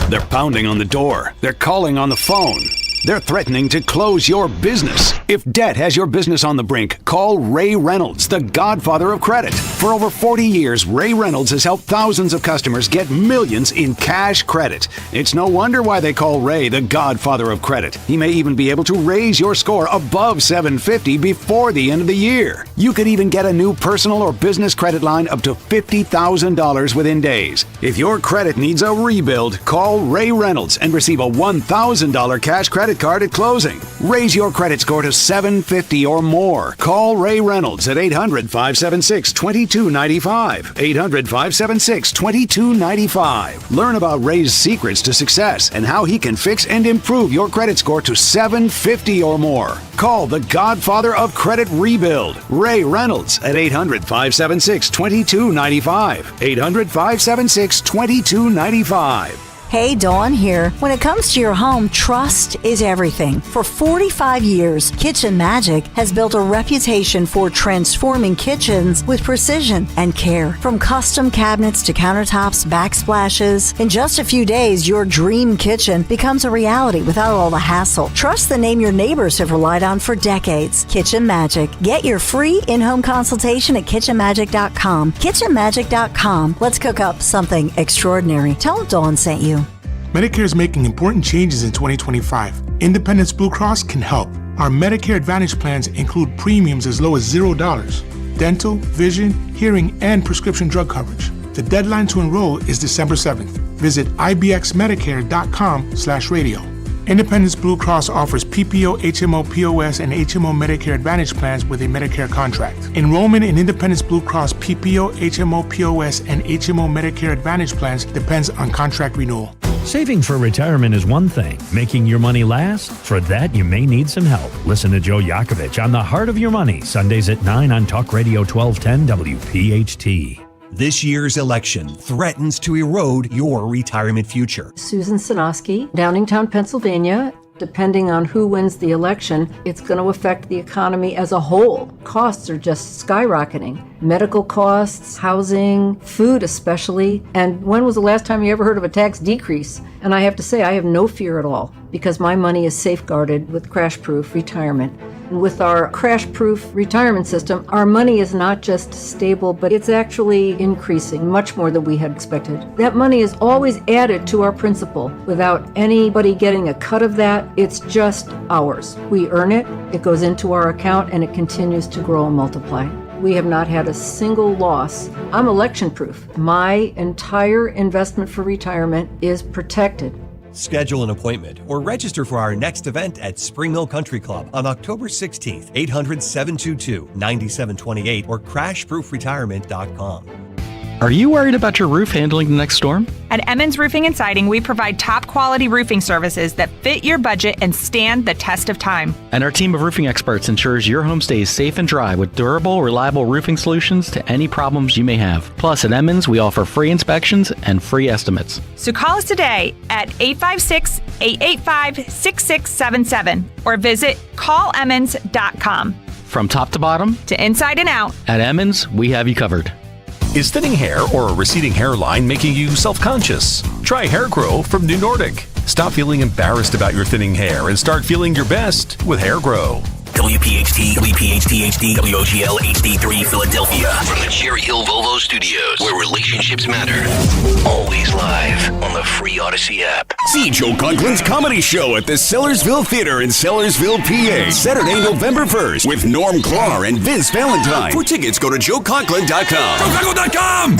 [SPEAKER 18] They're pounding on the door. They're calling on the phone. They're threatening to close your business. If debt has your business on the brink, call Ray Reynolds, the godfather of credit. For over 40 years, Ray Reynolds has helped thousands of customers get millions in cash credit. It's no wonder why they call Ray the godfather of credit. He may even be able to raise your score above 750 before the end of the year. You could even get a new personal or business credit line up to $50,000 within days. If your credit needs a rebuild, call Ray Reynolds and receive a $1,000 cash credit card at closing. Raise your credit score to 750 or more. Call Ray Reynolds at 800-576-2295. 800-576-2295. Learn about Ray's secrets to success and how he can fix and improve your credit score to 750 or more. Call the godfather of credit rebuild, Ray Reynolds, at 800-576-2295. 800-576-2295.
[SPEAKER 26] Hey, Dawn here. When it comes to your home, trust is everything. For 45 years, Kitchen Magic has built a reputation for transforming kitchens with precision and care. From custom cabinets to countertops, backsplashes, in just a few days, your dream kitchen becomes a reality without all the hassle. Trust the name your neighbors have relied on for decades. Kitchen Magic. Get your free in-home consultation at kitchenmagic.com. Kitchenmagic.com. Let's cook up something extraordinary. Tell them Dawn sent you.
[SPEAKER 21] Medicare is making important changes in 2025. Independence Blue Cross can help. Our Medicare Advantage plans include premiums as low as $0, dental, vision, hearing, and prescription drug coverage. The deadline to enroll is December 7th. Visit ibxmedicare.com/radio. Independence Blue Cross offers PPO, HMO, POS, and HMO Medicare Advantage plans with a Medicare contract. Enrollment in Independence Blue Cross PPO, HMO, POS, and HMO Medicare Advantage plans depends on contract renewal.
[SPEAKER 24] Saving for retirement is one thing. Making your money last? For that, you may need some help. Listen to Joe Yakovich on The Heart of Your Money, Sundays at 9 on Talk Radio 1210 WPHT.
[SPEAKER 22] This year's election threatens to erode your retirement future.
[SPEAKER 25] Susan Sinoski, Downingtown, Pennsylvania. Depending on who wins the election, it's going to affect the economy as a whole. Costs are just skyrocketing. Medical costs, housing, food especially. And when was the last time you ever heard of a tax decrease? And I have to say, I have no fear at all because my money is safeguarded with crash-proof retirement. With our crash-proof retirement system, our money is not just stable, but it's actually increasing much more than we had expected. That money is always added to our principal without anybody getting a cut of that. It's just ours. We earn it, it goes into our account, and it continues to grow and multiply. We have not had a single loss. I'm election-proof. My entire investment for retirement is protected.
[SPEAKER 22] Schedule an appointment or register for our next event at Spring Hill Country Club on October 16th, 800-722-9728 or crashproofretirement.com.
[SPEAKER 2] Are you worried about your roof handling the next storm?
[SPEAKER 10] At Emmons Roofing and Siding, we provide top quality roofing services that fit your budget and stand the test of time.
[SPEAKER 2] And our team of roofing experts ensures your home stays safe and dry with durable, reliable roofing solutions to any problems you may have. Plus, at Emmons, we offer free inspections and free estimates.
[SPEAKER 10] So call us today at 856-885-6677 or visit callemmons.com.
[SPEAKER 2] From top to bottom,
[SPEAKER 10] to inside and out,
[SPEAKER 2] at Emmons, we have you covered.
[SPEAKER 24] Is thinning hair or a receding hairline making you self-conscious? Try Hair Grow from New Nordic. Stop feeling embarrassed about your thinning hair and start feeling your best with Hair Grow.
[SPEAKER 27] WPHT, WPHT HD, WOGL HD3 Philadelphia. From the Cherry Hill Volvo Studios, where relationships matter. Always live on the free Odyssey app.
[SPEAKER 12] See Joe Conklin's comedy show at the Sellersville Theater in Sellersville, PA. Saturday, November 1st with Norm Klar and Vince Valentine. For tickets, go to joeconklin.com. JoeConklin.com!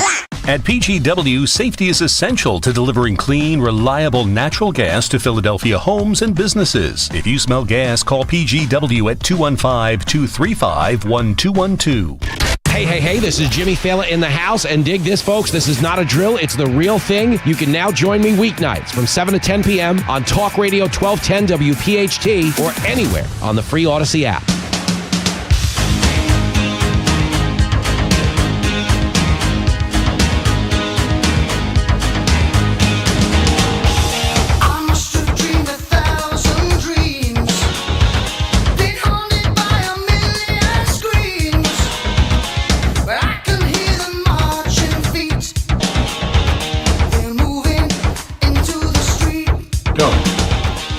[SPEAKER 24] At PGW, safety is essential to delivering clean, reliable natural gas to Philadelphia homes and businesses. If you smell gas, call PGW at 215-235-1212.
[SPEAKER 13] Hey, this is Jimmy Fallon in the house, and dig this, folks. This is not a drill. It's the real thing. You can now join me weeknights from 7 to 10 p.m. on Talk Radio 1210 WPHT or anywhere on the free Odyssey app.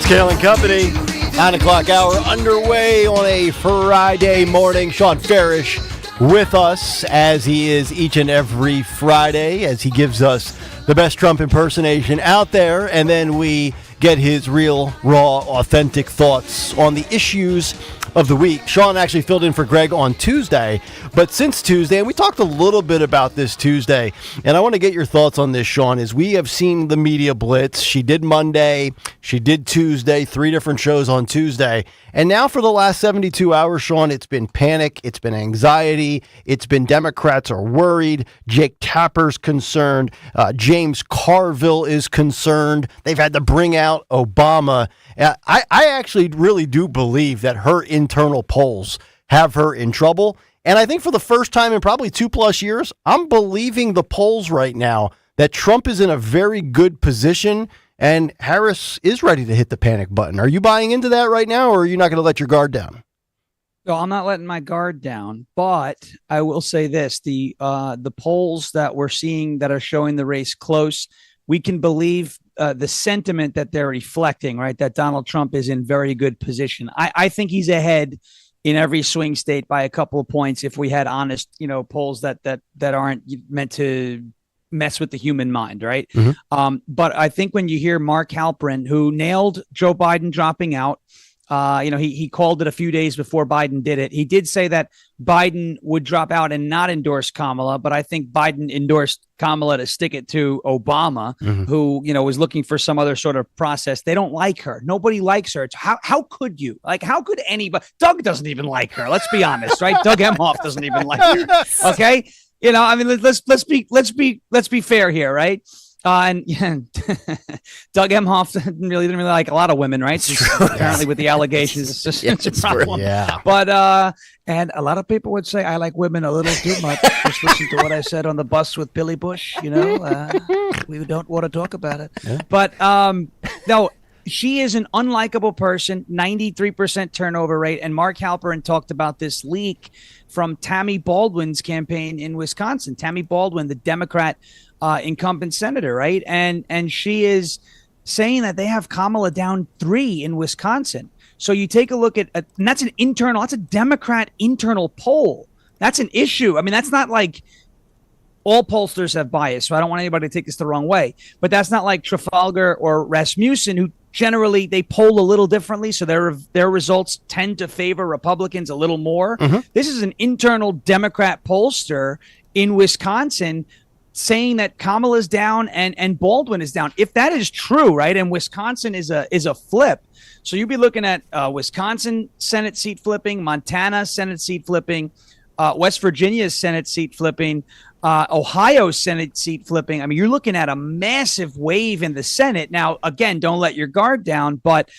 [SPEAKER 3] Kayal and Company, 9 o'clock hour underway on a Friday morning. Sean Farish with us, as he is each and every Friday, as he gives us the best Trump impersonation out there, and then we get his real, raw, authentic thoughts on the issues of the week. Sean actually filled in for Greg on Tuesday, but since Tuesday, and we talked a little bit about this Tuesday, and I want to get your thoughts on this, Sean, is we have seen the media blitz. She did Monday, she did Tuesday, 3 different shows on Tuesday, and now for the last 72 hours, Sean, it's been panic, it's been anxiety, it's been Democrats are worried, Jake Tapper's concerned, James Carville is concerned, they've had to bring out Obama. I actually really do believe that her internal polls have her in trouble. And I think for the first time in probably 2+ years, I'm believing the polls right now that Trump is in a very good position and Harris is ready to hit the panic button. Are you buying into that right now, or are you not going to let your guard down?
[SPEAKER 8] No, I'm not letting my guard down, but I will say this. The polls that we're seeing that are showing the race close, we can believe the sentiment that they're reflecting, right? That Donald Trump is in very good position. I think he's ahead in every swing state by a couple of points if we had honest, polls that aren't meant to mess with the human mind, right? Mm-hmm. But I think when you hear Mark Halperin, who nailed Joe Biden dropping out, he called it a few days before Biden did it. He did say that Biden would drop out and not endorse Kamala, but I think Biden endorsed Kamala to stick it to Obama, mm-hmm. who, was looking for some other sort of process. They don't like her. Nobody likes her. It's how could you? How could anybody? Doug doesn't even like her. Let's be honest, right? Doug Emhoff doesn't even like her. Okay. Let's be fair here, right? And Doug Emhoff didn't really like a lot of women, right? Apparently, with the allegations, it's a problem. Yeah. But and a lot of people would say I like women a little too much. Just listen to what I said on the bus with Billy Bush. We don't want to talk about it. Yeah. But no. She is an unlikable person, 93% turnover rate. And Mark Halperin talked about this leak from Tammy Baldwin's campaign in Wisconsin. Tammy Baldwin, the Democrat incumbent senator, right? And she is saying that they have Kamala down 3 in Wisconsin. So you take a look at and that's a Democrat internal poll. That's an issue. I mean, that's not like all pollsters have bias, so I don't want anybody to take this the wrong way. But that's not like Trafalgar or Rasmussen, who generally they poll a little differently, so their results tend to favor Republicans a little more. This is an internal Democrat pollster in Wisconsin saying that Kamala's down and Baldwin is down. If that is true, right, and Wisconsin is a flip, so you'd be looking at Wisconsin Senate seat flipping, Montana Senate seat flipping, West Virginia's Senate seat flipping, Ohio Senate seat flipping. I mean, you're looking at a massive wave in the Senate. Now, again, don't let your guard down, but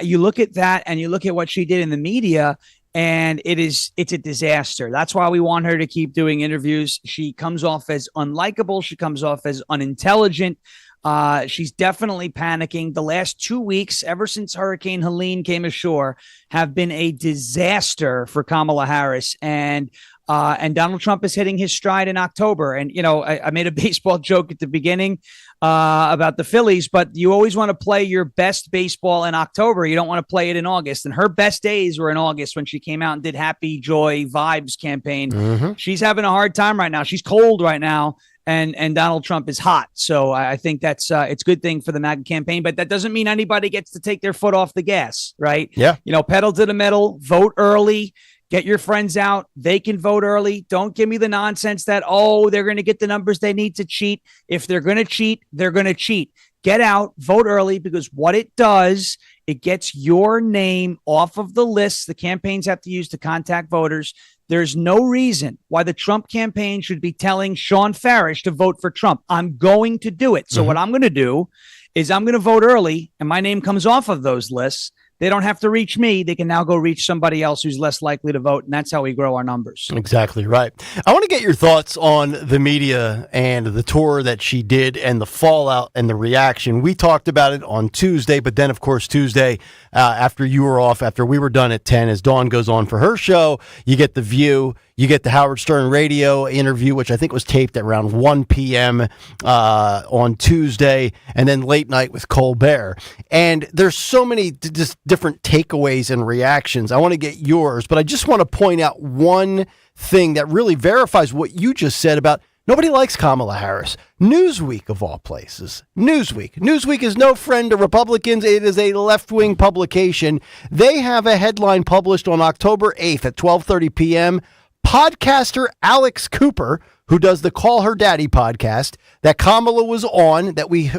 [SPEAKER 8] you look at that and you look at what she did in the media, and it's a disaster. That's why we want her to keep doing interviews. She comes off as unlikable. She comes off as unintelligent. She's definitely panicking. The last 2 weeks, ever since Hurricane Helene came ashore, have been a disaster for Kamala Harris. And Donald Trump is hitting his stride in October. And, you know, I made a baseball joke at the beginning about the Phillies, but you always want to play your best baseball in October. You don't want to play it in August. And her best days were in August when she came out and did Happy Joy Vibes campaign. She's having a hard time right now. She's cold right now. And Donald Trump is hot. So I think that's it's a good thing for the MAGA campaign, but that doesn't mean anybody gets to take their foot off the gas, right?
[SPEAKER 3] Yeah.
[SPEAKER 8] You know, pedal to the metal, vote early, get your friends out. They can vote early. Don't give me the nonsense that, they're going to get the numbers they need to cheat. If they're going to cheat, they're going to cheat. Get out, vote early, because what it does, it gets your name off of the lists the campaigns have to use to contact voters. There's no reason why the Trump campaign should be telling Sean Farish to vote for Trump. I'm going to do it. So what I'm going to do is I'm going to vote early, and my name comes off of those lists. They don't have to reach me. They can now go reach somebody else who's less likely to vote, and that's how we grow our numbers.
[SPEAKER 3] Exactly right. I want to get your thoughts on the media and the tour that she did and the fallout and the reaction. We talked about it on Tuesday, but then, of course, Tuesday, after you were off, after we were done at 10, as Dawn goes on for her show, you get The View. You get the Howard Stern radio interview, which I think was taped at around 1 p.m. On Tuesday, and then late night with Colbert. And there's so many just different takeaways and reactions. I want to get yours, but I just want to point out one thing that really verifies what you just said about nobody likes Kamala Harris. Newsweek, of all places. Newsweek is no friend to Republicans. It is a left-wing publication. They have a headline published on October 8th at 12:30 p.m., podcaster Alex Cooper, who does the Call Her Daddy podcast that Kamala was on, that we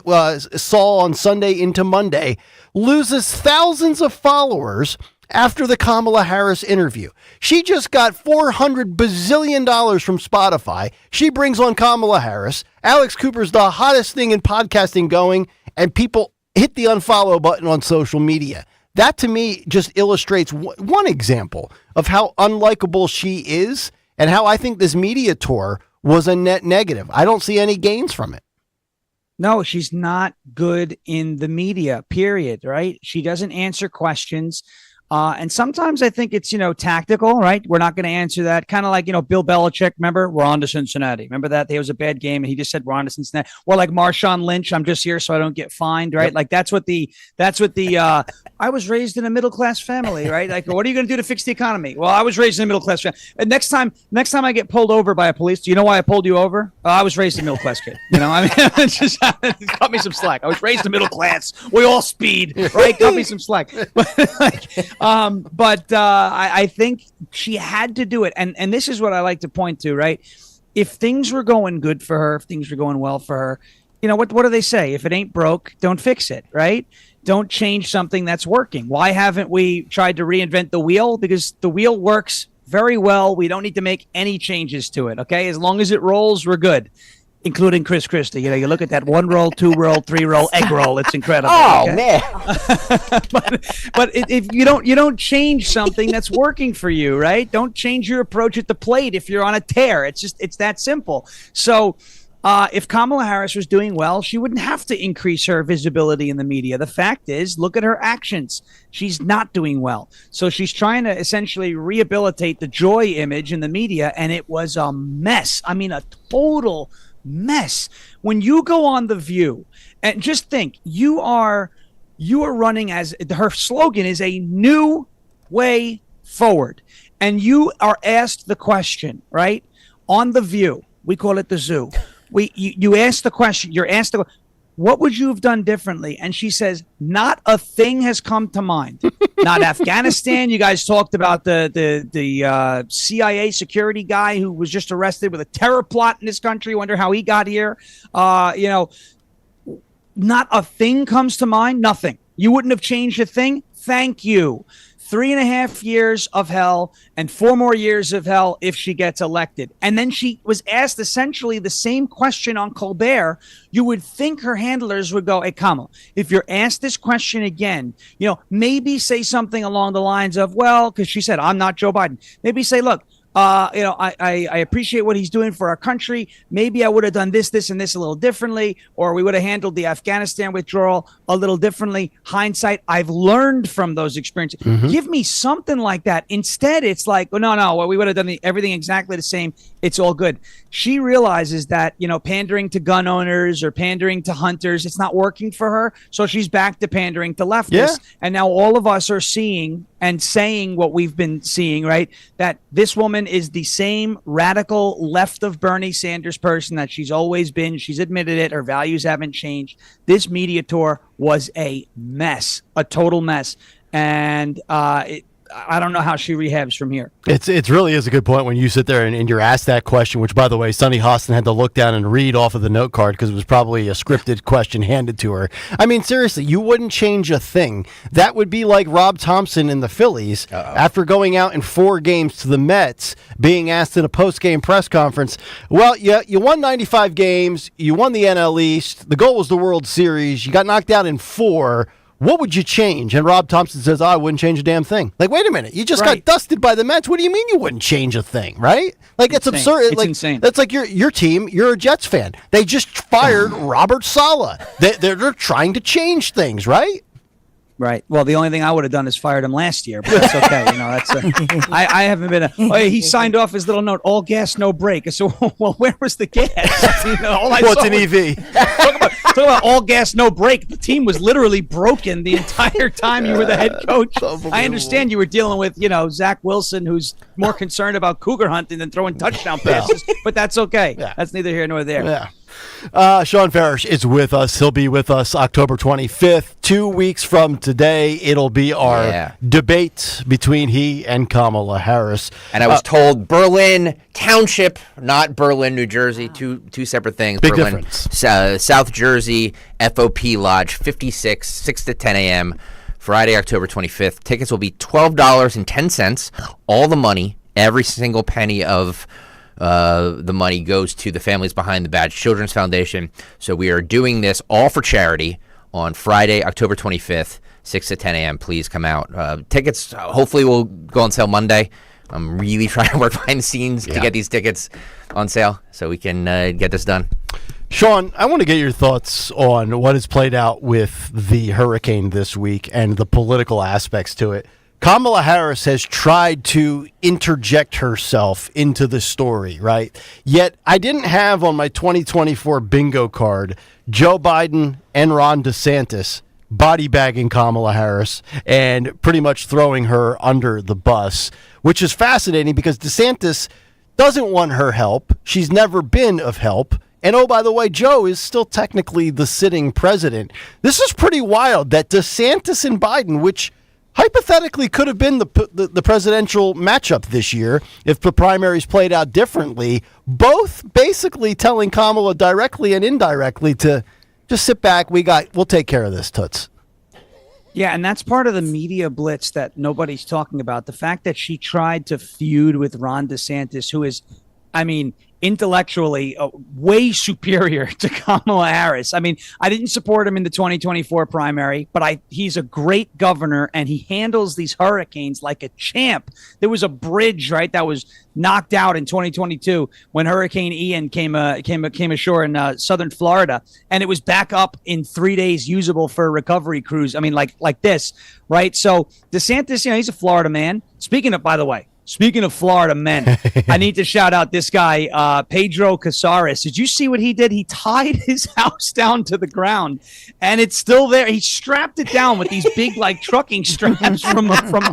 [SPEAKER 3] saw on Sunday into Monday, loses thousands of followers after the Kamala Harris interview. She just got $400 bazillion from Spotify. She brings on Kamala Harris. Alex Cooper's the hottest thing in podcasting going, and people hit the unfollow button on social media. That, to me, just illustrates one example of how unlikable she is and how I think this media tour was a net negative. I don't see any gains from it.
[SPEAKER 8] No, she's not good in the media, period, right? She doesn't answer questions. And sometimes I think it's, tactical, right? We're not going to answer that. Kind of like, Bill Belichick, remember? We're on to Cincinnati. Remember that? There was a bad game and he just said, we're on to Cincinnati. Or like Marshawn Lynch, I'm just here so I don't get fined, right? Yep. Like that's what the I was raised in a middle-class family, right? Like, what are you going to do to fix the economy? Well, I was raised in a middle-class family. And next time I get pulled over by a police, do you know why I pulled you over? I was raised a middle-class kid. It's just cut me some slack. I was raised in middle class. We all speed, right? Cut me some slack. I think she had to do it. And this is what I like to point to, right? If things were going good for her, if things were going well for her, what do they say? If it ain't broke, don't fix it, right? Don't change something that's working. Why haven't we tried to reinvent the wheel? Because the wheel works very well. We don't need to make any changes to it, okay? As long as it rolls, we're good. Including Chris Christie. You look at that 1 roll, 2 roll, 3 roll egg roll. It's incredible.
[SPEAKER 6] Oh,
[SPEAKER 8] okay?
[SPEAKER 6] man.
[SPEAKER 8] but if you don't change something that's working for you, right? Don't change your approach at the plate if you're on a tear. It's that simple. So if Kamala Harris was doing well, she wouldn't have to increase her visibility in the media. The fact is, look at her actions. She's not doing well. So she's trying to essentially rehabilitate the joy image in the media, and it was a mess. I mean, a total mess. When you go on The View, and just think, you are You are running as her slogan is a new way forward. And you are asked the question, right? On The View, we call it The Zoo. You ask the question, you're asked what would you have done differently? And she says, not a thing has come to mind. Not Afghanistan. You guys talked about the CIA security guy who was just arrested with a terror plot in this country. Wonder how he got here. Not a thing comes to mind. Nothing. You wouldn't have changed a thing. Thank you. 3.5 years of hell and 4 more years of hell if she gets elected. And then she was asked essentially the same question on Colbert. You would think her handlers would go, hey, Kamala, if you're asked this question again, maybe say something along the lines of, well, because she said, I'm not Joe Biden. Maybe say, look, I appreciate what he's doing for our country. Maybe I would have done this, and this a little differently, or we would have handled the Afghanistan withdrawal a little differently. Hindsight, I've learned from those experiences.
[SPEAKER 3] Mm-hmm.
[SPEAKER 8] Give me something like that. Instead, it's like, well, we would have done everything exactly the same. It's all good. She realizes that, pandering to gun owners or pandering to hunters, it's not working for her. So she's back to pandering to leftists. Yeah. And now all of us are seeing and saying what we've been seeing, right? That this woman is the same radical left of Bernie Sanders person that she's always been. She's admitted it. Her values haven't changed. This media tour was a mess, a total mess. And I don't know how she rehabs from here.
[SPEAKER 3] It really is a good point when you sit there and you're asked that question, which, by the way, Sonny Hostin had to look down and read off of the note card because it was probably a scripted question handed to her. I mean, seriously, you wouldn't change a thing. That would be like Rob Thompson in the Phillies after going out in 4 games to the Mets, being asked in a post-game press conference, well, you won 95 games, you won the NL East, the goal was the World Series, you got knocked out in 4. What would you change? And Rob Thompson says, I wouldn't change a damn thing. Like, wait a minute. You just got dusted by the Mets. What do you mean you wouldn't change a thing, right? Like, it's absurd.
[SPEAKER 8] It's insane.
[SPEAKER 3] That's like your team. You're a Jets fan. They just fired Robert Saleh. They're trying to change things, right?
[SPEAKER 8] Right. Well, the only thing I would have done is fired him last year, but that's okay. I haven't been he signed off his little note, all gas, no brake. So, well, where was the gas?
[SPEAKER 3] What's an EV?
[SPEAKER 8] Talk about all gas, no brake. The team was literally broken the entire time you were the head coach. I understand you were dealing with, Zach Wilson, who's more concerned about cougar hunting than throwing touchdown passes, but that's okay. Yeah. That's neither here nor there.
[SPEAKER 3] Yeah. Sean Farish is with us. He'll be with us October 25th. 2 weeks from today, it'll be our debate between he and Kamala Harris.
[SPEAKER 6] And I was told Berlin Township, not Berlin, New Jersey, two separate things.
[SPEAKER 3] Big
[SPEAKER 6] Berlin,
[SPEAKER 3] difference.
[SPEAKER 6] South Jersey, FOP Lodge, 56, 6 to 10 a.m., Friday, October 25th. Tickets will be $12.10. All the money, every single penny of the money goes to the Families Behind the Badge Children's Foundation. So we are doing this all for charity on Friday, October 25th, 6 to 10 a.m. Please come out. Tickets hopefully will go on sale Monday. I'm really trying to work behind the scenes to get these tickets on sale so we can get this done.
[SPEAKER 3] Sean, I want to get your thoughts on what has played out with the hurricane this week and the political aspects to it. Kamala Harris has tried to interject herself into the story, right? Yet I didn't have on my 2024 bingo card Joe Biden and Ron DeSantis body bagging Kamala Harris and pretty much throwing her under the bus, which is fascinating because DeSantis doesn't want her help. She's never been of help. And oh, by the way, Joe is still technically the sitting president. This is pretty wild that DeSantis and Biden, which hypothetically could have been the presidential matchup this year if the primaries played out differently, both basically telling Kamala directly and indirectly to just sit back. We'll take care of this, Toots.
[SPEAKER 8] Yeah, and that's part of the media blitz that nobody's talking about. The fact that she tried to feud with Ron DeSantis, who is, intellectually way superior to Kamala Harris. I didn't support him in the 2024 primary, but he's a great governor and he handles these hurricanes like a champ. There was a bridge, right, that was knocked out in 2022 when Hurricane Ian came ashore in southern Florida, and it was back up in 3 days, usable for a recovery cruise. Like this, right? So DeSantis, he's a Florida man. Speaking of, by the way, Speaking of Florida men, I need to shout out this guy, Pedro Casares. Did you see what he did? He tied his house down to the ground, and it's still there. He strapped it down with these big, like, trucking straps from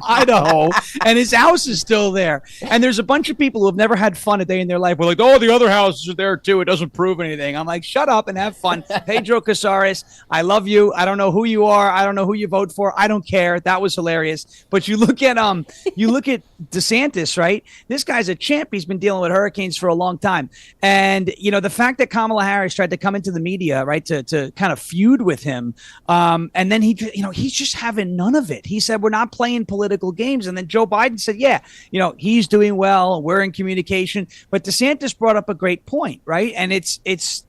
[SPEAKER 8] Idaho, and his house is still there. And there's a bunch of people who have never had fun a day in their life. We're like, oh, the other houses are there, too. It doesn't prove anything. I'm like, shut up and have fun. Pedro Casares, I love you. I don't know who you are. I don't know who you vote for. I don't care. That was hilarious. But you look at DeSantis, right? This guy's a champ. He's been dealing with hurricanes for a long time. And, you know, the fact that Kamala Harris tried to come into the media, right, to kind of feud with him. And then he's just having none of it. He said, we're not playing political games. And then Joe Biden said, yeah, you know, he's doing well. We're in communication. But DeSantis brought up a great point, right? And it's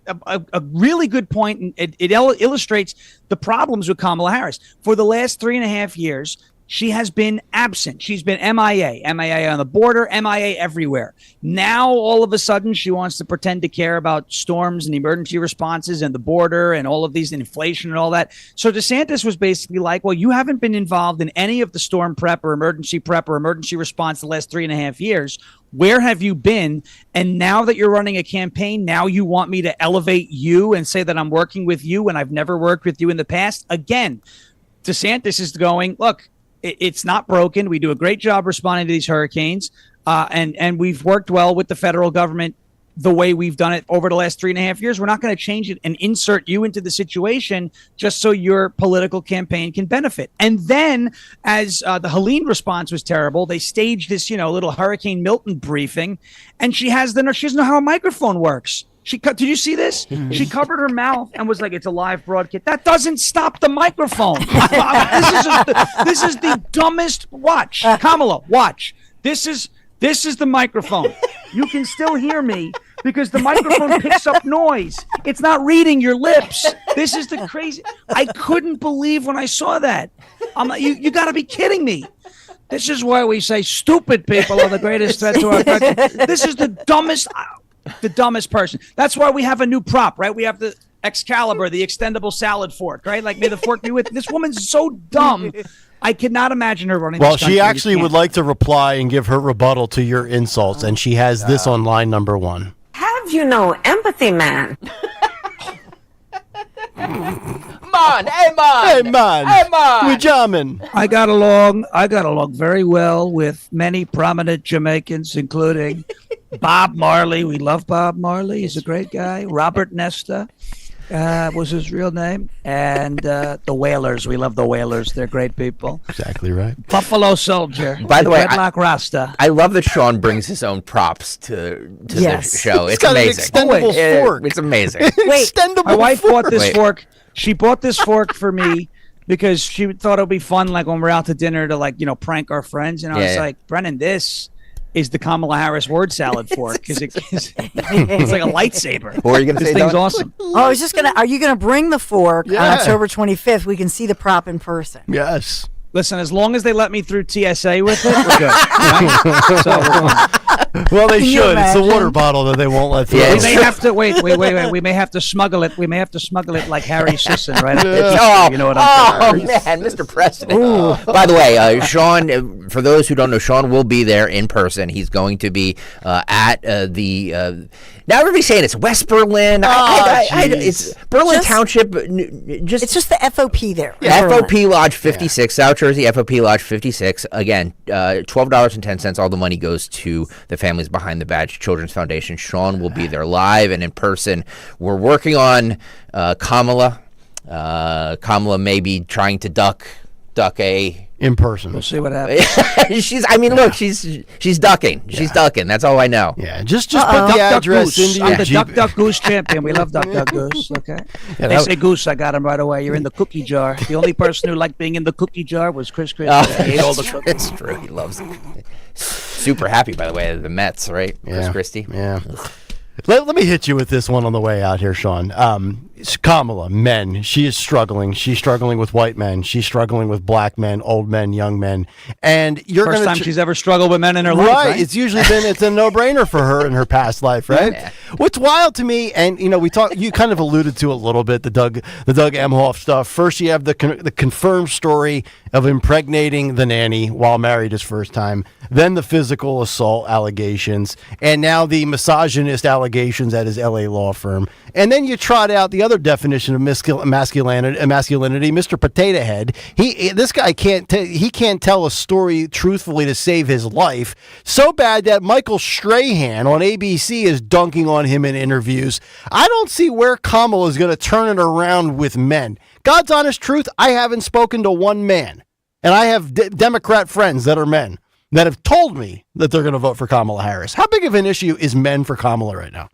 [SPEAKER 8] a really good point. And it illustrates the problems with Kamala Harris. For the last 3.5 years, she has been absent. She's been MIA on the border, MIA everywhere. Now, all of a sudden, she wants to pretend to care about storms and emergency responses and the border and all of these, inflation and all that. So DeSantis was basically like, well, you haven't been involved in any of the storm prep or emergency response the last 3.5 years. Where have you been? And now that you're running a campaign, now you want me to elevate you and say that I'm working with you when I've never worked with you in the past? Again, DeSantis is going, look, it's not broken. We do a great job responding to these hurricanes, and we've worked well with the federal government the way we've done it over the last 3.5 years. We're not going to change it and insert you into the situation just so your political campaign can benefit. And then, as the Helene response was terrible, they staged this, little Hurricane Milton briefing, and she doesn't know how a microphone works. Did you see this? She covered her mouth and was like, it's a live broadcast. That doesn't stop the microphone. This is the dumbest. Watch. Kamala, watch. This is the microphone. You can still hear me because the microphone picks up noise. It's not reading your lips. This is the crazy. I couldn't believe when I saw that. I'm like, you got to be kidding me. This is why we say stupid people are the greatest threat to our country. This is the dumbest person. That's why we have a new prop, right? We have the Excalibur, the extendable salad fork, right? Like, may the fork be with. This woman's so dumb. I cannot imagine her running.
[SPEAKER 3] Well, she actually would like to reply and give her rebuttal to your insults, and she has this on line number 1.
[SPEAKER 4] Have you no empathy, man?
[SPEAKER 3] Hey, man. We jamming.
[SPEAKER 8] I got along very well with many prominent Jamaicans, including Bob Marley. We love Bob Marley. He's a great guy. Robert Nesta was his real name. And the Whalers. We love the Whalers. They're great people.
[SPEAKER 3] Exactly right.
[SPEAKER 8] Buffalo Soldier.
[SPEAKER 6] By the way,
[SPEAKER 8] Dreadlock Rasta.
[SPEAKER 6] I love that Sean brings his own props to the show. It's
[SPEAKER 3] got
[SPEAKER 6] amazing.
[SPEAKER 3] An extendable fork.
[SPEAKER 6] It's amazing.
[SPEAKER 8] Wait,
[SPEAKER 3] extendable
[SPEAKER 8] my wife
[SPEAKER 3] fork.
[SPEAKER 8] bought this fork. She bought this fork for me because she thought it would be fun, like when we're out to dinner, to prank our friends. And I was like, Brennan, this is the Kamala Harris word salad fork because it's like a lightsaber.
[SPEAKER 6] What are you going to say?
[SPEAKER 8] This thing's awesome.
[SPEAKER 26] Oh, I was just are you going to bring the fork on October 25th? We can see the prop in person.
[SPEAKER 3] Yes.
[SPEAKER 8] Listen, as long as they let me through TSA with it, we're good. Right? So we're fine.
[SPEAKER 3] Well, they should. It's the water bottle that they won't let through.
[SPEAKER 8] We may have to wait. We may have to smuggle it. We may have to smuggle it like Harry Sisson, right? You know what I'm saying?
[SPEAKER 6] Man, Mr. President. By the way, Sean, for those who don't know, Sean will be there in person. He's going to be at the. Now everybody's saying it's West Berlin. It's Berlin Township.
[SPEAKER 26] It's just the FOP there.
[SPEAKER 6] Yeah, FOP Lodge 56, South Jersey, FOP Lodge 56. Again, $12.10. All the money goes to the Families Behind the Badge Children's Foundation. Sean will be there live and in person. We're working on Kamala. Kamala may be trying to duck a
[SPEAKER 3] in person.
[SPEAKER 8] We'll see what happens.
[SPEAKER 6] She's ducking. She's ducking. That's all I know.
[SPEAKER 3] Yeah, just put the address into your
[SPEAKER 8] I'm the Duck Goose champion. We love Duck Goose. Okay. They say Goose. I got him right away. You're in the cookie jar. The only person who liked being in the cookie jar was Chris Christie. He ate all the cookies.
[SPEAKER 6] It's true. He loves it. Super happy, by the way, the Mets, right? Chris Christie.
[SPEAKER 3] Yeah. Let me hit you with this one on the way out here, Sean. Kamala, men. She is struggling. She's struggling with white men. She's struggling with black men, old men, young men. And you're
[SPEAKER 8] First
[SPEAKER 3] going
[SPEAKER 8] time she's ever struggled with men in her life, right?
[SPEAKER 3] It's usually it's a no-brainer for her in her past life, right? Yeah. What's wild to me, and you kind of alluded to a little bit the Doug Emhoff stuff. First, you have the confirmed story of impregnating the nanny while married his first time, then the physical assault allegations, and now the misogynist allegations at his LA law firm. And then you trot out the other definition of masculinity, Mr. Potato Head. This guy can't tell a story truthfully to save his life. So bad that Michael Strahan on ABC is dunking on him in interviews. I don't see where Kamala is going to turn it around with men. God's honest truth, I haven't spoken to one man. And I have Democrat friends that are men that have told me that they're going to vote for Kamala Harris. How big of an issue is men for Kamala right now?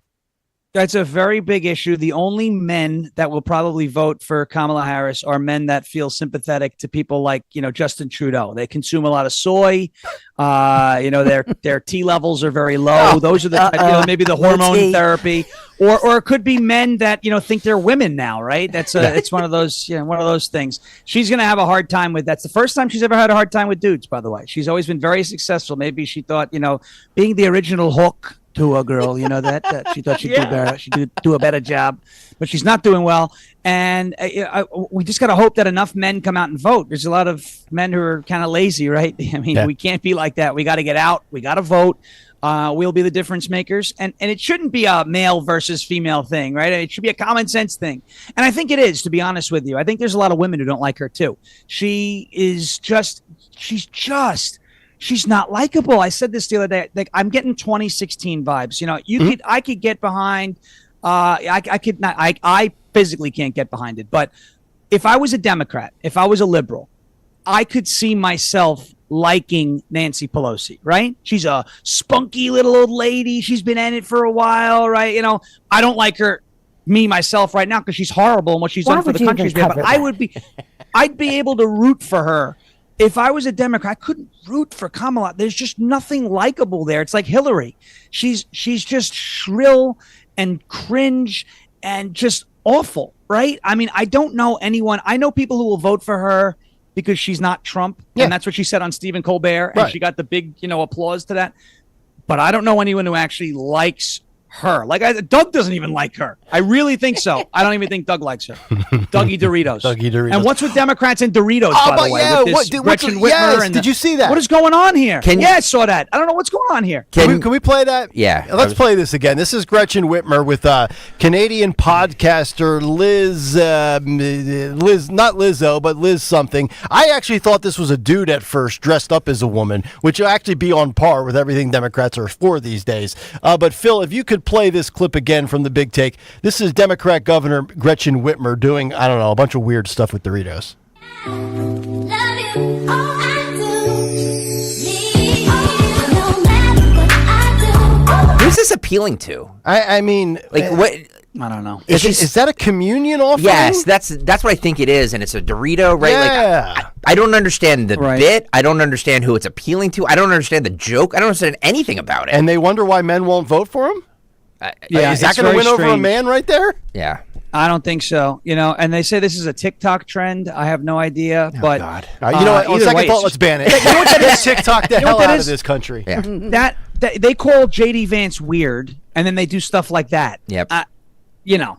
[SPEAKER 8] That's a very big issue. The only men that will probably vote for Kamala Harris are men that feel sympathetic to people like, Justin Trudeau. They consume a lot of soy. Their T levels are very low. Those are the maybe the hormone therapy, or it could be men that think they're women now, right? It's one of those things. She's going to have a hard time with. That's the first time she's ever had a hard time with dudes. By the way, she's always been very successful. Maybe she thought being the original hook to a girl, that she thought she'd do better. She'd do a better job, but she's not doing well. And we just got to hope that enough men come out and vote. There's a lot of men who are kind of lazy, right? I mean, we can't be like that. We got to get out. We got to vote. We'll be the difference makers. And it shouldn't be a male versus female thing, right? It should be a common sense thing. And I think it is, to be honest with you. I think there's a lot of women who don't like her too. She's not likable. I said this the other day. Like, I'm getting 2016 vibes. I could get behind. I physically can't get behind it. But if I was a Democrat, if I was a liberal, I could see myself liking Nancy Pelosi. Right? She's a spunky little old lady. She's been in it for a while. Right? I don't like her, myself, right now because she's horrible and what she's done for the country. But I'd be able to root for her. If I was a Democrat, I couldn't root for Kamala. There's just nothing likable there. It's like Hillary. She's just shrill and cringe and just awful, right? I mean, I don't know anyone. I know people who will vote for her because she's not Trump. Yeah. And that's what she said on Stephen Colbert. And she got the big, applause to that. But I don't know anyone who actually likes her. Doug doesn't even like her. I really think so. I don't even think Doug likes her. Dougie Doritos. And what's with Democrats and Doritos, by the way?
[SPEAKER 3] Yeah,
[SPEAKER 8] with this Gretchen Whitmer.
[SPEAKER 3] Did you see that?
[SPEAKER 8] What is going on here? I saw that. I don't know what's going on here.
[SPEAKER 3] Can we play that?
[SPEAKER 6] Yeah.
[SPEAKER 3] Let's play this again. This is Gretchen Whitmer with Canadian podcaster Liz, not Lizzo, but Liz something. I actually thought this was a dude at first dressed up as a woman, which will actually be on par with everything Democrats are for these days. But Phil, if you could play this clip again from the Big Take. This is Democrat Governor Gretchen Whitmer doing, I don't know, a bunch of weird stuff with Doritos.
[SPEAKER 6] Who's this appealing to?
[SPEAKER 3] I mean,
[SPEAKER 6] what?
[SPEAKER 8] I don't know.
[SPEAKER 3] Is that a communion offering?
[SPEAKER 6] Yes, that's what I think it is, and it's a Dorito, right?
[SPEAKER 3] Yeah.
[SPEAKER 6] I don't understand the bit. I don't understand who it's appealing to. I don't understand the joke. I don't understand anything about it.
[SPEAKER 3] And they wonder why men won't vote for him? Is that going to win over a man right there?
[SPEAKER 6] Yeah.
[SPEAKER 8] I don't think so. And they say this is a TikTok trend. I have no idea.
[SPEAKER 3] Oh,
[SPEAKER 8] but
[SPEAKER 3] God. You know what? On second thought, let's ban it. You know what that is? TikTok the hell out of this country.
[SPEAKER 6] Yeah.
[SPEAKER 8] That they call JD Vance weird, and then they do stuff like that.
[SPEAKER 6] Yep.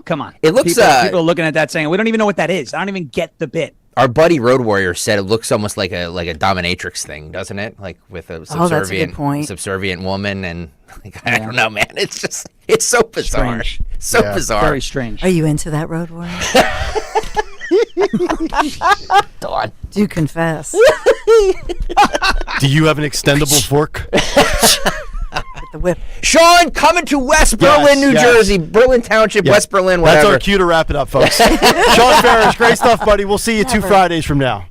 [SPEAKER 8] Come on.
[SPEAKER 6] It looks
[SPEAKER 8] people are looking at that saying, we don't even know what that is. I don't even get the bit.
[SPEAKER 6] Our buddy Road Warrior said it looks almost like a dominatrix thing, doesn't it? Like with a subservient woman, and I don't know, man. It's so bizarre.
[SPEAKER 8] Strange.
[SPEAKER 6] Bizarre.
[SPEAKER 8] Very strange.
[SPEAKER 26] Are you into that, Road Warrior?
[SPEAKER 6] Dawn.
[SPEAKER 26] Do confess.
[SPEAKER 3] Do you have an extendable fork?
[SPEAKER 26] The whip.
[SPEAKER 6] Sean, coming to West Berlin, New Jersey. Berlin Township, West Berlin, whatever.
[SPEAKER 3] That's our cue to wrap it up, folks. Sean Ferris, great stuff, buddy. We'll see you 2 Fridays from now.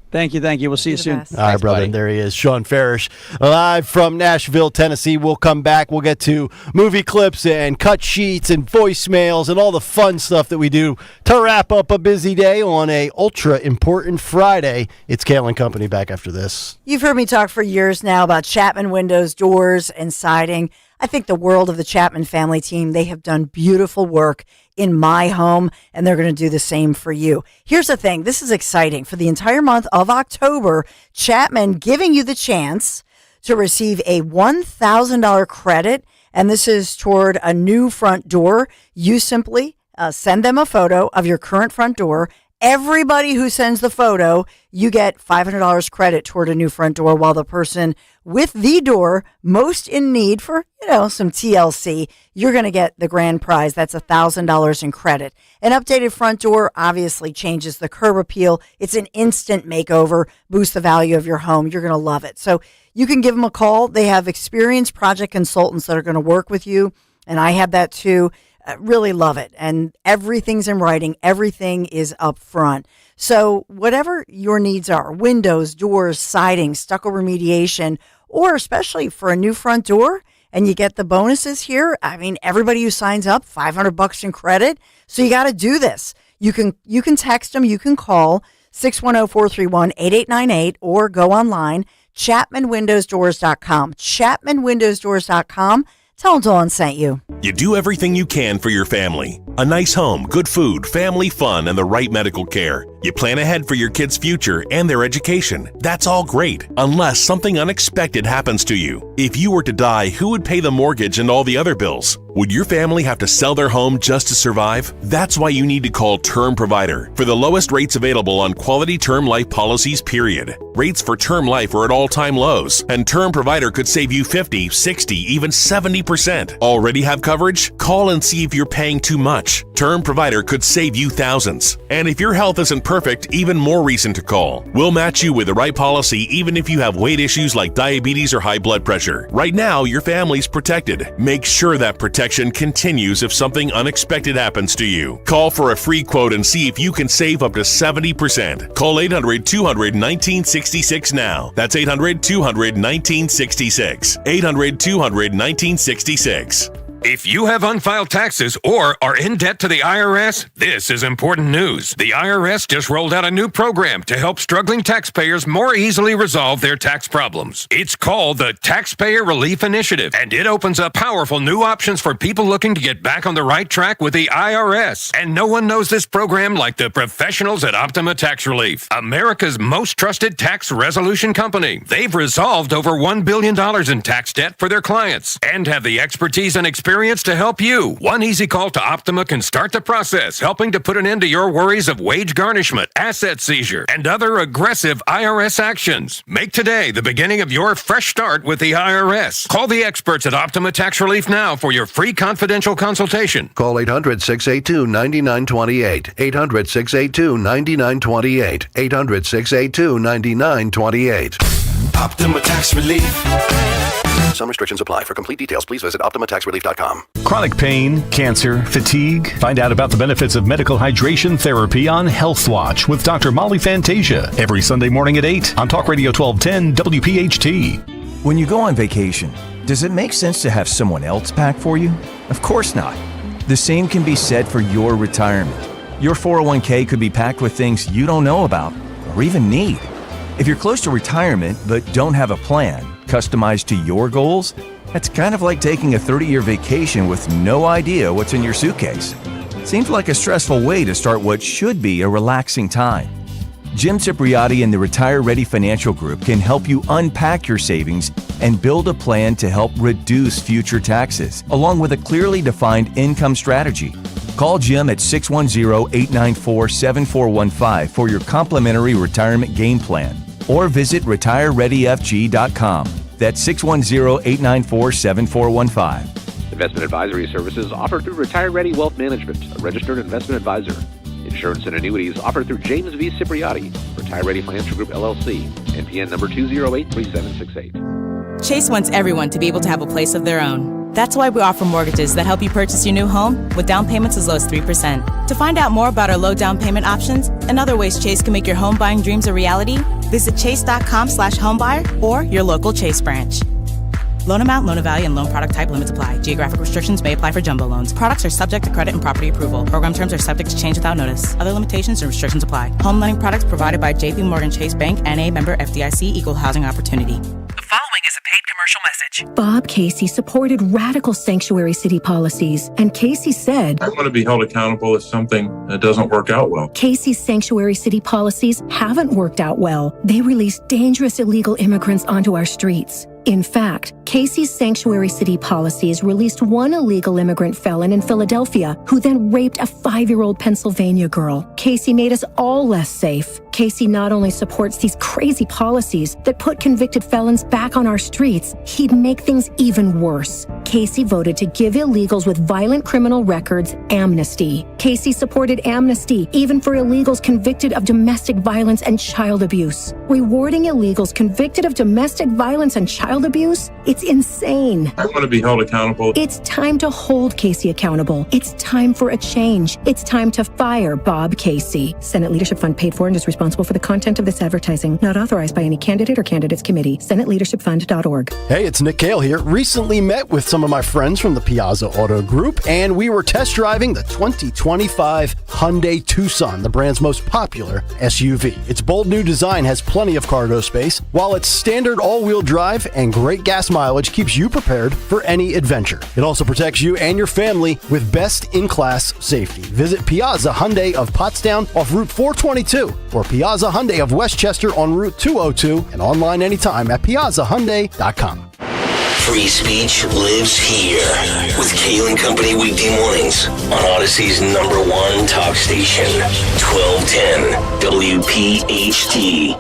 [SPEAKER 8] Thank you. We'll see you soon.
[SPEAKER 3] All right, brother.
[SPEAKER 6] Buddy.
[SPEAKER 3] There he is, Sean Farish, live from Nashville, Tennessee. We'll come back. We'll get to movie clips and cut sheets and voicemails and all the fun stuff that we do to wrap up a busy day on a ultra important Friday. It's Kayal and Company back after this.
[SPEAKER 26] You've heard me talk for years now about Chapman windows, doors, and siding. I think the world of the Chapman family team. They have done beautiful work in my home, and they're going to do the same for you. Here's the thing. This is exciting. For the entire month of October, Chapman giving you the chance to receive a $1,000 credit, and this is toward a new front door. You simply send them a photo of your current front door. Everybody who sends the photo, you get $500 credit toward a new front door, while the person with the door most in need for, some TLC, you're going to get the grand prize. That's $1,000 in credit. An updated front door obviously changes the curb appeal. It's an instant makeover, boosts the value of your home. You're going to love it. So you can give them a call. They have experienced project consultants that are going to work with you, and I have that too. Really love it. And everything's in writing. Everything is up front. So whatever your needs are, windows, doors, siding, stucco remediation, or especially for a new front door, and you get the bonuses here. I mean, everybody who signs up, $500 in credit. So you got to do this. You can text them. You can call 610-431-8898 or go online, ChapmanWindowsDoors.com. ChapmanWindowsDoors.com. Tell them Dawn sent you.
[SPEAKER 12] You do everything you can for your family. A nice home, good food, family fun, and the right medical care. You plan ahead for your kids' future and their education. That's all great, unless something unexpected happens to you. If you were to die, who would pay the mortgage and all the other bills? Would your family have to sell their home just to survive? That's why you need to call Term Provider for the lowest rates available on quality term life policies, period. Rates for term life are at all-time lows, and Term Provider could save you 50, 60, even 70%. Already have coverage? Call and see if you're paying too much. Term Provider could save you thousands. And if your health isn't perfect, even more reason to call. We'll match you with the right policy even if you have weight issues like diabetes or high blood pressure. Right now, your family's protected. Make sure that protection continues if something unexpected happens to you. Call for a free quote and see if you can save up to 70%. Call 800-200-1966 now. That's 800-200-1966. 800-200-1966.
[SPEAKER 5] If you have unfiled taxes or are in debt to the IRS, this is important news. The IRS just rolled out a new program to help struggling taxpayers more easily resolve their tax problems. It's called the Taxpayer Relief Initiative, and it opens up powerful new options for people looking to get back on the right track with the IRS. And no one knows this program like the professionals at Optima Tax Relief, America's most trusted tax resolution company. They've resolved over $1 billion in tax debt for their clients and have the expertise and experience to help you. One easy call to Optima can start the process, helping to put an end to your worries of wage garnishment, asset seizure, and other aggressive IRS actions. Make today the beginning of your fresh start with the IRS. Call the experts at Optima Tax Relief now for your free confidential consultation.
[SPEAKER 14] Call 800-682-9928. 800-682-9928. 800-682-9928.
[SPEAKER 27] Optima Tax Relief.
[SPEAKER 14] Some restrictions apply. For complete details, please visit OptimaTaxRelief.com.
[SPEAKER 24] Chronic pain, cancer, fatigue. Find out about the benefits of medical hydration therapy on Health Watch with Dr. Molly Fantasia every Sunday morning at 8 on Talk Radio 1210 WPHT.
[SPEAKER 15] When you go on vacation, does it make sense to have someone else pack for you? Of course not. The same can be said for your retirement. Your 401k could be packed with things you don't know about or even need. If you're close to retirement but don't have a plan customized to your goals, that's kind of like taking a 30-year vacation with no idea what's in your suitcase. Seems like a stressful way to start what should be a relaxing time. Jim Cipriotti and the Retire Ready Financial Group can help you unpack your savings and build a plan to help reduce future taxes, along with a clearly defined income strategy. Call Jim at 610-894-7415 for your complimentary retirement game plan, or visit retirereadyfg.com. That's 610-894-7415.
[SPEAKER 16] Investment advisory services offered through Retire Ready Wealth Management, a registered investment advisor. Insurance and annuities offered through James V. Cipriotti, Retire Ready Financial Group, LLC, NPN number 2083768.
[SPEAKER 17] Chase wants everyone to be able to have a place of their own. That's why we offer mortgages that help you purchase your new home with down payments as low as 3%. To find out more about our low down payment options and other ways Chase can make your home buying dreams a reality, visit chase.com/homebuyer or your local Chase branch. Loan amount, loan value, and loan product type limits apply. Geographic restrictions may apply for jumbo loans. Products are subject to credit and property approval. Program terms are subject to change without notice. Other limitations and restrictions apply. Home lending products provided by JP Morgan Chase Bank, N.A. member FDIC, Equal Housing Opportunity.
[SPEAKER 19] The following is a paid commercial
[SPEAKER 1] commercial message.
[SPEAKER 7] Bob Casey supported radical sanctuary city policies, and Casey said,
[SPEAKER 9] I want to be held accountable if something doesn't work out well.
[SPEAKER 7] Casey's sanctuary city policies haven't worked out well. They release dangerous illegal immigrants onto our streets. In fact, Casey's sanctuary city policies released one illegal immigrant felon in Philadelphia who then raped a 5-year-old Pennsylvania girl. Casey made us all less safe. Casey not only supports these crazy policies that put convicted felons back on our streets, he'd make things even worse. Casey voted to give illegals with violent criminal records amnesty. Casey supported amnesty even for illegals convicted of domestic violence and child abuse. Rewarding illegals convicted of domestic violence and child abuse? It's insane.
[SPEAKER 9] I want to be held accountable.
[SPEAKER 7] It's time to hold Casey accountable. It's time for a change. It's time to fire Bob Casey. Senate Leadership Fund paid for and is responsible for the content of this advertising. Not authorized by any candidate or candidates committee. SenateLeadershipFund.org.
[SPEAKER 3] Hey, it's Nick Kayal here. Recently met with some of my friends from the Piazza Auto Group, and we were test driving the 2025 Hyundai Tucson, the brand's most popular SUV. Its bold new design has plenty of cargo space, while its standard all-wheel drive and great gas mileage keeps you prepared for any adventure. It also protects you and your family with best-in-class safety. Visit Piazza Hyundai of Pottstown off Route 422 or Piazza Hyundai of Westchester on Route 202 and online anytime at piazzahyundai.com.
[SPEAKER 27] Free speech lives here with Kayal and Company weekday mornings on Odyssey's #1 talk station, 1210 WPHT.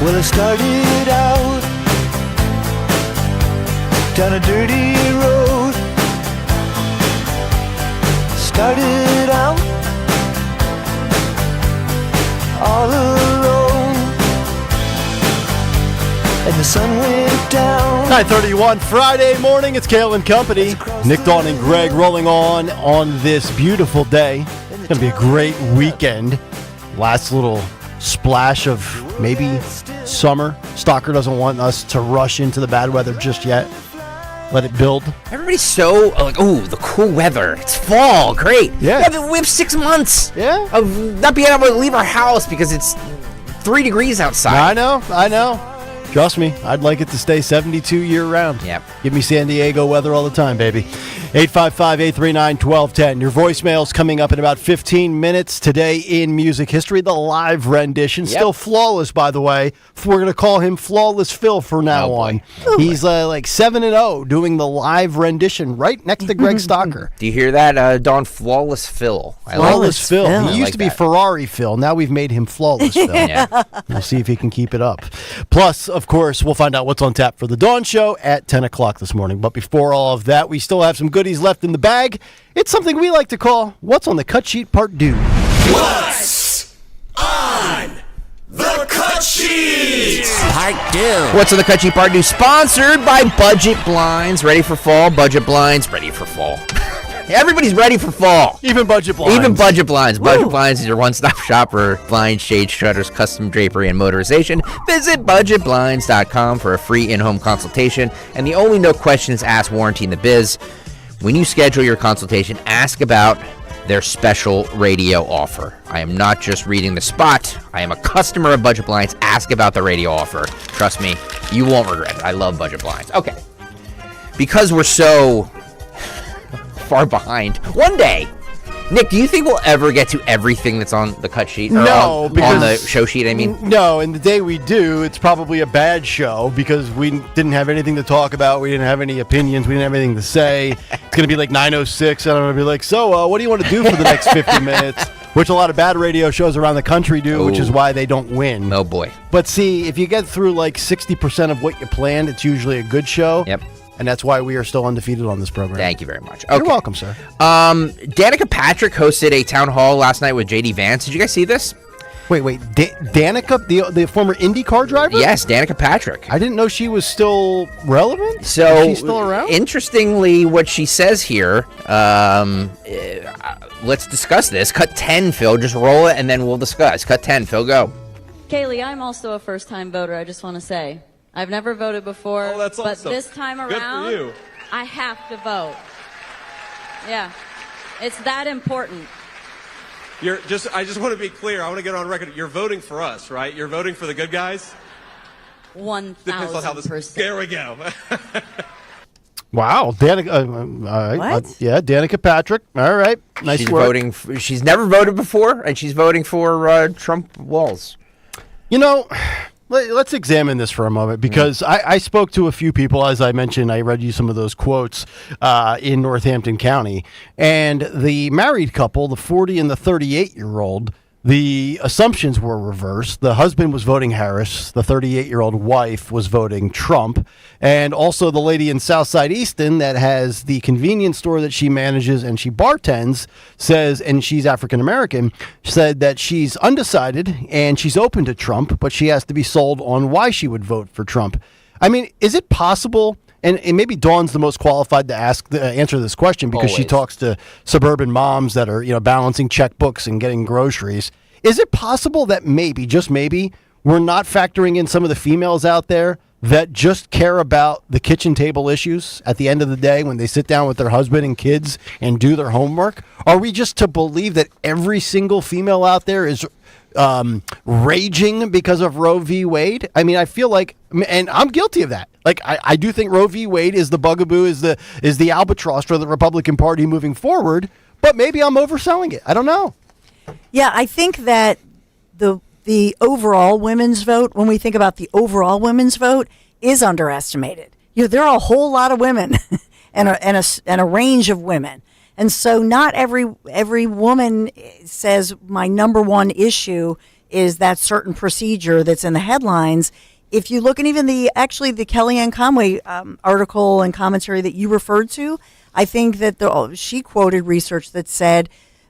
[SPEAKER 11] Well, I started out down a dirty road. Started out all alone, and the sun went down.
[SPEAKER 3] 9:31 Friday morning. It's Kayal and Company. Nick, Dawn, and Greg rolling on this beautiful day. It's going to be a great weekend. Last little splash of maybe summer. Stalker doesn't want us to rush into the bad weather just yet. Let it build.
[SPEAKER 6] Everybody's so like, oh, the cool weather. It's fall. Great.
[SPEAKER 3] Yeah.
[SPEAKER 6] We have 6 months
[SPEAKER 3] of
[SPEAKER 6] not being able to leave our house because it's 3 degrees outside.
[SPEAKER 3] I know. Trust me, I'd like it to stay 72 year-round.
[SPEAKER 6] Yep.
[SPEAKER 3] Give me San Diego weather all the time, baby. 855-839-1210. Your voicemail's coming up in about 15 minutes. Today in music history, the live rendition.
[SPEAKER 6] Yep.
[SPEAKER 3] Still flawless, by the way. We're going to call him Flawless Phil from now on. He's like 7-0 doing the live rendition right next to Greg Stocker.
[SPEAKER 6] Do you hear that, Dawn? Flawless Phil.
[SPEAKER 3] Flawless Phil.
[SPEAKER 6] I
[SPEAKER 3] He used to be Ferrari Phil. Now we've made him Flawless Phil.
[SPEAKER 6] Yeah.
[SPEAKER 3] We'll see if he can keep it up. Plus, of course, we'll find out what's on tap for the Dawn Show at 10 o'clock this morning. But before all of that, we still have some goodies left in the bag. It's something we like to call What's on the Cut Sheet Part 2.
[SPEAKER 27] What's on the cut sheet?
[SPEAKER 6] Part 2. What's on the Cut Sheet Part 2? Sponsored by Budget Blinds. Ready for fall? Budget Blinds. Ready for fall. Everybody's ready for fall.
[SPEAKER 3] Even Budget Blinds.
[SPEAKER 6] Even Budget Blinds. Budget Blinds is your one-stop shop for blinds, shades, shutters, custom drapery, and motorization. Visit budgetblinds.com for a free in-home consultation and the only no questions asked warranty in the biz. When you schedule your consultation, ask about their special radio offer. I am not just reading the spot. I am a customer of Budget Blinds. Ask about the radio offer. Trust me, you won't regret it. I love Budget Blinds. Okay. Because we're so far behind, one day, Nick, do you think we'll ever get to everything that's on the cut sheet? Or
[SPEAKER 3] No,
[SPEAKER 6] on the show sheet, I mean?
[SPEAKER 3] No, and the day we do, it's probably a bad show because we didn't have anything to talk about. We didn't have any opinions. We didn't have anything to say. It's going to be like 9:06, and I'm going to be like, so what do you want to do for the next 50 minutes? Which a lot of bad radio shows around the country do, which is why they don't win.
[SPEAKER 6] Oh, boy.
[SPEAKER 3] But see, if you get through like 60% of what you planned, it's usually a good show.
[SPEAKER 6] Yep.
[SPEAKER 3] And that's why we are still undefeated on this program.
[SPEAKER 6] Thank you very much. Okay.
[SPEAKER 3] You're welcome, sir.
[SPEAKER 6] Danica Patrick hosted a town hall last night with J.D. Vance. Did you guys see this?
[SPEAKER 3] Wait. Danica, the former IndyCar driver?
[SPEAKER 6] Yes, Danica Patrick.
[SPEAKER 3] I didn't know she was still relevant.
[SPEAKER 6] So,
[SPEAKER 3] is she still around?
[SPEAKER 6] Interestingly, what she says here, let's discuss this. Cut 10, Phil. Just roll it, and then we'll discuss. Cut 10, Phil, go.
[SPEAKER 19] Kaylee, I'm also a first-time voter, I just want to say.
[SPEAKER 1] I've never voted before.
[SPEAKER 18] Oh, that's
[SPEAKER 1] but
[SPEAKER 18] awesome.
[SPEAKER 1] this time
[SPEAKER 18] Good for
[SPEAKER 1] around,
[SPEAKER 18] you.
[SPEAKER 1] I have to vote. Yeah. It's that important.
[SPEAKER 18] I just want to be clear. I want to get on record. You're voting for us, right? You're voting for the good guys?
[SPEAKER 1] 1,000%.
[SPEAKER 18] There we go.
[SPEAKER 3] Wow, Danica. Danica Patrick. All right, nice
[SPEAKER 6] She's
[SPEAKER 3] work.
[SPEAKER 6] She's never voted before, and she's voting for Trump walls.
[SPEAKER 3] You know, let's examine this for a moment because I spoke to a few people. As I mentioned, I read you some of those quotes in Northampton County. And the married couple, the 40 and the 38-year-old, the assumptions were reversed. The husband was voting Harris. The 38-year-old wife was voting Trump. And also the lady in Southside Easton that has the convenience store that she manages and she bartends says, and she's African-American, said that she's undecided and she's open to Trump, but she has to be sold on why she would vote for Trump. I mean, is it possible... And maybe Dawn's the most qualified to answer this question because she talks to suburban moms that are, balancing checkbooks and getting groceries. Is it possible that maybe, just maybe, we're not factoring in some of the females out there that just care about the kitchen table issues at the end of the day when they sit down with their husband and kids and do their homework? Are we just to believe that every single female out there is raging because of Roe v. Wade? I mean, I feel like, and I'm guilty of that. Like, I do think Roe v. Wade is the bugaboo, is the albatross for the Republican Party moving forward, but maybe I'm overselling it. I don't know.
[SPEAKER 26] Yeah, I think that the overall women's vote, when we think about the overall women's vote, is underestimated. There are a whole lot of women and a range of women. And so not every woman says my number one issue is that certain procedure that's in the headlines. If you look at even the Kellyanne Conway article and commentary that you referred to, I think that she quoted research that said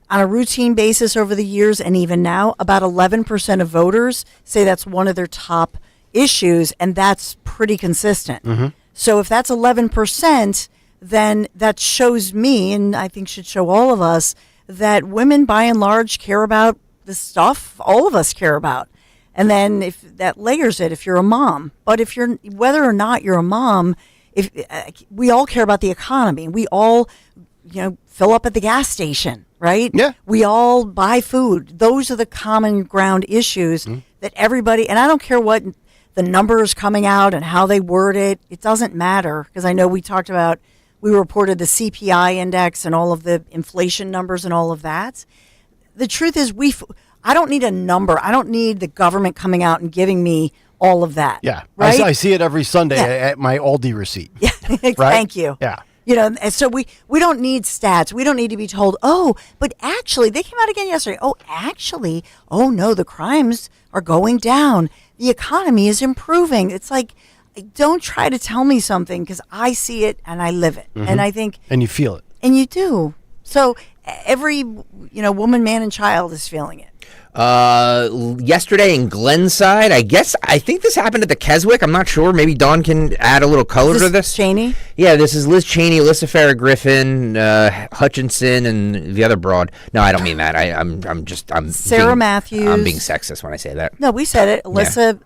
[SPEAKER 26] on a routine basis over the years and even now, about 11% of voters say that's one of their top issues, and that's pretty consistent.
[SPEAKER 3] Mm-hmm.
[SPEAKER 26] So if that's 11%, then that shows me, and I think should show all of us, that women by and large care about the stuff all of us care about. And then if that layers it, if you're a mom, but whether or not you're a mom, if we all care about the economy, we all, fill up at the gas station, right?
[SPEAKER 3] Yeah.
[SPEAKER 26] We all buy food. Those are the common ground issues that everybody, and I don't care what the numbers coming out and how they word it. It doesn't matter because I know we reported the CPI index and all of the inflation numbers and all of that. The truth is I don't need a number. I don't need the government coming out and giving me all of that.
[SPEAKER 3] Yeah.
[SPEAKER 26] Right?
[SPEAKER 3] I see it every Sunday at my Aldi receipt.
[SPEAKER 26] Yeah.
[SPEAKER 3] Right?
[SPEAKER 26] Thank you.
[SPEAKER 3] Yeah.
[SPEAKER 26] And so we don't need stats. We don't need to be told, but actually, they came out again yesterday. Oh no, the crimes are going down. The economy is improving. It's like, don't try to tell me something because I see it and I live it.
[SPEAKER 3] Mm-hmm.
[SPEAKER 26] And I think...
[SPEAKER 3] And you feel it.
[SPEAKER 26] And you do. So every, woman, man, and child is feeling it.
[SPEAKER 6] Yesterday in Glenside, I think this happened at the Keswick. I'm not sure. Maybe Dawn can add a little color to this.
[SPEAKER 26] Cheney?
[SPEAKER 6] Yeah, this is Liz Cheney, Alyssa Farah Griffin, Hutchinson, and the other broad. No, I don't mean that. I'm
[SPEAKER 26] Sarah Matthews.
[SPEAKER 6] I'm being sexist when I say that.
[SPEAKER 26] No, we said it. Alyssa.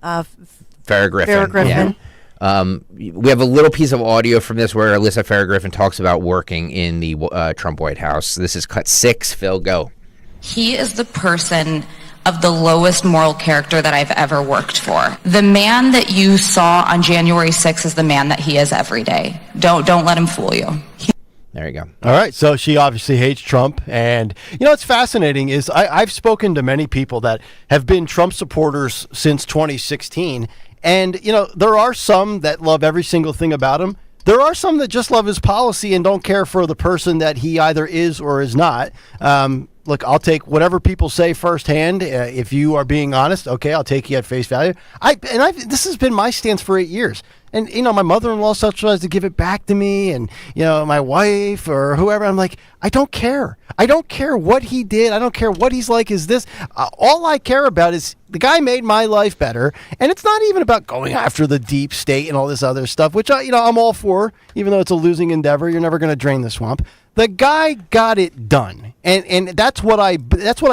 [SPEAKER 6] Farah Griffin. Yeah. We have a little piece of audio from this where Alyssa Farah Griffin talks about working in the Trump White House. This is cut 6. Phil, go.
[SPEAKER 19] He is the person of the lowest moral character that I've ever worked for. The man that you saw on January 6th is the man that he is every day. Don't let him fool you.
[SPEAKER 6] There you go.
[SPEAKER 3] All right. So she obviously hates Trump. And, what's fascinating is I've spoken to many people that have been Trump supporters since 2016. And, there are some that love every single thing about him. There are some that just love his policy and don't care for the person that he either is or is not. Look, I'll take whatever people say firsthand. If you are being honest, okay, I'll take you at face value. This has been my stance for 8 years. And, my mother-in-law tries to give it back to me and, my wife or whoever. I'm like, I don't care. I don't care what he did. I don't care what he's like. Is this all I care about is the guy made my life better. And it's not even about going after the deep state and all this other stuff, which, I'm all for, even though it's a losing endeavor. You're never going to drain the swamp. The guy got it done. And that's what I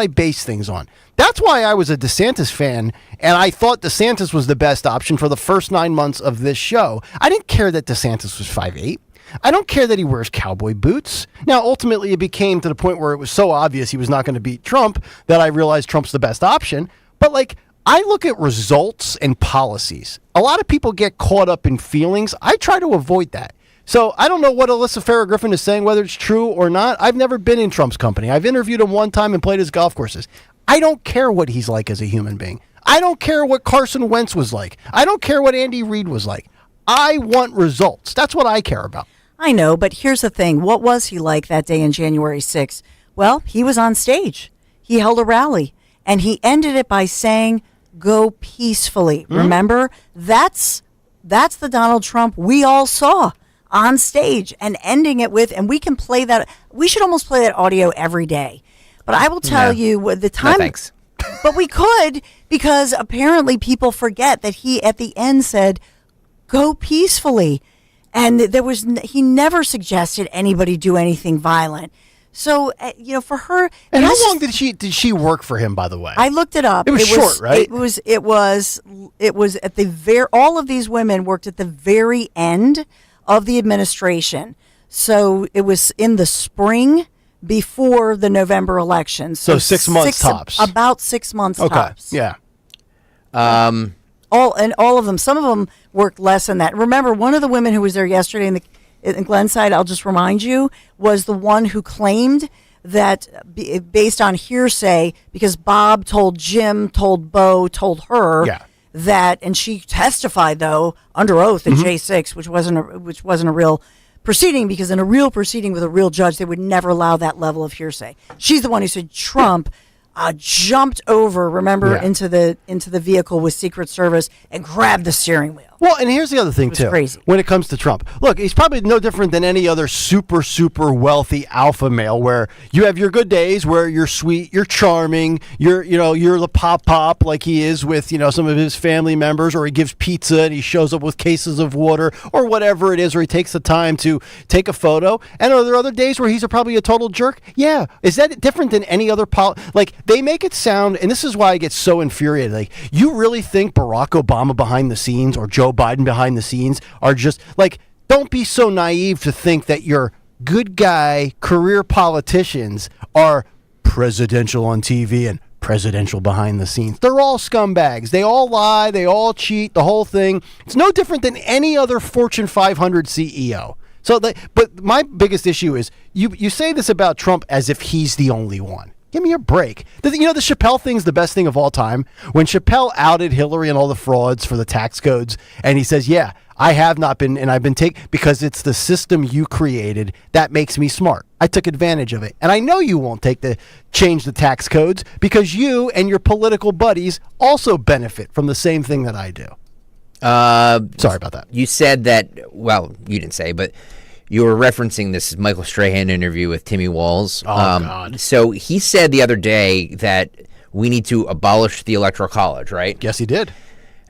[SPEAKER 3] base things on. That's why I was a DeSantis fan, and I thought DeSantis was the best option for the first 9 months of this show. I didn't care that DeSantis was 5'8". I don't care that he wears cowboy boots. Now, ultimately, it became to the point where it was so obvious he was not going to beat Trump that I realized Trump's the best option. But, like, I look at results and policies. A lot of people get caught up in feelings. I try to avoid that. So I don't know what Alyssa Farrah Griffin is saying, whether it's true or not. I've never been in Trump's company. I've interviewed him one time and played his golf courses. I don't care what he's like as a human being. I don't care what Carson Wentz was like. I don't care what Andy Reid was like. I want results. That's what I care about.
[SPEAKER 26] I know, but here's the thing. What was he like that day in January 6th? Well, he was on stage. He held a rally, and he ended it by saying, go peacefully. Mm-hmm. Remember? That's the Donald Trump we all saw on stage, and ending it with, and we can play that. We should almost play that audio every day. But I will tell you, the time...
[SPEAKER 6] No, thanks.
[SPEAKER 26] But we could, because apparently people forget that he, at the end, said, go peacefully. And he never suggested anybody do anything violent. So, for her...
[SPEAKER 3] And how long did she work for him, by the way?
[SPEAKER 26] I looked it up.
[SPEAKER 3] It was short, right?
[SPEAKER 26] It was at the all of these women worked at the very end of the administration. So it was in the spring before the November election.
[SPEAKER 3] So 6 months tops.
[SPEAKER 26] About 6 months tops.
[SPEAKER 3] Yeah.
[SPEAKER 26] All of them. Some of them worked less than that. Remember, one of the women who was there yesterday in Glenside, I'll just remind you, was the one who claimed that based on hearsay, because Bob told Jim, told Bo, told her that, and she testified though under oath at J6, which wasn't a real proceeding, because in a real proceeding with a real judge, they would never allow that level of hearsay. She's the one who said Trump jumped over, into the vehicle with Secret Service and grabbed the steering wheel.
[SPEAKER 3] Well, and here's the other thing, too,
[SPEAKER 26] crazy.
[SPEAKER 3] When it comes to Trump. Look, he's probably no different than any other super, super wealthy alpha male, where you have your good days where you're sweet, you're charming, you're the pop like he is with, some of his family members, or he gives pizza and he shows up with cases of water or whatever it is, or he takes the time to take a photo. And are there other days where he's probably a total jerk? Yeah. Is that different than any other they make it sound, and this is why I get so infuriated. Like, you really think Barack Obama behind the scenes or Joe Biden behind the scenes are just don't be so naive to think that your good guy career politicians are presidential on TV and presidential behind the scenes. They're all scumbags. They all lie. They all cheat. The whole thing. It's no different than any other Fortune 500 CEO. But my biggest issue is you say this about Trump as if he's the only one. Give me a break. The Chappelle thing's the best thing of all time. When Chappelle outed Hillary and all the frauds for the tax codes, and he says, yeah, I have not been, and I've been taken, because it's the system you created that makes me smart. I took advantage of it. And I know you won't change the tax codes, because you and your political buddies also benefit from the same thing that I do. Sorry about that.
[SPEAKER 6] You said that, well, you didn't say, but you were referencing this Michael Strahan interview with Timmy Walls.
[SPEAKER 3] Oh, God.
[SPEAKER 6] So he said the other day that we need to abolish the Electoral College, right?
[SPEAKER 3] Yes, he did.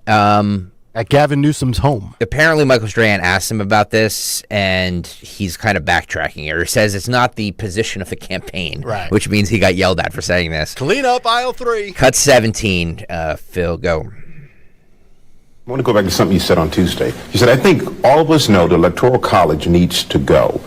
[SPEAKER 3] At Gavin Newsom's home.
[SPEAKER 6] Apparently, Michael Strahan asked him about this, and he's kind of backtracking here. He says it's not the position of the campaign,
[SPEAKER 3] right?
[SPEAKER 6] Which means he got yelled at for saying this.
[SPEAKER 3] Clean up aisle 3.
[SPEAKER 6] Cut 17. Phil, go.
[SPEAKER 2] I want to go back to something you said on Tuesday. You said, I think all of us know the Electoral College needs to go.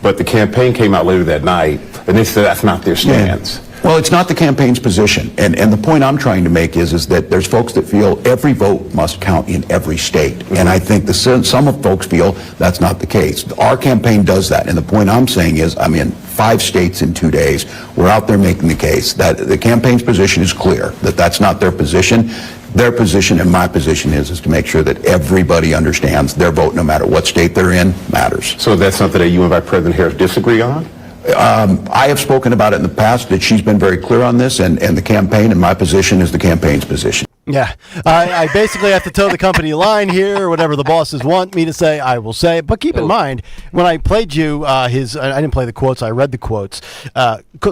[SPEAKER 2] But the campaign came out later that night, and they said that's not their stance.
[SPEAKER 10] Yeah. Well, it's not the campaign's position. And the point I'm trying to make is that there's folks that feel every vote must count in every state. Mm-hmm. And I think some of folks feel that's not the case. Our campaign does that. And the point I'm saying is, I'm in 5 states in 2 days. We're out there making the case that the campaign's position is clear, that that's not their position. Their position and my position is to make sure that everybody understands their vote, no matter what state they're in, matters.
[SPEAKER 2] So that's something that you and Vice President Harris disagree on?
[SPEAKER 10] I have spoken about it in the past, that she's been very clear on this, and the campaign, and my position is the campaign's position.
[SPEAKER 3] Yeah, I basically have to toe the company line here, or whatever the bosses want me to say, I will say. But keep in mind, when I played you I didn't play the quotes, I read the quotes.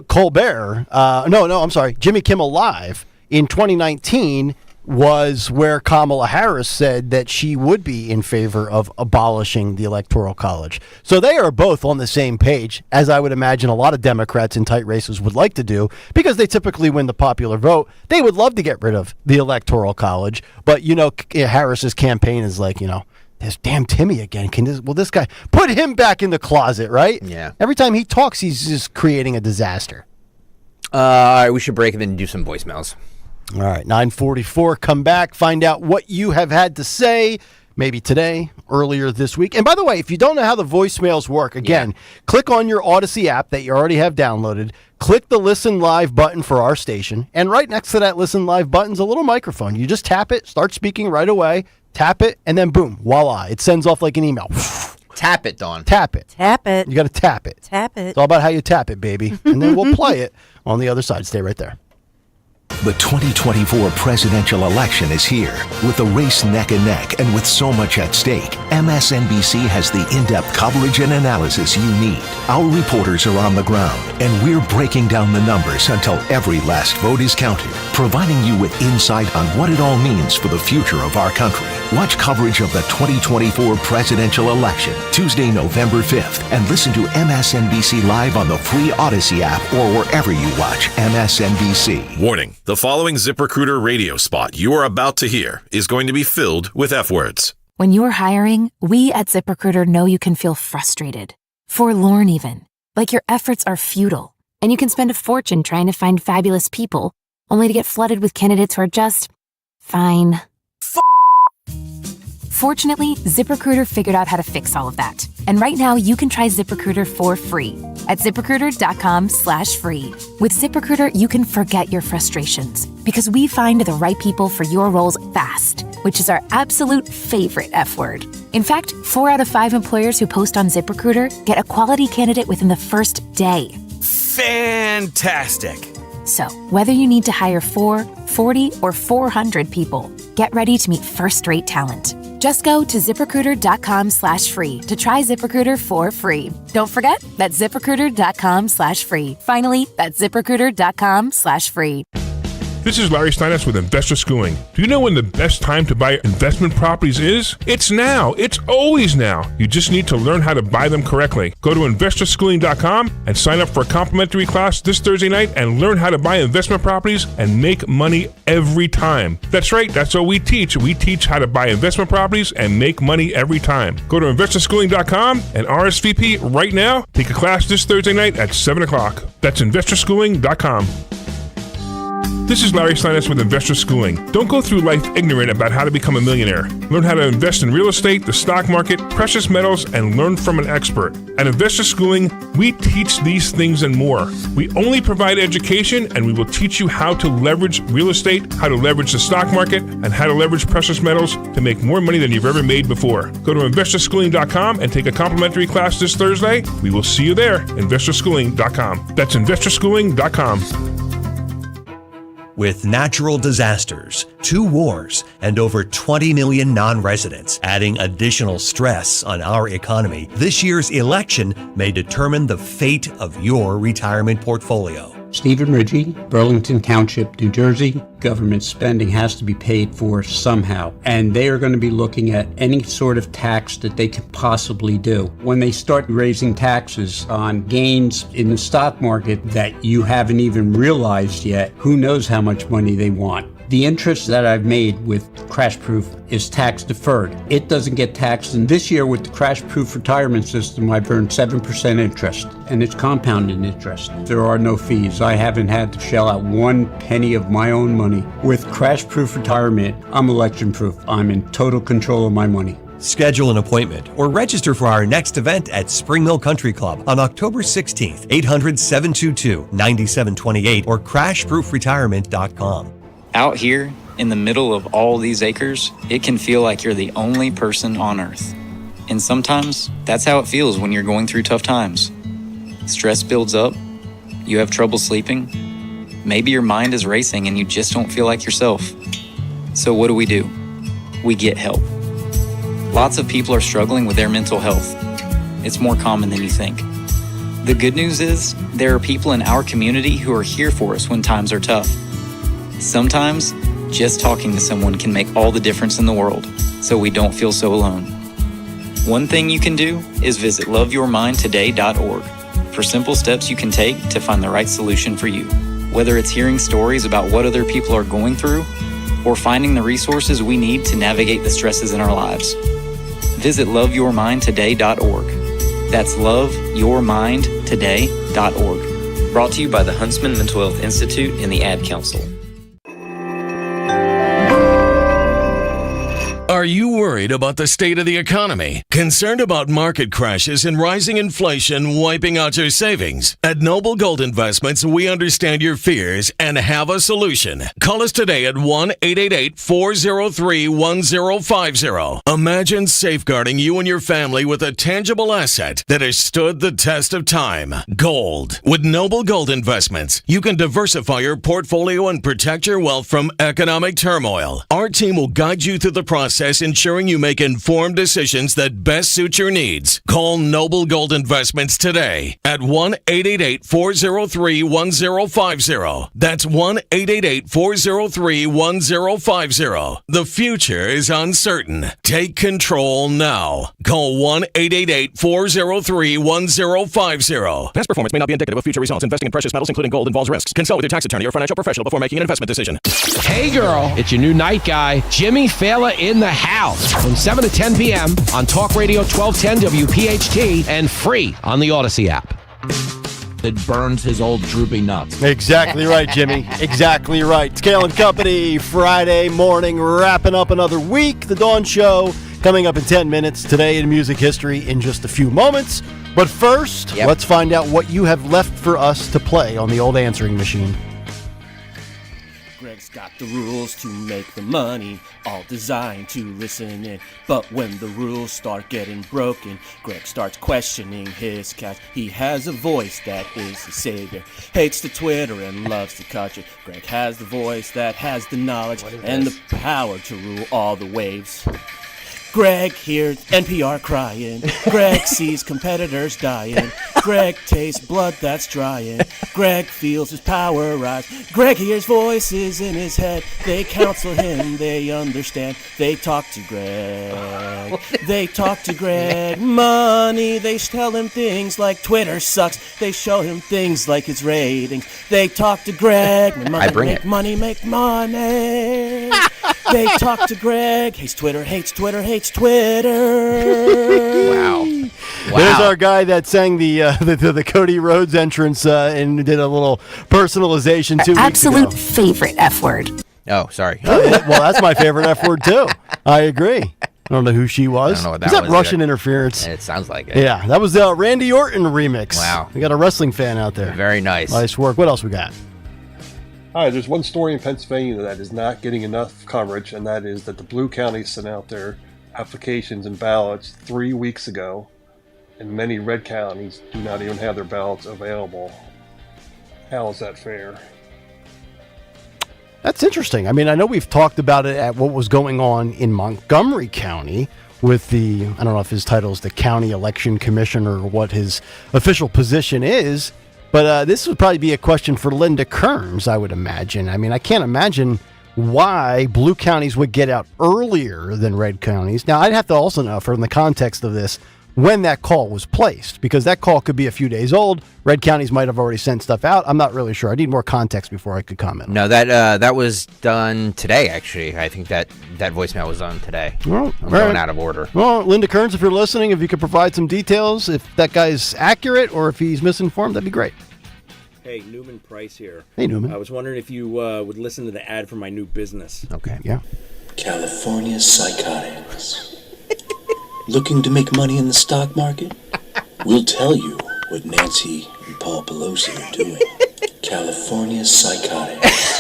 [SPEAKER 3] Colbert, I'm sorry, Jimmy Kimmel Live in 2019 was where Kamala Harris said that she would be in favor of abolishing the Electoral College. So they are both on the same page, as I would imagine a lot of Democrats in tight races would like to do, because they typically win the popular vote. They would love to get rid of the Electoral College, but, Harris's campaign is like, this damn Timmy again. This guy, put him back in the closet, right?
[SPEAKER 6] Yeah.
[SPEAKER 3] Every time he talks, he's just creating a disaster.
[SPEAKER 6] All right, we should break and then do some voicemails.
[SPEAKER 3] All right, 9:44, come back, find out what you have had to say, maybe today, earlier this week. And by the way, if you don't know how the voicemails work, again, click on your Odyssey app that you already have downloaded, click the Listen Live button for our station, and right next to that Listen Live button is a little microphone. You just tap it, start speaking right away, tap it, and then boom, voila, it sends off like an email.
[SPEAKER 6] Tap it, Dawn.
[SPEAKER 3] Tap it.
[SPEAKER 26] Tap it.
[SPEAKER 3] You got to tap it.
[SPEAKER 26] Tap it.
[SPEAKER 3] It's all about how you tap it, baby. And then we'll play it on the other side. Stay right there.
[SPEAKER 4] The 2024 presidential election is here. With the race neck and neck and with so much at stake, MSNBC has the in-depth coverage and analysis you need. Our reporters are on the ground, and we're breaking down the numbers until every last vote is counted, providing you with insight on what it all means for the future of our country. Watch coverage of the 2024 presidential election Tuesday, November 5th, and listen to MSNBC Live on the free Odyssey app or wherever you watch MSNBC.
[SPEAKER 12] Warning, the following ZipRecruiter radio spot you are about to hear is going to be filled with F-words.
[SPEAKER 13] When you're hiring, we at ZipRecruiter know you can feel frustrated, forlorn even, like your efforts are futile, and you can spend a fortune trying to find fabulous people, only to get flooded with candidates who are just fine. Fortunately, ZipRecruiter figured out how to fix all of that. And right now, you can try ZipRecruiter for free at ZipRecruiter.com/free. With ZipRecruiter, you can forget your frustrations because we find the right people for your roles fast, which is our absolute favorite F word. In fact, 4 out of 5 employers who post on ZipRecruiter get a quality candidate within the first day.
[SPEAKER 20] Fantastic.
[SPEAKER 13] So, whether you need to hire 4, 40, or 400 people, get ready to meet first-rate talent. Just go to ZipRecruiter.com/free to try ZipRecruiter for free. Don't forget, that's ZipRecruiter.com/free. Finally, that's ZipRecruiter.com/free.
[SPEAKER 21] This is Larry Steinitz with Investor Schooling. Do you know when the best time to buy investment properties is? It's now. It's always now. You just need to learn how to buy them correctly. Go to investorschooling.com and sign up for a complimentary class this Thursday night and learn how to buy investment properties and make money every time. That's right. That's what we teach. We teach how to buy investment properties and make money every time. Go to investorschooling.com and RSVP right now. Take a class this Thursday night at 7 o'clock. That's investorschooling.com. This is Larry Steinitz with Investor Schooling. Don't go through life ignorant about how to become a millionaire. Learn how to invest in real estate, the stock market, precious metals, and learn from an expert. At Investor Schooling, we teach these things and more. We only provide education, and we will teach you how to leverage real estate, how to leverage the stock market, and how to leverage precious metals to make more money than you've ever made before. Go to investorschooling.com and take a complimentary class this Thursday. We will see you there, investorschooling.com. That's investorschooling.com.
[SPEAKER 22] With natural disasters, 2 wars, and over 20 million non-residents adding additional stress on our economy, this year's election may determine the fate of your retirement portfolio.
[SPEAKER 23] Stephen Ridgey, Burlington Township, New Jersey. Government spending has to be paid for somehow, and they are going to be looking at any sort of tax that they can possibly do. When they start raising taxes on gains in the stock market that you haven't even realized yet, who knows how much money they want. The interest that I've made with Crash Proof is tax deferred. It doesn't get taxed, and this year with the Crash Proof retirement system, I've earned 7% interest, and it's compounded interest. There are no fees. I haven't had to shell out 1 penny of my own money. With Crash Proof retirement, I'm election proof. I'm in total control of my money.
[SPEAKER 22] Schedule an appointment or register for our next event at Spring Mill Country Club on October 16th, 800-722-9728 or crashproofretirement.com.
[SPEAKER 25] Out here, in the middle of all these acres, it can feel like you're the only person on Earth. And sometimes, that's how it feels when you're going through tough times. Stress builds up, you have trouble sleeping, maybe your mind is racing and you just don't feel like yourself. So what do? We get help. Lots of people are struggling with their mental health. It's more common than you think. The good news is, there are people in our community who are here for us when times are tough. Sometimes, Just talking to someone can make all the difference in the world, so we don't feel so alone. One thing you can do is visit loveyourmindtoday.org for simple steps you can take to find the right solution for you. Whether it's hearing stories about what other people are going through or finding the resources we need to navigate the stresses in our lives. Visit loveyourmindtoday.org. That's loveyourmindtoday.org. Brought to you by the Huntsman Mental Health Institute and the Ad Council.
[SPEAKER 5] Are you worried about the state of the economy? Concerned about market crashes and rising inflation wiping out your savings? At Noble Gold Investments, we understand your fears and have a solution. Call us today at 1-888-403-1050. Imagine safeguarding you and your family with a tangible asset that has stood the test of time. Gold. With Noble Gold Investments, you can diversify your portfolio and protect your wealth from economic turmoil. Our team will guide you through the process, ensuring you make informed decisions that best suit your needs. Call Noble Gold Investments today at 1-888-403-1050. That's 1-888-403-1050. The future is uncertain. Take control now. Call 1-888-403-1050.
[SPEAKER 8] Past performance may not be indicative of future results. Investing in precious metals, including gold, involves risks. Consult with your tax attorney or financial professional before making an investment decision.
[SPEAKER 14] Hey girl, it's your new night guy, Jimmy Fallon in the house from 7 to 10 p.m. on Talk Radio 1210 WPHT and free on the Odyssey app.
[SPEAKER 15] It burns his old droopy nuts.
[SPEAKER 3] Exactly right, Jimmy. Exactly right. It's Kayal and Company, Friday morning, wrapping up another week. The Dawn Show coming up in 10 minutes. Today in music history in just a few moments. But first, let's find out what you have left for us to play on the old answering machine.
[SPEAKER 16] Greg's got the rules to make the money, all designed to listen in. But when the rules start getting broken, Greg starts questioning his cash. He has a voice that is the savior, hates the Twitter and loves the culture. Greg has the voice that has the knowledge and the power to rule all the waves. Greg hears NPR crying. Greg sees competitors dying. Greg tastes blood that's drying. Greg feels his power rise. Greg hears voices in his head. They counsel him, they understand. They talk to Greg. They talk to Greg. Money, they tell him things like Twitter sucks. They show him things like his ratings. They talk to Greg. Money, make money. They talk to Greg. Hates Twitter, hates Twitter, hates Twitter.
[SPEAKER 3] Wow. There's our guy that sang the Cody Rhodes entrance and did a little personalization 2 weeks ago.
[SPEAKER 13] Absolute favorite F word.
[SPEAKER 6] Oh, sorry.
[SPEAKER 3] Well, that's my favorite F word, too. I agree. I don't know who she was.
[SPEAKER 6] I don't know what
[SPEAKER 3] Is
[SPEAKER 6] that
[SPEAKER 3] that
[SPEAKER 6] was
[SPEAKER 3] Russian
[SPEAKER 6] either.
[SPEAKER 3] interference?
[SPEAKER 6] It sounds like it.
[SPEAKER 3] Yeah, that was the Randy Orton remix.
[SPEAKER 6] Wow.
[SPEAKER 3] We got a wrestling fan out there.
[SPEAKER 6] Very nice.
[SPEAKER 3] Nice work. What else we got?
[SPEAKER 20] Hi, there's one story in Pennsylvania that is not getting enough coverage, and that is that the blue counties sent out their applications and ballots 3 weeks ago, and many red counties do not even have their ballots available. How is that fair?
[SPEAKER 3] That's interesting. I mean, I know we've talked about it at what was going on in Montgomery County with the, I don't know if his title is the County Election Commissioner or what his official position is, but this would probably be a question for Linda Kearns, I would imagine. I mean, I can't imagine why blue counties would get out earlier than red counties. Now, I'd have to also know, from the context of this, when that call was placed, because that call could be a few days old. Red counties might have already sent stuff out. I'm not really sure. I need more context before I could comment.
[SPEAKER 6] No, that was done today, actually. I think that voicemail was done today.
[SPEAKER 3] Well,
[SPEAKER 6] I'm going out of order.
[SPEAKER 3] Well, Linda Kearns, if you're listening, if you could provide some details, if that guy's accurate or if he's misinformed, that'd be great.
[SPEAKER 24] Hey, Newman Price here.
[SPEAKER 3] Hey, Newman.
[SPEAKER 24] I was wondering if you would listen to the ad for my new business.
[SPEAKER 6] Okay.
[SPEAKER 3] Yeah.
[SPEAKER 27] California Psychotics. Looking to make money in the stock market? We'll tell you what Nancy and Paul Pelosi are doing. California Psychotics.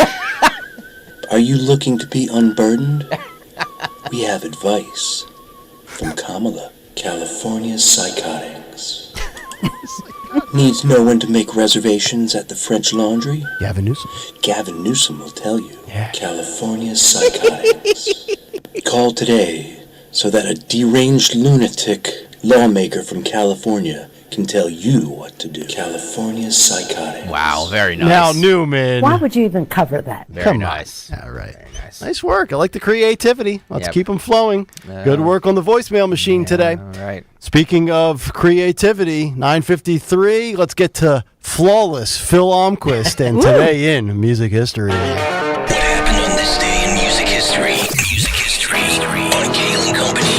[SPEAKER 27] Are you looking to be unburdened? We have advice from Kamala. California Psychotics. Need to know when to make reservations at the French Laundry?
[SPEAKER 3] Gavin Newsom.
[SPEAKER 27] Gavin Newsom will tell you. Yeah. California Psychotics. Call today so that a deranged lunatic lawmaker from California can tell you what to do. California Psychotic.
[SPEAKER 6] Wow, very nice.
[SPEAKER 3] Now, Newman.
[SPEAKER 1] Why would you even cover that?
[SPEAKER 6] Very
[SPEAKER 3] Come
[SPEAKER 6] nice.
[SPEAKER 3] on. All right.
[SPEAKER 6] Very nice.
[SPEAKER 3] Nice work. I like the creativity. Let's
[SPEAKER 6] Yep.
[SPEAKER 3] keep them flowing. Good work on the voicemail machine today.
[SPEAKER 6] All right.
[SPEAKER 3] Speaking of creativity, 9:53. Let's get to flawless Phil Almquist and today in music history.
[SPEAKER 27] What happened on this day in music history? Music history on Kayal and Company.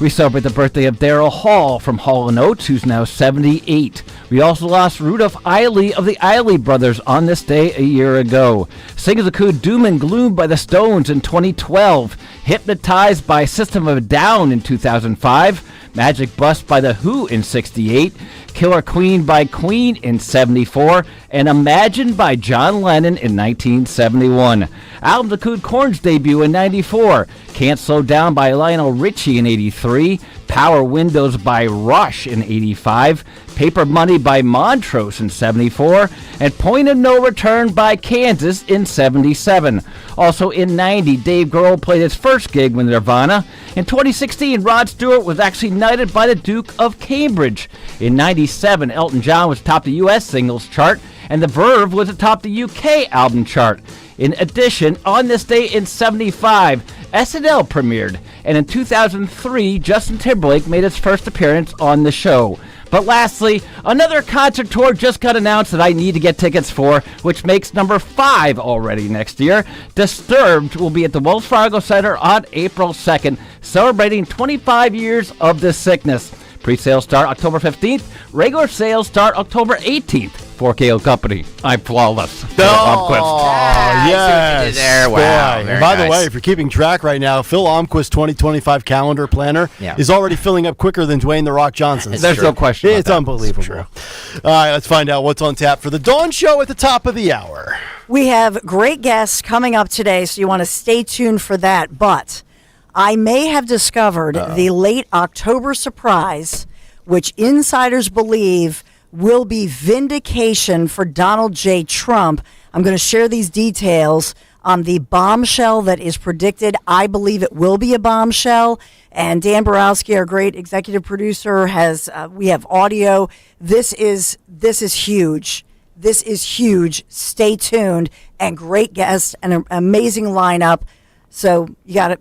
[SPEAKER 15] We celebrate the birthday of Daryl Hall from Hall & Oates, who's now 78. We also lost Rudolph Eiley of the Eiley Brothers on this day a year ago. Singers include Doom and Gloom by the Stones in 2012, Hypnotized by System of a Down in 2005, Magic Bus by The Who in 68, Killer Queen by Queen in 74, and Imagine by John Lennon in 1971. Albums include Korn's debut in 94, Can't Slow Down by Lionel Richie in 83, Power Windows by Rush in 85, Paper Money by Montrose in 74, and Point of No Return by Kansas in 77. Also in 90, Dave Grohl played his first gig with Nirvana. In 2016, Rod Stewart was actually knighted by the Duke of Cambridge. In 97, Elton John was atop the U.S. singles chart, and The Verve was atop the UK album chart. In addition, on this day in 75, SNL premiered, and in 2003, Justin Timberlake made his first appearance on the show. But lastly, another concert tour just got announced that I need to get tickets for, which makes number 5 already next year. Disturbed will be at the Wells Fargo Center on April 2nd, celebrating 25 years of the sickness. Pre-sales start October 15th. Regular sales start October 18th. 4KO Company. I'm flawless. Phil Almquist.
[SPEAKER 3] Yes.
[SPEAKER 6] There. Wow.
[SPEAKER 3] Boy.
[SPEAKER 6] Very
[SPEAKER 3] By the
[SPEAKER 6] nice.
[SPEAKER 3] way, if you're keeping track right now, Phil Almquist 2025 calendar planner is already filling up quicker than Dwayne The Rock Johnson.
[SPEAKER 15] There's no question about
[SPEAKER 3] It's
[SPEAKER 15] that.
[SPEAKER 3] unbelievable. All right, let's find out what's on tap for the Dawn Show at the top of the hour.
[SPEAKER 26] We have great guests coming up today, so you want to stay tuned for that. But I may have discovered the late October surprise, which insiders believe will be vindication for Donald J. Trump. I'm going to share these details on the bombshell that is predicted. I believe it will be a bombshell. And Dan Borowski, our great executive producer, we have audio. This is huge. This is huge. Stay tuned. And great guests and an amazing lineup. So you got to.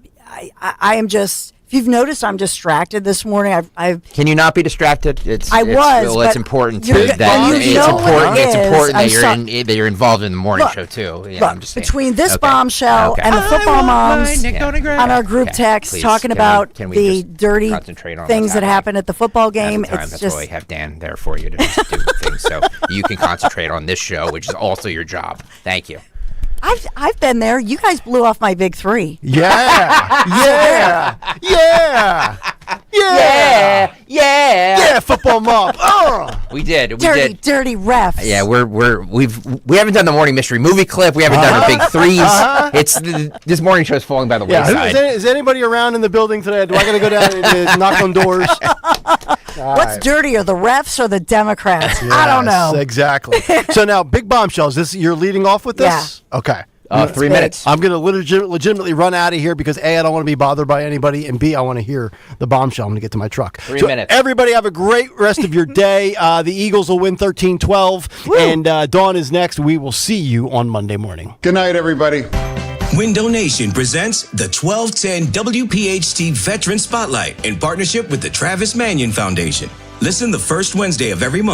[SPEAKER 26] I am just. If you've noticed, I'm distracted this morning.
[SPEAKER 6] Can you not be distracted? It's
[SPEAKER 26] but
[SPEAKER 6] important that you're involved in the morning show too. Yeah, I'm just saying.
[SPEAKER 26] Between this bombshell and the football moms on our group text
[SPEAKER 6] Please,
[SPEAKER 26] talking about the dirty things that happened at the football game, it's
[SPEAKER 6] That's
[SPEAKER 26] just
[SPEAKER 6] why we have Dan there for you to just do things so you can concentrate on this show, which is also your job. Thank you.
[SPEAKER 26] I've been there. You guys blew off my big 3.
[SPEAKER 3] Yeah. Football mom.
[SPEAKER 6] We did.
[SPEAKER 26] Dirty refs.
[SPEAKER 6] Yeah, we haven't done the morning mystery movie clip. We haven't done the big 3s. It's this morning show is falling by the wayside.
[SPEAKER 3] Is anybody around in the building today? Do I got to go down and knock on doors?
[SPEAKER 26] What's dirtier, the refs or the Democrats? I don't know.
[SPEAKER 3] Exactly. So now, big bombshells. You're leading off with this?
[SPEAKER 26] Yeah.
[SPEAKER 3] Okay.
[SPEAKER 6] 3 minutes.
[SPEAKER 3] I'm going to legitimately run out of here because A, I don't want to be bothered by anybody, and B, I want to hear the bombshell. I'm going to get to my truck.
[SPEAKER 6] 3 minutes.
[SPEAKER 3] Everybody have a great rest of your day. The Eagles will win 13-12, and Dawn is next. We will see you on Monday morning.
[SPEAKER 7] Good night, everybody.
[SPEAKER 9] Window Nation presents the 1210 WPHT Veteran Spotlight in partnership with the Travis Manion Foundation. Listen the first Wednesday of every month